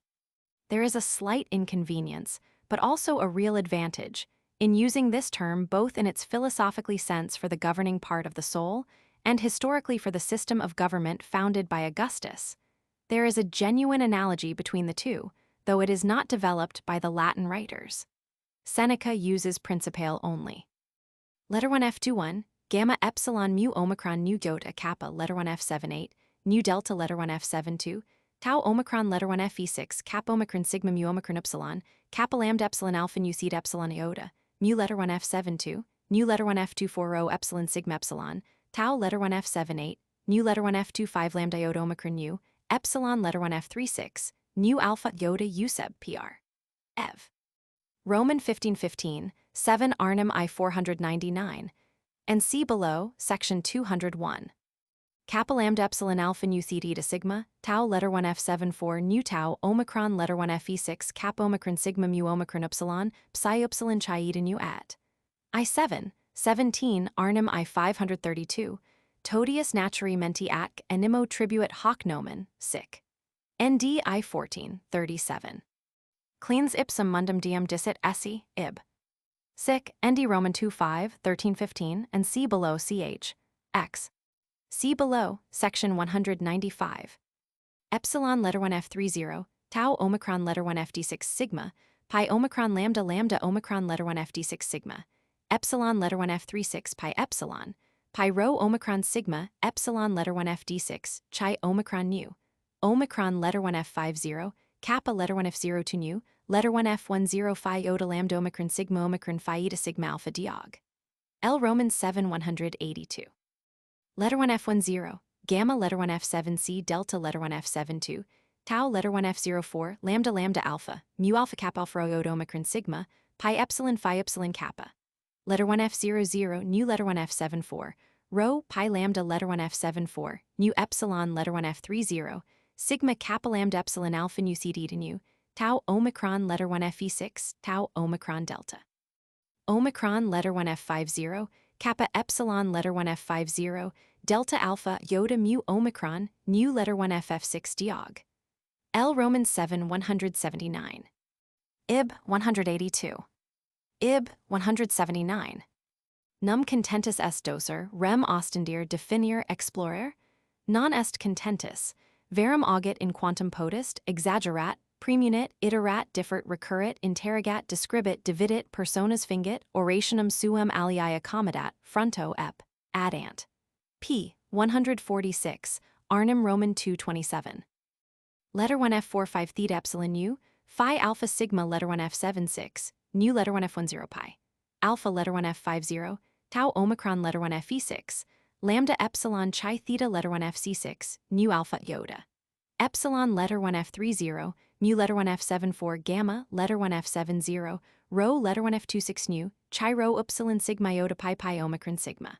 There is a slight inconvenience, but also a real advantage, in using this term both in its philosophically sense for the governing part of the soul, and historically for the system of government founded by Augustus. There is a genuine analogy between the two, though it is not developed by the Latin writers. Seneca uses principale only. Letter 1 f21, gamma epsilon mu omicron nu iota kappa letter 1 f78, nu delta letter 1 f72, tau omicron letter 1 fe6 kappa omicron sigma mu omicron epsilon, kappa lambda epsilon alpha nu theta epsilon iota, mu letter 1 f72, nu letter 1 f24 rho epsilon sigma epsilon, tau letter 1 f78, nu letter 1 f25 lambda iota omicron nu, epsilon letter 1 f36, nu alpha iota useb pr. Ev. Roman 1515, 7 Arnim I-499, and see below, section 201. Kappa lambda epsilon alpha nu theta eta sigma, tau letter 1 f74 nu tau omicron letter 1 fe6 kappa omicron sigma mu omicron epsilon, psi epsilon chi eta nu at. I-7, 17 Arnim I-532, todius naturi menti ac animo tribuit hoc nomen, sic. Nd I-14, 37. Cleans ipsum mundum diem dicit esse, ib. Sic, nd Roman 2 5, 13 15, and see below ch. X. See below, section 195. Epsilon letter 1 f30, tau omicron letter 1 fd6 sigma, pi omicron lambda lambda omicron letter 1 fd6 sigma, epsilon letter 1 f36 pi epsilon, pi rho omicron sigma, epsilon letter 1 fd6, chi omicron nu, omicron letter 1 f50, kappa letter 1 f02 nu, letter 1 f10 phi iota lambda omicron phi eta sigma alpha diog. L. Romans 7 182. Letter 1 f10, gamma letter 1 f7c delta letter 1 f72, tau letter 1 f04 lambda lambda alpha, mu alpha kappa alpha rho iota omicron sigma, pi epsilon phi epsilon kappa. Letter 1 f00 nu letter 1 f74, rho pi lambda letter 1 f74, nu epsilon letter 1 f30, sigma kappa lambda epsilon alpha nu theta eta nu, tau omicron letter 1 fe6, tau omicron delta. Omicron letter 1 f50, kappa epsilon letter 1 f50, delta alpha iota mu omicron, nu letter 1 ff6 diog. L. Romans 7 179. Ib. 182. Ib. 179. Num contentus est docer, rem ostendir definir explorer? Non est contentus, verum augit in quantum potest, exaggerat, premunit, iterat, differt, recurrit, interrogat, describit, dividit, personas fingit, orationum suum alii accommodat, fronto ep. Adant. P. 146, Arnim Roman 227. Letter 1 f45 theta epsilon nu, phi alpha sigma letter 1 f76, nu letter 1 f10 pi, alpha letter 1 f50, tau omicron letter 1 fe6, lambda epsilon chi theta letter 1 fc6, nu alpha iota. Epsilon letter 1 f30, mu letter 1 f74 gamma letter 1 f70, rho letter 1 f26 nu, chi rho epsilon sigma iota pi pi omicron sigma.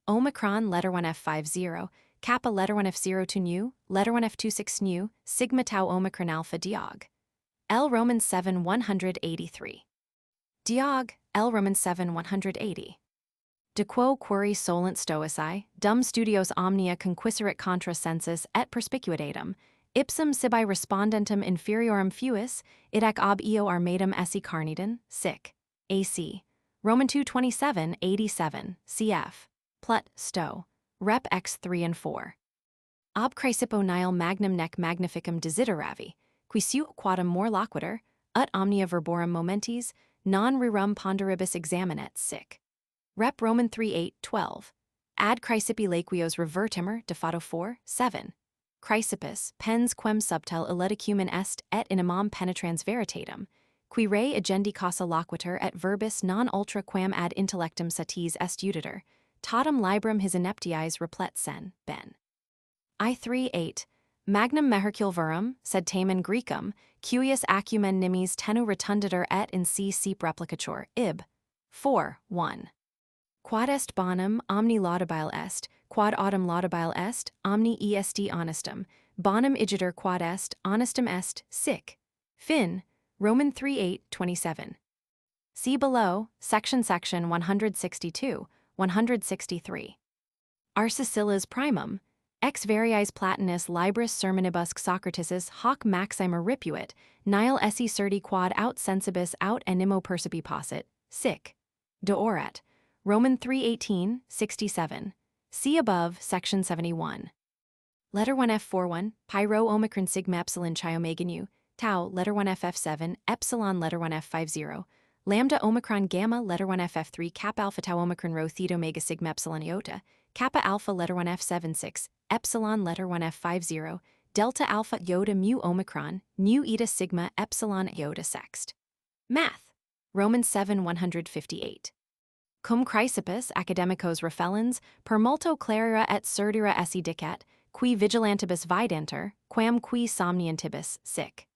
Omicron letter 1 f50, kappa letter 1F0 to nu, letter 1F26 nu, sigma tau omicron alpha diog. L Romans 7 183. Diog, L Romans 7 180. De quo query solent stoici, dum studios omnia conquisserit contra sensus et perspicuitatem, ipsum sibi respondentem inferiorum fuis, id ac ob eo armatum esse carnidin, sic. AC. Roman 2 27 87, cf. Plut, Sto. Rep X 3 and 4. Ob craesipo nihil magnum nec magnificum desideravi, qui seu quadam more loquitur, ut omnia verborum momentis, non rerum ponderibus examinet, sic. Rep Roman 3 8 12. Ad craesipi laquios revertimer, defato 4 7. Craesipus, pens quem subtel illedicumen est et inimam penetrans veritatem, qui re agendi causa loquitur et verbis non ultra quam ad intellectum satis est uditer, totum librum his ineptiis replet sen, ben. I3 8. Magnum mehercule verum, sed tamen Grecum, cuius acumen nimis tenu rotunditur et in si seep replicatur, ib. 4 1. Quod est bonum, omni laudabile est, quod autem laudabile est, omni est honestum, bonum igitur quod est, honestum est, sic. Fin. Roman 3 8 27. See below, section 162, 163. Arcesilas primum, ex variis Platonis libris sermonibus Socratesis hoc maxima ripuit, nihil esse certi quod aut sensibus aut animo percipi possit, sic. De orat. Roman 3:18, 67. See above, section 71. Letter 1F41, Pyro Omicron Sigma Epsilon Chi Omega Nu, Tau, letter 1FF7, Epsilon letter 1F50, Lambda Omicron Gamma letter 1FF3 Kappa Alpha Tau Omicron Rho Theta Omega Sigma Epsilon Iota, Kappa Alpha letter 1F76, Epsilon letter 1F50, Delta Alpha Iota Mu Omicron, Nu Eta Sigma Epsilon Iota Sext. Math. Romans 7 158. Cum Chrysippus academicos refelens, per multo clarira et certira esse dicet, qui vigilantibus vidantur, quam qui somniantibus, sic.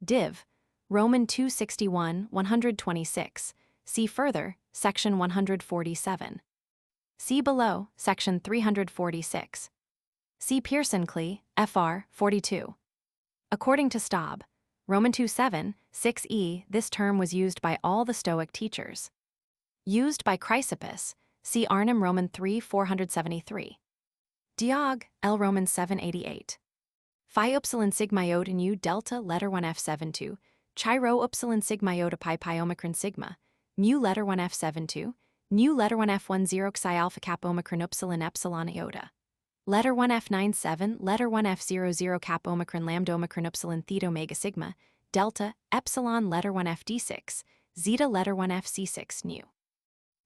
Div. Roman 261, 126. See further, section 147. See below, section 346. See Pearson Clee, Fr. 42. According to Staub, Roman 2:7, 6e, this term was used by all the Stoic teachers. Used by Chrysippus, see Arnhem Roman 3 473. Diog, L Roman 788. Phi upsilon sigma iota nu delta letter 1F72, chi rho upsilon sigma iota pi omicron sigma, mu letter 1F72, nu letter 1F10 xi alpha kappa omicron upsilon epsilon iota. Letter 1F97, letter 1F00 kappa omicron lambda omicron upsilon theta omega sigma, delta, epsilon letter 1F d6, zeta letter 1F c6 nu.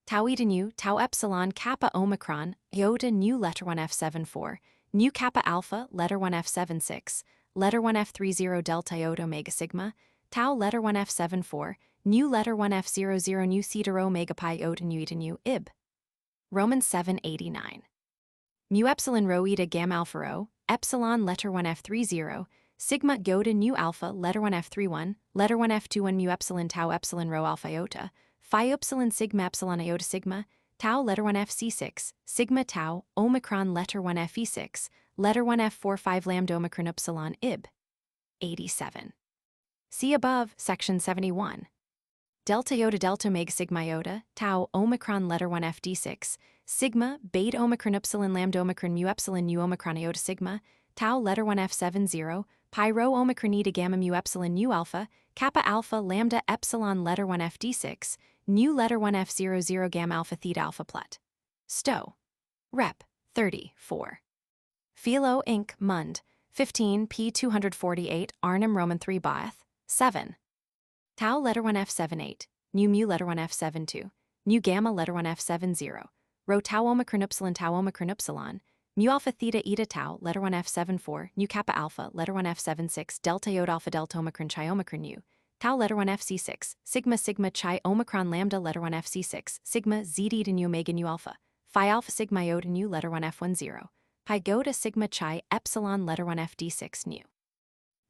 Tau eta nu, tau epsilon kappa omicron, iota nu letter 1F74, nu kappa alpha letter 1F76, letter 1F30 delta iota omega sigma, tau letter 1F74, nu letter 1F00 nu theta rho omega pi iota nu eta nu ib. Romans 7:89. Mu epsilon rho eta gamma alpha rho, epsilon letter 1F30, sigma iota nu alpha letter 1F31, letter 1F21 mu epsilon tau epsilon rho alpha iota, phi upsilon sigma epsilon iota sigma, tau letter 1F c6, sigma tau, omicron letter 1F e6, letter 1F45 lambda omicron upsilon ib. 87. See above, section 71. Delta delta omega sigma iota, tau, omicron letter 1F d6, sigma, beta omicron upsilon lambda omicron mu epsilon nu omicron iota sigma, tau letter 1F70, pi rho omicron eta gamma mu epsilon nu alpha, kappa alpha lambda epsilon letter 1F d6, nu letter 1F00 gamma alpha theta alpha plut. Sto. Rep. 34. Philo Inc. Mund. 15 p. 248 Arnhem Roman 3 Baeth. 7. Tau letter 1F78, nu mu letter 1F72, nu gamma letter 1F70, rho tau omicron upsilon, mu alpha theta eta tau letter 1F74, nu kappa alpha letter 1F76 delta iota alpha delta omicron chi omicron nu, tau letter 1F c6, sigma chi omicron lambda letter 1F c6, sigma zeta eta nu omega nu alpha, phi alpha sigma iota nu letter 1F10, pi iota sigma chi epsilon letter 1F d6 nu.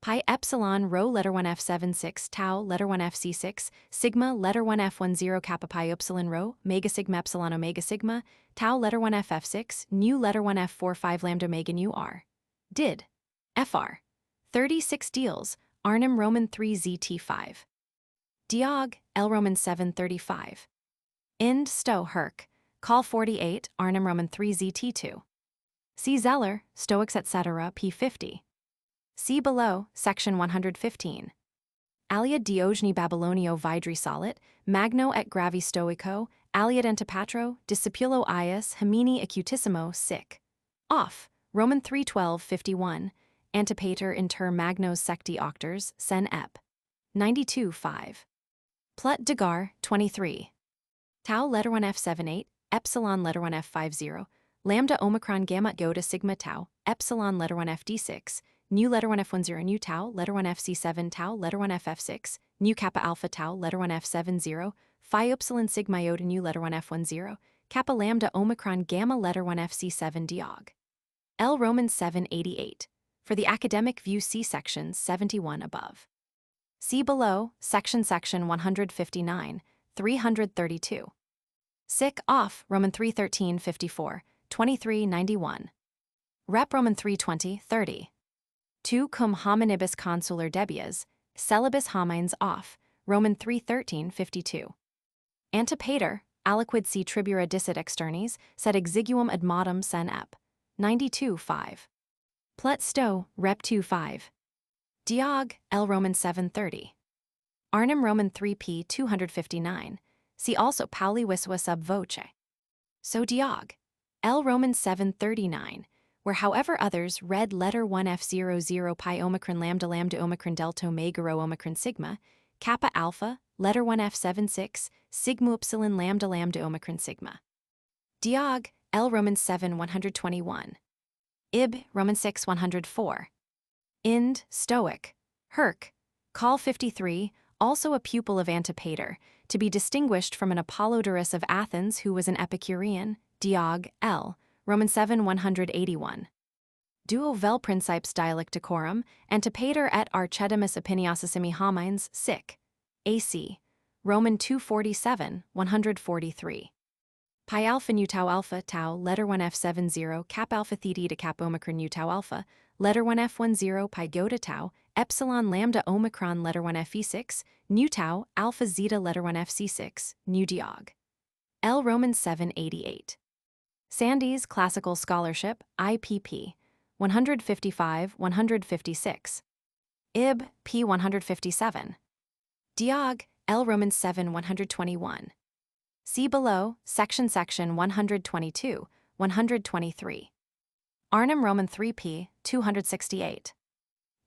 Pi epsilon rho letter 1 f7 6 tau letter 1 fc6 sigma letter 1 f10 kappa pi epsilon rho mega sigma epsilon omega sigma tau letter 1 ff6 nu letter 1 f4 5 lambda omega nu r. Did. Fr. 36 deals, Arnhem Roman 3 zt5. Diog, L Roman 7 35. Ind Sto Herc, Call 48, Arnhem Roman 3 zt2. See Zeller, Stoics etc. p. 50. See below, section 115. Alia Diogeni Babylonio Vidri Solit, Magno et Gravi Stoico, Aliad Antipatro, Discipulo Ius, Hemini Acutissimo, Sic. Off, Roman 3:12 51, Antipater inter Magnos Secti Octors, Sen Ep. 92 5. Plut Degar, 23. Tau letter 1 f7 8, epsilon letter 1 f50, lambda omicron gamma iota sigma tau, epsilon letter 1 fd6, nu letter 1 f10 nu tau letter 1 fc7 tau letter 1 ff6, nu kappa alpha tau letter 1 f70, phi epsilon sigma iota nu letter 1 f10, kappa lambda omicron gamma letter 1 fc7 diog. L Roman 788. For the academic view see section 71 above. See below, section 159, 332. Sic off, Roman 313 54, 23 91. Rep Roman 320 30. Tu cum hominibus consular debias, celibus homines off, Roman 313 52. Antipater, aliquid si tribura dicit externis, sed exiguum ad modum sen ep. 92 5. Plut sto, Rep 2 5. Diog, L Roman 730. Arnhem Roman 3p 259. See also Pauli Wiswa sub voce. So Diog, L Roman 739, where however others read letter 1 f00 pi omicron lambda omicron delta omega rho omicron sigma, kappa alpha, letter 1 f76, sigma epsilon lambda omicron sigma. Diog, L Roman 7 121. Ib, Roman 6 104. Ind, Stoic. Herc. Call 53, also a pupil of Antipater, to be distinguished from an Apollodorus of Athens who was an Epicurean, Diog, L. Roman 7 181. Duo vel principes dialecticorum, Antipater et Archedimus opiniosissimi homines, sic. AC. Roman 247, 143. Pi alpha nu tau alpha tau letter 1 f70 cap alpha theta to cap omicron nu tau alpha letter 1 f10 pi iota tau epsilon lambda omicron letter 1 fe6 nu tau alpha zeta letter 1 fc6 nu diog. L Roman 788. Sandys Classical Scholarship IPP 155 156. Ib p 157. Diog L Roman 7 121. See below, section 122, 123. Arnhem Roman 3p, 268.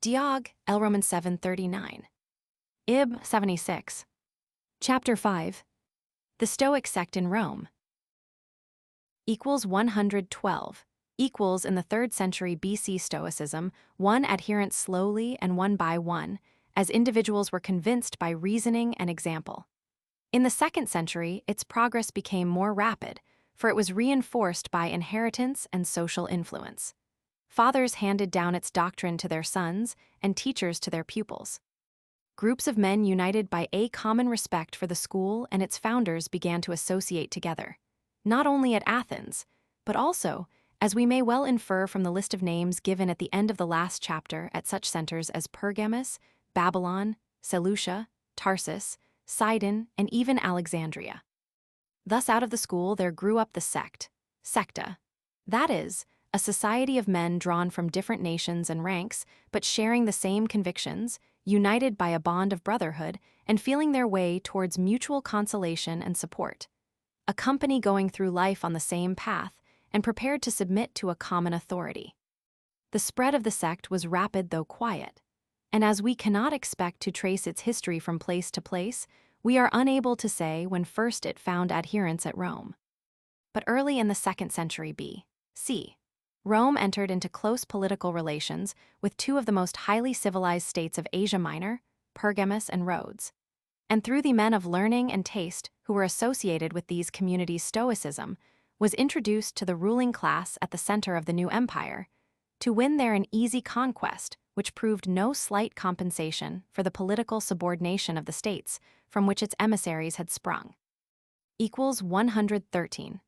Diog, L Roman 739. Ib 76. Chapter 5. The Stoic Sect in Rome. Equals 112. Equals in the 3rd century BC Stoicism, one adherent slowly and one by one, as individuals were convinced by reasoning and example. In the 2nd century, its progress became more rapid, for it was reinforced by inheritance and social influence. Fathers handed down its doctrine to their sons and teachers to their pupils. Groups of men united by a common respect for the school and its founders began to associate together, not only at Athens, but also, as we may well infer from the list of names given at the end of the last chapter, at such centers as Pergamus, Babylon, Seleucia, Tarsus, Sidon, and even Alexandria. Thus out of the school there grew up the sect, secta. That is, a society of men drawn from different nations and ranks, but sharing the same convictions, united by a bond of brotherhood, and feeling their way towards mutual consolation and support. A company going through life on the same path, and prepared to submit to a common authority. The spread of the sect was rapid though quiet, and as we cannot expect to trace its history from place to place, we are unable to say when first it found adherents at Rome. But early in the 2nd century B.C., Rome entered into close political relations with two of the most highly civilized states of Asia Minor, Pergamus and Rhodes. And through the men of learning and taste who were associated with these communities, Stoicism was introduced to the ruling class at the center of the new empire, to win there an easy conquest which proved no slight compensation for the political subordination of the states from which its emissaries had sprung. 113.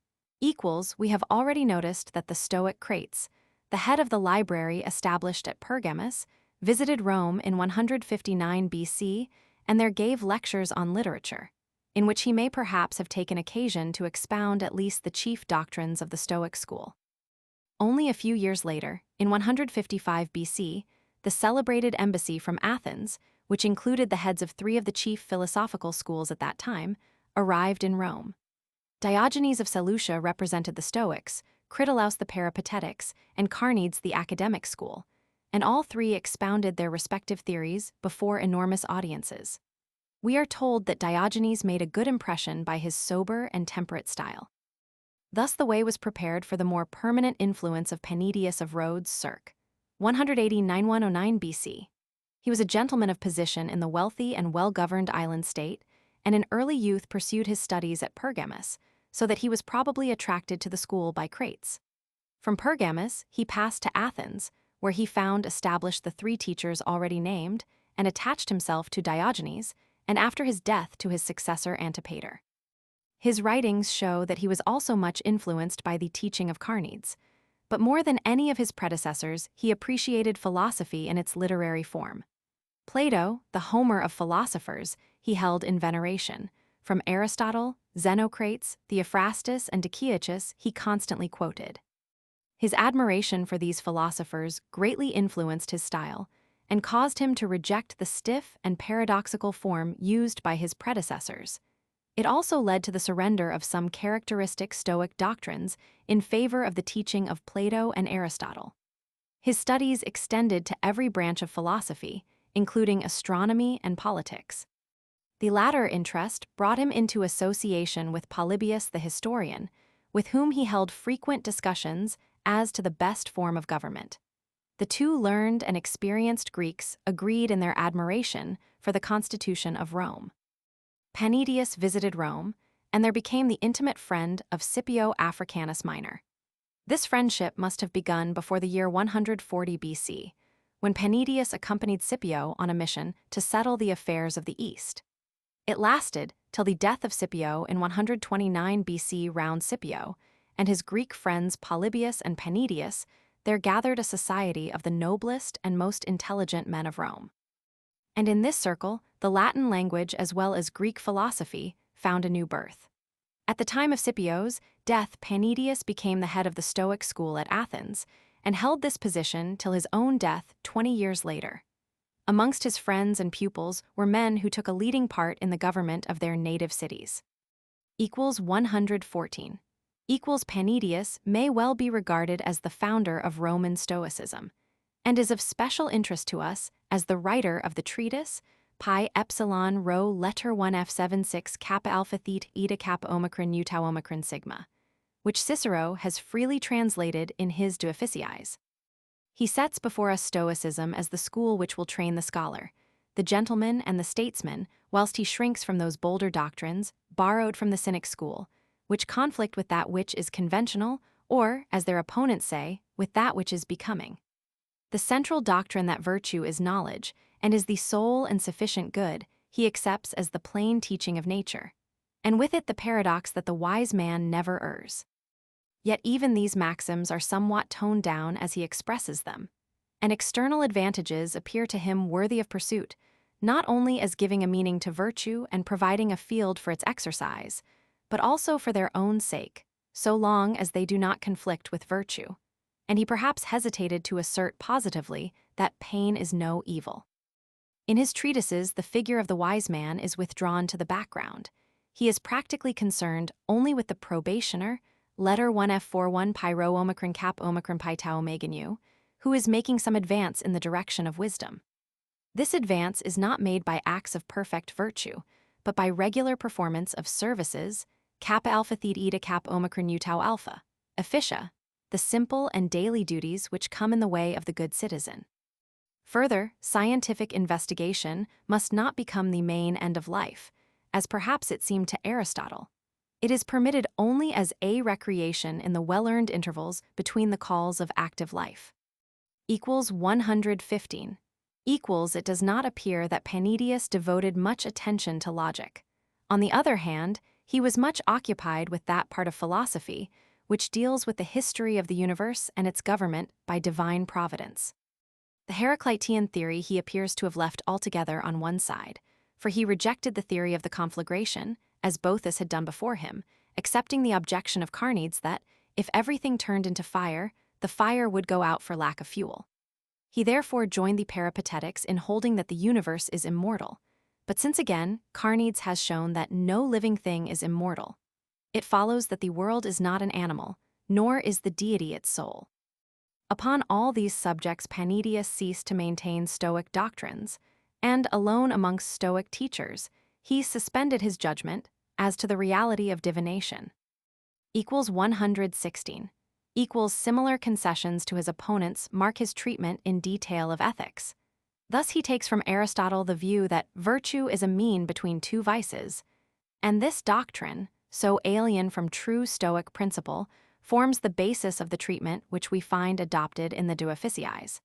We have already noticed that the Stoic Crates, the head of the library established at Pergamus, visited Rome in 159 BC and there gave lectures on literature, in which he may perhaps have taken occasion to expound at least the chief doctrines of the Stoic school. Only a few years later, in 155 BC, the celebrated embassy from Athens, which included the heads of 3 of the chief philosophical schools at that time, arrived in Rome. Diogenes of Seleucia represented the Stoics, Critolaus the Peripatetics, and Carneades the academic school, and all 3 expounded their respective theories before enormous audiences. We are told that Diogenes made a good impression by his sober and temperate style. Thus the way was prepared for the more permanent influence of Panidius of Rhodes circ. 180–9109 BC. He was a gentleman of position in the wealthy and well-governed island state, and in early youth pursued his studies at Pergamus, so that he was probably attracted to the school by Crates. From Pergamus, he passed to Athens, where he found established the 3 teachers already named, and attached himself to Diogenes, and after his death to his successor Antipater. His writings show that he was also much influenced by the teaching of Carneades, but more than any of his predecessors, he appreciated philosophy in its literary form. Plato, the Homer of philosophers, he held in veneration. From Aristotle, Xenocrates, Theophrastus, and Decius, he constantly quoted. His admiration for these philosophers greatly influenced his style, and caused him to reject the stiff and paradoxical form used by his predecessors. It also led to the surrender of some characteristic Stoic doctrines in favor of the teaching of Plato and Aristotle. His studies extended to every branch of philosophy, including astronomy and politics. The latter interest brought him into association with Polybius the historian, with whom he held frequent discussions as to the best form of government. The 2 learned and experienced Greeks agreed in their admiration for the constitution of Rome. Panidius visited Rome, and there became the intimate friend of Scipio Africanus Minor. This friendship must have begun before the year 140 BC, when Panidius accompanied Scipio on a mission to settle the affairs of the East. It lasted till the death of Scipio in 129 BC. Round Scipio and his Greek friends Polybius and Panidius, there gathered a society of the noblest and most intelligent men of Rome. And in this circle, the Latin language as well as Greek philosophy found a new birth. At the time of Scipio's death, Panidius became the head of the Stoic school at Athens, and held this position till his own death 20 years later. Amongst his friends and pupils were men who took a leading part in the government of their native cities. 114. Panidius may well be regarded as the founder of Roman Stoicism, and is of special interest to us as the writer of the treatise Pi Epsilon Rho Letter 1F76 Kappa Alpha Theta Eta Kappa Omicron U Tau Omicron Sigma, which Cicero has freely translated in his De Officiis. He sets before us Stoicism as the school which will train the scholar, the gentleman and the statesman, whilst he shrinks from those bolder doctrines borrowed from the Cynic school, which conflict with that which is conventional, or, as their opponents say, with that which is becoming. The central doctrine that virtue is knowledge, and is the sole and sufficient good, he accepts as the plain teaching of nature, and with it the paradox that the wise man never errs. Yet even these maxims are somewhat toned down as he expresses them, and external advantages appear to him worthy of pursuit, not only as giving a meaning to virtue and providing a field for its exercise, but also for their own sake, so long as they do not conflict with virtue. And he perhaps hesitated to assert positively that pain is no evil. In his treatises, the figure of the wise man is withdrawn to the background. He is practically concerned only with the probationer, letter 1F41 Pi Rho Omicron Cap Omicron Pi Tau Omega Nu, who is making some advance in the direction of wisdom. This advance is not made by acts of perfect virtue, but by regular performance of services, Kappa Alpha Theta Eta Kappa Omicron U Tau Alpha, officia, the simple and daily duties which come in the way of the good citizen. Further, scientific investigation must not become the main end of life, as perhaps it seemed to Aristotle. It is permitted only as a recreation in the well-earned intervals between the calls of active life. Equals 115. Equals it does not appear that Panidius devoted much attention to logic. On the other hand, he was much occupied with that part of philosophy which deals with the history of the universe and its government by divine providence. The Heraclitean theory he appears to have left altogether on one side, for he rejected the theory of the conflagration, as Boethus had done before him, accepting the objection of Carneades that, if everything turned into fire, the fire would go out for lack of fuel. He therefore joined the Peripatetics in holding that the universe is immortal. But since again, Carneades has shown that no living thing is immortal, it follows that the world is not an animal, nor is the deity its soul. Upon all these subjects Panidius ceased to maintain Stoic doctrines, and alone amongst Stoic teachers, he suspended his judgment as to the reality of divination. Equals 116. Equals similar concessions to his opponents mark his treatment in detail of ethics. Thus he takes from Aristotle the view that virtue is a mean between two vices, and this doctrine, so alien from true Stoic principle, forms the basis of the treatment which we find adopted in the De Officiis.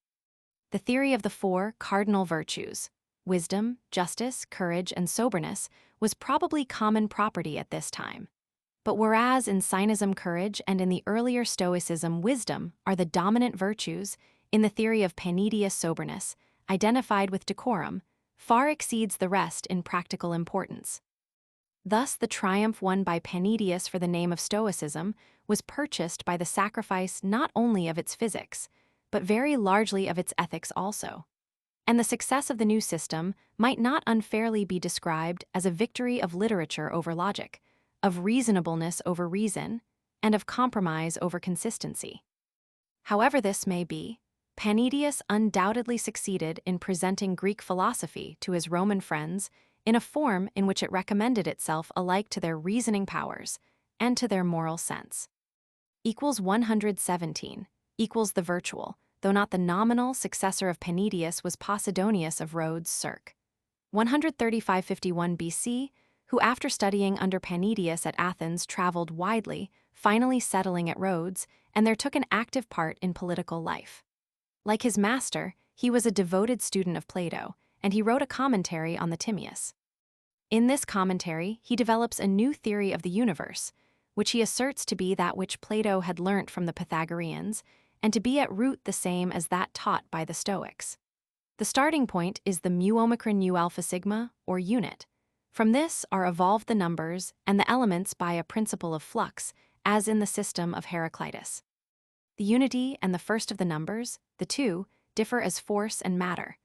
The theory of the four cardinal virtues, wisdom, justice, courage, and soberness, was probably common property at this time. But whereas in Cynism courage and in the earlier Stoicism wisdom are the dominant virtues, in the theory of Panidius soberness, identified with decorum, far exceeds the rest in practical importance. Thus the triumph won by Panidius for the name of Stoicism was purchased by the sacrifice not only of its physics, but very largely of its ethics also. And the success of the new system might not unfairly be described as a victory of literature over logic, of reasonableness over reason, and of compromise over consistency. However this may be, Panidius undoubtedly succeeded in presenting Greek philosophy to his Roman friends in a form in which it recommended itself alike to their reasoning powers and to their moral sense. Equals 117. Equals the virtual, though not the nominal, successor of Panidius was Posidonius of Rhodes circ. 135–51 BC, who after studying under Panidius at Athens traveled widely, finally settling at Rhodes, and there took an active part in political life. Like his master, he was a devoted student of Plato, and he wrote a commentary on the Timaeus. In this commentary, he develops a new theory of the universe, which he asserts to be that which Plato had learnt from the Pythagoreans, and to be at root the same as that taught by the Stoics. The starting point is the mu omicron u alpha sigma, or unit. From this are evolved the numbers and the elements by a principle of flux, as in the system of Heraclitus. The unity and the first of the numbers, the two, differ as force and matter,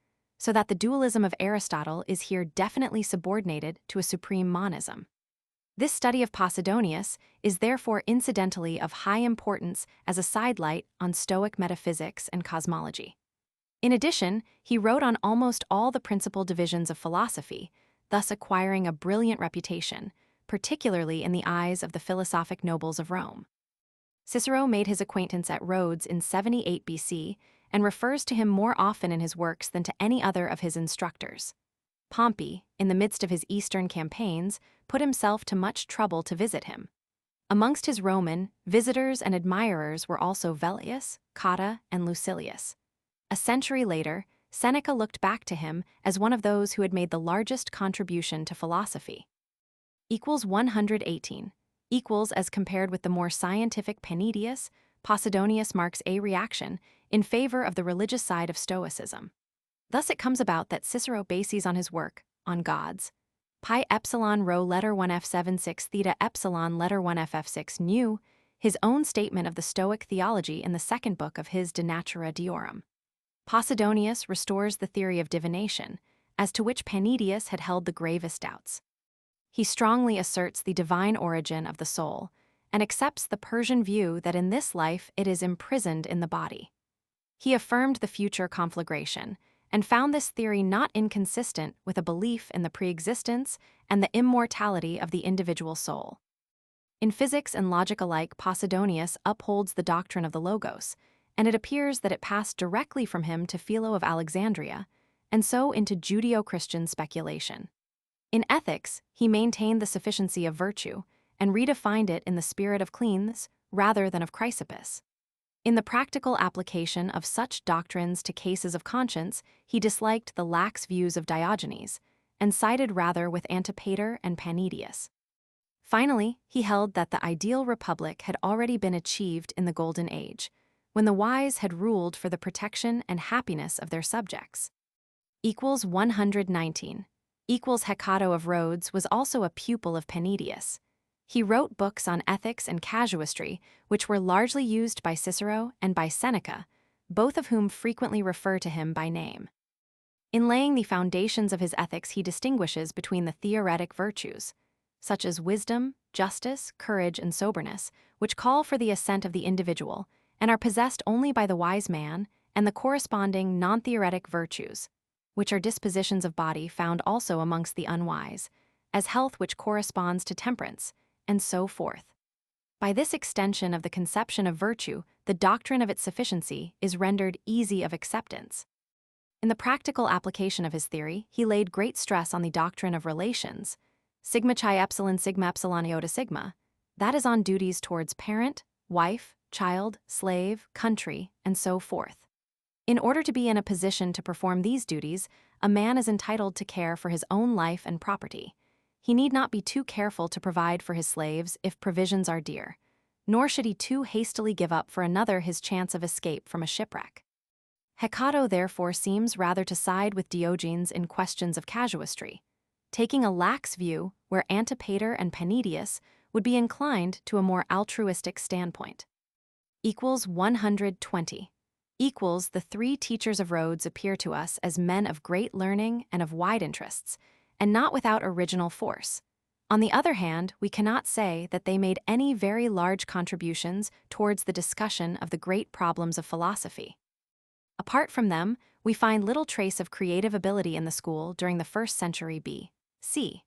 so that the dualism of Aristotle is here definitely subordinated to a supreme monism. This study of Posidonius is therefore incidentally of high importance as a sidelight on Stoic metaphysics and cosmology. In addition, he wrote on almost all the principal divisions of philosophy, thus acquiring a brilliant reputation, particularly in the eyes of the philosophic nobles of Rome. Cicero made his acquaintance at Rhodes in 78 BC and refers to him more often in his works than to any other of his instructors. Pompey, in the midst of his eastern campaigns, put himself to much trouble to visit him. Amongst his Roman visitors and admirers were also Velleius, Cotta, and Lucilius. A century later, Seneca looked back to him as one of those who had made the largest contribution to philosophy. Equals 118. Equals as compared with the more scientific Panidius, Posidonius marks a reaction in favor of the religious side of Stoicism. Thus it comes about that Cicero bases on his work, on gods, pi epsilon rho letter 1 f7 6 theta epsilon letter 1 ff6 nu, his own statement of the Stoic theology in the second book of his De Natura Deorum. Posidonius restores the theory of divination, as to which Panidius had held the gravest doubts. He strongly asserts the divine origin of the soul, and accepts the Persian view that in this life it is imprisoned in the body. He affirmed the future conflagration, and found this theory not inconsistent with a belief in the preexistence and the immortality of the individual soul. In physics and logic alike, Posidonius upholds the doctrine of the Logos, and it appears that it passed directly from him to Philo of Alexandria, and so into Judeo-Christian speculation. In ethics, he maintained the sufficiency of virtue, and redefined it in the spirit of Cleanthes rather than of Chrysippus. In the practical application of such doctrines to cases of conscience, he disliked the lax views of Diogenes, and sided rather with Antipater and Panidius. Finally, he held that the ideal republic had already been achieved in the Golden Age, when the wise had ruled for the protection and happiness of their subjects. 119. Hecato of Rhodes was also a pupil of Panidius. He wrote books on ethics and casuistry, which were largely used by Cicero and by Seneca, both of whom frequently refer to him by name. In laying the foundations of his ethics, he distinguishes between the theoretic virtues, such as wisdom, justice, courage, and soberness, which call for the assent of the individual and are possessed only by the wise man, and the corresponding non-theoretic virtues, which are dispositions of body found also amongst the unwise, as health which corresponds to temperance, and so forth. By this extension of the conception of virtue, the doctrine of its sufficiency is rendered easy of acceptance. In the practical application of his theory, he laid great stress on the doctrine of relations, sigma chi epsilon sigma epsilon iota sigma, that is on duties towards parent, wife, child, slave, country, and so forth. In order to be in a position to perform these duties, a man is entitled to care for his own life and property. He need not be too careful to provide for his slaves if provisions are dear, nor should he too hastily give up for another his chance of escape from a shipwreck. Hecato therefore seems rather to side with Diogenes in questions of casuistry, taking a lax view where Antipater and Panidius would be inclined to a more altruistic standpoint. 120. The three teachers of Rhodes appear to us as men of great learning and of wide interests, and not without original force. On the other hand, we cannot say that they made any very large contributions towards the discussion of the great problems of philosophy. Apart from them, we find little trace of creative ability in the school during the 1st century B.C.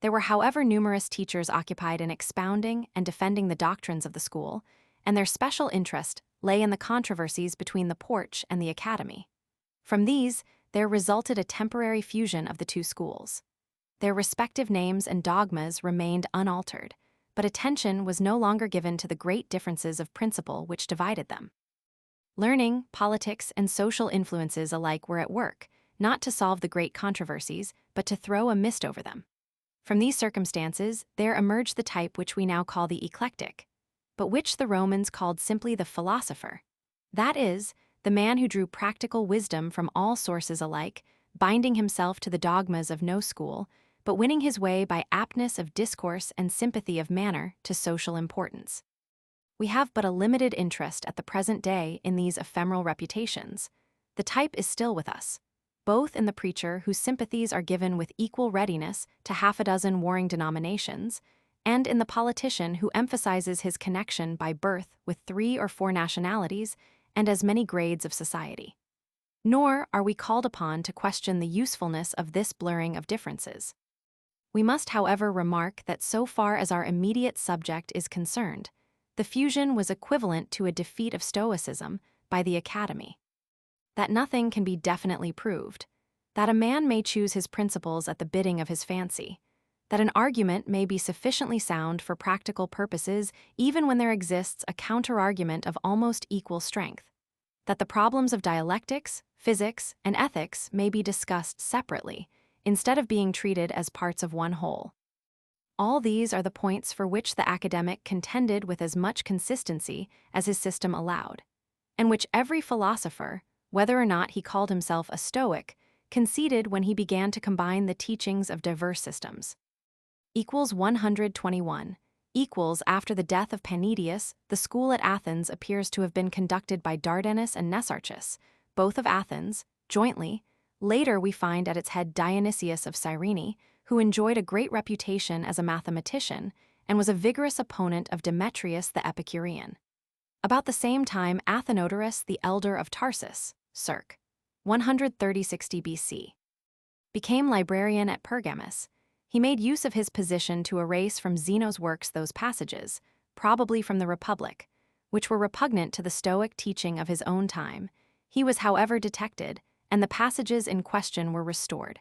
There were, however, numerous teachers occupied in expounding and defending the doctrines of the school, and their special interest lay in the controversies between the Porch and the Academy. From these, there resulted a temporary fusion of the two schools. Their respective names and dogmas remained unaltered, but attention was no longer given to the great differences of principle which divided them. Learning, politics, and social influences alike were at work, not to solve the great controversies, but to throw a mist over them. From these circumstances, there emerged the type which we now call the eclectic, but which the Romans called simply the philosopher. That is, the man who drew practical wisdom from all sources alike, binding himself to the dogmas of no school, but winning his way by aptness of discourse and sympathy of manner to social importance. We have but a limited interest at the present day in these ephemeral reputations. The type is still with us, both in the preacher whose sympathies are given with equal readiness to half a dozen warring denominations, and in the politician who emphasizes his connection by birth with 3 or 4 nationalities and as many grades of society. Nor are we called upon to question the usefulness of this blurring of differences. We must, however, remark that so far as our immediate subject is concerned, the fusion was equivalent to a defeat of Stoicism by the Academy. That nothing can be definitely proved, that a man may choose his principles at the bidding of his fancy, that an argument may be sufficiently sound for practical purposes even when there exists a counter-argument of almost equal strength, that the problems of dialectics, physics, and ethics may be discussed separately, instead of being treated as parts of one whole. All these are the points for which the academic contended with as much consistency as his system allowed, and which every philosopher, whether or not he called himself a Stoic, conceded when he began to combine the teachings of diverse systems. 121. After the death of Panidius, the school at Athens appears to have been conducted by Dardanus and Nesarchus, both of Athens, jointly. Later we find at its head Dionysius of Cyrene, who enjoyed a great reputation as a mathematician and was a vigorous opponent of Demetrius the Epicurean. About the same time, Athenodorus the elder of Tarsus, circ. 130–60 BC, became librarian at Pergamus. He made use of his position to erase from Zeno's works those passages, probably from the Republic, which were repugnant to the Stoic teaching of his own time. He was, however, detected, and the passages in question were restored.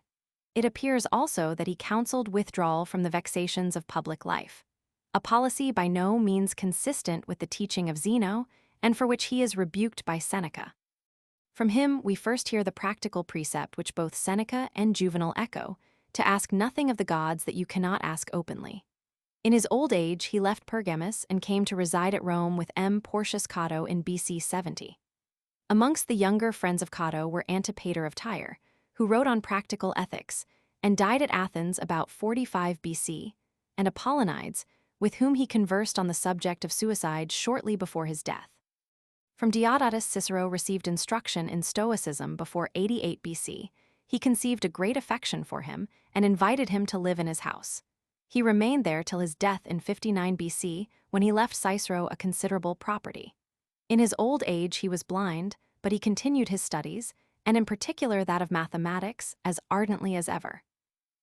It appears also that he counseled withdrawal from the vexations of public life, a policy by no means consistent with the teaching of Zeno and for which he is rebuked by Seneca. From him, we first hear the practical precept which both Seneca and Juvenal echo, to ask nothing of the gods that you cannot ask openly. In his old age, he left Pergamus and came to reside at Rome with Porcius Cato in BC 70. Amongst the younger friends of Cato were Antipater of Tyre, who wrote on practical ethics, and died at Athens about 45 BC, and Apollonides, with whom he conversed on the subject of suicide shortly before his death. From Diodotus, Cicero received instruction in Stoicism before 88 BC. He conceived a great affection for him and invited him to live in his house. He remained there till his death in 59 BC, when he left Cicero a considerable property. In his old age he was blind, but he continued his studies, and in particular that of mathematics, as ardently as ever.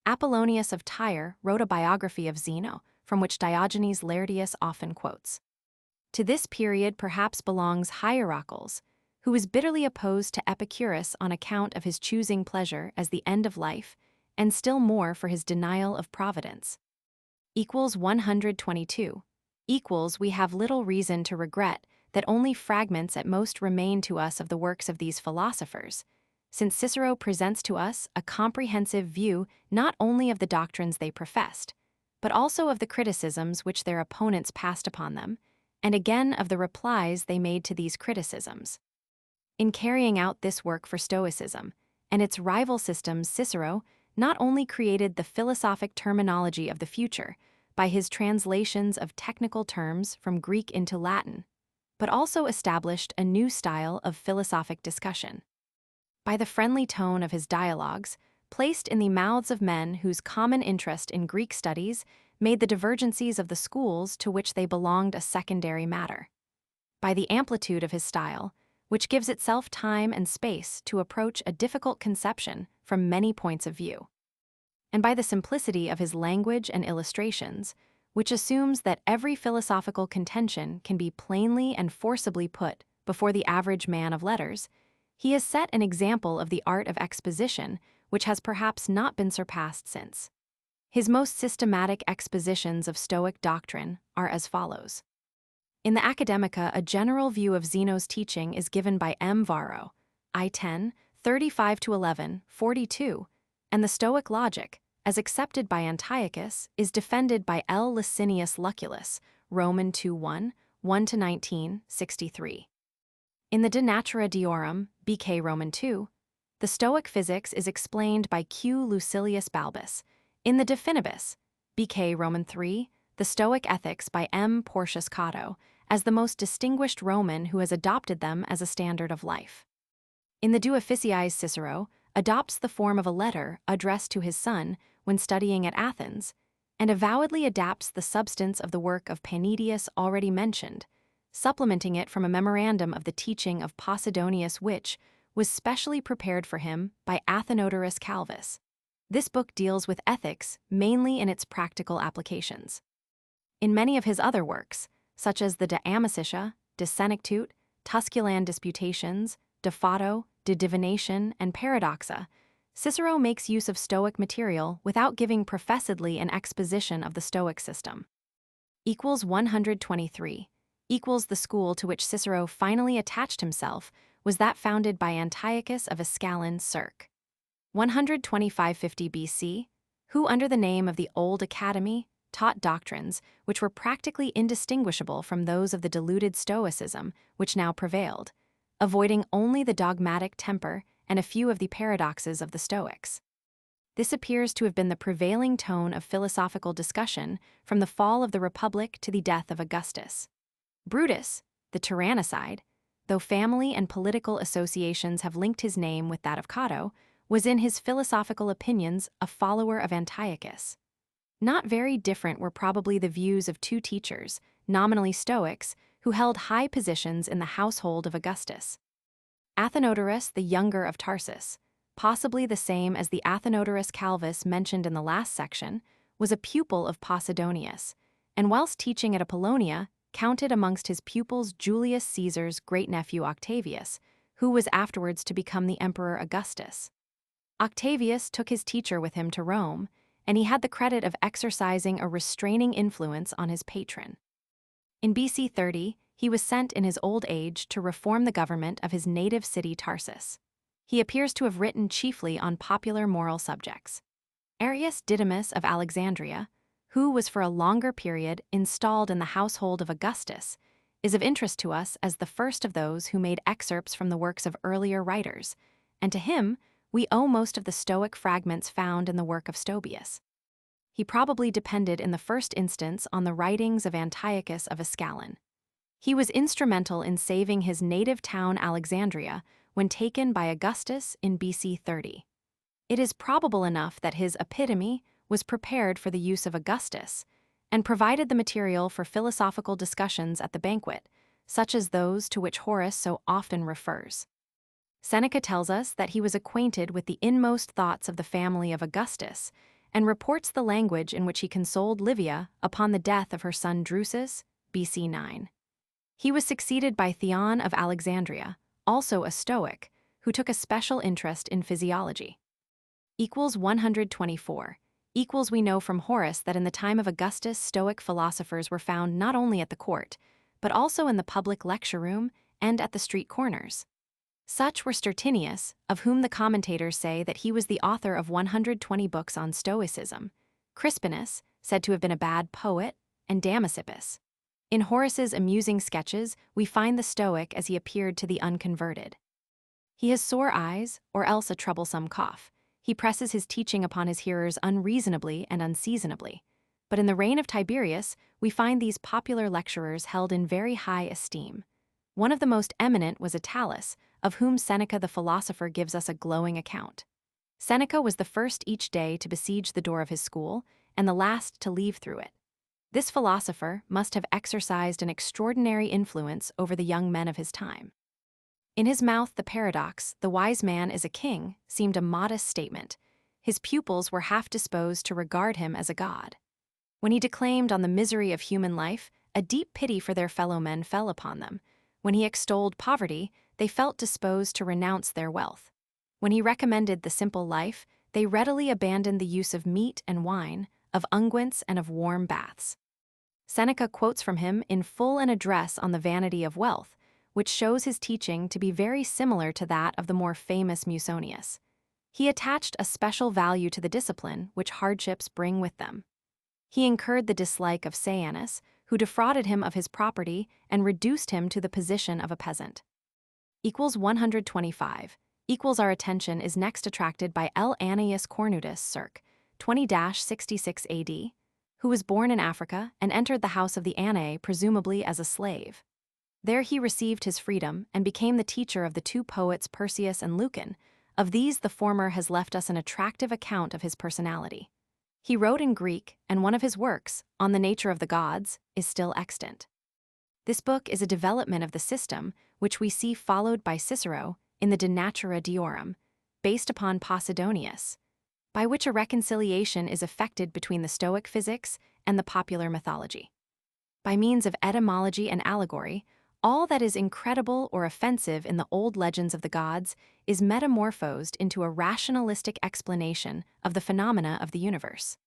Apollonius of Tyre wrote a biography of Zeno, from which Diogenes Laertius often quotes. To this period perhaps belongs Hierocles, who is bitterly opposed to Epicurus on account of his choosing pleasure as the end of life, and still more for his denial of providence. 122. We have little reason to regret that only fragments at most remain to us of the works of these philosophers, since Cicero presents to us a comprehensive view not only of the doctrines they professed, but also of the criticisms which their opponents passed upon them, and again of the replies they made to these criticisms. In carrying out this work for Stoicism and its rival systems, Cicero not only created the philosophic terminology of the future by his translations of technical terms from Greek into Latin, but also established a new style of philosophic discussion. By the friendly tone of his dialogues, placed in the mouths of men whose common interest in Greek studies made the divergencies of the schools to which they belonged a secondary matter. By the amplitude of his style, which gives itself time and space to approach a difficult conception from many points of view. And by the simplicity of his language and illustrations, which assumes that every philosophical contention can be plainly and forcibly put before the average man of letters, he has set an example of the art of exposition which has perhaps not been surpassed since. His most systematic expositions of Stoic doctrine are as follows. In the Academica, a general view of Zeno's teaching is given by M. Varro, I-10, 35-11, 42, and the Stoic logic, as accepted by Antiochus, is defended by L. Licinius Lucullus, Roman 2-1, 1-19, 63. In the De Natura Deorum, BK Roman 2, the Stoic physics is explained by Q. Lucilius Balbus. In the De Finibus, BK Roman 3, the Stoic ethics by M. Porcius Cato, as the most distinguished Roman who has adopted them as a standard of life. In the De Officiis, Cicero adopts the form of a letter addressed to his son when studying at Athens, and avowedly adapts the substance of the work of Panidius already mentioned, supplementing it from a memorandum of the teaching of Posidonius which was specially prepared for him by Athenodorus Calvus. This book deals with ethics mainly in its practical applications. In many of his other works, such as the De Amicitia, De Senectute, Tusculan Disputations, De Fato, De Divination, and Paradoxa, Cicero makes use of Stoic material without giving professedly an exposition of the Stoic system. 123. The school to which Cicero finally attached himself was that founded by Antiochus of Ascalon, circ. 125-50 BC, who under the name of the Old Academy taught doctrines which were practically indistinguishable from those of the diluted Stoicism which now prevailed, avoiding only the dogmatic temper and a few of the paradoxes of the Stoics. This appears to have been the prevailing tone of philosophical discussion from the fall of the Republic to the death of Augustus. Brutus, the tyrannicide, though family and political associations have linked his name with that of Cato, was in his philosophical opinions a follower of Antiochus. Not very different were probably the views of two teachers, nominally Stoics, who held high positions in the household of Augustus. Athenodorus the Younger of Tarsus, possibly the same as the Athenodorus Calvus mentioned in the last section, was a pupil of Posidonius, and whilst teaching at Apollonia, counted amongst his pupils Julius Caesar's great-nephew Octavius, who was afterwards to become the Emperor Augustus. Octavius took his teacher with him to Rome, and he had the credit of exercising a restraining influence on his patron. In BC 30, he was sent in his old age to reform the government of his native city Tarsus. He appears to have written chiefly on popular moral subjects. Arius Didymus of Alexandria, who was for a longer period installed in the household of Augustus, is of interest to us as the first of those who made excerpts from the works of earlier writers, and to him we owe most of the Stoic fragments found in the work of Stobaeus. He probably depended in the first instance on the writings of Antiochus of Ascalon. He was instrumental in saving his native town Alexandria when taken by Augustus in BC 30. It is probable enough that his epitome was prepared for the use of Augustus and provided the material for philosophical discussions at the banquet, such as those to which Horace so often refers. Seneca tells us that he was acquainted with the inmost thoughts of the family of Augustus and reports the language in which he consoled Livia upon the death of her son Drusus, BC 9. He was succeeded by Theon of Alexandria, also a Stoic, who took a special interest in physiology. 124. We know from Horace that in the time of Augustus, Stoic philosophers were found not only at the court, but also in the public lecture room and at the street corners. Such were Stertinius, of whom the commentators say that he was the author of 120 books on Stoicism, Crispinus, said to have been a bad poet, and Damasippus. In Horace's amusing sketches, we find the Stoic as he appeared to the unconverted. He has sore eyes, or else a troublesome cough. He presses his teaching upon his hearers unreasonably and unseasonably. But in the reign of Tiberius, we find these popular lecturers held in very high esteem. One of the most eminent was Attalus, of whom Seneca the philosopher gives us a glowing account. Seneca was the first each day to besiege the door of his school, and the last to leave through it. This philosopher must have exercised an extraordinary influence over the young men of his time. In his mouth, the paradox, "the wise man is a king," seemed a modest statement. His pupils were half disposed to regard him as a god. When he declaimed on the misery of human life, a deep pity for their fellow men fell upon them. When he extolled poverty, they felt disposed to renounce their wealth. When he recommended the simple life, they readily abandoned the use of meat and wine, of unguents and of warm baths. Seneca quotes from him in full an address on the vanity of wealth, which shows his teaching to be very similar to that of the more famous Musonius. He attached a special value to the discipline which hardships bring with them. He incurred the dislike of Sejanus, who defrauded him of his property and reduced him to the position of a peasant. 125. Our attention is next attracted by L. Annaeus Cornutus circ. 20-66 AD, who was born in Africa and entered the house of the Annae presumably as a slave. There he received his freedom and became the teacher of the two poets Persius and Lucan. Of these, the former has left us an attractive account of his personality. He wrote in Greek, and one of his works, On the Nature of the Gods, is still extant. This book is a development of the system which we see followed by Cicero in the De Natura Deorum, based upon Posidonius, by which a reconciliation is effected between the Stoic physics and the popular mythology. By means of etymology and allegory, all that is incredible or offensive in the old legends of the gods is metamorphosed into a rationalistic explanation of the phenomena of the universe.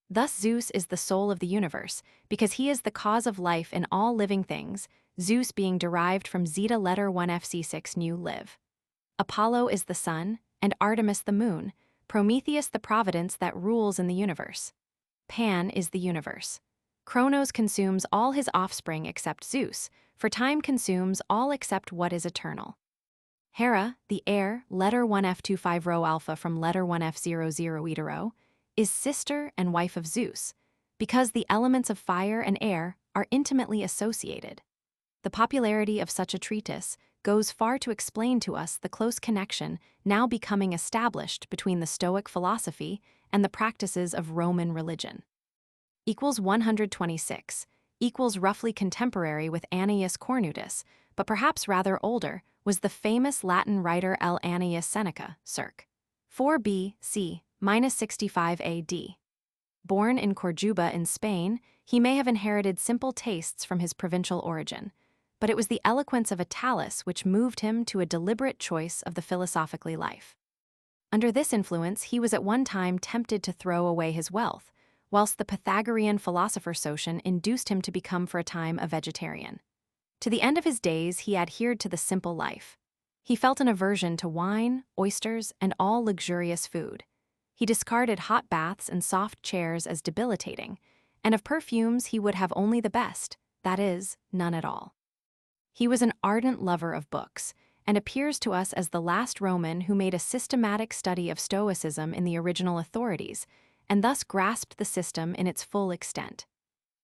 Thus Zeus is the soul of the universe, because he is the cause of life in all living things, Zeus being derived from zeta letter 1 FC6 new live. Apollo is the sun, and Artemis the moon, Prometheus the providence that rules in the universe. Pan is the universe. Kronos consumes all his offspring except Zeus, for time consumes all except what is eternal. Hera, the air, letter 1F25 rho alpha from letter 1F00 etero, is sister and wife of Zeus, because the elements of fire and air are intimately associated. The popularity of such a treatise goes far to explain to us the close connection now becoming established between the Stoic philosophy and the practices of Roman religion. 126. Roughly contemporary with Annaeus Cornutus, but perhaps rather older, was the famous Latin writer L. Annaeus Seneca, circ. 4 B.C. -65 A.D. Born in Corduba in Spain, he may have inherited simple tastes from his provincial origin, but it was the eloquence of Attalus which moved him to a deliberate choice of the philosophically life. Under this influence, he was at one time tempted to throw away his wealth, whilst the Pythagorean philosopher Sotion induced him to become for a time a vegetarian. To the end of his days, he adhered to the simple life. He felt an aversion to wine, oysters, and all luxurious food. He discarded hot baths and soft chairs as debilitating, and of perfumes he would have only the best, that is, none at all. He was an ardent lover of books, and appears to us as the last Roman who made a systematic study of Stoicism in the original authorities, and thus grasped the system in its full extent.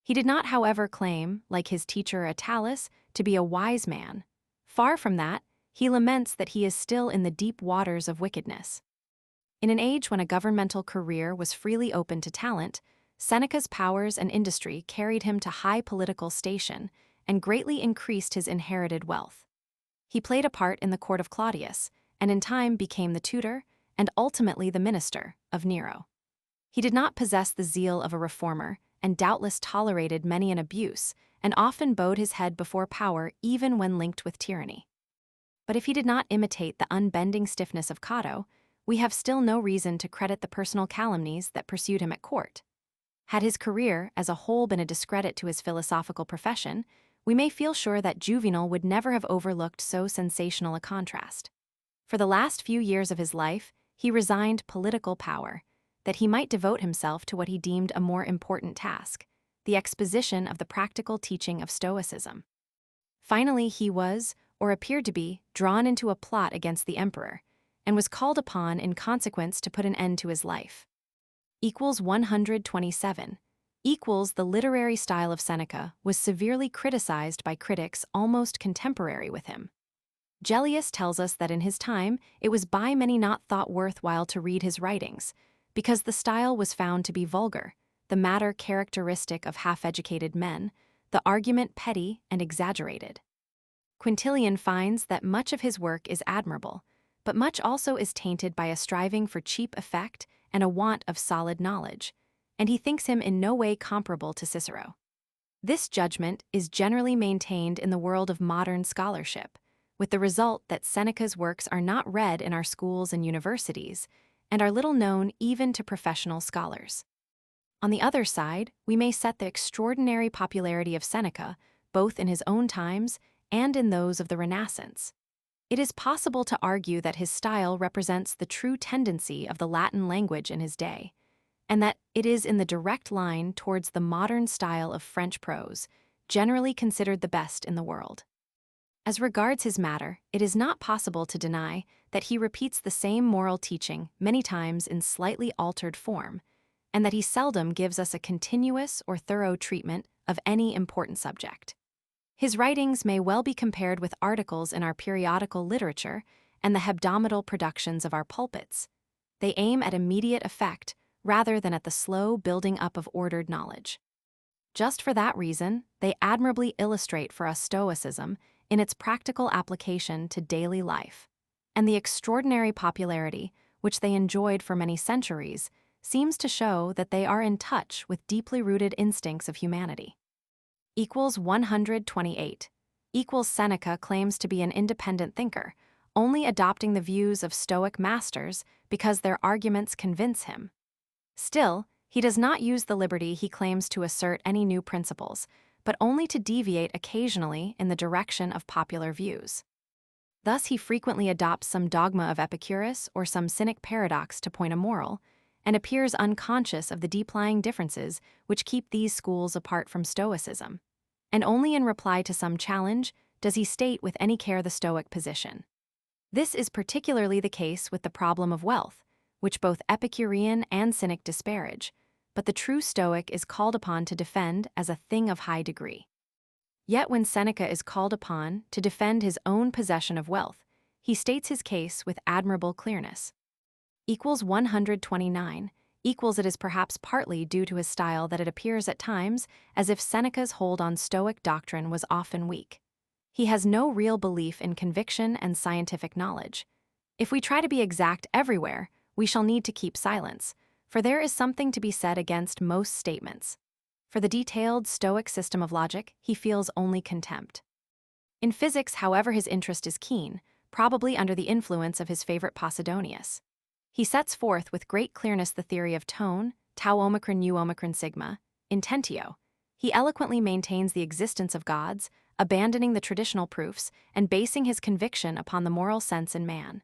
He did not, however, claim, like his teacher Attalus, to be a wise man. Far from that, he laments that he is still in the deep waters of wickedness. In an age when a governmental career was freely open to talent, Seneca's powers and industry carried him to high political station and greatly increased his inherited wealth. He played a part in the court of Claudius, and in time became the tutor, and ultimately the minister, of Nero. He did not possess the zeal of a reformer, and doubtless tolerated many an abuse, and often bowed his head before power even when linked with tyranny. But if he did not imitate the unbending stiffness of Cato, we have still no reason to credit the personal calumnies that pursued him at court. Had his career as a whole been a discredit to his philosophical profession, we may feel sure that Juvenal would never have overlooked so sensational a contrast. For the last few years of his life, he resigned political power, that he might devote himself to what he deemed a more important task, the exposition of the practical teaching of Stoicism. Finally, he was, or appeared to be, drawn into a plot against the emperor, and was called upon in consequence to put an end to his life. 127. The literary style of Seneca was severely criticized by critics almost contemporary with him. Gellius tells us that in his time it was by many not thought worthwhile to read his writings, because the style was found to be vulgar, the matter characteristic of half-educated men, the argument petty and exaggerated. Quintilian finds that much of his work is admirable, but much also is tainted by a striving for cheap effect and a want of solid knowledge, and he thinks him in no way comparable to Cicero. This judgment is generally maintained in the world of modern scholarship, with the result that Seneca's works are not read in our schools and universities, and are little known even to professional scholars. On the other side, we may set the extraordinary popularity of Seneca, both in his own times and in those of the Renaissance. It is possible to argue that his style represents the true tendency of the Latin language in his day, and that it is in the direct line towards the modern style of French prose, generally considered the best in the world. As regards his matter, it is not possible to deny that he repeats the same moral teaching many times in slightly altered form, and that he seldom gives us a continuous or thorough treatment of any important subject. His writings may well be compared with articles in our periodical literature and the hebdomadal productions of our pulpits. They aim at immediate effect rather than at the slow building up of ordered knowledge. Just for that reason, they admirably illustrate for us Stoicism in its practical application to daily life, and the extraordinary popularity which they enjoyed for many centuries seems to show that they are in touch with deeply rooted instincts of humanity. 128. Seneca claims to be an independent thinker, only adopting the views of Stoic masters because their arguments convince him. Still, he does not use the liberty he claims to assert any new principles, but only to deviate occasionally in the direction of popular views. Thus he frequently adopts some dogma of Epicurus or some cynic paradox to point a moral, and appears unconscious of the deep-lying differences which keep these schools apart from Stoicism. And only in reply to some challenge does he state with any care the Stoic position. This is particularly the case with the problem of wealth, which both Epicurean and Cynic disparage, but the true Stoic is called upon to defend as a thing of high degree. Yet when Seneca is called upon to defend his own possession of wealth, he states his case with admirable clearness. 129. It is perhaps partly due to his style that it appears at times as if Seneca's hold on Stoic doctrine was often weak. He has no real belief in conviction and scientific knowledge. If we try to be exact everywhere, we shall need to keep silence, for there is something to be said against most statements. For the detailed Stoic system of logic, he feels only contempt. In physics, however, his interest is keen, probably under the influence of his favorite Posidonius. He sets forth with great clearness the theory of tone, tau omicron u omicron sigma, intentio. He eloquently maintains the existence of gods, abandoning the traditional proofs and basing his conviction upon the moral sense in man.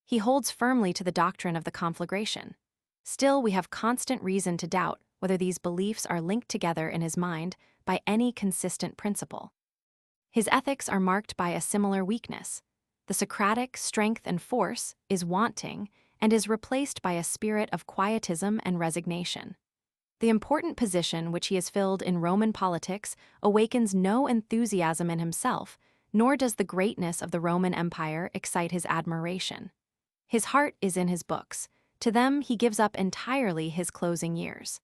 He holds firmly to the doctrine of the conflagration. Still, we have constant reason to doubt whether these beliefs are linked together in his mind by any consistent principle. His ethics are marked by a similar weakness. The Socratic strength and force is wanting and is replaced by a spirit of quietism and resignation. The important position which he has filled in Roman politics awakens no enthusiasm in himself, nor does the greatness of the Roman Empire excite his admiration. His heart is in his books. To them he gives up entirely his closing years.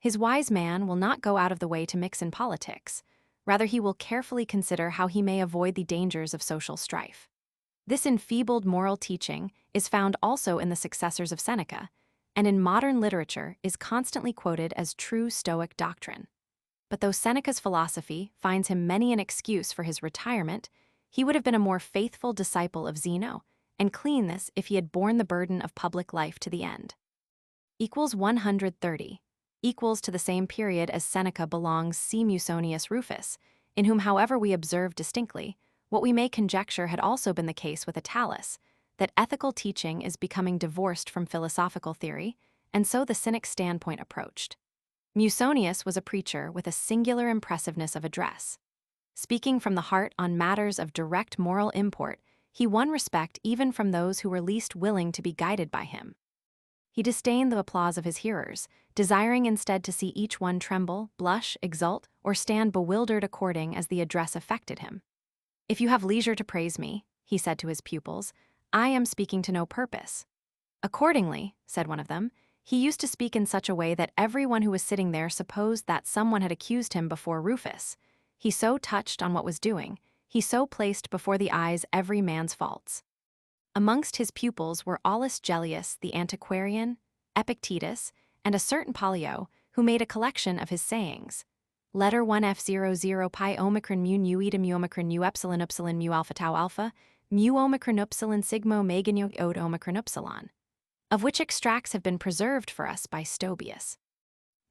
His wise man will not go out of the way to mix in politics. Rather, he will carefully consider how he may avoid the dangers of social strife. This enfeebled moral teaching is found also in the successors of Seneca, and in modern literature is constantly quoted as true Stoic doctrine. But though Seneca's philosophy finds him many an excuse for his retirement, he would have been a more faithful disciple of Zeno, and clean this if he had borne the burden of public life to the end. 130 equals to the same period as Seneca belongs C. Musonius Rufus, in whom, however, we observe distinctly what we may conjecture had also been the case with Attalus, that ethical teaching is becoming divorced from philosophical theory, and so the Cynic standpoint approached. Musonius was a preacher with a singular impressiveness of address. Speaking from the heart on matters of direct moral import, he won respect even from those who were least willing to be guided by him. He disdained the applause of his hearers, desiring instead to see each one tremble, blush, exult, or stand bewildered according as the address affected him. "If you have leisure to praise me," he said to his pupils, "I am speaking to no purpose." Accordingly, said one of them, he used to speak in such a way that everyone who was sitting there supposed that someone had accused him before Rufus. He so touched on what was doing, he so placed before the eyes every man's faults. Amongst his pupils were Aulus Gellius the antiquarian, Epictetus, and a certain Pollio, who made a collection of his sayings. Letter 1F00 pi omicron mu nu eta mu omicron nu epsilon upsilon mu alpha tau alpha, mu omicron upsilon sigma omega ode omicron upsilon, of which extracts have been preserved for us by Stobaeus.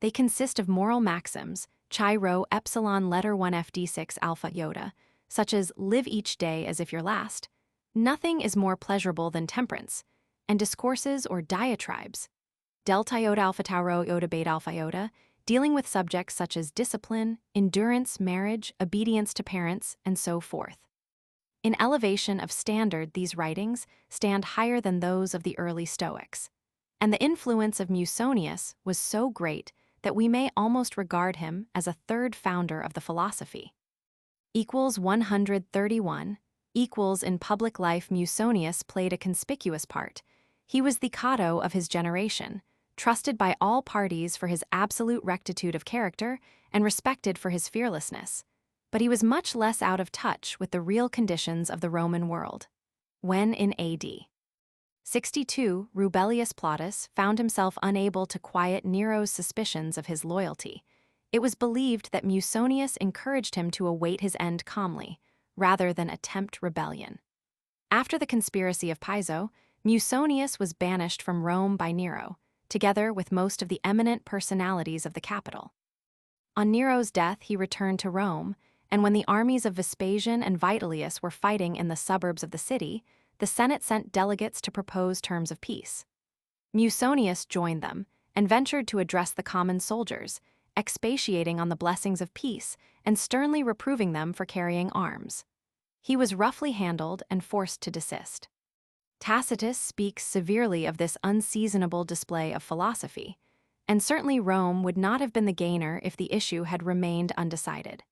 They consist of moral maxims, chi rho epsilon letter 1FD6 alpha iota, such as live each day as if your last, nothing is more pleasurable than temperance, and discourses or diatribes, delta iota alpha tau rho iota beta alpha iota, dealing with subjects such as discipline, endurance, marriage, obedience to parents, and so forth. In elevation of standard, these writings stand higher than those of the early Stoics, and the influence of Musonius was so great that we may almost regard him as a third founder of the philosophy. 131 in public life, Musonius played a conspicuous part. He was the Cato of his generation, trusted by all parties for his absolute rectitude of character and respected for his fearlessness. But he was much less out of touch with the real conditions of the Roman world. When in A.D. 62, Rubellius Plautus found himself unable to quiet Nero's suspicions of his loyalty. It was believed that Musonius encouraged him to await his end calmly, rather than attempt rebellion. After the conspiracy of Piso, Musonius was banished from Rome by Nero, together with most of the eminent personalities of the capital. On Nero's death, he returned to Rome, and when the armies of Vespasian and Vitellius were fighting in the suburbs of the city, the Senate sent delegates to propose terms of peace. Musonius joined them and ventured to address the common soldiers, expatiating on the blessings of peace and sternly reproving them for carrying arms. He was roughly handled and forced to desist. Tacitus speaks severely of this unseasonable display of philosophy, and certainly Rome would not have been the gainer if the issue had remained undecided.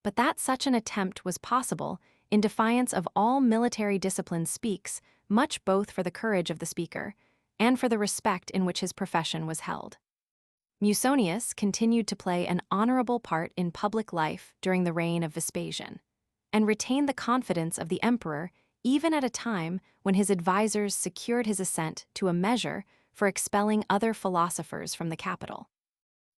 But that such an attempt was possible, in defiance of all military discipline, speaks much both for the courage of the speaker and for the respect in which his profession was held. Musonius continued to play an honorable part in public life during the reign of Vespasian, and retained the confidence of the emperor even at a time when his advisors secured his assent to a measure for expelling other philosophers from the capital.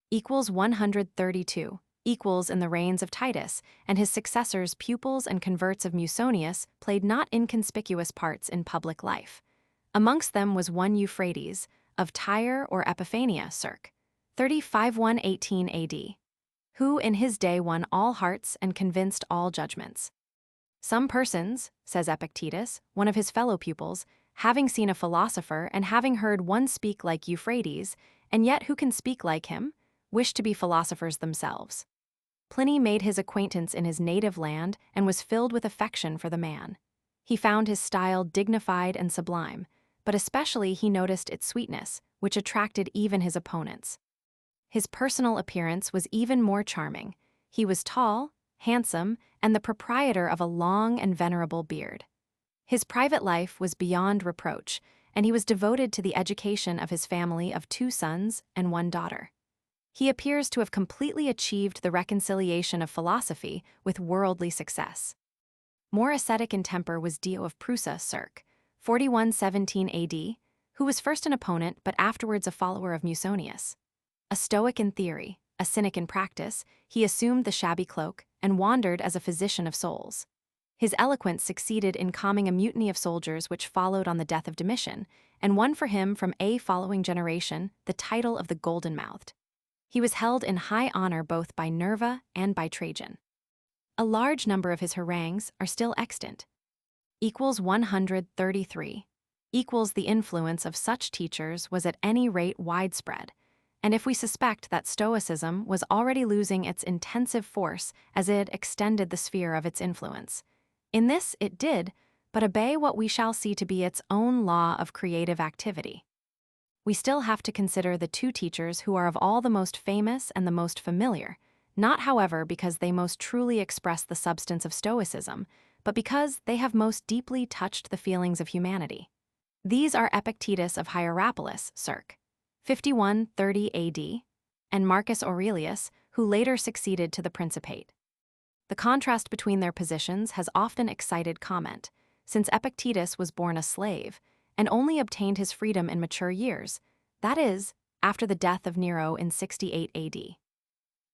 132 in the reigns of Titus and his successors. Pupils and converts of Musonius played not inconspicuous parts in public life. Amongst them was one Euphrates, of Tyre or Epiphania, circ. 35-118 AD, who in his day won all hearts and convinced all judgments. Some persons, says Epictetus, one of his fellow pupils, having seen a philosopher and having heard one speak like Euphrates, and yet who can speak like him, wish to be philosophers themselves. Pliny made his acquaintance in his native land and was filled with affection for the man. He found his style dignified and sublime, but especially he noticed its sweetness, which attracted even his opponents. His personal appearance was even more charming. He was tall, handsome, and the proprietor of a long and venerable beard. His private life was beyond reproach, and he was devoted to the education of his family of 2 sons and 1 daughter. He appears to have completely achieved the reconciliation of philosophy with worldly success. More ascetic in temper was Dio of Prusa, circ. 4117 AD, who was first an opponent but afterwards a follower of Musonius. A Stoic in theory, a cynic in practice, he assumed the shabby cloak and wandered as a physician of souls. His eloquence succeeded in calming a mutiny of soldiers which followed on the death of Domitian, and won for him from a following generation the title of the Golden-Mouthed. He was held in high honor both by Nerva and by Trajan. A large number of his harangues are still extant. 133. The influence of such teachers was at any rate widespread, and if we suspect that Stoicism was already losing its intensive force as it extended the sphere of its influence. In this it did, but obey what we shall see to be its own law of creative activity. We still have to consider the 2 teachers who are of all the most famous and the most familiar, not however because they most truly express the substance of Stoicism, but because they have most deeply touched the feelings of humanity. These are Epictetus of Hierapolis, circ. 5130 AD, and Marcus Aurelius, who later succeeded to the Principate. The contrast between their positions has often excited comment, since Epictetus was born a slave and only obtained his freedom in mature years, that is, after the death of Nero in 68 AD.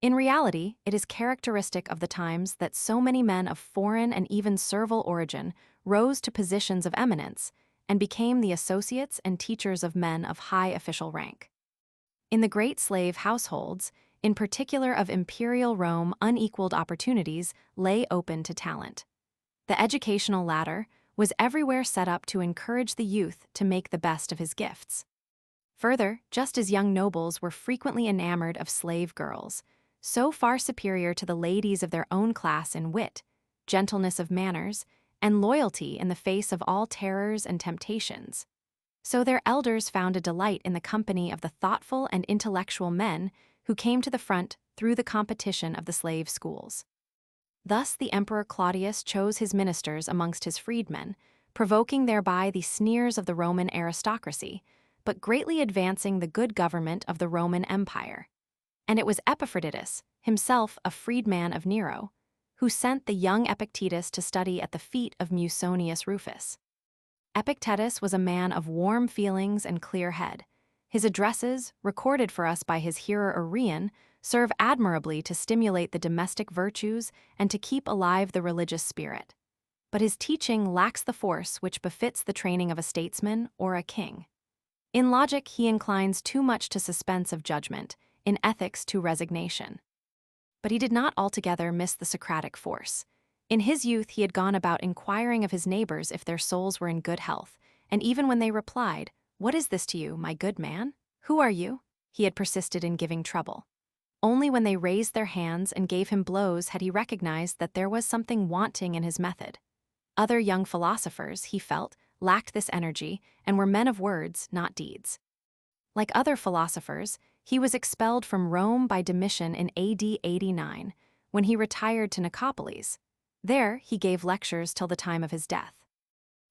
In reality, it is characteristic of the times that so many men of foreign and even servile origin rose to positions of eminence and became the associates and teachers of men of high official rank. In the great slave households, in particular of imperial Rome, unequaled opportunities lay open to talent. The educational ladder was everywhere set up to encourage the youth to make the best of his gifts. Further, just as young nobles were frequently enamored of slave girls, so far superior to the ladies of their own class in wit, gentleness of manners, and loyalty in the face of all terrors and temptations, so their elders found a delight in the company of the thoughtful and intellectual men who came to the front through the competition of the slave schools. Thus the Emperor Claudius chose his ministers amongst his freedmen, provoking thereby the sneers of the Roman aristocracy, but greatly advancing the good government of the Roman Empire. And it was Epaphroditus, himself a freedman of Nero, who sent the young Epictetus to study at the feet of Musonius Rufus. Epictetus was a man of warm feelings and clear head. His addresses, recorded for us by his hearer Arrian, serve admirably to stimulate the domestic virtues and to keep alive the religious spirit. But his teaching lacks the force which befits the training of a statesman or a king. In logic, he inclines too much to suspense of judgment, in ethics to resignation. But he did not altogether miss the Socratic force. In his youth he had gone about inquiring of his neighbors if their souls were in good health, and even when they replied, "What is this to you, my good man? Who are you?" he had persisted in giving trouble. Only when they raised their hands and gave him blows had he recognized that there was something wanting in his method. Other young philosophers, he felt, lacked this energy and were men of words, not deeds. Like other philosophers, he was expelled from Rome by Domitian in AD 89, when he retired to Nicopolis. There, he gave lectures till the time of his death.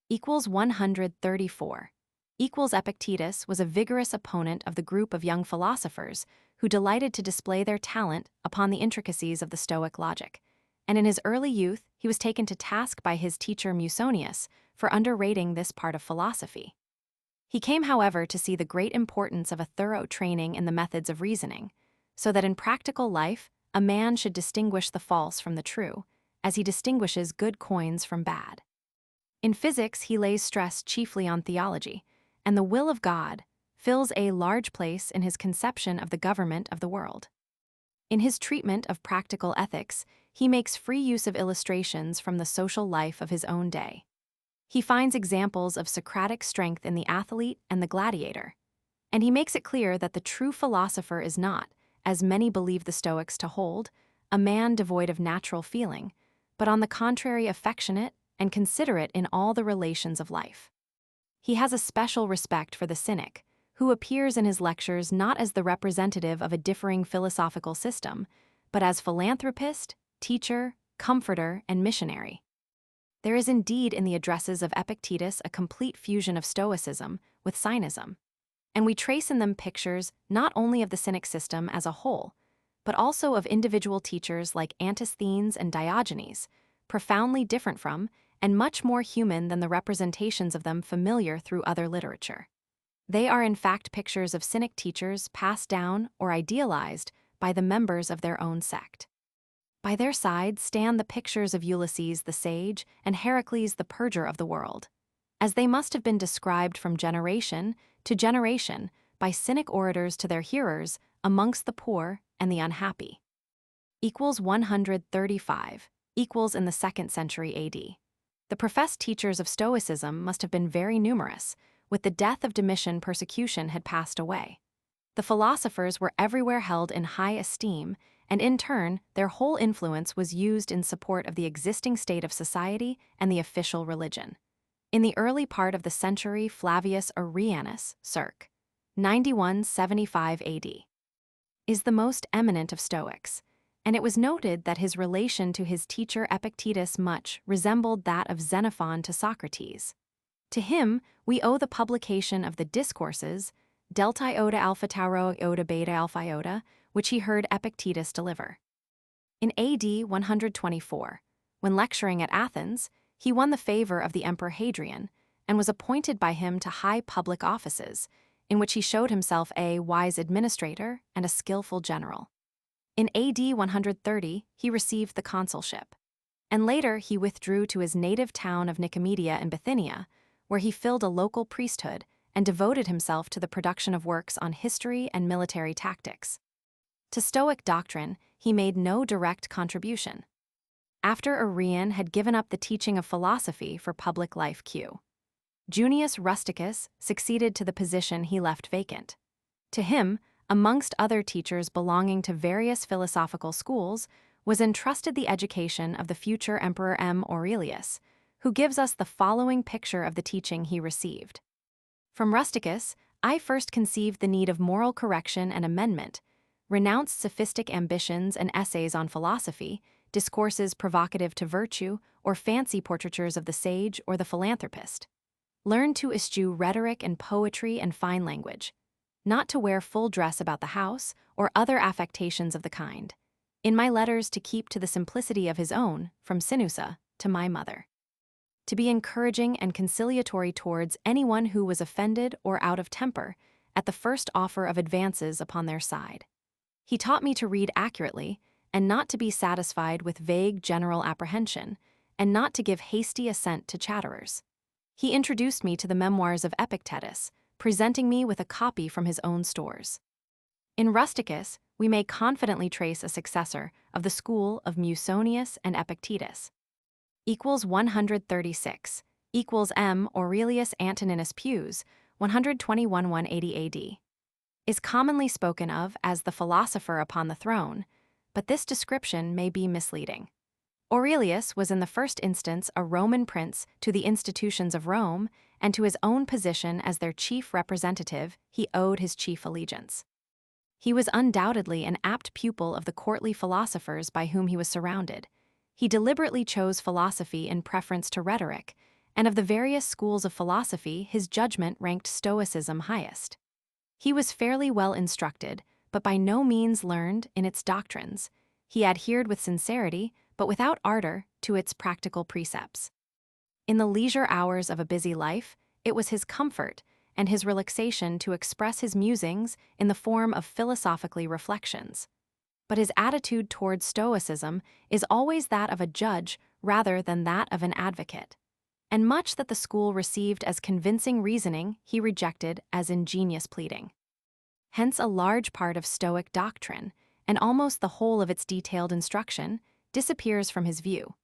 134. Epictetus was a vigorous opponent of the group of young philosophers who delighted to display their talent upon the intricacies of the Stoic logic, and in his early youth he was taken to task by his teacher Musonius for underrating this part of philosophy. He came, however, to see the great importance of a thorough training in the methods of reasoning, so that in practical life a man should distinguish the false from the true, as he distinguishes good coins from bad. In physics he lays stress chiefly on theology, and the will of God fills a large place in his conception of the government of the world. In his treatment of practical ethics, he makes free use of illustrations from the social life of his own day. He finds examples of Socratic strength in the athlete and the gladiator, and he makes it clear that the true philosopher is not, as many believe the Stoics to hold, a man devoid of natural feeling, but on the contrary affectionate and considerate in all the relations of life. He has a special respect for the cynic, who appears in his lectures not as the representative of a differing philosophical system, but as philanthropist, teacher, comforter, and missionary. There is indeed in the addresses of Epictetus a complete fusion of Stoicism with Cynicism, and we trace in them pictures not only of the cynic system as a whole, but also of individual teachers like Antisthenes and Diogenes, profoundly different from and much more human than the representations of them familiar through other literature. They are in fact pictures of cynic teachers passed down or idealized by the members of their own sect. By their side stand the pictures of Ulysses the sage and Heracles the purger of the world, as they must have been described from generation to generation by cynic orators to their hearers amongst the poor and the unhappy. 135 equals in the 2nd century AD. The professed teachers of Stoicism must have been very numerous. With the death of Domitian, persecution had passed away. The philosophers were everywhere held in high esteem, and in turn, their whole influence was used in support of the existing state of society and the official religion. In the early part of the century, Flavius Arrianus, circ. 91-75 AD, is the most eminent of Stoics, and it was noted that his relation to his teacher Epictetus much resembled that of Xenophon to Socrates. To him, we owe the publication of the Discourses, Delta Iota Alpha Tau Iota Beta Alpha Iota, which he heard Epictetus deliver. In AD 124, when lecturing at Athens, he won the favor of the Emperor Hadrian and was appointed by him to high public offices, in which he showed himself a wise administrator and a skillful general. In AD 130, he received the consulship, and later he withdrew to his native town of Nicomedia in Bithynia, where he filled a local priesthood and devoted himself to the production of works on history and military tactics. To Stoic doctrine, he made no direct contribution. After Arrian had given up the teaching of philosophy for public life, Junius Rusticus succeeded to the position he left vacant. To him, amongst other teachers belonging to various philosophical schools, was entrusted the education of the future Emperor M. Aurelius, who gives us the following picture of the teaching he received. From Rusticus, I first conceived the need of moral correction and amendment, renounced sophistic ambitions and essays on philosophy, discourses provocative to virtue, or fancy portraitures of the sage or the philanthropist. Learned to eschew rhetoric and poetry and fine language, not to wear full dress about the house or other affectations of the kind. In my letters to keep to the simplicity of his own, from Sinusa to my mother. To be encouraging and conciliatory towards anyone who was offended or out of temper at the first offer of advances upon their side. He taught me to read accurately and not to be satisfied with vague general apprehension, and not to give hasty assent to chatterers. He introduced me to the memoirs of Epictetus, presenting me with a copy from his own stores. In Rusticus, we may confidently trace a successor of the school of Musonius and Epictetus. 136 M. Aurelius Antoninus Pius, 121-180 AD, is commonly spoken of as the philosopher upon the throne, but this description may be misleading. Aurelius was in the first instance a Roman prince to the institutions of Rome, and to his own position as their chief representative he owed his chief allegiance. He was undoubtedly an apt pupil of the courtly philosophers by whom he was surrounded. He deliberately chose philosophy in preference to rhetoric, and of the various schools of philosophy his judgment ranked Stoicism highest. He was fairly well instructed, but by no means learned in its doctrines. He adhered with sincerity, but without ardor, to its practical precepts. In the leisure hours of a busy life, it was his comfort and his relaxation to express his musings in the form of philosophically reflections. But his attitude towards Stoicism is always that of a judge rather than that of an advocate, and much that the school received as convincing reasoning he rejected as ingenious pleading. Hence a large part of Stoic doctrine, and almost the whole of its detailed instruction disappears from his view.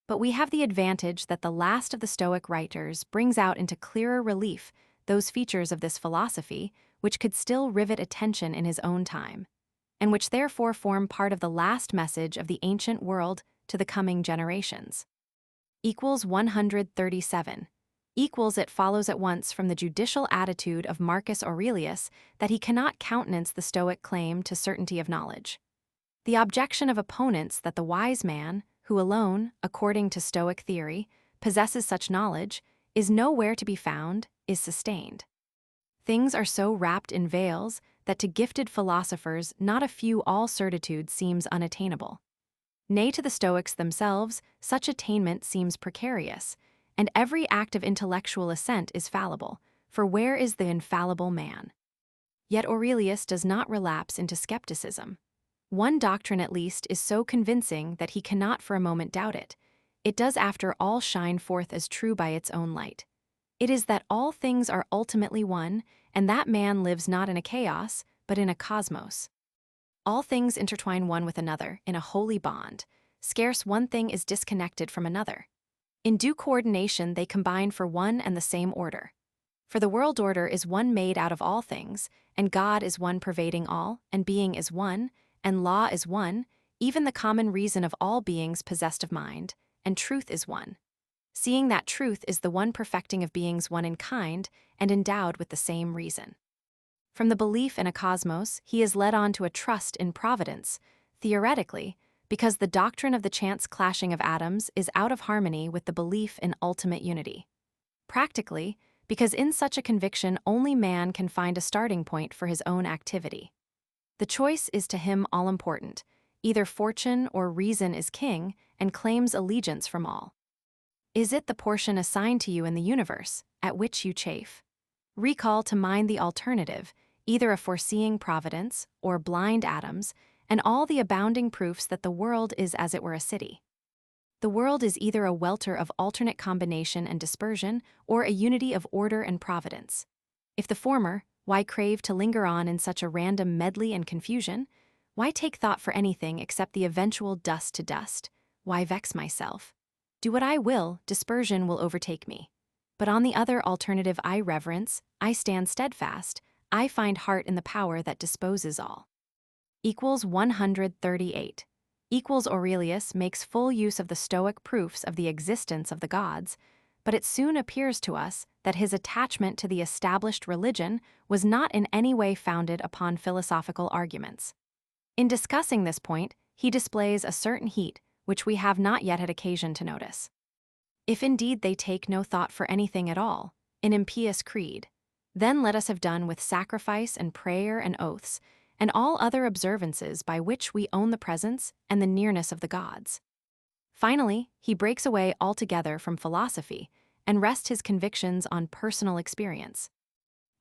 But we have the advantage that the last of the Stoic writers brings out into clearer relief those features of this philosophy which could still rivet attention in his own time, and which therefore form part of the last message of the ancient world to the coming generations. 137. It follows at once from the judicial attitude of Marcus Aurelius that he cannot countenance the Stoic claim to certainty of knowledge. The objection of opponents that the wise man, who alone, according to Stoic theory, possesses such knowledge, is nowhere to be found, is sustained. Things are so wrapped in veils that to gifted philosophers not a few all certitude seems unattainable. Nay, to the Stoics themselves, such attainment seems precarious, and every act of intellectual assent is fallible, for where is the infallible man? Yet Aurelius does not relapse into skepticism. One doctrine at least is so convincing that he cannot for a moment doubt it. It does after all shine forth as true by its own light. It is that all things are ultimately one, and that man lives not in a chaos, but in a cosmos. All things intertwine one with another in a holy bond. Scarce one thing is disconnected from another. In due coordination they combine for one and the same order. For the world order is one made out of all things, and God is one pervading all, and being is one, and law is one, even the common reason of all beings possessed of mind, and truth is one. Seeing that truth is the one perfecting of beings one in kind, and endowed with the same reason. From the belief in a cosmos, he is led on to a trust in providence, theoretically, because the doctrine of the chance clashing of atoms is out of harmony with the belief in ultimate unity. Practically, because in such a conviction only man can find a starting point for his own activity. The choice is to him all-important. Either fortune or reason is king and claims allegiance from all. Is it the portion assigned to you in the universe, at which you chafe? Recall to mind the alternative, either a foreseeing providence or blind atoms, and all the abounding proofs that the world is as it were a city. The world is either a welter of alternate combination and dispersion, or a unity of order and providence. If the former, why crave to linger on in such a random medley and confusion? Why take thought for anything except the eventual dust to dust? Why vex myself? Do what I will, dispersion will overtake me. But on the other alternative I reverence, I stand steadfast, I find heart in the power that disposes all. 138. Aurelius makes full use of the Stoic proofs of the existence of the gods, but it soon appears to us that his attachment to the established religion was not in any way founded upon philosophical arguments. In discussing this point, he displays a certain heat which we have not yet had occasion to notice. If indeed they take no thought for anything at all, an impious creed, then let us have done with sacrifice and prayer and oaths, and all other observances by which we own the presence and the nearness of the gods. Finally, he breaks away altogether from philosophy and rests his convictions on personal experience.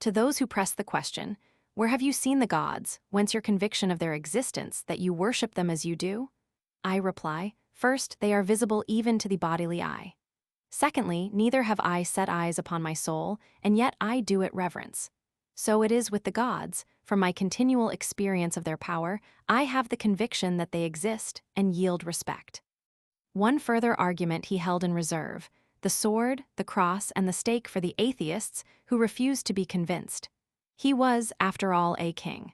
To those who press the question, where have you seen the gods, whence your conviction of their existence that you worship them as you do? I reply, first, they are visible even to the bodily eye. Secondly, neither have I set eyes upon my soul, and yet I do it reverence. So it is with the gods. From my continual experience of their power, I have the conviction that they exist and yield respect. One further argument he held in reserve: the sword, the cross, and the stake for the atheists who refused to be convinced. He was, after all, a king.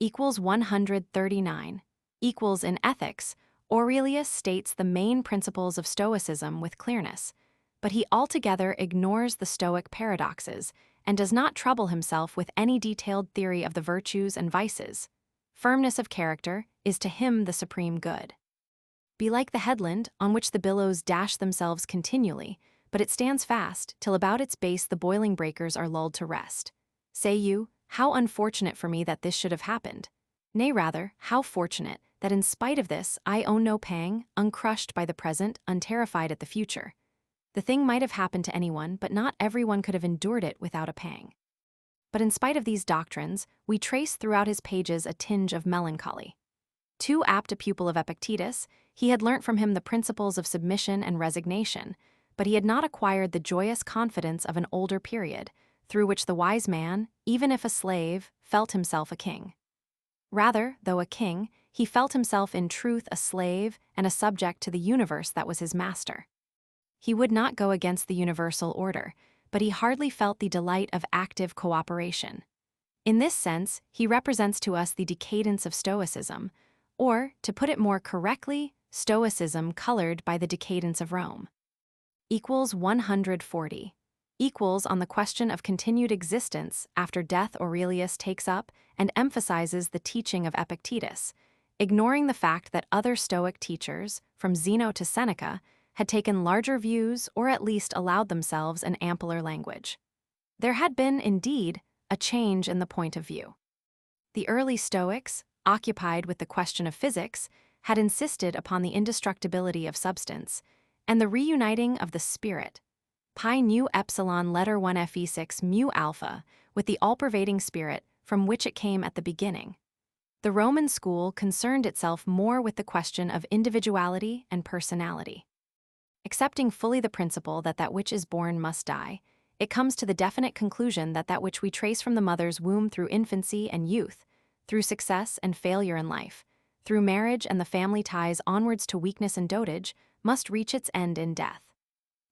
139. In ethics, Aurelius states the main principles of Stoicism with clearness, but he altogether ignores the Stoic paradoxes and does not trouble himself with any detailed theory of the virtues and vices. Firmness of character is to him the supreme good. Be like the headland on which the billows dash themselves continually, but it stands fast till about its base the boiling breakers are lulled to rest. Say you, how unfortunate for me that this should have happened. Nay, rather, how fortunate that in spite of this I own no pang, uncrushed by the present, unterrified at the future. The thing might have happened to anyone, but not everyone could have endured it without a pang. But in spite of these doctrines, we trace throughout his pages a tinge of melancholy. Too apt a pupil of Epictetus, he had learnt from him the principles of submission and resignation, but he had not acquired the joyous confidence of an older period, through which the wise man, even if a slave, felt himself a king. Rather, though a king, he felt himself in truth a slave and a subject to the universe that was his master. He would not go against the universal order, but he hardly felt the delight of active cooperation. In this sense, he represents to us the decadence of Stoicism, or, to put it more correctly, Stoicism colored by the decadence of Rome. Equals 140. Equals on the question of continued existence after death. Aurelius takes up and emphasizes the teaching of Epictetus, ignoring the fact that other Stoic teachers, from Zeno to Seneca, had taken larger views or at least allowed themselves an ampler language. There had been, indeed, a change in the point of view. The early Stoics, occupied with the question of physics, had insisted upon the indestructibility of substance and the reuniting of the spirit, pi nu epsilon letter 1 fe6 mu alpha, with the all-pervading spirit from which it came at the beginning. The Roman school concerned itself more with the question of individuality and personality. Accepting fully the principle that that which is born must die, it comes to the definite conclusion that that which we trace from the mother's womb through infancy and youth, through success and failure in life, through marriage and the family ties onwards to weakness and dotage, must reach its end in death.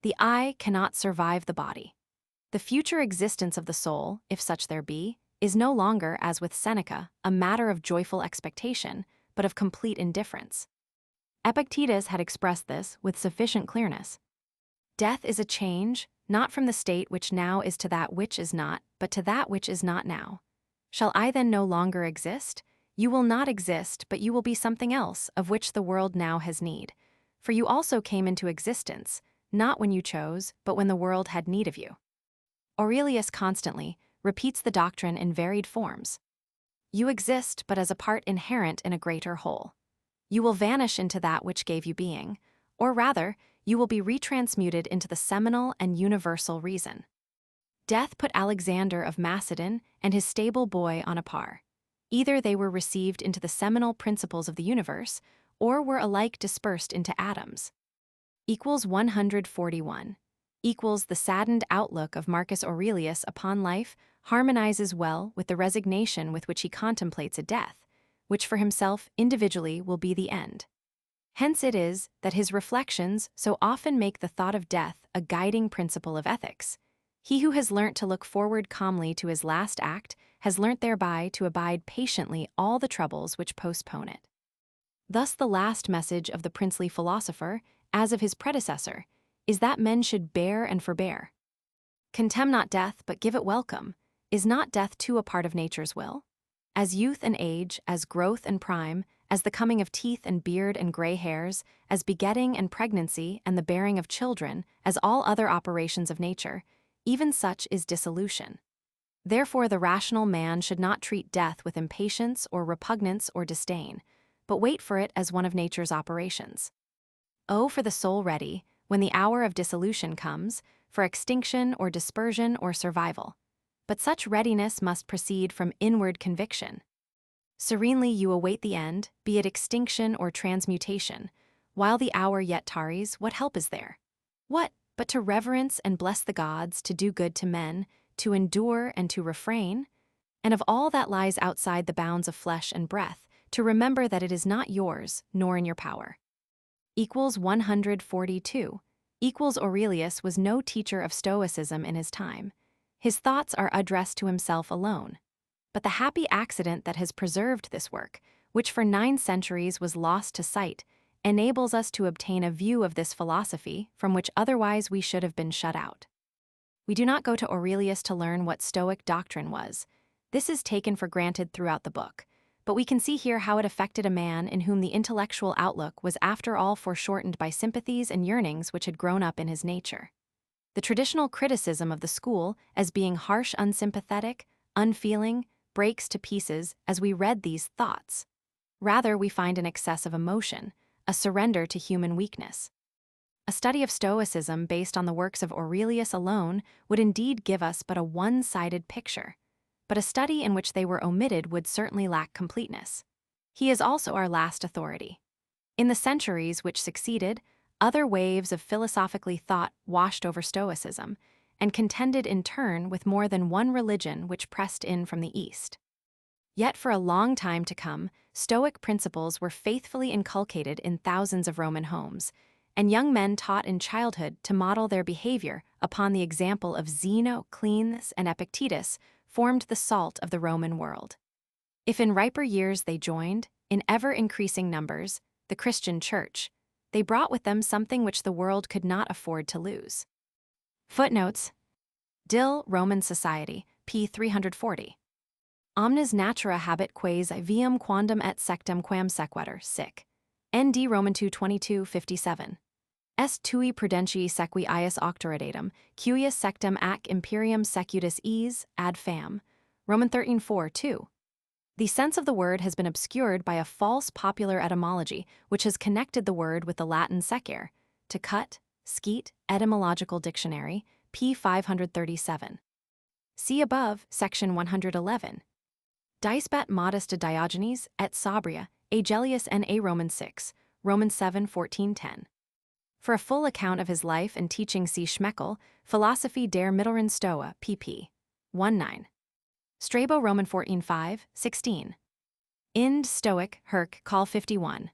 The eye cannot survive the body. The future existence of the soul, if such there be, is no longer, as with Seneca, a matter of joyful expectation, but of complete indifference. Epictetus had expressed this with sufficient clearness. Death is a change, not from the state which now is to that which is not, but to that which is not now. Shall I then no longer exist? You will not exist, but you will be something else, of which the world now has need. For you also came into existence, not when you chose, but when the world had need of you. Aurelius constantly repeats the doctrine in varied forms. You exist but as a part inherent in a greater whole. You will vanish into that which gave you being, or rather, you will be retransmuted into the seminal and universal reason. Death put Alexander of Macedon and his stable boy on a par. Either they were received into the seminal principles of the universe, or were alike dispersed into atoms. Equals 141. Equals the saddened outlook of Marcus Aurelius upon life harmonizes well with the resignation with which he contemplates a death, which for himself individually will be the end. Hence it is that his reflections so often make the thought of death a guiding principle of ethics. He who has learnt to look forward calmly to his last act has learnt thereby to abide patiently all the troubles which postpone it. Thus the last message of the princely philosopher, as of his predecessor, is that men should bear and forbear. Contemn not death, but give it welcome. Is not death too a part of nature's will? As youth and age, as growth and prime, as the coming of teeth and beard and gray hairs, as begetting and pregnancy and the bearing of children, as all other operations of nature, even such is dissolution. Therefore the rational man should not treat death with impatience or repugnance or disdain, but wait for it as one of nature's operations. Oh, for the soul ready, when the hour of dissolution comes, for extinction or dispersion or survival. But such readiness must proceed from inward conviction. Serenely you await the end, be it extinction or transmutation. While the hour yet tarries, what help is there? What, but to reverence and bless the gods, to do good to men, to endure and to refrain? And of all that lies outside the bounds of flesh and breath, to remember that it is not yours, nor in your power. Equals 142. Equals Aurelius was no teacher of Stoicism in his time. His thoughts are addressed to himself alone. But the happy accident that has preserved this work, which for 9 centuries was lost to sight, enables us to obtain a view of this philosophy from which otherwise we should have been shut out. We do not go to Aurelius to learn what Stoic doctrine was. This is taken for granted throughout the book, but we can see here how it affected a man in whom the intellectual outlook was after all foreshortened by sympathies and yearnings which had grown up in his nature. The traditional criticism of the school as being harsh, unsympathetic, unfeeling, breaks to pieces as we read these thoughts. Rather, we find an excess of emotion, a surrender to human weakness. A study of Stoicism based on the works of Aurelius alone would indeed give us but a one-sided picture, but a study in which they were omitted would certainly lack completeness. He is also our last authority. In the centuries which succeeded, other waves of philosophically thought washed over Stoicism, and contended in turn with more than one religion which pressed in from the East. Yet for a long time to come, Stoic principles were faithfully inculcated in thousands of Roman homes, and young men taught in childhood to model their behavior upon the example of Zeno, Cleanthes, and Epictetus formed the salt of the Roman world. If in riper years they joined, in ever-increasing numbers, the Christian Church, they brought with them something which the world could not afford to lose. Footnotes: Dill, Roman Society, p. 340. Omnes natura habet quaes viam quandam et sectum quam sequetur, sic. N.D. Roman 2:22, 57. Est tui prudentii sequi ius octoradatum, cuius sectum ac imperium secutus ees, ad fam. Roman 13:4, 2. The sense of the word has been obscured by a false popular etymology which has connected the word with the Latin secere, to cut, skeet, Etymological Dictionary, p. 537. See above, section 111. Dispat modesta Diogenes, et Sobria, Agellius n. A. Roman 6, Roman 7, 14-10. For a full account of his life and teaching see Schmeckel, Philosophy der Mittleren Stoa, pp. 19. Strabo Roman 14:5, 16. Ind Stoic, Herc, Col 51.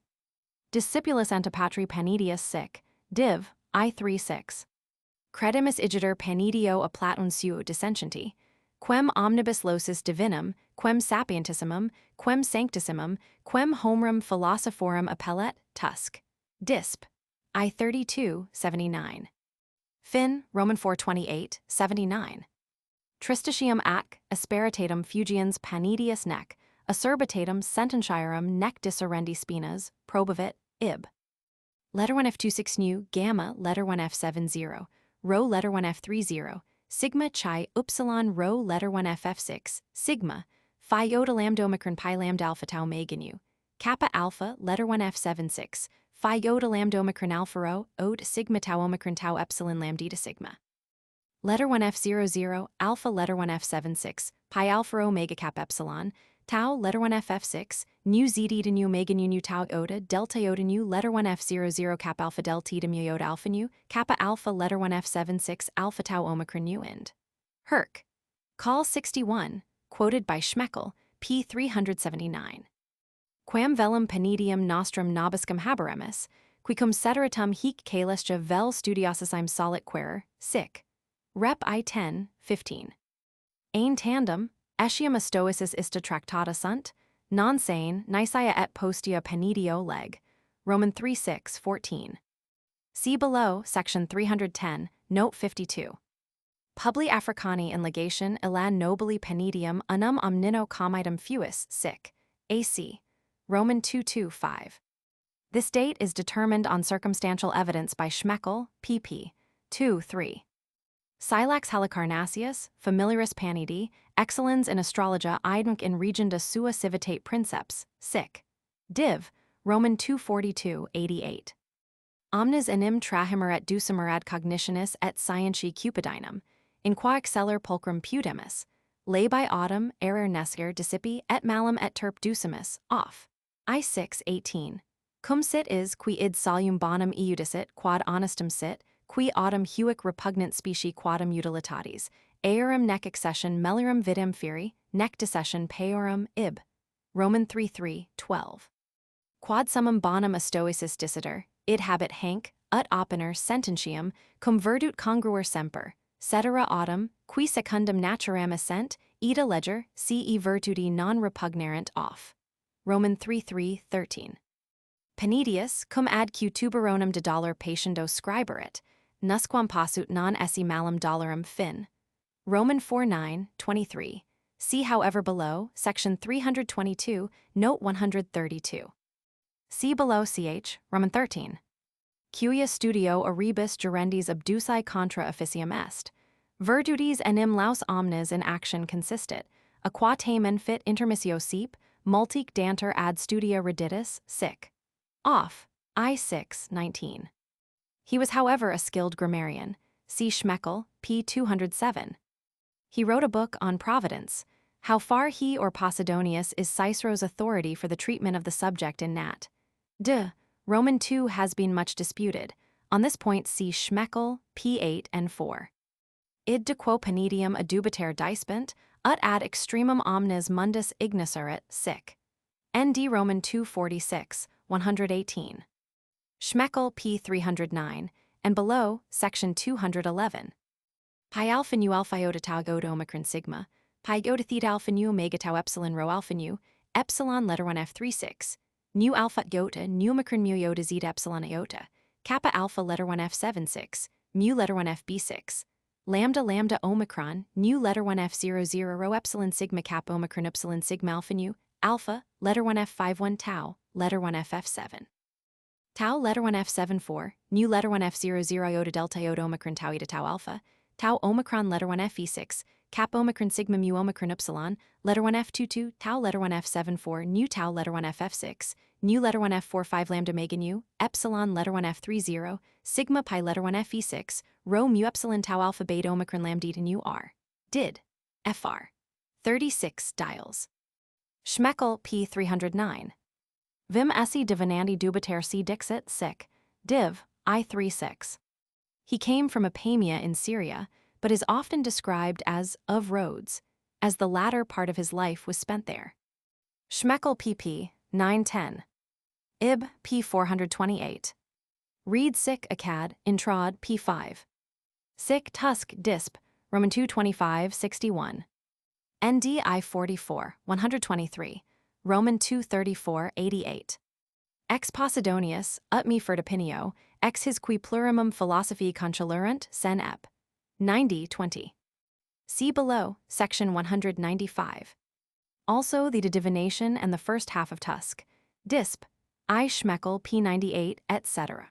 Discipulus Antipatri Panidius sic, Div. I3-6. Credimus igitur Panidio a Platon suo dissentienti, quem omnibus locis divinum, quem sapientissimum, quem sanctissimum, quem homerum philosophorum appellet, Tusk. Disp. I32, 79. Fin, Roman 4:28, 79. Tristitium ac asperitatum fugiens panidius nec, acerbitatum sententiarum nec disserendi spinas, probavit, ib. Letter 1F26 nu, gamma, letter 1F70, rho letter 1F30, sigma chi upsilon rho letter 1F6, sigma, phi iota lambda omicron pi lambda alpha tau mega nu, kappa alpha letter 1F76, phi iota lambda omicron alpha rho, ode sigma tau omicron tau epsilon lambda sigma. Letter 1F00, alpha letter 1F76, pi alpha omega cap epsilon, tau letter 1F6, nu z to nu omega nu tau iota, delta iota nu letter 1F00 cap alpha delta to mu iota alpha nu, kappa alpha letter 1F76 alpha tau omicron nu ind. Herc. Col 61, quoted by Schmeckel, p. 379. Quam velum penidium nostrum nobiscum haberemus, quicum ceteratum hic caelestia vel studiosissime solit querer, sic. Rep I10, 15. Ein tandem, etiam a stoicis ista tractata sunt, non sane, nicaea et postia penidio leg. Roman 3:6, 14. See below, section 310, note 52. Publi Africani in legation elan nobili penidium unum omnino comitum fuis, sic. AC. Roman 2:2-5. This date is determined on circumstantial evidence by Schmeckel, pp. 2-3. Silax Halicarnassius, familiaris panidi, excellens in astrologia idem in regenda sua civitate princeps, sic. Div. Roman 2:42-88. Omnes enim trahimer et ducimer ad cognitionis et scientiae cupidinum, in qua exceller pulchrum pudemus, labi autumn error nescer discipi et malum et terp ducimus, off. I6:18. Cum sit is qui id solum bonum eudicit quad honestum sit, qui autumn huic repugnant specie quadam utilitatis, aerum nec accession melirum videm feri, nec dissession peorum, ib. Roman 3:3-12. Quad summum bonum a stoicis dissiter, id habet hanc, ut opiner sententium, cum verdut congruer semper, cetera autumn, qui secundum naturam essent, ida leger, ce virtudi non repugnarent off. Roman 3:3-13. Penidius, cum ad q tuberonum de dollar patiendo scriberit, nusquam possut non esse malum dollarum fin. Roman 4:9-23. See however below, section 322, note 132. See below ch, Roman 13. Cuia studio auribus gerendis abduci contra officium est. Virtudes enim laus omnes in action consistit, a qua tamen fit intermissio seep, multic danter ad studia reditus, sic. Off. I6:19. He was however a skilled grammarian. See Schmeckel, p. 207. He wrote a book on Providence, how far he or Posidonius is Cicero's authority for the treatment of the subject in Nat. De. Roman 2 has been much disputed. On this point see Schmeckel, p. 8 and 4. Id de quo penidium adubiter dispent, ut ad extremum omnes mundus ignocerit, sic. ND Roman 246, 118. Schmeckel p. 309, and below, section 211. Pi alpha nu alpha iota tau iota omicron sigma, pi iota theta alpha nu omega tau epsilon rho alpha nu, epsilon letter 1 f36, nu alpha iota nu omicron mu iota zeta epsilon iota, kappa alpha letter 1 f76, mu letter 1 fb6, lambda lambda omicron, nu letter 1 f00 rho epsilon sigma kappa omicron epsilon sigma alpha nu, alpha, letter 1 f51 tau, letter 1 ff7. Tau letter 1 f74, nu letter 1 f00 iota delta iota omicron tau eta tau alpha, tau omicron letter 1 fe6, kappa omicron sigma mu omicron epsilon, letter 1 f22, tau letter 1 f74, nu tau letter 1 ff6, nu letter 1 f45 lambda omega nu, epsilon letter 1 f30, sigma pi letter 1 fe6, rho mu epsilon tau alpha beta omicron lambda eta nu r. Did. Fr. 36 dials. Schmeckel p. 309. Vim esse divinandi dubiter si dixit sic. Div. I36. He came from Apamia in Syria, but is often described as of Rhodes, as the latter part of his life was spent there. Schmeckel pp. 910. Ib. p. 428. Read sic acad, introd p5. Sic tusk disp, Roman 225 61. NDI 44, 123, Roman 234 88. Ex Posidonius, ut me furtipinio, ex his qui plurimum philosophiae conceluerant, sen ep. 90 20. See below, section 195. Also the De Divination and the first half of Tusk. Disp. I Schmeckel p98, etc.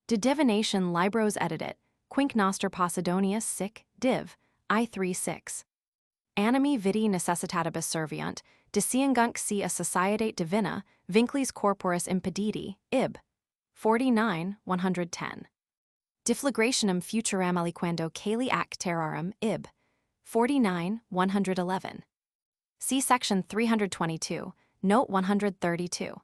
De Divination Libros edit. Quinc noster Posidonius sic, div. I36. Animi vidi necessitatibus serviant, disiungunc si a societate divina, vinclis corporis impediti, ib. 49, 110. Deflagrationum futuram aliquando cali ac terrarum, ib. 49, 111. See section 322, note 132.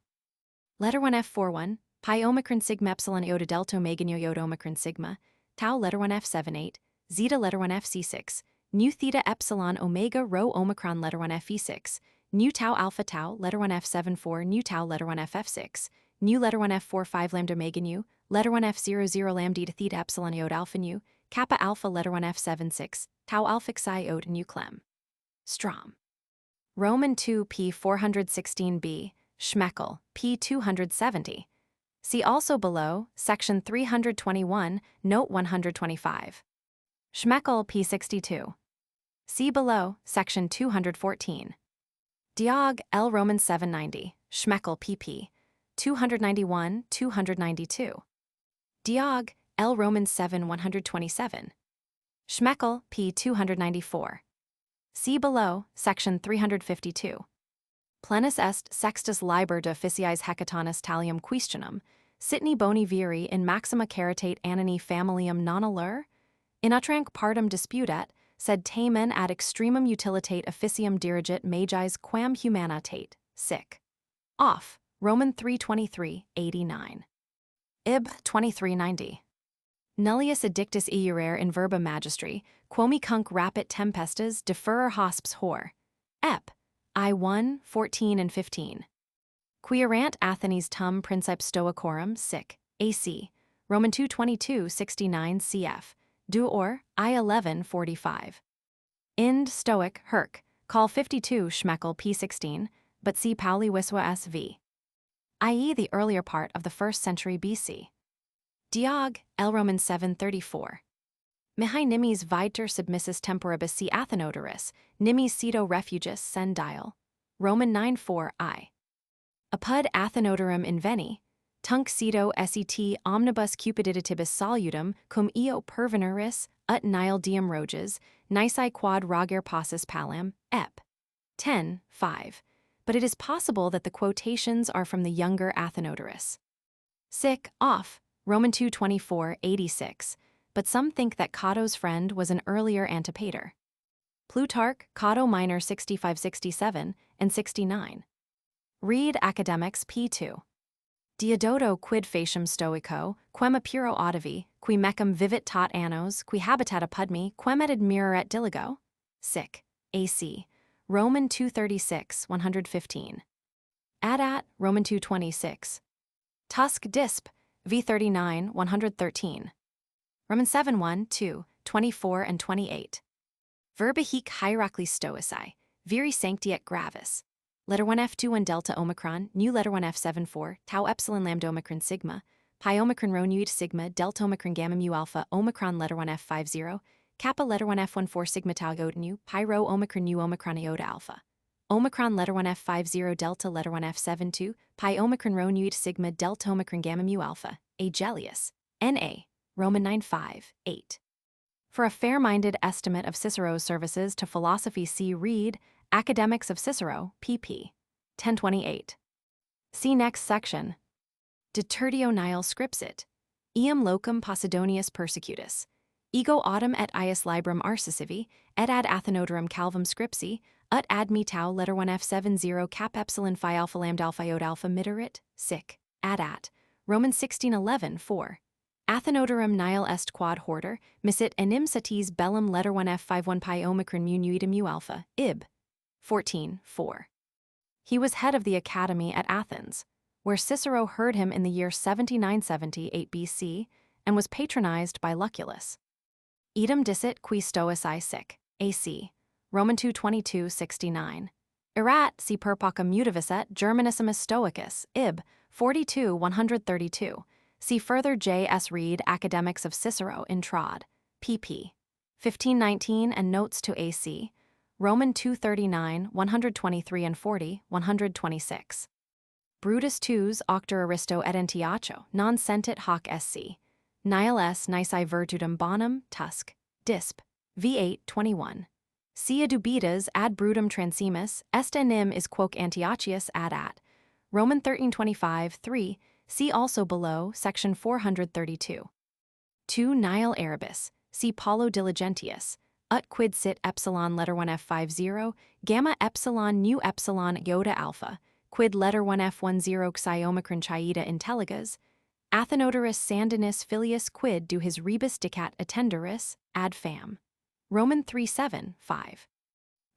Letter 1 f41, pi omicron sigma epsilon iota delta omega nu iota omicron sigma, tau letter 1 f78, zeta letter 1 fc6, nu theta epsilon omega rho omicron letter 1 fe6, nu tau alpha tau letter 1 f74 nu tau letter 1 ff6, nu letter 1 f45 lambda omega nu, letter 1 f00 lambda eta theta epsilon iota alpha nu, kappa alpha letter 1 f76, tau alpha xi iota nu clem. Strom. Roman 2 p. 416b, Schmeckel, p. 270. See also below, section 321, note 125. Schmeckel p. 62. See below, section 214. Diog. L. Roman 790, Schmeckel pp. 291, 292. Diog. L. Roman 7 127. Schmeckel p. 294. See below, section 352. Plenus est sextus liber de officiis hecatonis talium questionum, sitni boni viri in maxima caritate annini familiam non allure? In utranc partum disputat, sed tamen ad extremum utilitate officium dirigit magis quam humana tate, sic. Off, Roman 323, 89. Ib. 2390. Nullius addictus iurare in verba magistri, quomi cunc rapit tempestas deferrer hosps hor. Ep. I1, 14 and 15. Quierant Athenes tum principe stoicorum, sic. AC. Roman 222, 69 cf. Du or, I11, 45. Ind. Stoic, Herc. Call 52 Schmeckel p16, but see Pauli Wiswa sv. i.e. the earlier part of the 1st century BC. Diog. L. Roman 734. Mihi nimis viter submissus temporibus si Athenodoris, nimis ceto refugus sen dial. Roman 9-4 I. Apud Athenodorum inveni, tunc ceto set omnibus cupiditibus salutum cum eo perveneris, ut nihil diem roges, nisi quad roger passus palam, ep. 10, 5. But it is possible that the quotations are from the younger Athenodorus. Sic. Off. Roman 224, 86. But some think that Cato's friend was an earlier Antipater. Plutarch, Cato Minor 65-67, and 69. Read Academics p2. Diodoto quid facium stoico, quem apiro audivi, qui mecum vivit tot annos, qui habitat apud me, quem et admirat diligo? Sic. AC. Roman 236, 115. Adat, Roman 2:26. Tusk disp, v39, 113. Roman 7:1, 2, 24 and 28. Verba hic hierarchly stoici, viri sancti et gravis. Letter 1 F2 1 delta omicron, new letter 1 F7 4, tau epsilon lambda omicron sigma, pi omicron rho nuid sigma, delta omicron gamma mu alpha, omicron letter 1 F5 0, kappa letter 1 F1 4 sigma tau iota nu, pi rho omicron nu omicron iota alpha. Omicron letter 1 F5 0 delta letter 1 F7 2, pi omicron rho nuid sigma delta omicron gamma mu alpha, Agelius, NA, Roman 9 5, 8. For a fair-minded estimate of Cicero's services to philosophy, see read Academics of Cicero, pp. 1028. See next section. Detertio nihil scripsit. Eam locum Posidonius persecutus. Ego autem et ius librum arcisivi, et ad Athenodorum calvum scripsi, ut ad me tau letter 1 F7 0 cap epsilon phi alpha lambda alpha iota alpha miterit, sic, ad at. Roman 16:11 4. Athenodorum nihil est quod horder, misit enim satis bellum letter 1 F5 1 pi omicron mu nuida mu alpha, ib. 14 4. He was head of the academy at Athens, where Cicero heard him in the year 79-78 BC and was patronized by Lucullus. Idem dicit qui stoici sic, AC, Roman 2:22-69. Erat si perpacum mutaviset Germanissimus Stoicus, ib. 42 132. See further J.S. Reed Academics of Cicero in Trod, pp. 1519 and notes to AC, Roman 239, 123 and 40, 126. Brutus II's Octor Aristo et Antiocho, non sentit hoc sc. Nihil s nisi virtutum bonum, Tusk, disp, v8, 21. Si adubitas ad brutum transimus, est enim is quoque Antiochius ad at. Roman 1325, 3, see also below, section 432. 2 Nihil Arabis, see Paulo Diligentius, ut quid sit epsilon letter 1 F5 0, gamma epsilon nu epsilon iota alpha, quid letter 1 F1 0 xi omicron chieta intelligas, Athenodorus Sandinis filius quid do his rebus dicat attendoris, ad fam. Roman 3:7, 5.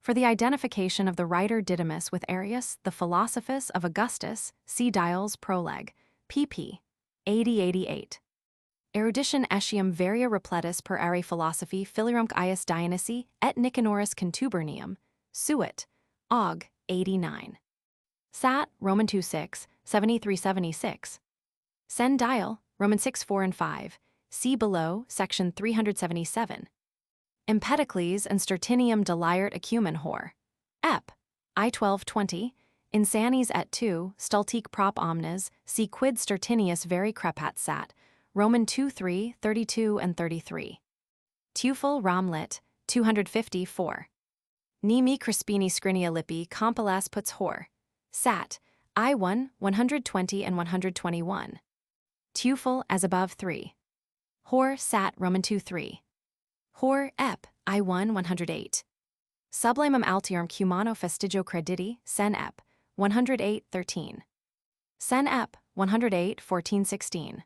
For the identification of the writer Didymus with Arius, the Philosophus of Augustus, see Dial's Proleg, pp. 80-88. Erudition etiam varia repletus per are philosophi filirumque ius Dionysi et Nicanoris contubernium, suet, Aug. 89. Sat. Roman 2:6, 73-76. Sen Dial, Roman 6:4 and 5, see below, section 377. Empedocles and Stertinium deliart ecumen hor. Ep. I-1220, Insanes et 2, stultique prop omnes, si quid Stertinius veri crepat sat, Roman 2:3, 32 and 33. Teufel Ramlit, 254. Nimi Crispini scrinia lippi compilas puts hor. Sat. I1, 120 and 121. Teufel as above 3. Hor sat Roman 2:3. Hor ep. I1, 108. Sublimum altiorum cumano festigio crediti, sen ep. 108, 13. Sen ep. 108, 14, 16.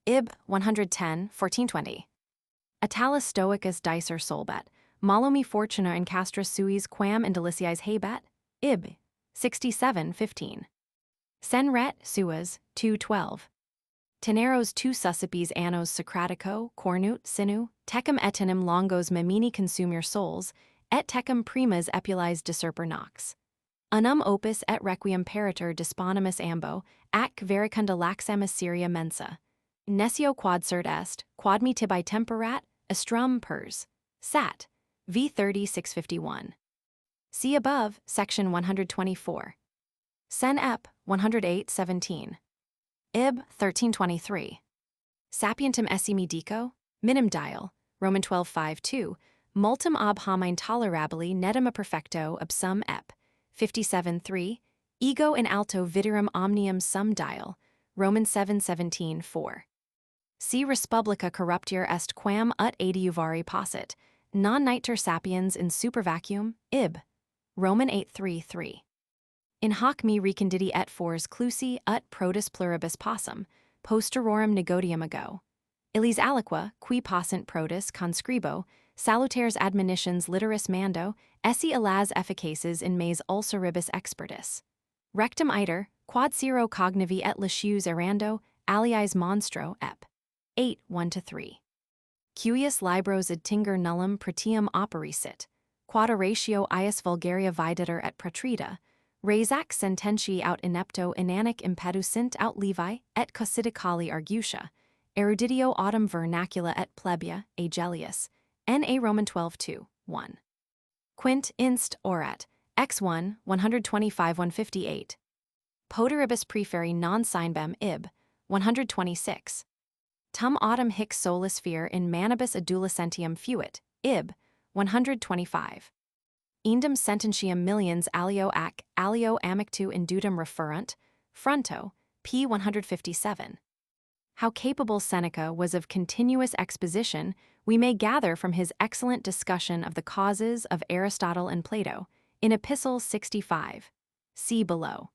Ib. 110, 14, 20. Atalis stoicus dicer solbet, malomi fortuna in castris suis quam indeliciis habet, ib. 67, 15. Sen ret suas, 2:12. Teneros tu suscipes annos Socratico, cornut, sinu, tecum etenim longos memini consumir souls, et tecum primas epulies discerper nox. Unum opus et requiem peritur disponimus ambo, ac vericunda laxamus Syria mensa. Nescio quod cert est, quod me tibi temperat, estrum pers. Sat. V30 651. See above, section 124. Sen ep. 108 17. Ib. 1323. Sapientum esse medico, minim dial, Roman 12:5 2, multum ob homine tolerabili netum a perfecto ab sum ep. 57 3, ego in alto viderum omnium sum dial, Roman 7:17 4. Si respublica corruptior est quam ut adiuvari possit, non niter sapiens in supervacuum, ib. Roman 8:3 3. In hoc me reconditi et fors clusi ut prodis pluribus possum, posterorum negotium ago. Illis aliqua, qui possent prodis conscribo, salutares admonitions literis mando, esse alas efficaces in mes ulceribus expertis. Rectum iter, quod sero cognivi et licius erando, aliis monstro, ep. 8, 1-3. Cuius libros id tinger nullum pretium operisit, quod oratio ius vulgaria videtur et pretrida, res ac sententiae aut inepto inanic impeducint aut levi, et cossidicali argutia, eruditio autem vernacula et plebia, Agellius, N.A. Roman 12-2, 1. Quint inst orat, x1, 125-158. Poteribus preferi non sinbem ib, 126. Tum autem hic solus fear in manibus adolescentium fuit, ib, 125. Indum sententiam millions alio ac alio amictu indutum referunt, fronto, p. 157. How capable Seneca was of continuous exposition we may gather from his excellent discussion of the causes of Aristotle and Plato in Epistle 65. See below.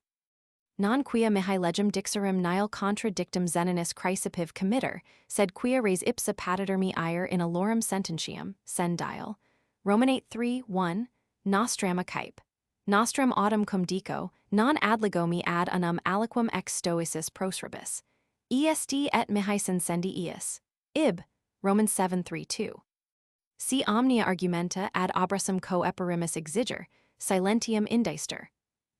Non quia mihi legem dixerim nihil contra dictum zeninis chrysipiv committer, sed quia res ipsa patiter me ire in alorum sententiam, sendile. Roman 8:3-1, nostram acipe. Nostram autem cum dico, non adligo me ad unum aliquam ex stoicis prosribus. Est et mihi sensendi ius. Ib. Romans 7:3-2. Si omnia argumenta ad abrasum coeperimus exiger, silentium indeister.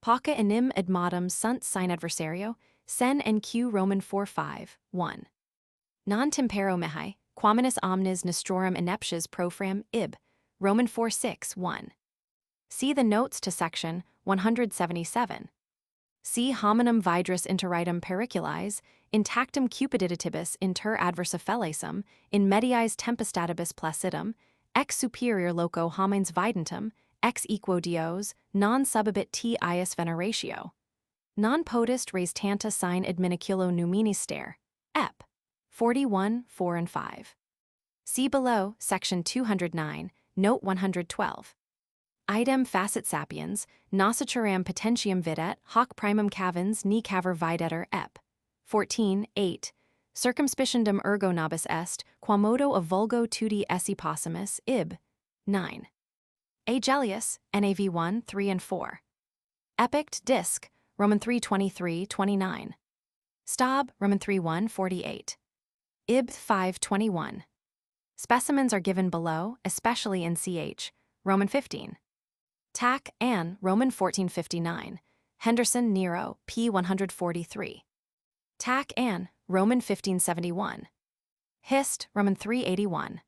Pauca enim admodum sunt sine adversario, sen nq Roman 4:5-1. Non tempero mihi, quaminus omnes nostrorum ineptias profram, ib. Roman 4:6-1. See the notes to section 177. Si hominum vidris interitum periculis, intactum cupiditibus inter adversa fellasum, in mediis tempestatibus placidum, ex superior loco homines videntum, ex equo dios, non subabit t ius veneratio. Non potest res tanta sine adminiculo numini stare. Ep. 41, 4 and 5. See below, section 209, note 112. Idem facit sapiens, nocituram potentium videt, hoc primum cavens ni caver videtur ep. 14, 8. Circumspiciendum ergo nobis est, quamodo of vulgo tudi esse possumus, ib. 9. Agellius, NAV 1, 3 and 4. Epict disc, Roman 3:23-29. Stab, Roman 3:1, 48. Ib 5:21. Specimens are given below, especially in ch. Roman 15. Tac, Ann, Roman 14:59. Henderson, Nero, p. 143. Tac, Ann, Roman 1571. Hist, Roman 381.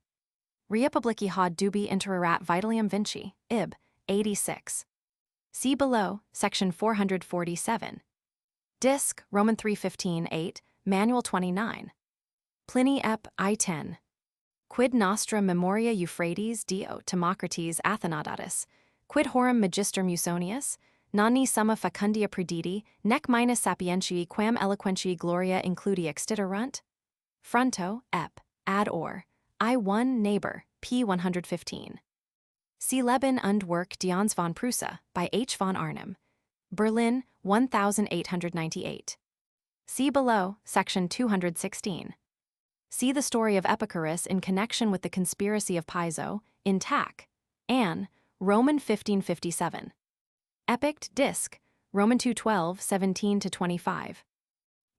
Republici hod dubi intererat vitalium vinci, ib. 86. See below, section 447. Disc, Roman 3:15-8, Manual 29. Pliny ep. I-10. Quid nostra memoria Euphrates dio Timocrates Athenaudatus, quid horum magister Musonius, nani summa facundia prediti, nec minus sapientiae quam eloquentiae gloria includi extiterunt? Fronto, ep. Ad or. I1 Neighbor, p. 115. See Leben und Werk Dions von Prusa, by H. von Arnim. Berlin, 1898. See below, section 216. See the story of Epicurus in connection with the conspiracy of Piso, in Tac. Ann, Roman 1557. Epict disc, Roman 2:12, 17-25.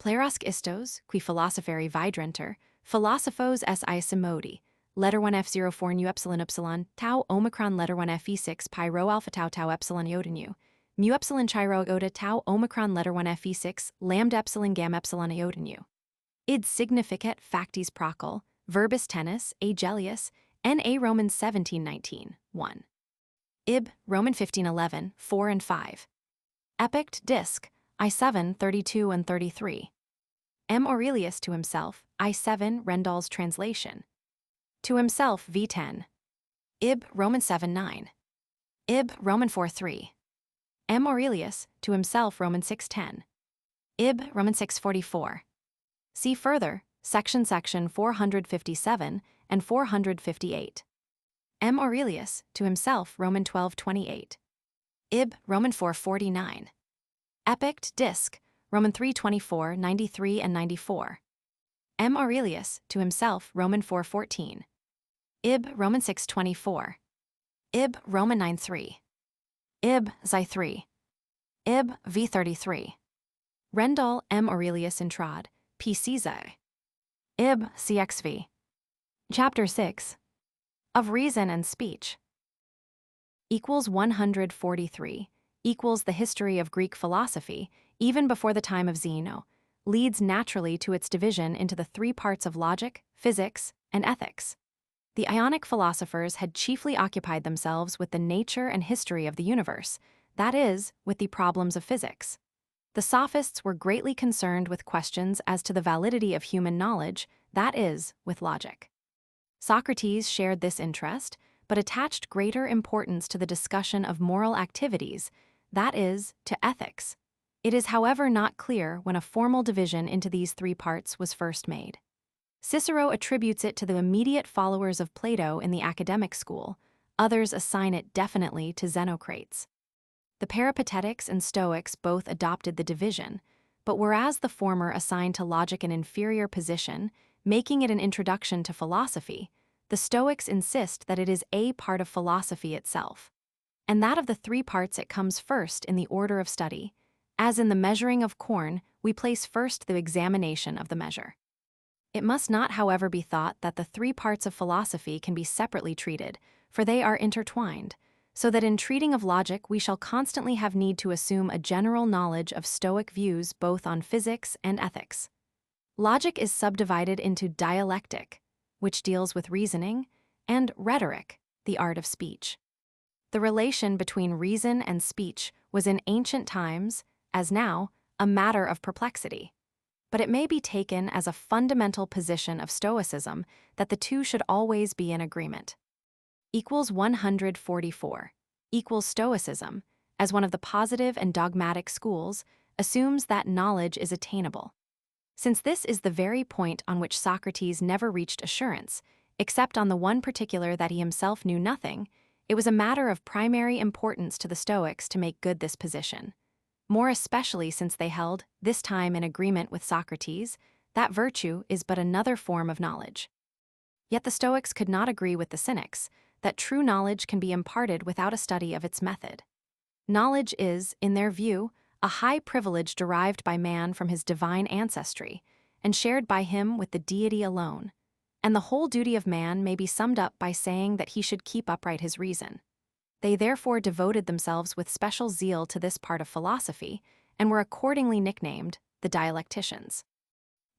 Plerosc istos, qui philosopheri vidrenter, philosophos si simodi, letter 1 F04 nu epsilon upsilon, tau omicron letter 1 Fe6 pi rho alpha tau tau epsilon iota nu, mu epsilon chi rho iota tau omicron letter 1 Fe6 lambda epsilon gamma epsilon iota nu. Id significat factis procul, verbis tennis, Agellius, N.A. Romans 17:19, 1. Ib. Roman 15:11, 4 and 5. Epict disc, I7 32 and 33. M. Aurelius to himself, I7 Rendall's translation. To himself V10. Ib. Roman 7:9. Ib. Roman 4:3. M. Aurelius to himself Roman 6:10. Ib. Roman 6:44. See further, section 457 and 458. M. Aurelius, to himself Roman 12:28. Ib. Roman 4:49. Epict disc, Roman 3:24, 93 and 94. M. Aurelius, to himself Roman 4:14. Ib. Roman 6:24. Ib. Roman 9:3. Ib. Xi 3. Ib. v33. Rendall M. Aurelius Intrad, P. Caesar. Ib. CXV. Chapter 6. Of Reason and Speech. Equals 143. Equals the history of Greek philosophy, even before the time of Zeno, leads naturally to its division into the three parts of logic, physics, and ethics. The Ionic philosophers had chiefly occupied themselves with the nature and history of the universe, that is, with the problems of physics. The Sophists were greatly concerned with questions as to the validity of human knowledge, that is, with logic. Socrates shared this interest, but attached greater importance to the discussion of moral activities, that is, to ethics. It is, however, not clear when a formal division into these three parts was first made. Cicero attributes it to the immediate followers of Plato in the academic school, others assign it definitely to Xenocrates. The Peripatetics and Stoics both adopted the division, but whereas the former assigned to logic an inferior position, making it an introduction to philosophy, the Stoics insist that it is a part of philosophy itself, and that of the three parts it comes first in the order of study. As in the measuring of corn, we place first the examination of the measure. It must not, however, be thought that the three parts of philosophy can be separately treated, for they are intertwined, so that in treating of logic we shall constantly have need to assume a general knowledge of Stoic views both on physics and ethics. Logic is subdivided into dialectic, which deals with reasoning, and rhetoric, the art of speech. The relation between reason and speech was in ancient times, as now, a matter of perplexity. But it may be taken as a fundamental position of Stoicism that the two should always be in agreement. Equals 144. Equals Stoicism, as one of the positive and dogmatic schools, assumes that knowledge is attainable. Since this is the very point on which Socrates never reached assurance, except on the one particular that he himself knew nothing, it was a matter of primary importance to the Stoics to make good this position. More especially since they held, this time in agreement with Socrates, that virtue is but another form of knowledge. Yet the Stoics could not agree with the Cynics, that true knowledge can be imparted without a study of its method. Knowledge is, in their view, a high privilege derived by man from his divine ancestry, and shared by him with the deity alone, and the whole duty of man may be summed up by saying that he should keep upright his reason. They therefore devoted themselves with special zeal to this part of philosophy, and were accordingly nicknamed the dialecticians.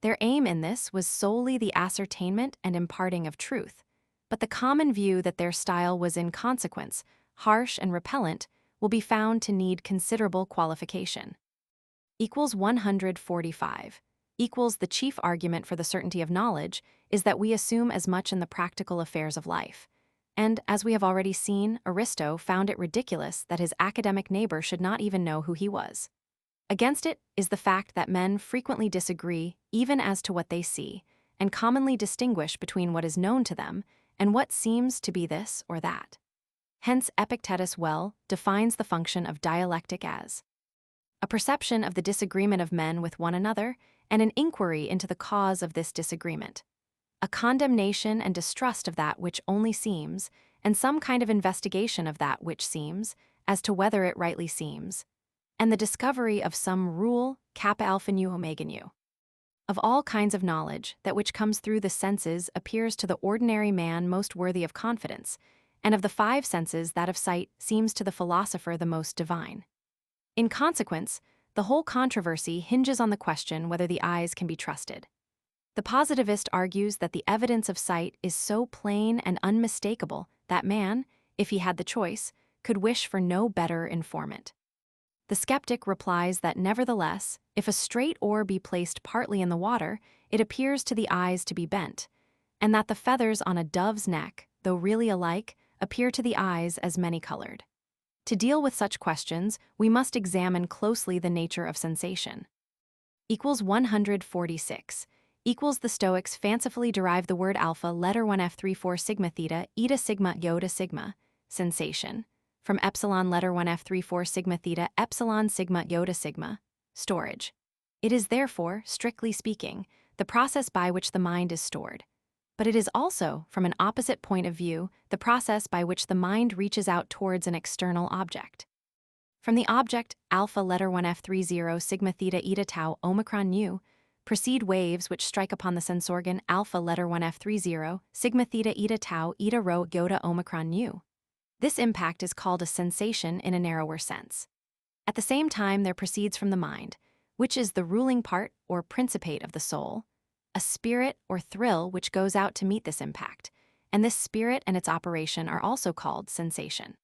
Their aim in this was solely the ascertainment and imparting of truth, but the common view that their style was in consequence harsh and repellent will be found to need considerable qualification. Equals 145. Equals the chief argument for the certainty of knowledge is that we assume as much in the practical affairs of life. And, as we have already seen, Aristo found it ridiculous that his academic neighbor should not even know who he was. Against it is the fact that men frequently disagree even as to what they see, and commonly distinguish between what is known to them and what seems to be this or that. Hence Epictetus well defines the function of dialectic as a perception of the disagreement of men with one another and an inquiry into the cause of this disagreement, a condemnation and distrust of that which only seems, and some kind of investigation of that which seems, as to whether it rightly seems, and the discovery of some rule kappa alpha nu omega nu. Of all kinds of knowledge, that which comes through the senses appears to the ordinary man most worthy of confidence, and of the five senses that of sight seems to the philosopher the most divine. In consequence, the whole controversy hinges on the question whether the eyes can be trusted. The positivist argues that the evidence of sight is so plain and unmistakable that man, if he had the choice, could wish for no better informant. The skeptic replies that nevertheless, if a straight oar be placed partly in the water, it appears to the eyes to be bent, and that the feathers on a dove's neck, though really alike, appear to the eyes as many-colored. To deal with such questions, we must examine closely the nature of sensation. Equals 146. Equals the Stoics fancifully derive the word alpha letter 1f34 sigma theta eta sigma iota sigma, sensation, from epsilon letter 1f34 sigma theta epsilon sigma iota sigma, storage. It is therefore, strictly speaking, the process by which the mind is stored. But it is also, from an opposite point of view, the process by which the mind reaches out towards an external object. From the object alpha letter 1F30 sigma theta eta tau omicron nu, proceed waves which strike upon the sense organ alpha letter 1F30 sigma theta eta tau eta rho iota omicron nu. This impact is called a sensation in a narrower sense. At the same time, there proceeds from the mind, which is the ruling part or principate of the soul, a spirit or thrill which goes out to meet this impact, and this spirit and its operation are also called sensation.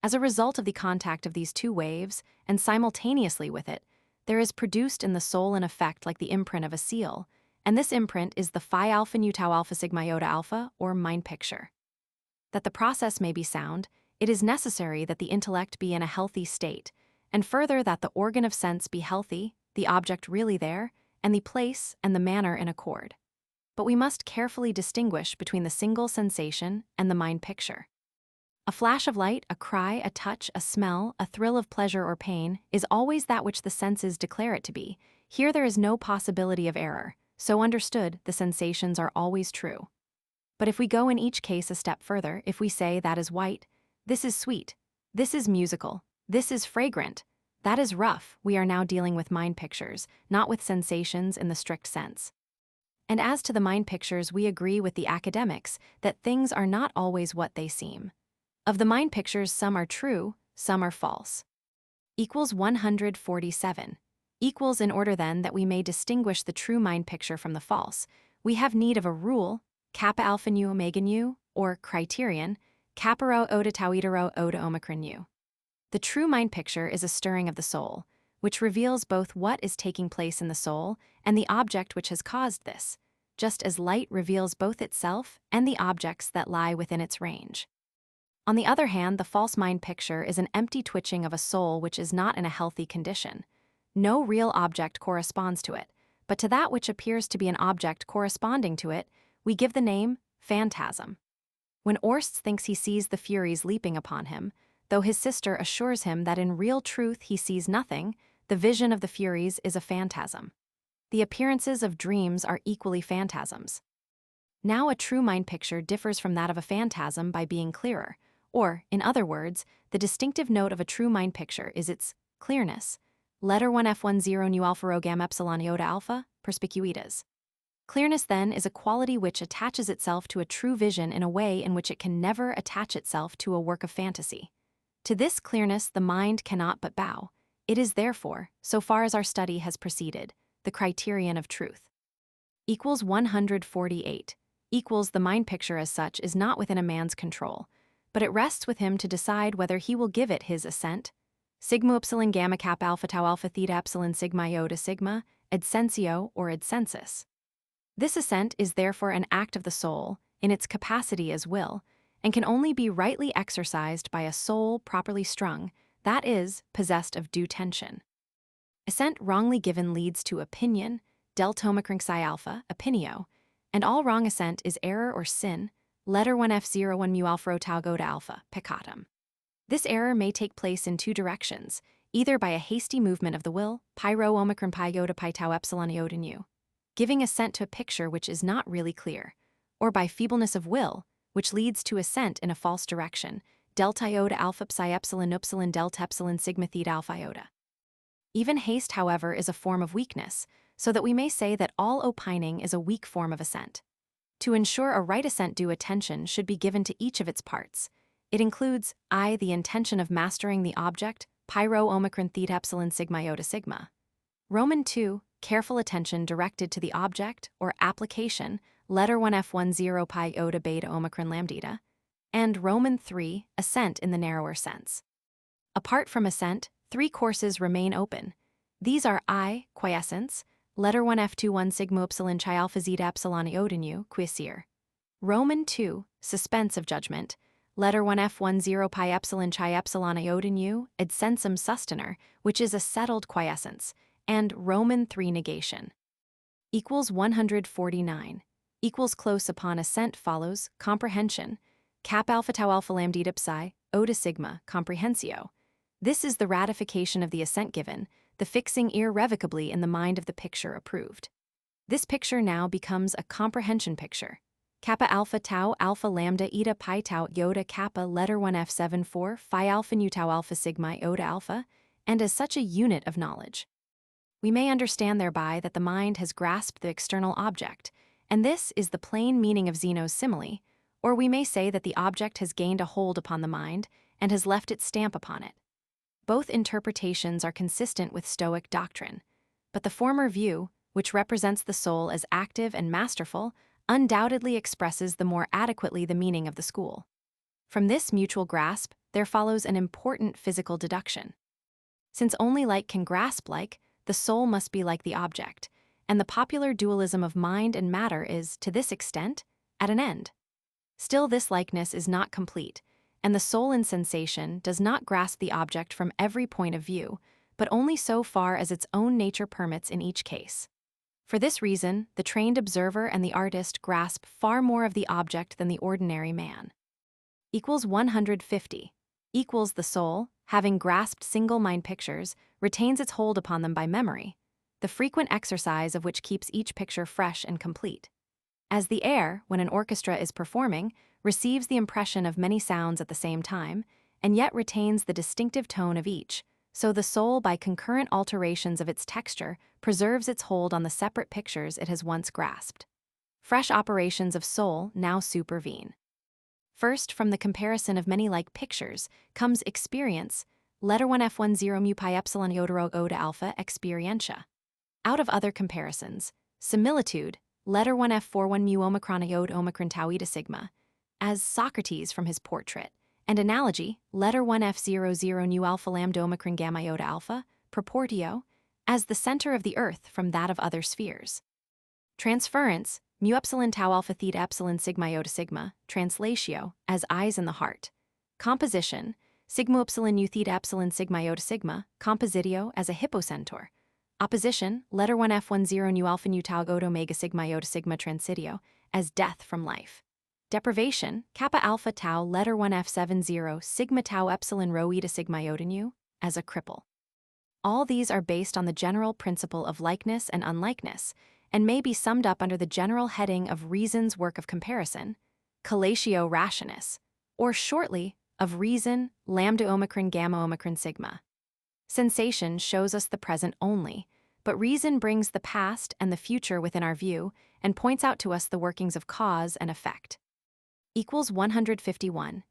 As a result of the contact of these two waves, and simultaneously with it, there is produced in the soul an effect like the imprint of a seal, and this imprint is the phi alpha nu tau alpha sigma iota alpha, or mind picture. That the process may be sound, it is necessary that the intellect be in a healthy state, and further that the organ of sense be healthy, the object really there, and the place and the manner in accord. But we must carefully distinguish between the single sensation and the mind picture. A flash of light, a cry, a touch, a smell, a thrill of pleasure or pain is always that which the senses declare it to be. Here there is no possibility of error. So understood, the sensations are always true. But if we go in each case a step further, if we say that is white, this is sweet, this is musical, this is fragrant, that is rough, we are now dealing with mind pictures, not with sensations in the strict sense. And as to the mind pictures, we agree with the academics that things are not always what they seem. Of the mind pictures, some are true, some are false. Equals 147. Equals in order then that we may distinguish the true mind picture from the false, we have need of a rule, kappa alpha nu omega nu, or criterion, kappa rho oda tau eta rho oda omicron nu. The true mind picture is a stirring of the soul, which reveals both what is taking place in the soul and the object which has caused this, just as light reveals both itself and the objects that lie within its range. On the other hand, the false mind picture is an empty twitching of a soul which is not in a healthy condition. No real object corresponds to it, but to that which appears to be an object corresponding to it, we give the name phantasm. When Orst thinks he sees the Furies leaping upon him, though his sister assures him that in real truth he sees nothing, the vision of the Furies is a phantasm. The appearances of dreams are equally phantasms. Now a true mind picture differs from that of a phantasm by being clearer, or, in other words, the distinctive note of a true mind picture is its clearness. Letter 1F10 nu alpha rho gamma epsilon iota alpha, perspicuitas. Clearness, then, is a quality which attaches itself to a true vision in a way in which it can never attach itself to a work of fantasy. To this clearness the mind cannot but bow. It is therefore, so far as our study has proceeded, the criterion of truth. Equals 148. Equals the mind picture as such is not within a man's control, but it rests with him to decide whether he will give it his assent. Sigma epsilon gamma kappa alpha tau alpha theta epsilon sigma iota sigma, adsensio or adsensus. This assent is therefore an act of the soul, in its capacity as will, and can only be rightly exercised by a soul properly strung, that is, possessed of due tension. Assent wrongly given leads to opinion, delta omicron psi alpha, opinio, and all wrong assent is error or sin, letter 1F01 mu alpha rho tau iota alpha, peccatum. This error may take place in two directions, either by a hasty movement of the will, pi rho omicron pi iota pi tau epsilon iota nu, giving assent to a picture which is not really clear, or by feebleness of will, which leads to assent in a false direction, delta iota alpha psi epsilon upsilon delta epsilon sigma theta alpha iota. Even haste, however, is a form of weakness, so that we may say that all opining is a weak form of assent. To ensure a right assent, due attention should be given to each of its parts. It includes I, the intention of mastering the object, pi rho omicron theta epsilon sigma iota sigma. Roman 2, careful attention directed to the object or application, letter 1F10 pi iota beta omicron lambda, and Roman 3, assent in the narrower sense. Apart from assent, three courses remain open. These are I, quiescence, letter 1F21 sigma epsilon chi alpha zeta epsilon iota nu, quiescere. Roman 2, suspense of judgment, letter 1F10 pi epsilon chi epsilon iota nu, adsensum sustaner, which is a settled quiescence, and Roman 3, negation. Equals 149. Equals close upon assent follows comprehension, cap alpha tau alpha lambda psi, oda sigma, comprehensio. This is the ratification of the assent given, the fixing irrevocably in the mind of the picture approved. This picture now becomes a comprehension picture. Kappa alpha tau alpha lambda eta pi tau iota kappa letter 1f74 phi alpha nu tau alpha sigma iota alpha, and as such a unit of knowledge. We may understand thereby that the mind has grasped the external object, and this is the plain meaning of Zeno's simile, or we may say that the object has gained a hold upon the mind and has left its stamp upon it. Both interpretations are consistent with Stoic doctrine, but the former view, which represents the soul as active and masterful, undoubtedly expresses the more adequately the meaning of the school. From this mutual grasp, there follows an important physical deduction. Since only like can grasp like, the soul must be like the object, and the popular dualism of mind and matter is, to this extent, at an end. Still, this likeness is not complete, and the soul in sensation does not grasp the object from every point of view, but only so far as its own nature permits in each case. For this reason, the trained observer and the artist grasp far more of the object than the ordinary man. 150. The soul, having grasped single mind pictures, retains its hold upon them by memory, the frequent exercise of which keeps each picture fresh and complete. As the air, when an orchestra is performing, receives the impression of many sounds at the same time, and yet retains the distinctive tone of each, so the soul, by concurrent alterations of its texture, preserves its hold on the separate pictures it has once grasped. Fresh operations of soul now supervene. First, from the comparison of many like pictures, comes experience, letter 1f10 mu pi epsilon iota rho oda alpha experientia. Out of other comparisons, similitude, letter 1f41 mu omicron iota omicron tau eta sigma, as Socrates from his portrait, and analogy, letter 1f00 nu alpha lambda omicron gamma iota alpha, proportio, as the center of the earth from that of other spheres. Transference, mu epsilon tau alpha theta epsilon sigma iota sigma, translatio, as eyes in the heart. Composition, sigma epsilon nu theta epsilon sigma iota sigma, compositio, as a hippocentaur. Opposition, letter 1f10 nu alpha nu tau iota omega sigma iota sigma transitio, as death from life. Deprivation, kappa alpha tau letter 1f70 sigma tau epsilon rho eta sigma iota nu, as a cripple. All these are based on the general principle of likeness and unlikeness, and may be summed up under the general heading of reason's work of comparison, collatio rationis, or shortly, of reason, lambda omicron gamma omicron sigma. Sensation shows us the present only, but reason brings the past and the future within our view and points out to us the workings of cause and effect. 151.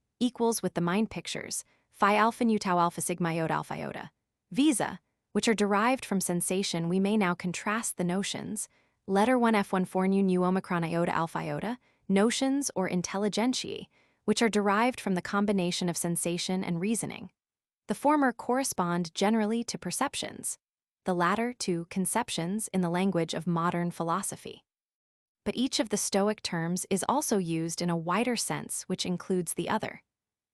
With the mind pictures, phi alpha nu tau alpha sigma iota alpha iota. Visa, which are derived from sensation, we may now contrast the notions, letter 1f14 nu omicron iota alpha iota, notions or intelligentiae, which are derived from the combination of sensation and reasoning. The former correspond generally to perceptions, the latter to conceptions in the language of modern philosophy. But each of the Stoic terms is also used in a wider sense which includes the other.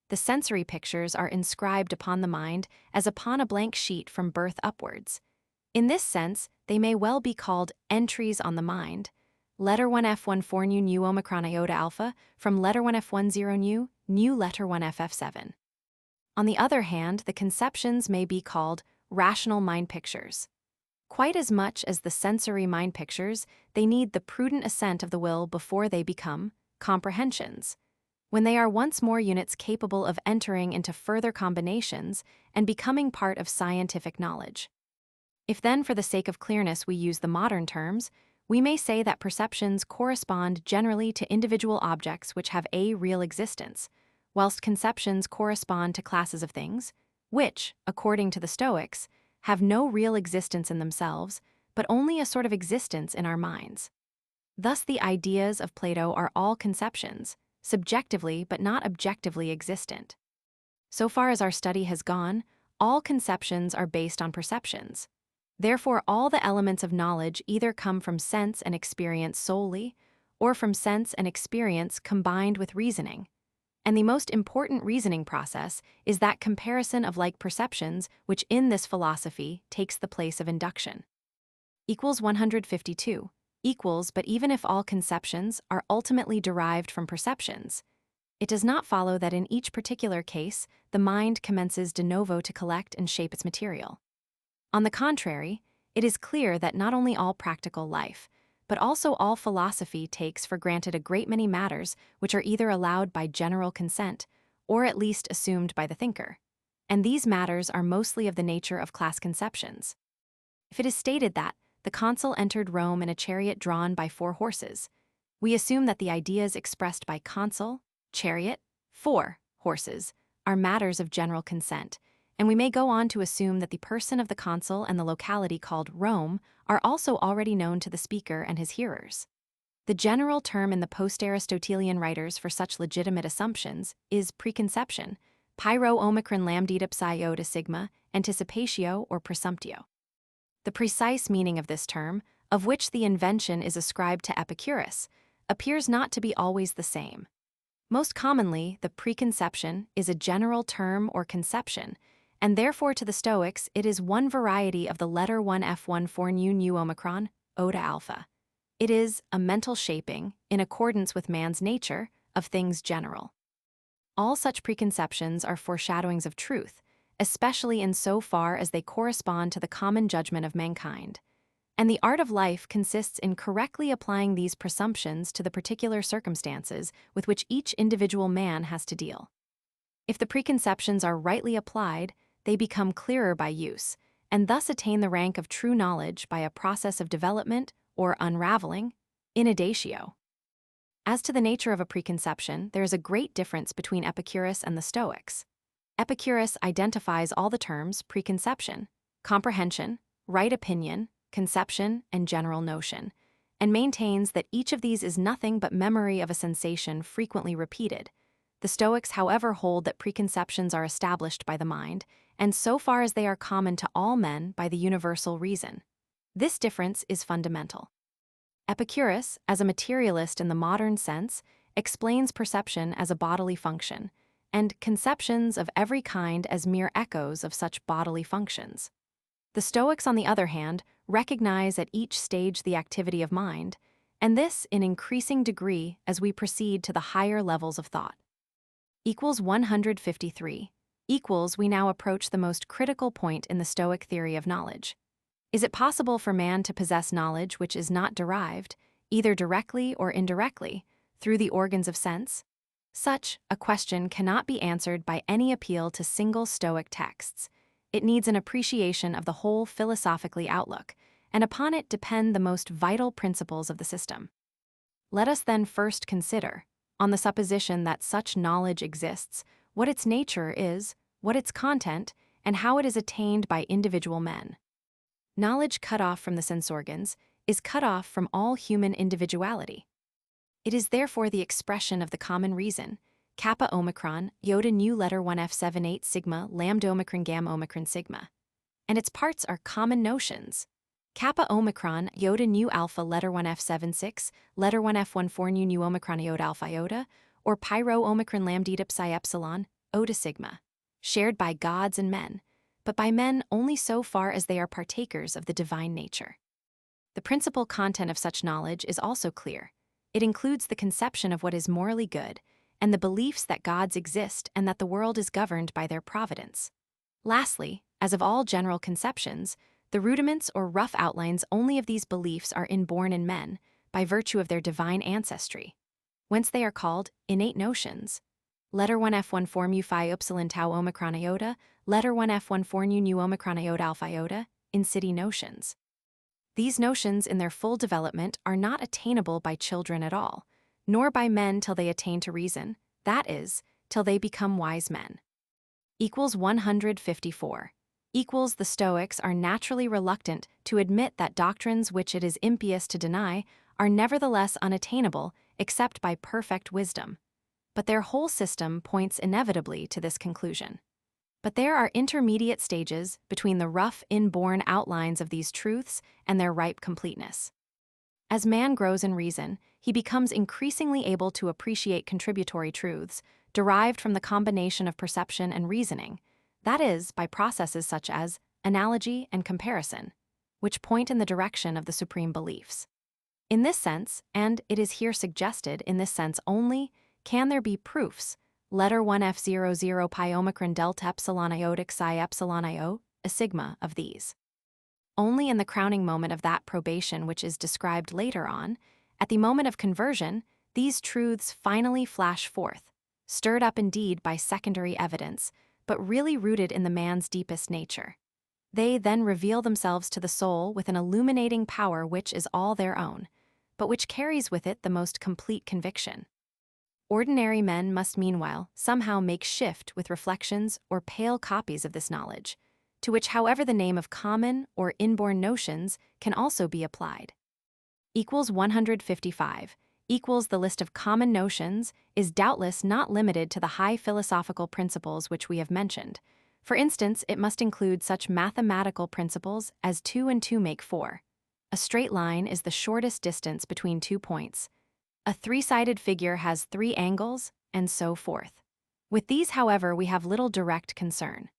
The sensory pictures are inscribed upon the mind as upon a blank sheet from birth upwards. In this sense, they may well be called entries on the mind, letter 1f14 nu omicron iota alpha from letter 1f10 nu letter 1ff7. On the other hand, the conceptions may be called rational mind pictures. Quite as much as the sensory mind pictures, they need the prudent assent of the will before they become comprehensions, when they are once more units capable of entering into further combinations and becoming part of scientific knowledge. If then, for the sake of clearness, we use the modern terms, we may say that perceptions correspond generally to individual objects which have a real existence, whilst conceptions correspond to classes of things, which, according to the Stoics, have no real existence in themselves, but only a sort of existence in our minds. Thus the ideas of Plato are all conceptions, subjectively but not objectively existent. So far as our study has gone, all conceptions are based on perceptions. Therefore, all the elements of knowledge either come from sense and experience solely, or from sense and experience combined with reasoning. And the most important reasoning process is that comparison of like perceptions, which in this philosophy takes the place of induction. 152. But even if all conceptions are ultimately derived from perceptions, it does not follow that in each particular case the mind commences de novo to collect and shape its material. On the contrary, it is clear that not only all practical life, but also all philosophy takes for granted a great many matters which are either allowed by general consent or at least assumed by the thinker. And these matters are mostly of the nature of class conceptions. If it is stated that the consul entered Rome in a chariot drawn by 4 horses, we assume that the ideas expressed by consul, chariot, 4 horses are matters of general consent, and we may go on to assume that the person of the consul and the locality called Rome are also already known to the speaker and his hearers. The general term in the post-Aristotelian writers for such legitimate assumptions is preconception, pyro omicron lambda psi iota sigma, anticipatio or presumptio. The precise meaning of this term, of which the invention is ascribed to Epicurus, appears not to be always the same. Most commonly, the preconception is a general term or conception, and therefore to the Stoics it is one variety of the letter 1F1 for nu omicron, iota alpha. It is a mental shaping, in accordance with man's nature, of things general. All such preconceptions are foreshadowings of truth, especially in so far as they correspond to the common judgment of mankind. And the art of life consists in correctly applying these presumptions to the particular circumstances with which each individual man has to deal. If the preconceptions are rightly applied, they become clearer by use, and thus attain the rank of true knowledge by a process of development or unraveling, inaudatio. As to the nature of a preconception, there is a great difference between Epicurus and the Stoics. Epicurus identifies all the terms preconception, comprehension, right opinion, conception, and general notion, and maintains that each of these is nothing but memory of a sensation frequently repeated. The Stoics, however, hold that preconceptions are established by the mind, and so far as they are common to all men by the universal reason. This difference is fundamental. Epicurus, as a materialist in the modern sense, explains perception as a bodily function, and conceptions of every kind as mere echoes of such bodily functions. The Stoics, on the other hand, recognize at each stage the activity of mind, and this in increasing degree as we proceed to the higher levels of thought. 153. We now approach the most critical point in the Stoic theory of knowledge. Is it possible for man to possess knowledge which is not derived, either directly or indirectly, through the organs of sense? Such a question cannot be answered by any appeal to single Stoic texts. It needs an appreciation of the whole philosophically outlook, and upon it depend the most vital principles of the system. Let us then first consider, on the supposition that such knowledge exists, what its nature is, what its content, and how it is attained by individual men. Knowledge cut off from the sense organs is cut off from all human individuality. It is therefore the expression of the common reason, kappa omicron, iota nu letter 1F78 sigma, lambda omicron gamma omicron sigma. And its parts are common notions. Kappa omicron, iota nu alpha letter 1F76, letter 1F14 nu omicron iota alpha iota, or pyro omicron lambda psi epsilon, iota sigma, shared by gods and men, but by men only so far as they are partakers of the divine nature. The principal content of such knowledge is also clear. It includes the conception of what is morally good, and the beliefs that gods exist and that the world is governed by their providence. Lastly, as of all general conceptions, the rudiments or rough outlines only of these beliefs are inborn in men, by virtue of their divine ancestry, whence they are called innate notions. Letter 1F14 mu phi upsilon tau omicron iota, letter 1F14 nu omicron iota alpha iota, in city notions. These notions in their full development are not attainable by children at all, nor by men till they attain to reason, that is, till they become wise men. 154. The Stoics are naturally reluctant to admit that doctrines which it is impious to deny are nevertheless unattainable except by perfect wisdom. But their whole system points inevitably to this conclusion. But there are intermediate stages between the rough inborn outlines of these truths and their ripe completeness. As man grows in reason, he becomes increasingly able to appreciate contributory truths derived from the combination of perception and reasoning, that is, by processes such as analogy and comparison, which point in the direction of the supreme beliefs. In this sense, and it is here suggested in this sense only, can there be proofs, letter 1F00 pi omicron delta epsilon iota psi epsilon io, a sigma of these. only in the crowning moment of that probation which is described later on, at the moment of conversion, these truths finally flash forth, stirred up indeed by secondary evidence, but really rooted in the man's deepest nature. They then reveal themselves to the soul with an illuminating power which is all their own, but which carries with it the most complete conviction. Ordinary men must meanwhile somehow make shift with reflections or pale copies of this knowledge, to which however the name of common or inborn notions can also be applied. Equals 155 equals the list of common notions is doubtless not limited to the high philosophical principles which we have mentioned. For instance, it must include such mathematical principles as 2 and 2 make 4. A straight line is the shortest distance between 2 points. A three-sided figure has 3 angles, and so forth. With these, however, we have little direct concern.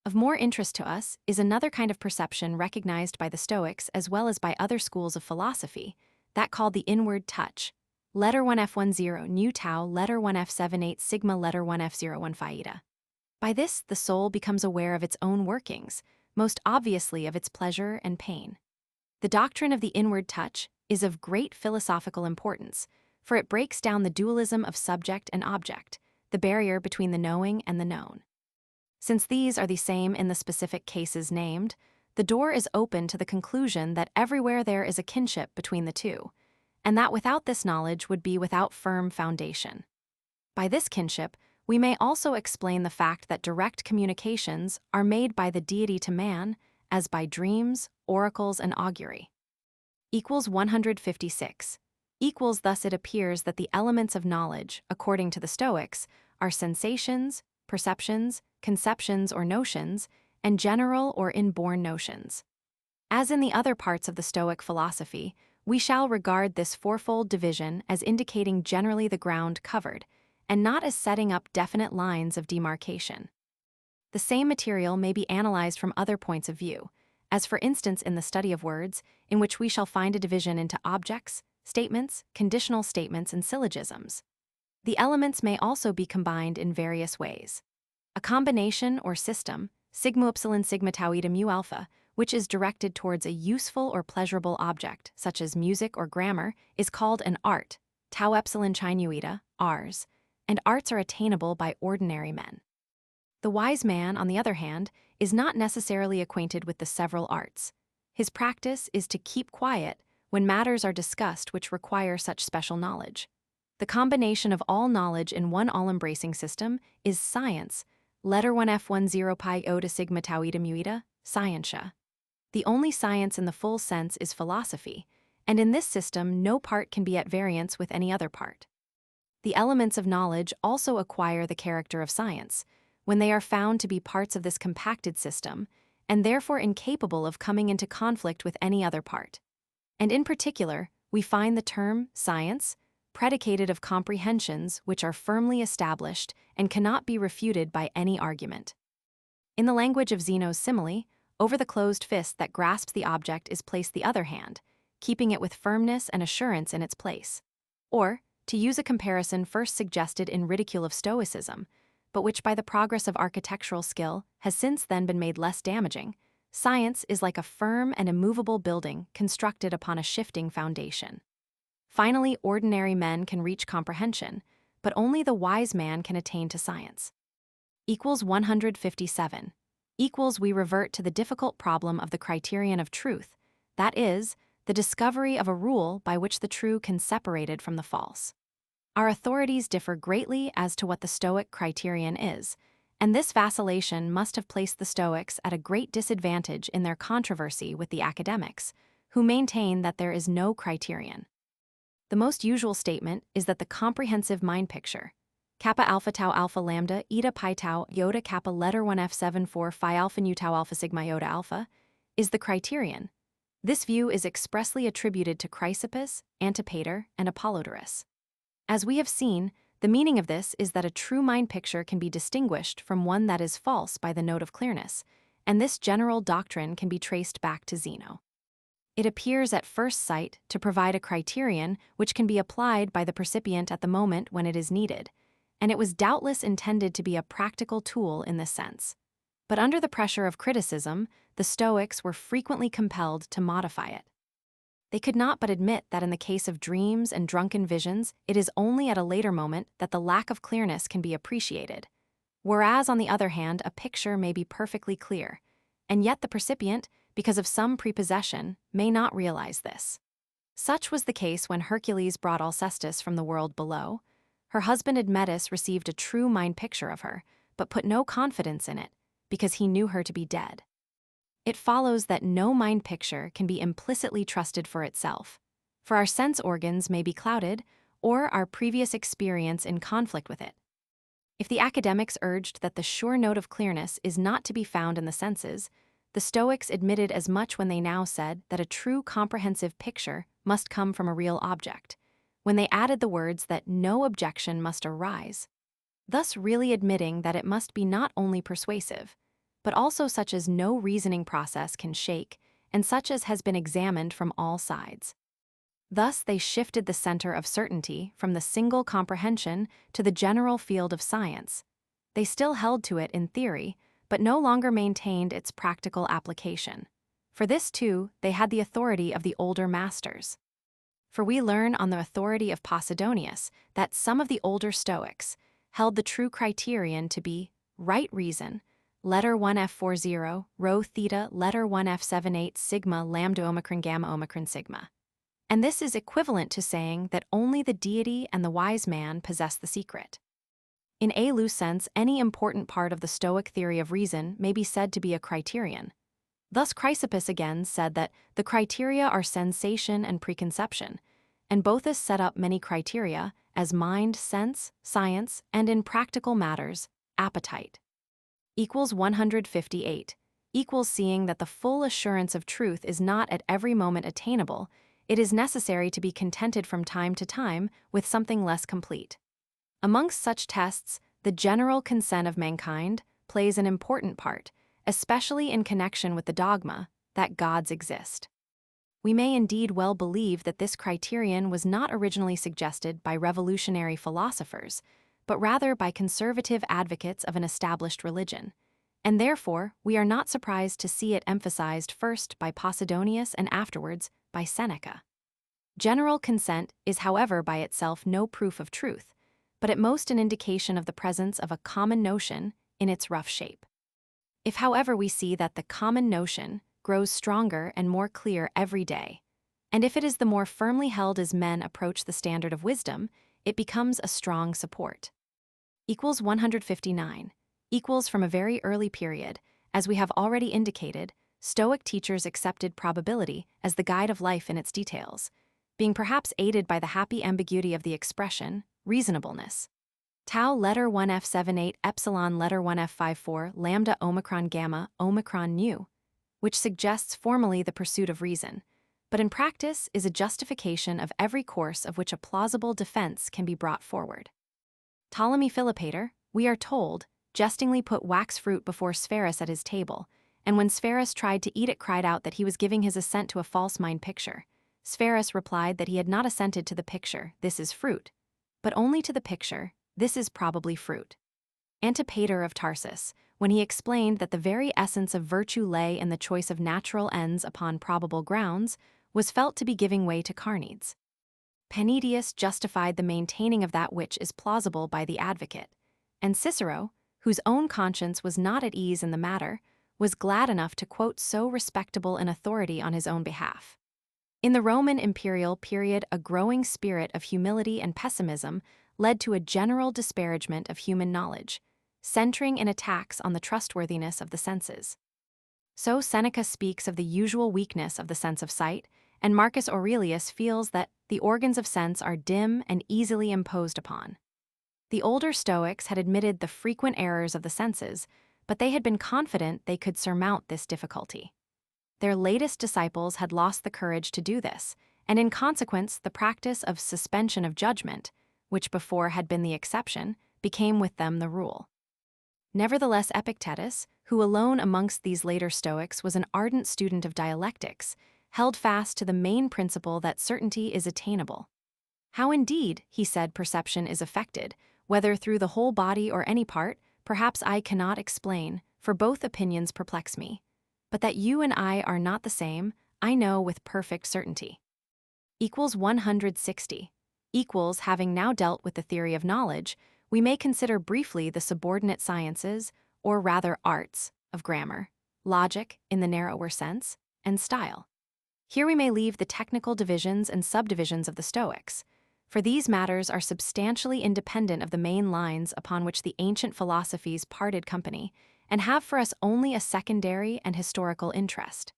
Of more interest to us is another kind of perception recognized by the Stoics as well as by other schools of philosophy, that called the inward touch. Letter 1F10 nu tau, letter 1F78 sigma, letter 1F01 phi eta. By this, the soul becomes aware of its own workings, most obviously of its pleasure and pain. The doctrine of the inward touch is of great philosophical importance, for it breaks down the dualism of subject and object, the barrier between the knowing and the known. Since these are the same in the specific cases named, the door is open to the conclusion that everywhere there is a kinship between the two, and that without this knowledge would be without firm foundation. By this kinship, we may also explain the fact that direct communications are made by the deity to man, as by dreams, oracles, and augury. Equals 156. Equals thus it appears that the elements of knowledge, according to the Stoics, are sensations, perceptions, conceptions or notions, and general or inborn notions. As in the other parts of the Stoic philosophy, we shall regard this fourfold division as indicating generally the ground covered, and not as setting up definite lines of demarcation. The same material may be analyzed from other points of view, as for instance in the study of words, in which we shall find a division into objects, statements, conditional statements, and syllogisms. The elements may also be combined in various ways. A combination or system, sigma epsilon sigma tau eta mu alpha, which is directed towards a useful or pleasurable object, such as music or grammar, is called an art, tau epsilon chi nu eta, ars, and arts are attainable by ordinary men. The wise man, on the other hand, is not necessarily acquainted with the several arts. His practice is to keep quiet when matters are discussed which require such special knowledge. The combination of all knowledge in one all-embracing system is science, letter 1F10 pi iota sigma tau eta mu eta, scientia. The only science in the full sense is philosophy, and in this system no part can be at variance with any other part. The elements of knowledge also acquire the character of science, when they are found to be parts of this compacted system, and therefore incapable of coming into conflict with any other part. And in particular, we find the term science predicated of comprehensions which are firmly established and cannot be refuted by any argument. In the language of Zeno's simile, over the closed fist that grasps the object is placed the other hand, keeping it with firmness and assurance in its place. Or, to use a comparison first suggested in ridicule of Stoicism, but which by the progress of architectural skill has since then been made less damaging, science is like a firm and immovable building constructed upon a shifting foundation. Finally, ordinary men can reach comprehension, but only the wise man can attain to science. Equals 157. Equals we revert to the difficult problem of the criterion of truth, that is, the discovery of a rule by which the true can be separated from the false. Our authorities differ greatly as to what the Stoic criterion is, and this vacillation must have placed the Stoics at a great disadvantage in their controversy with the academics, who maintain that there is no criterion. The most usual statement is that the comprehensive mind picture, kappa alpha tau alpha lambda eta pi tau iota kappa letter 1F74 phi alpha nu tau alpha sigma iota alpha, is the criterion. This view is expressly attributed to Chrysippus, Antipater, and Apollodorus. As we have seen, the meaning of this is that a true mind picture can be distinguished from one that is false by the note of clearness, and this general doctrine can be traced back to Zeno. It appears at first sight to provide a criterion which can be applied by the percipient at the moment when it is needed, and it was doubtless intended to be a practical tool in this sense. But under the pressure of criticism, the Stoics were frequently compelled to modify it. They could not but admit that in the case of dreams and drunken visions, it is only at a later moment that the lack of clearness can be appreciated. Whereas, on the other hand, a picture may be perfectly clear, and yet the percipient, because of some prepossession, may not realize this. Such was the case when Hercules brought Alcestis from the world below. Her husband Admetus received a true mind picture of her, but put no confidence in it, because he knew her to be dead. It follows that no mind picture can be implicitly trusted for itself, for our sense organs may be clouded, or our previous experience in conflict with it. If the academics urged that the sure note of clearness is not to be found in the senses, the Stoics admitted as much when they now said that a true comprehensive picture must come from a real object, when they added the words that no objection must arise, thus really admitting that it must be not only persuasive, but also such as no reasoning process can shake, and such as has been examined from all sides. Thus they shifted the center of certainty from the single comprehension to the general field of science. They still held to it in theory, but no longer maintained its practical application. For this, too, they had the authority of the older masters. For we learn on the authority of Posidonius that some of the older Stoics held the true criterion to be right reason, letter 1F40, rho theta, letter 1F78, sigma, lambda, omicron, gamma, omicron, sigma. And this is equivalent to saying that only the deity and the wise man possess the secret. In a loose sense, any important part of the Stoic theory of reason may be said to be a criterion. Thus Chrysippus again said that the criteria are sensation and preconception, and Boethus set up many criteria as mind, sense, science, and in practical matters, appetite. Equals 158. Equals seeing that the full assurance of truth is not at every moment attainable, it is necessary to be contented from time to time with something less complete. Amongst such tests, the general consent of mankind plays an important part, especially in connection with the dogma that gods exist. We may indeed well believe that this criterion was not originally suggested by revolutionary philosophers, but rather by conservative advocates of an established religion, and therefore we are not surprised to see it emphasized first by Posidonius and afterwards by Seneca. General consent is, however, by itself no proof of truth, but at most an indication of the presence of a common notion in its rough shape. If, however, we see that the common notion grows stronger and more clear every day, and if it is the more firmly held as men approach the standard of wisdom, it becomes a strong support. Equals 159. Equals from a very early period, as we have already indicated, Stoic teachers accepted probability as the guide of life in its details, being perhaps aided by the happy ambiguity of the expression, reasonableness. Tau letter 1F78 epsilon letter 1F54 lambda omicron gamma omicron nu, which suggests formally the pursuit of reason, but in practice is a justification of every course of which a plausible defense can be brought forward. Ptolemy Philopater, we are told, jestingly put wax fruit before Spherus at his table, and when Spherus tried to eat it cried out that he was giving his assent to a false mind picture. Spherus replied that he had not assented to the picture, this is fruit, but only to the picture, this is probably fruit. Antipater of Tarsus, when he explained that the very essence of virtue lay in the choice of natural ends upon probable grounds, was felt to be giving way to Carneades. Panidius justified the maintaining of that which is plausible by the advocate, and Cicero, whose own conscience was not at ease in the matter, was glad enough to quote so respectable an authority on his own behalf. In the Roman imperial period, a growing spirit of humility and pessimism led to a general disparagement of human knowledge, centering in attacks on the trustworthiness of the senses. So Seneca speaks of the usual weakness of the sense of sight, and Marcus Aurelius feels that the organs of sense are dim and easily imposed upon. The older Stoics had admitted the frequent errors of the senses, but they had been confident they could surmount this difficulty. Their latest disciples had lost the courage to do this, and in consequence the practice of suspension of judgment, which before had been the exception, became with them the rule. Nevertheless, Epictetus, who alone amongst these later Stoics was an ardent student of dialectics, held fast to the main principle that certainty is attainable. How indeed, he said, perception is affected, whether through the whole body or any part, perhaps I cannot explain, for both opinions perplex me. But that you and I are not the same, I know with perfect certainty. Equals 160. Equals, having now dealt with the theory of knowledge, we may consider briefly the subordinate sciences, or rather arts, of grammar, logic in the narrower sense, and style. Here we may leave the technical divisions and subdivisions of the Stoics, for these matters are substantially independent of the main lines upon which the ancient philosophies parted company, and have for us only a secondary and historical interest.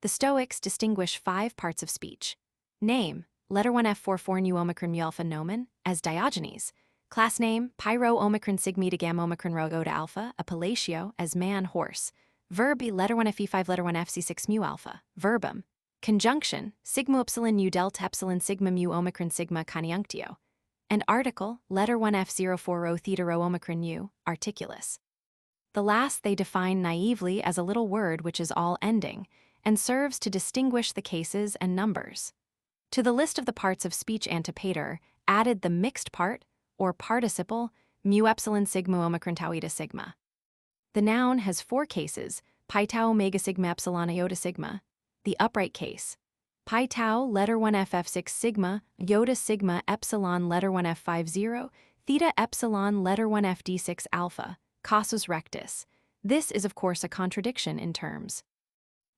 The Stoics distinguish 5 parts of speech. Name, letter 1 F44 nu omicron mu alpha nomen, as Diogenes. Class name, pyro omicron sigma gamma omicron rho oda alpha, a palatio, as man, horse. Verb, letter 1 Fe5 letter 1 FC6 mu alpha, verbum. Conjunction, sigma epsilon nu delta epsilon sigma mu omicron sigma conjunctio. And article, letter 1 F04 rho theta rho omicron nu, articulus. The last they define naively as a little word which is all ending, and serves to distinguish the cases and numbers. To the list of the parts of speech antipater, added the mixed part, or participle, mu epsilon sigma omicron tau eta sigma. The noun has 4 cases, pi tau omega sigma epsilon iota sigma. The upright case, pi tau letter 1 ff6 sigma, iota sigma epsilon letter 1 f50, theta epsilon letter 1 fd6 alpha, casus rectus. This is of course a contradiction in terms.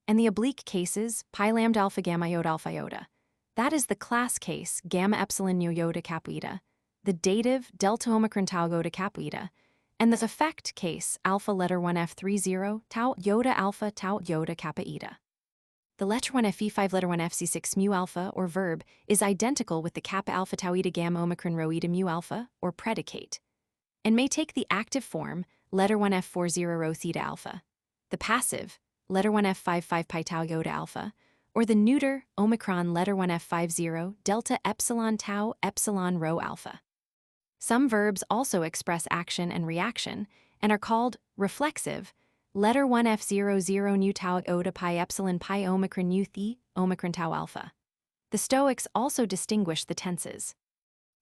And the oblique cases, pi lambda alpha gamma iota alpha iota. That is the class case, gamma epsilon nu iota kappa eta, the dative, delta omicron tau iota kappa eta, and the effect case, alpha letter 1 f30, tau iota alpha tau iota kappa eta. The letter 1 fe5 letter 1 fc6 mu alpha, or verb, is identical with the kappa alpha tau eta gamma omicron rho eta mu alpha, or predicate, and may take the active form, letter 1 f40 rho theta alpha, the passive, letter 1 f55 pi tau iota alpha, or the neuter, omicron letter 1 f50 delta epsilon tau epsilon rho alpha. Some verbs also express action and reaction, and are called reflexive, letter 1 f00 nu tau iota pi epsilon pi omicron nu the omicron tau alpha. The Stoics also distinguish the tenses.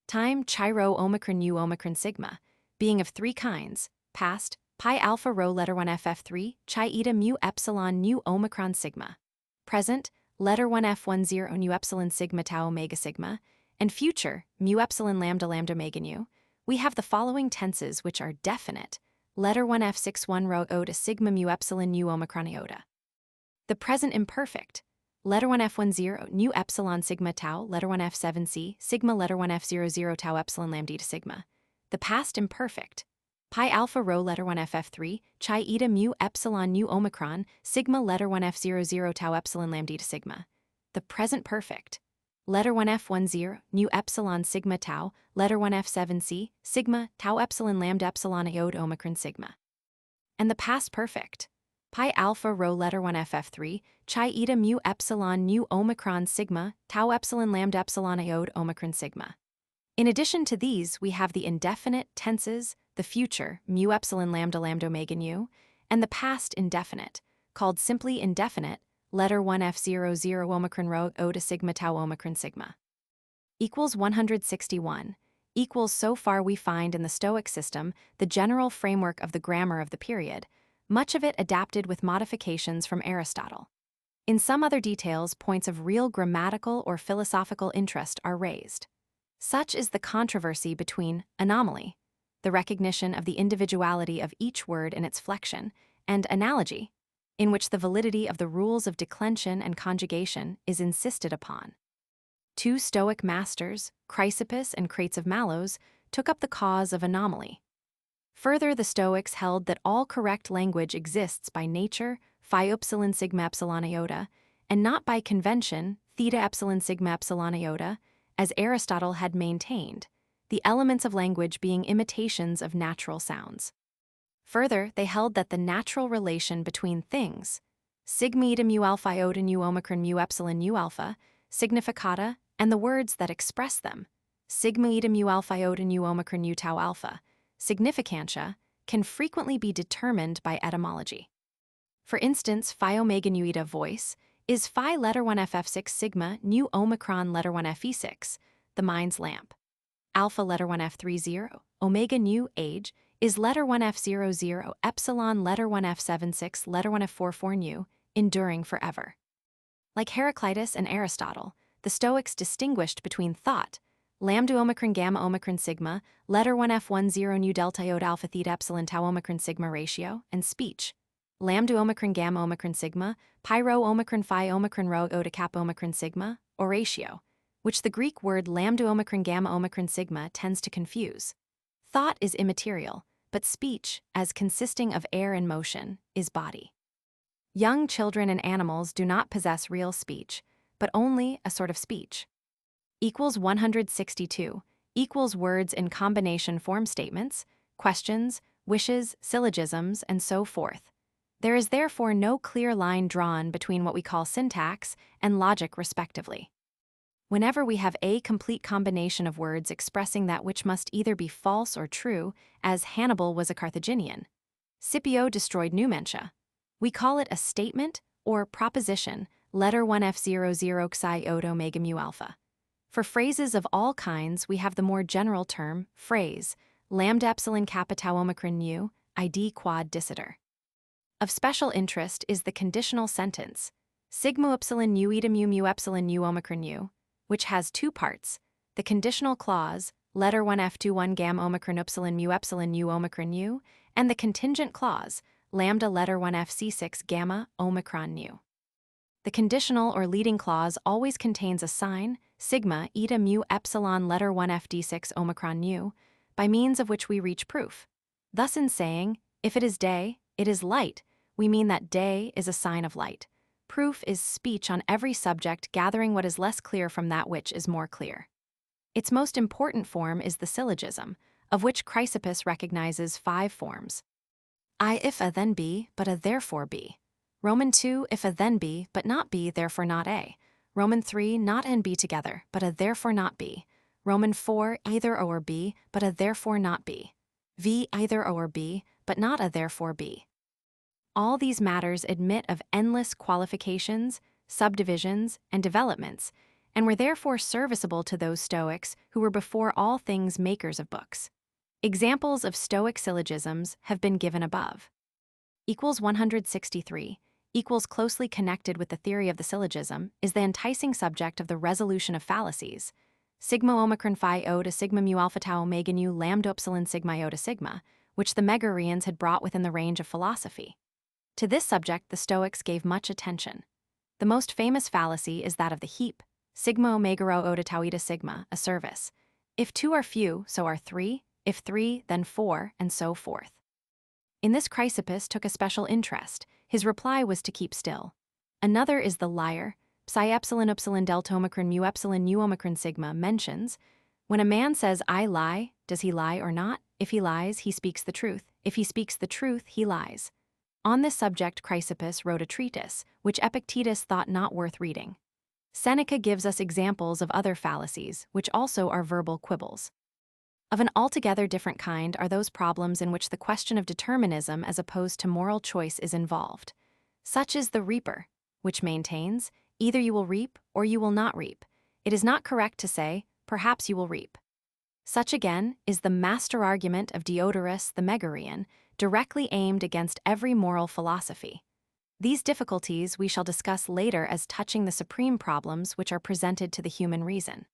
Time chiro omicron nu omicron sigma, being of 3 kinds, past, pi alpha rho letter 1 ff3, chi eta mu epsilon nu omicron sigma. Present, letter 1 f10 nu epsilon sigma tau omega sigma, and future, mu epsilon lambda lambda omega nu. We have the following tenses which are definite, letter 1 f61 rho iota sigma mu epsilon nu omicron iota. The present imperfect, letter 1 f10 nu epsilon sigma tau, letter 1 f7c, sigma letter 1 f00 tau epsilon lambda eta sigma. The past imperfect, pi alpha rho letter 1 ff3, chi eta mu epsilon nu omicron, sigma letter 1 f00 tau epsilon lambda eta sigma. The present perfect, letter 1 f10, nu epsilon sigma tau, letter 1 f7c, sigma tau epsilon lambda epsilon iota omicron sigma. And the past perfect, pi alpha rho letter 1 ff3, chi eta mu epsilon nu omicron sigma, tau epsilon lambda epsilon iota omicron sigma. In addition to these, we have the indefinite tenses, the future, mu epsilon lambda lambda omega nu, and the past indefinite, called simply indefinite, letter 1 f00 omicron rho iota sigma tau omicron sigma. Equals 161. Equals so far we find in the Stoic system the general framework of the grammar of the period, much of it adapted with modifications from Aristotle. In some other details, points of real grammatical or philosophical interest are raised. Such is the controversy between anomaly, the recognition of the individuality of each word in its flexion, and analogy, in which the validity of the rules of declension and conjugation is insisted upon. 2 Stoic masters, Chrysippus and Crates of Mallos, took up the cause of anomaly. Further, the Stoics held that all correct language exists by nature, phi epsilon sigma epsilon iota, and not by convention, theta epsilon sigma epsilon iota, as Aristotle had maintained, the elements of language being imitations of natural sounds. Further, they held that the natural relation between things, sigma eta mu alpha iota nu omicron mu epsilon nu alpha, significata, and the words that express them, sigma eta mu alpha iota nu omicron nu tau alpha, significantia, can frequently be determined by etymology. For instance, phi omega nu eta voice is phi letter 1 ff6 sigma nu omicron letter 1 fe6, the mind's lamp. Alpha letter 1 f30, omega nu age, Is letter 1F00 epsilon letter 1F76 letter 1F44 nu, enduring forever? Like Heraclitus and Aristotle, the Stoics distinguished between thought, lambda omicron gamma omicron sigma, letter 1F10 nu delta iota alpha theta epsilon tau omicron sigma ratio, and speech, lambda omicron gamma omicron sigma, pi rho omicron phi omicron rho iota kappa omicron sigma, or ratio, which the Greek word lambda omicron gamma omicron sigma tends to confuse. Thought is immaterial, but speech, as consisting of air and motion, is body. Young children and animals do not possess real speech, but only a sort of speech. Equals 162, equals words in combination form statements, questions, wishes, syllogisms, and so forth. There is therefore no clear line drawn between what we call syntax and logic respectively. Whenever we have a complete combination of words expressing that which must either be false or true, as Hannibal was a Carthaginian, Scipio destroyed Numantia, we call it a statement or proposition, letter 1F00 xi iota omega mu alpha. For phrases of all kinds, we have the more general term, phrase, lambda epsilon kappa tau omicron nu, id quod dicitur. Of special interest is the conditional sentence, sigma epsilon nu eta mu epsilon nu omicron nu, which has two parts, the conditional clause, letter 1F21 gamma omicron epsilon nu omicron nu, and the contingent clause, lambda letter 1F6 gamma omicron nu. The conditional or leading clause always contains a sign, sigma eta mu epsilon letter 1F6 omicron nu, by means of which we reach proof. Thus in saying, if it is day, it is light, we mean that day is a sign of light. Proof is speech on every subject gathering what is less clear from that which is more clear. Its most important form is the syllogism, of which Chrysippus recognizes 5 forms. I if a then b, but a therefore b. Roman 2 if a then b, but not b therefore not a. Roman 3 not and b together, but a therefore not b. Roman 4 either or b, but a therefore not b. V either or b, but not a therefore b. All these matters admit of endless qualifications, subdivisions, and developments, and were therefore serviceable to those Stoics who were before all things makers of books. Examples of Stoic syllogisms have been given above. Equals 163, equals closely connected with the theory of the syllogism, is the enticing subject of the resolution of fallacies, sigma omicron phi iota sigma mu alpha tau omega nu lambda epsilon sigma iota sigma, which the Megarians had brought within the range of philosophy. To this subject the Stoics gave much attention. The most famous fallacy is that of the heap, sigma omega rho iota tau eta sigma, a service. If 2 are few, so are 3, if 3, then 4, and so forth. In this Chrysippus took a special interest. His reply was to keep still. Another is the liar, psi epsilon delta omicron mu epsilon nu omicron sigma mentions, when a man says I lie, does he lie or not? If he lies, he speaks the truth. If he speaks the truth, he lies. On this subject Chrysippus wrote a treatise, which Epictetus thought not worth reading. Seneca gives us examples of other fallacies, which also are verbal quibbles. Of an altogether different kind are those problems in which the question of determinism as opposed to moral choice is involved. Such is the reaper, which maintains, either you will reap or you will not reap. It is not correct to say, perhaps you will reap. Such again is the master argument of Diodorus the Megarian, directly aimed against every moral philosophy. These difficulties we shall discuss later as touching the supreme problems which are presented to the human reason.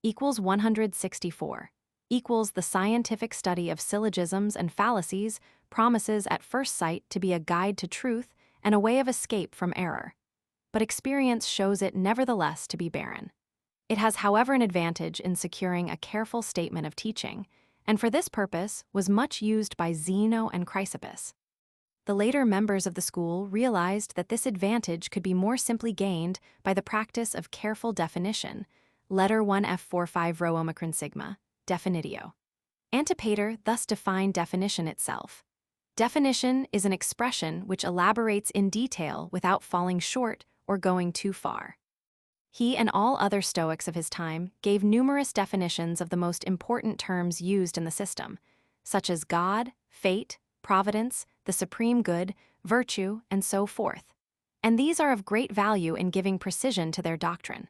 Equals 164. Equals the scientific study of syllogisms and fallacies promises at first sight to be a guide to truth and a way of escape from error. But experience shows it nevertheless to be barren. It has however an advantage in securing a careful statement of teaching, and for this purpose was much used by Zeno and Chrysippus. The later members of the school realized that this advantage could be more simply gained by the practice of careful definition, letter 1F45 rho omicron sigma, definitio. Antipater thus defined definition itself. Definition is an expression which elaborates in detail without falling short or going too far. He and all other Stoics of his time gave numerous definitions of the most important terms used in the system, such as God, fate, providence, the supreme good, virtue, and so forth. And these are of great value in giving precision to their doctrine.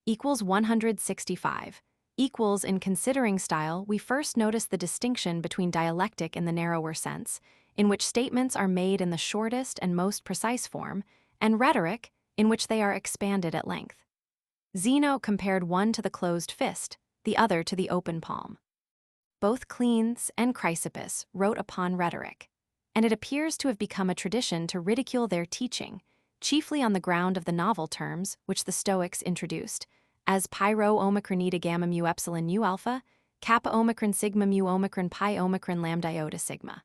Equals 165. Equals in considering style, we first notice the distinction between dialectic in the narrower sense, in which statements are made in the shortest and most precise form, and rhetoric, in which they are expanded at length. Zeno compared one to the closed fist, the other to the open palm. Both Cleanthes and Chrysippus wrote upon rhetoric, and it appears to have become a tradition to ridicule their teaching, chiefly on the ground of the novel terms which the Stoics introduced, as pyro omicron eta gamma mu epsilon u alpha, kappa omicron sigma mu omicron pi omicron lambda iota sigma.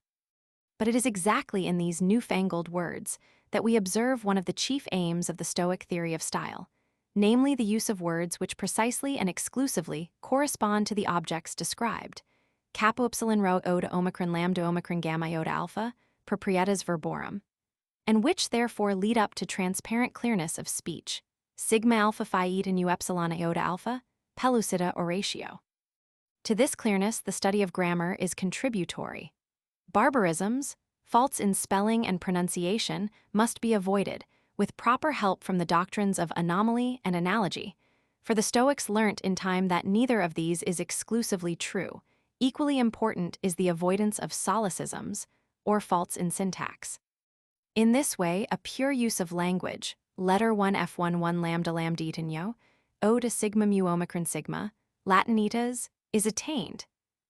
But it is exactly in these newfangled words that we observe one of the chief aims of the Stoic theory of style, namely the use of words which precisely and exclusively correspond to the objects described. Kappa epsilon rho iota omicron lambda omicron gamma iota alpha, proprietas verborum, and which therefore lead up to transparent clearness of speech. Sigma alpha phi eta nu epsilon iota alpha, pellucida oratio. To this clearness, the study of grammar is contributory. Barbarisms, faults in spelling and pronunciation, must be avoided, with proper help from the doctrines of anomaly and analogy, for the Stoics learnt in time that neither of these is exclusively true. Equally important is the avoidance of solecisms, or faults in syntax. In this way, a pure use of language, letter 1 f1 lambda lambda eta nyo, o to sigma mu omicron sigma, Latinitas, is attained.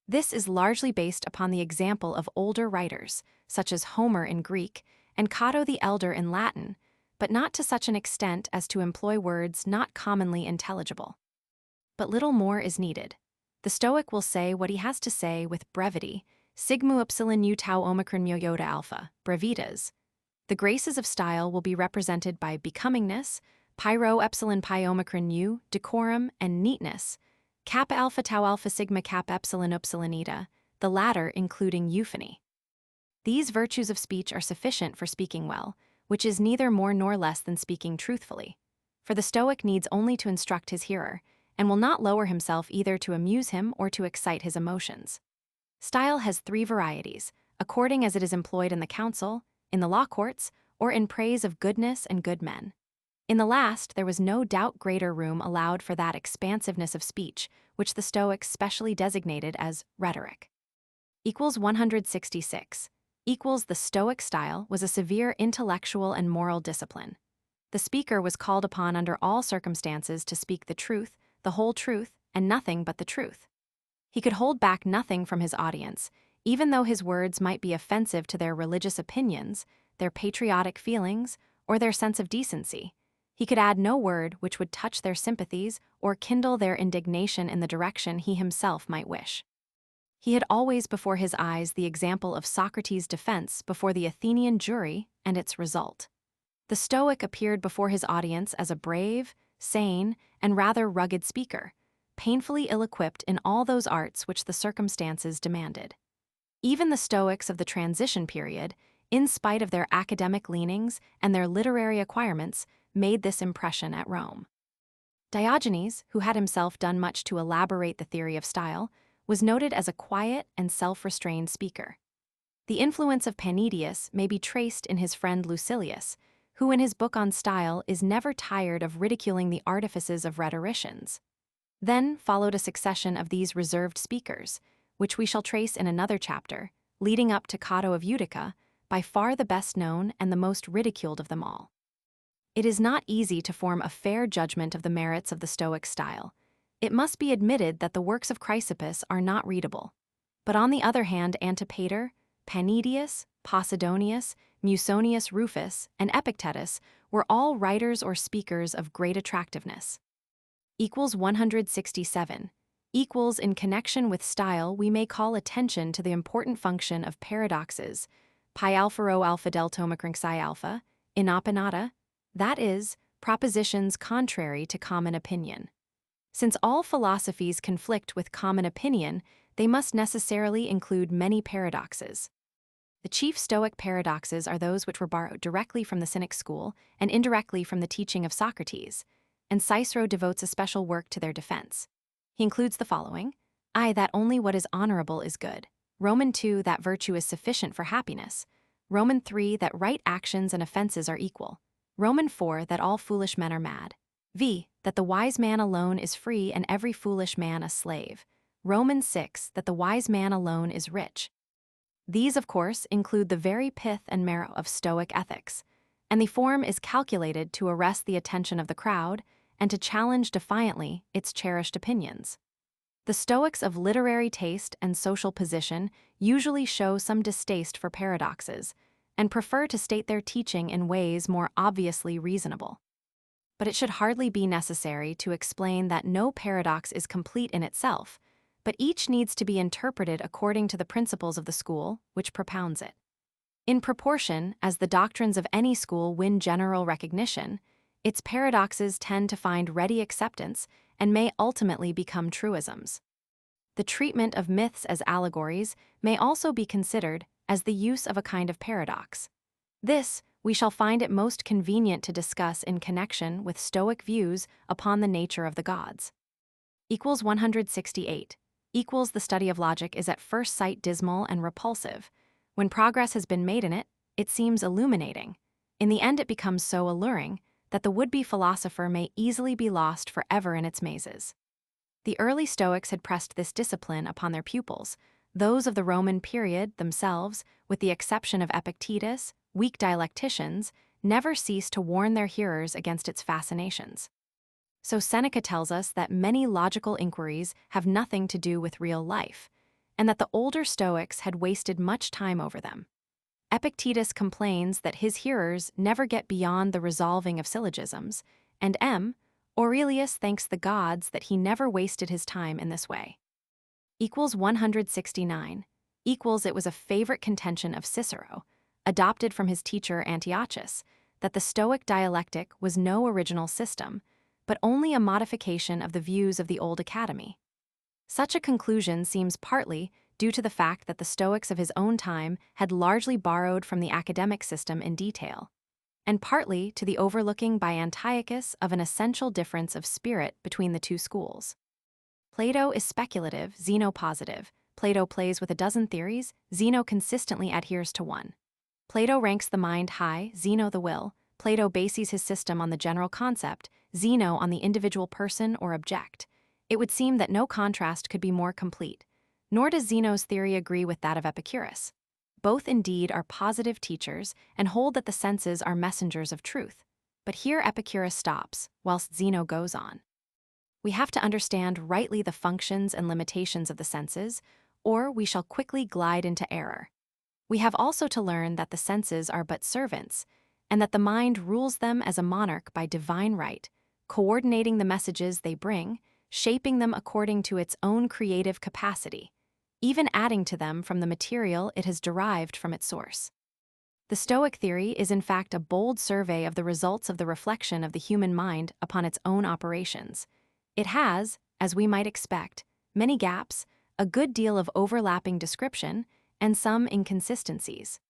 This is largely based upon the example of older writers, such as Homer in Greek and Cato the Elder in Latin, but not to such an extent as to employ words not commonly intelligible. But little more is needed. The Stoic will say what he has to say with brevity, sigma epsilon u tau omicron mu iota alpha, brevitas. The graces of style will be represented by becomingness, pyro epsilon pi omicron u, decorum, and neatness, kappa alpha tau alpha sigma kappa epsilon upsilon eta, the latter including euphony. These virtues of speech are sufficient for speaking well, which is neither more nor less than speaking truthfully. For the Stoic needs only to instruct his hearer, and will not lower himself either to amuse him or to excite his emotions. Style has three varieties, according as it is employed in the council, in the law courts, or in praise of goodness and good men. In the last, there was no doubt greater room allowed for that expansiveness of speech, which the Stoics specially designated as rhetoric. 166. The Stoic style was a severe intellectual and moral discipline. The speaker was called upon under all circumstances to speak the truth, the whole truth, and nothing but the truth. He could hold back nothing from his audience, even though his words might be offensive to their religious opinions, their patriotic feelings, or their sense of decency. He could add no word which would touch their sympathies or kindle their indignation in the direction he himself might wish. He had always before his eyes the example of Socrates' defense before the Athenian jury and its result. The Stoic appeared before his audience as a brave, sane, and rather rugged speaker, painfully ill-equipped in all those arts which the circumstances demanded. Even the Stoics of the transition period, in spite of their academic leanings and their literary acquirements, made this impression at Rome. Diogenes, who had himself done much to elaborate the theory of style, was noted as a quiet and self-restrained speaker. The influence of Panidius may be traced in his friend Lucilius, who in his book on style is never tired of ridiculing the artifices of rhetoricians. Then followed a succession of these reserved speakers, which we shall trace in another chapter, leading up to Cato of Utica, by far the best known and the most ridiculed of them all. It is not easy to form a fair judgment of the merits of the Stoic style. It must be admitted that the works of Chrysippus are not readable. But on the other hand, Antipater, Panidius, Posidonius, Musonius Rufus, and Epictetus were all writers or speakers of great attractiveness. 167. In connection with style, we may call attention to the important function of paradoxes, pi alpha rho alpha delta omicron psi alpha, inopinata, that is, propositions contrary to common opinion. Since all philosophies conflict with common opinion, they must necessarily include many paradoxes. The chief Stoic paradoxes are those which were borrowed directly from the Cynic school and indirectly from the teaching of Socrates, and Cicero devotes a special work to their defense. He includes the following: I, that only what is honorable is good. Roman 2, that virtue is sufficient for happiness. Roman 3, that right actions and offenses are equal. Roman 4, that all foolish men are mad. That the wise man alone is free and every foolish man a slave. Romans 6, that the wise man alone is rich. These, of course, include the very pith and marrow of Stoic ethics, and the form is calculated to arrest the attention of the crowd and to challenge defiantly its cherished opinions. The Stoics of literary taste and social position usually show some distaste for paradoxes and prefer to state their teaching in ways more obviously reasonable. But it should hardly be necessary to explain that no paradox is complete in itself, but each needs to be interpreted according to the principles of the school which propounds it. In proportion as the doctrines of any school win general recognition, its paradoxes tend to find ready acceptance and may ultimately become truisms. The treatment of myths as allegories may also be considered as the use of a kind of paradox. This we shall find it most convenient to discuss in connection with Stoic views upon the nature of the gods. 168. The study of logic is at first sight dismal and repulsive. When progress has been made in it, it seems illuminating. In the end, it becomes so alluring that the would-be philosopher may easily be lost forever in its mazes. The early Stoics had pressed this discipline upon their pupils. Those of the Roman period themselves, with the exception of Epictetus, weak dialecticians, never ceased to warn their hearers against its fascinations. So Seneca tells us that many logical inquiries have nothing to do with real life, and that the older Stoics had wasted much time over them. Epictetus complains that his hearers never get beyond the resolving of syllogisms, and Aurelius thanks the gods that he never wasted his time in this way. 169. It was a favorite contention of Cicero, adopted from his teacher Antiochus, that the Stoic dialectic was no original system, but only a modification of the views of the old academy. Such a conclusion seems partly due to the fact that the Stoics of his own time had largely borrowed from the academic system in detail, and partly to the overlooking by Antiochus of an essential difference of spirit between the two schools. Plato is speculative, Zeno positive. Plato plays with a dozen theories, Zeno consistently adheres to one. Plato ranks the mind high, Zeno the will. Plato bases his system on the general concept, Zeno on the individual person or object. It would seem that no contrast could be more complete, nor does Zeno's theory agree with that of Epicurus. Both indeed are positive teachers and hold that the senses are messengers of truth, but here Epicurus stops, whilst Zeno goes on. We have to understand rightly the functions and limitations of the senses, or we shall quickly glide into error. We have also to learn that the senses are but servants, and that the mind rules them as a monarch by divine right, coordinating the messages they bring, shaping them according to its own creative capacity, even adding to them from the material it has derived from its source. The Stoic theory is in fact a bold survey of the results of the reflection of the human mind upon its own operations. It has, as we might expect, many gaps, a good deal of overlapping description, and some inconsistencies.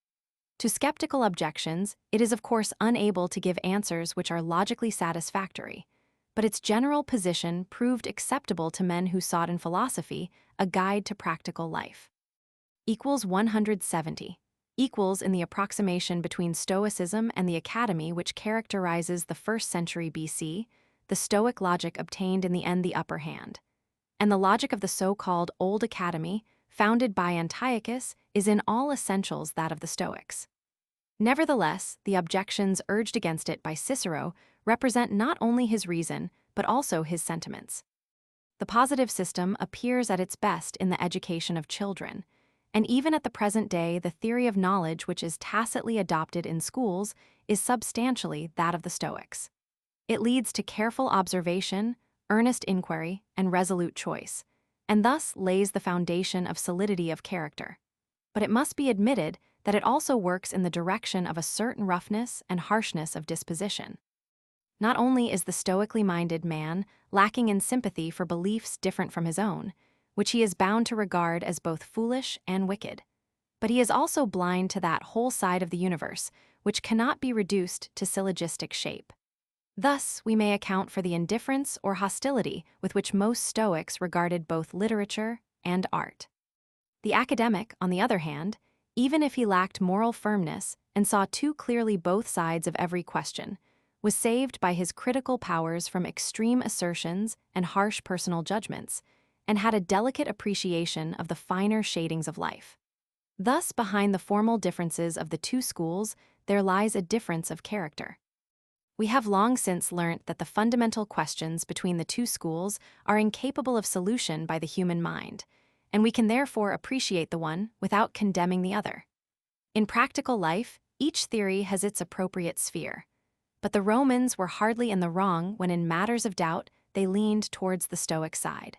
To skeptical objections, it is of course unable to give answers which are logically satisfactory, but its general position proved acceptable to men who sought in philosophy a guide to practical life. 170. In the approximation between Stoicism and the Academy which characterizes the 1st century BC, the Stoic logic obtained in the end the upper hand, and the logic of the so-called Old Academy, founded by Antiochus, is in all essentials that of the Stoics. Nevertheless, the objections urged against it by Cicero represent not only his reason, but also his sentiments. The positive system appears at its best in the education of children, and even at the present day the theory of knowledge which is tacitly adopted in schools is substantially that of the Stoics. It leads to careful observation, earnest inquiry, and resolute choice, and thus lays the foundation of solidity of character. But it must be admitted that it also works in the direction of a certain roughness and harshness of disposition. Not only is the stoically minded man lacking in sympathy for beliefs different from his own, which he is bound to regard as both foolish and wicked, but he is also blind to that whole side of the universe which cannot be reduced to syllogistic shape. Thus, we may account for the indifference or hostility with which most Stoics regarded both literature and art. The academic, on the other hand, even if he lacked moral firmness and saw too clearly both sides of every question, was saved by his critical powers from extreme assertions and harsh personal judgments, and had a delicate appreciation of the finer shadings of life. Thus, behind the formal differences of the two schools, there lies a difference of character. We have long since learnt that the fundamental questions between the two schools are incapable of solution by the human mind, and we can therefore appreciate the one without condemning the other. In practical life, each theory has its appropriate sphere. But the Romans were hardly in the wrong when in matters of doubt they leaned towards the Stoic side.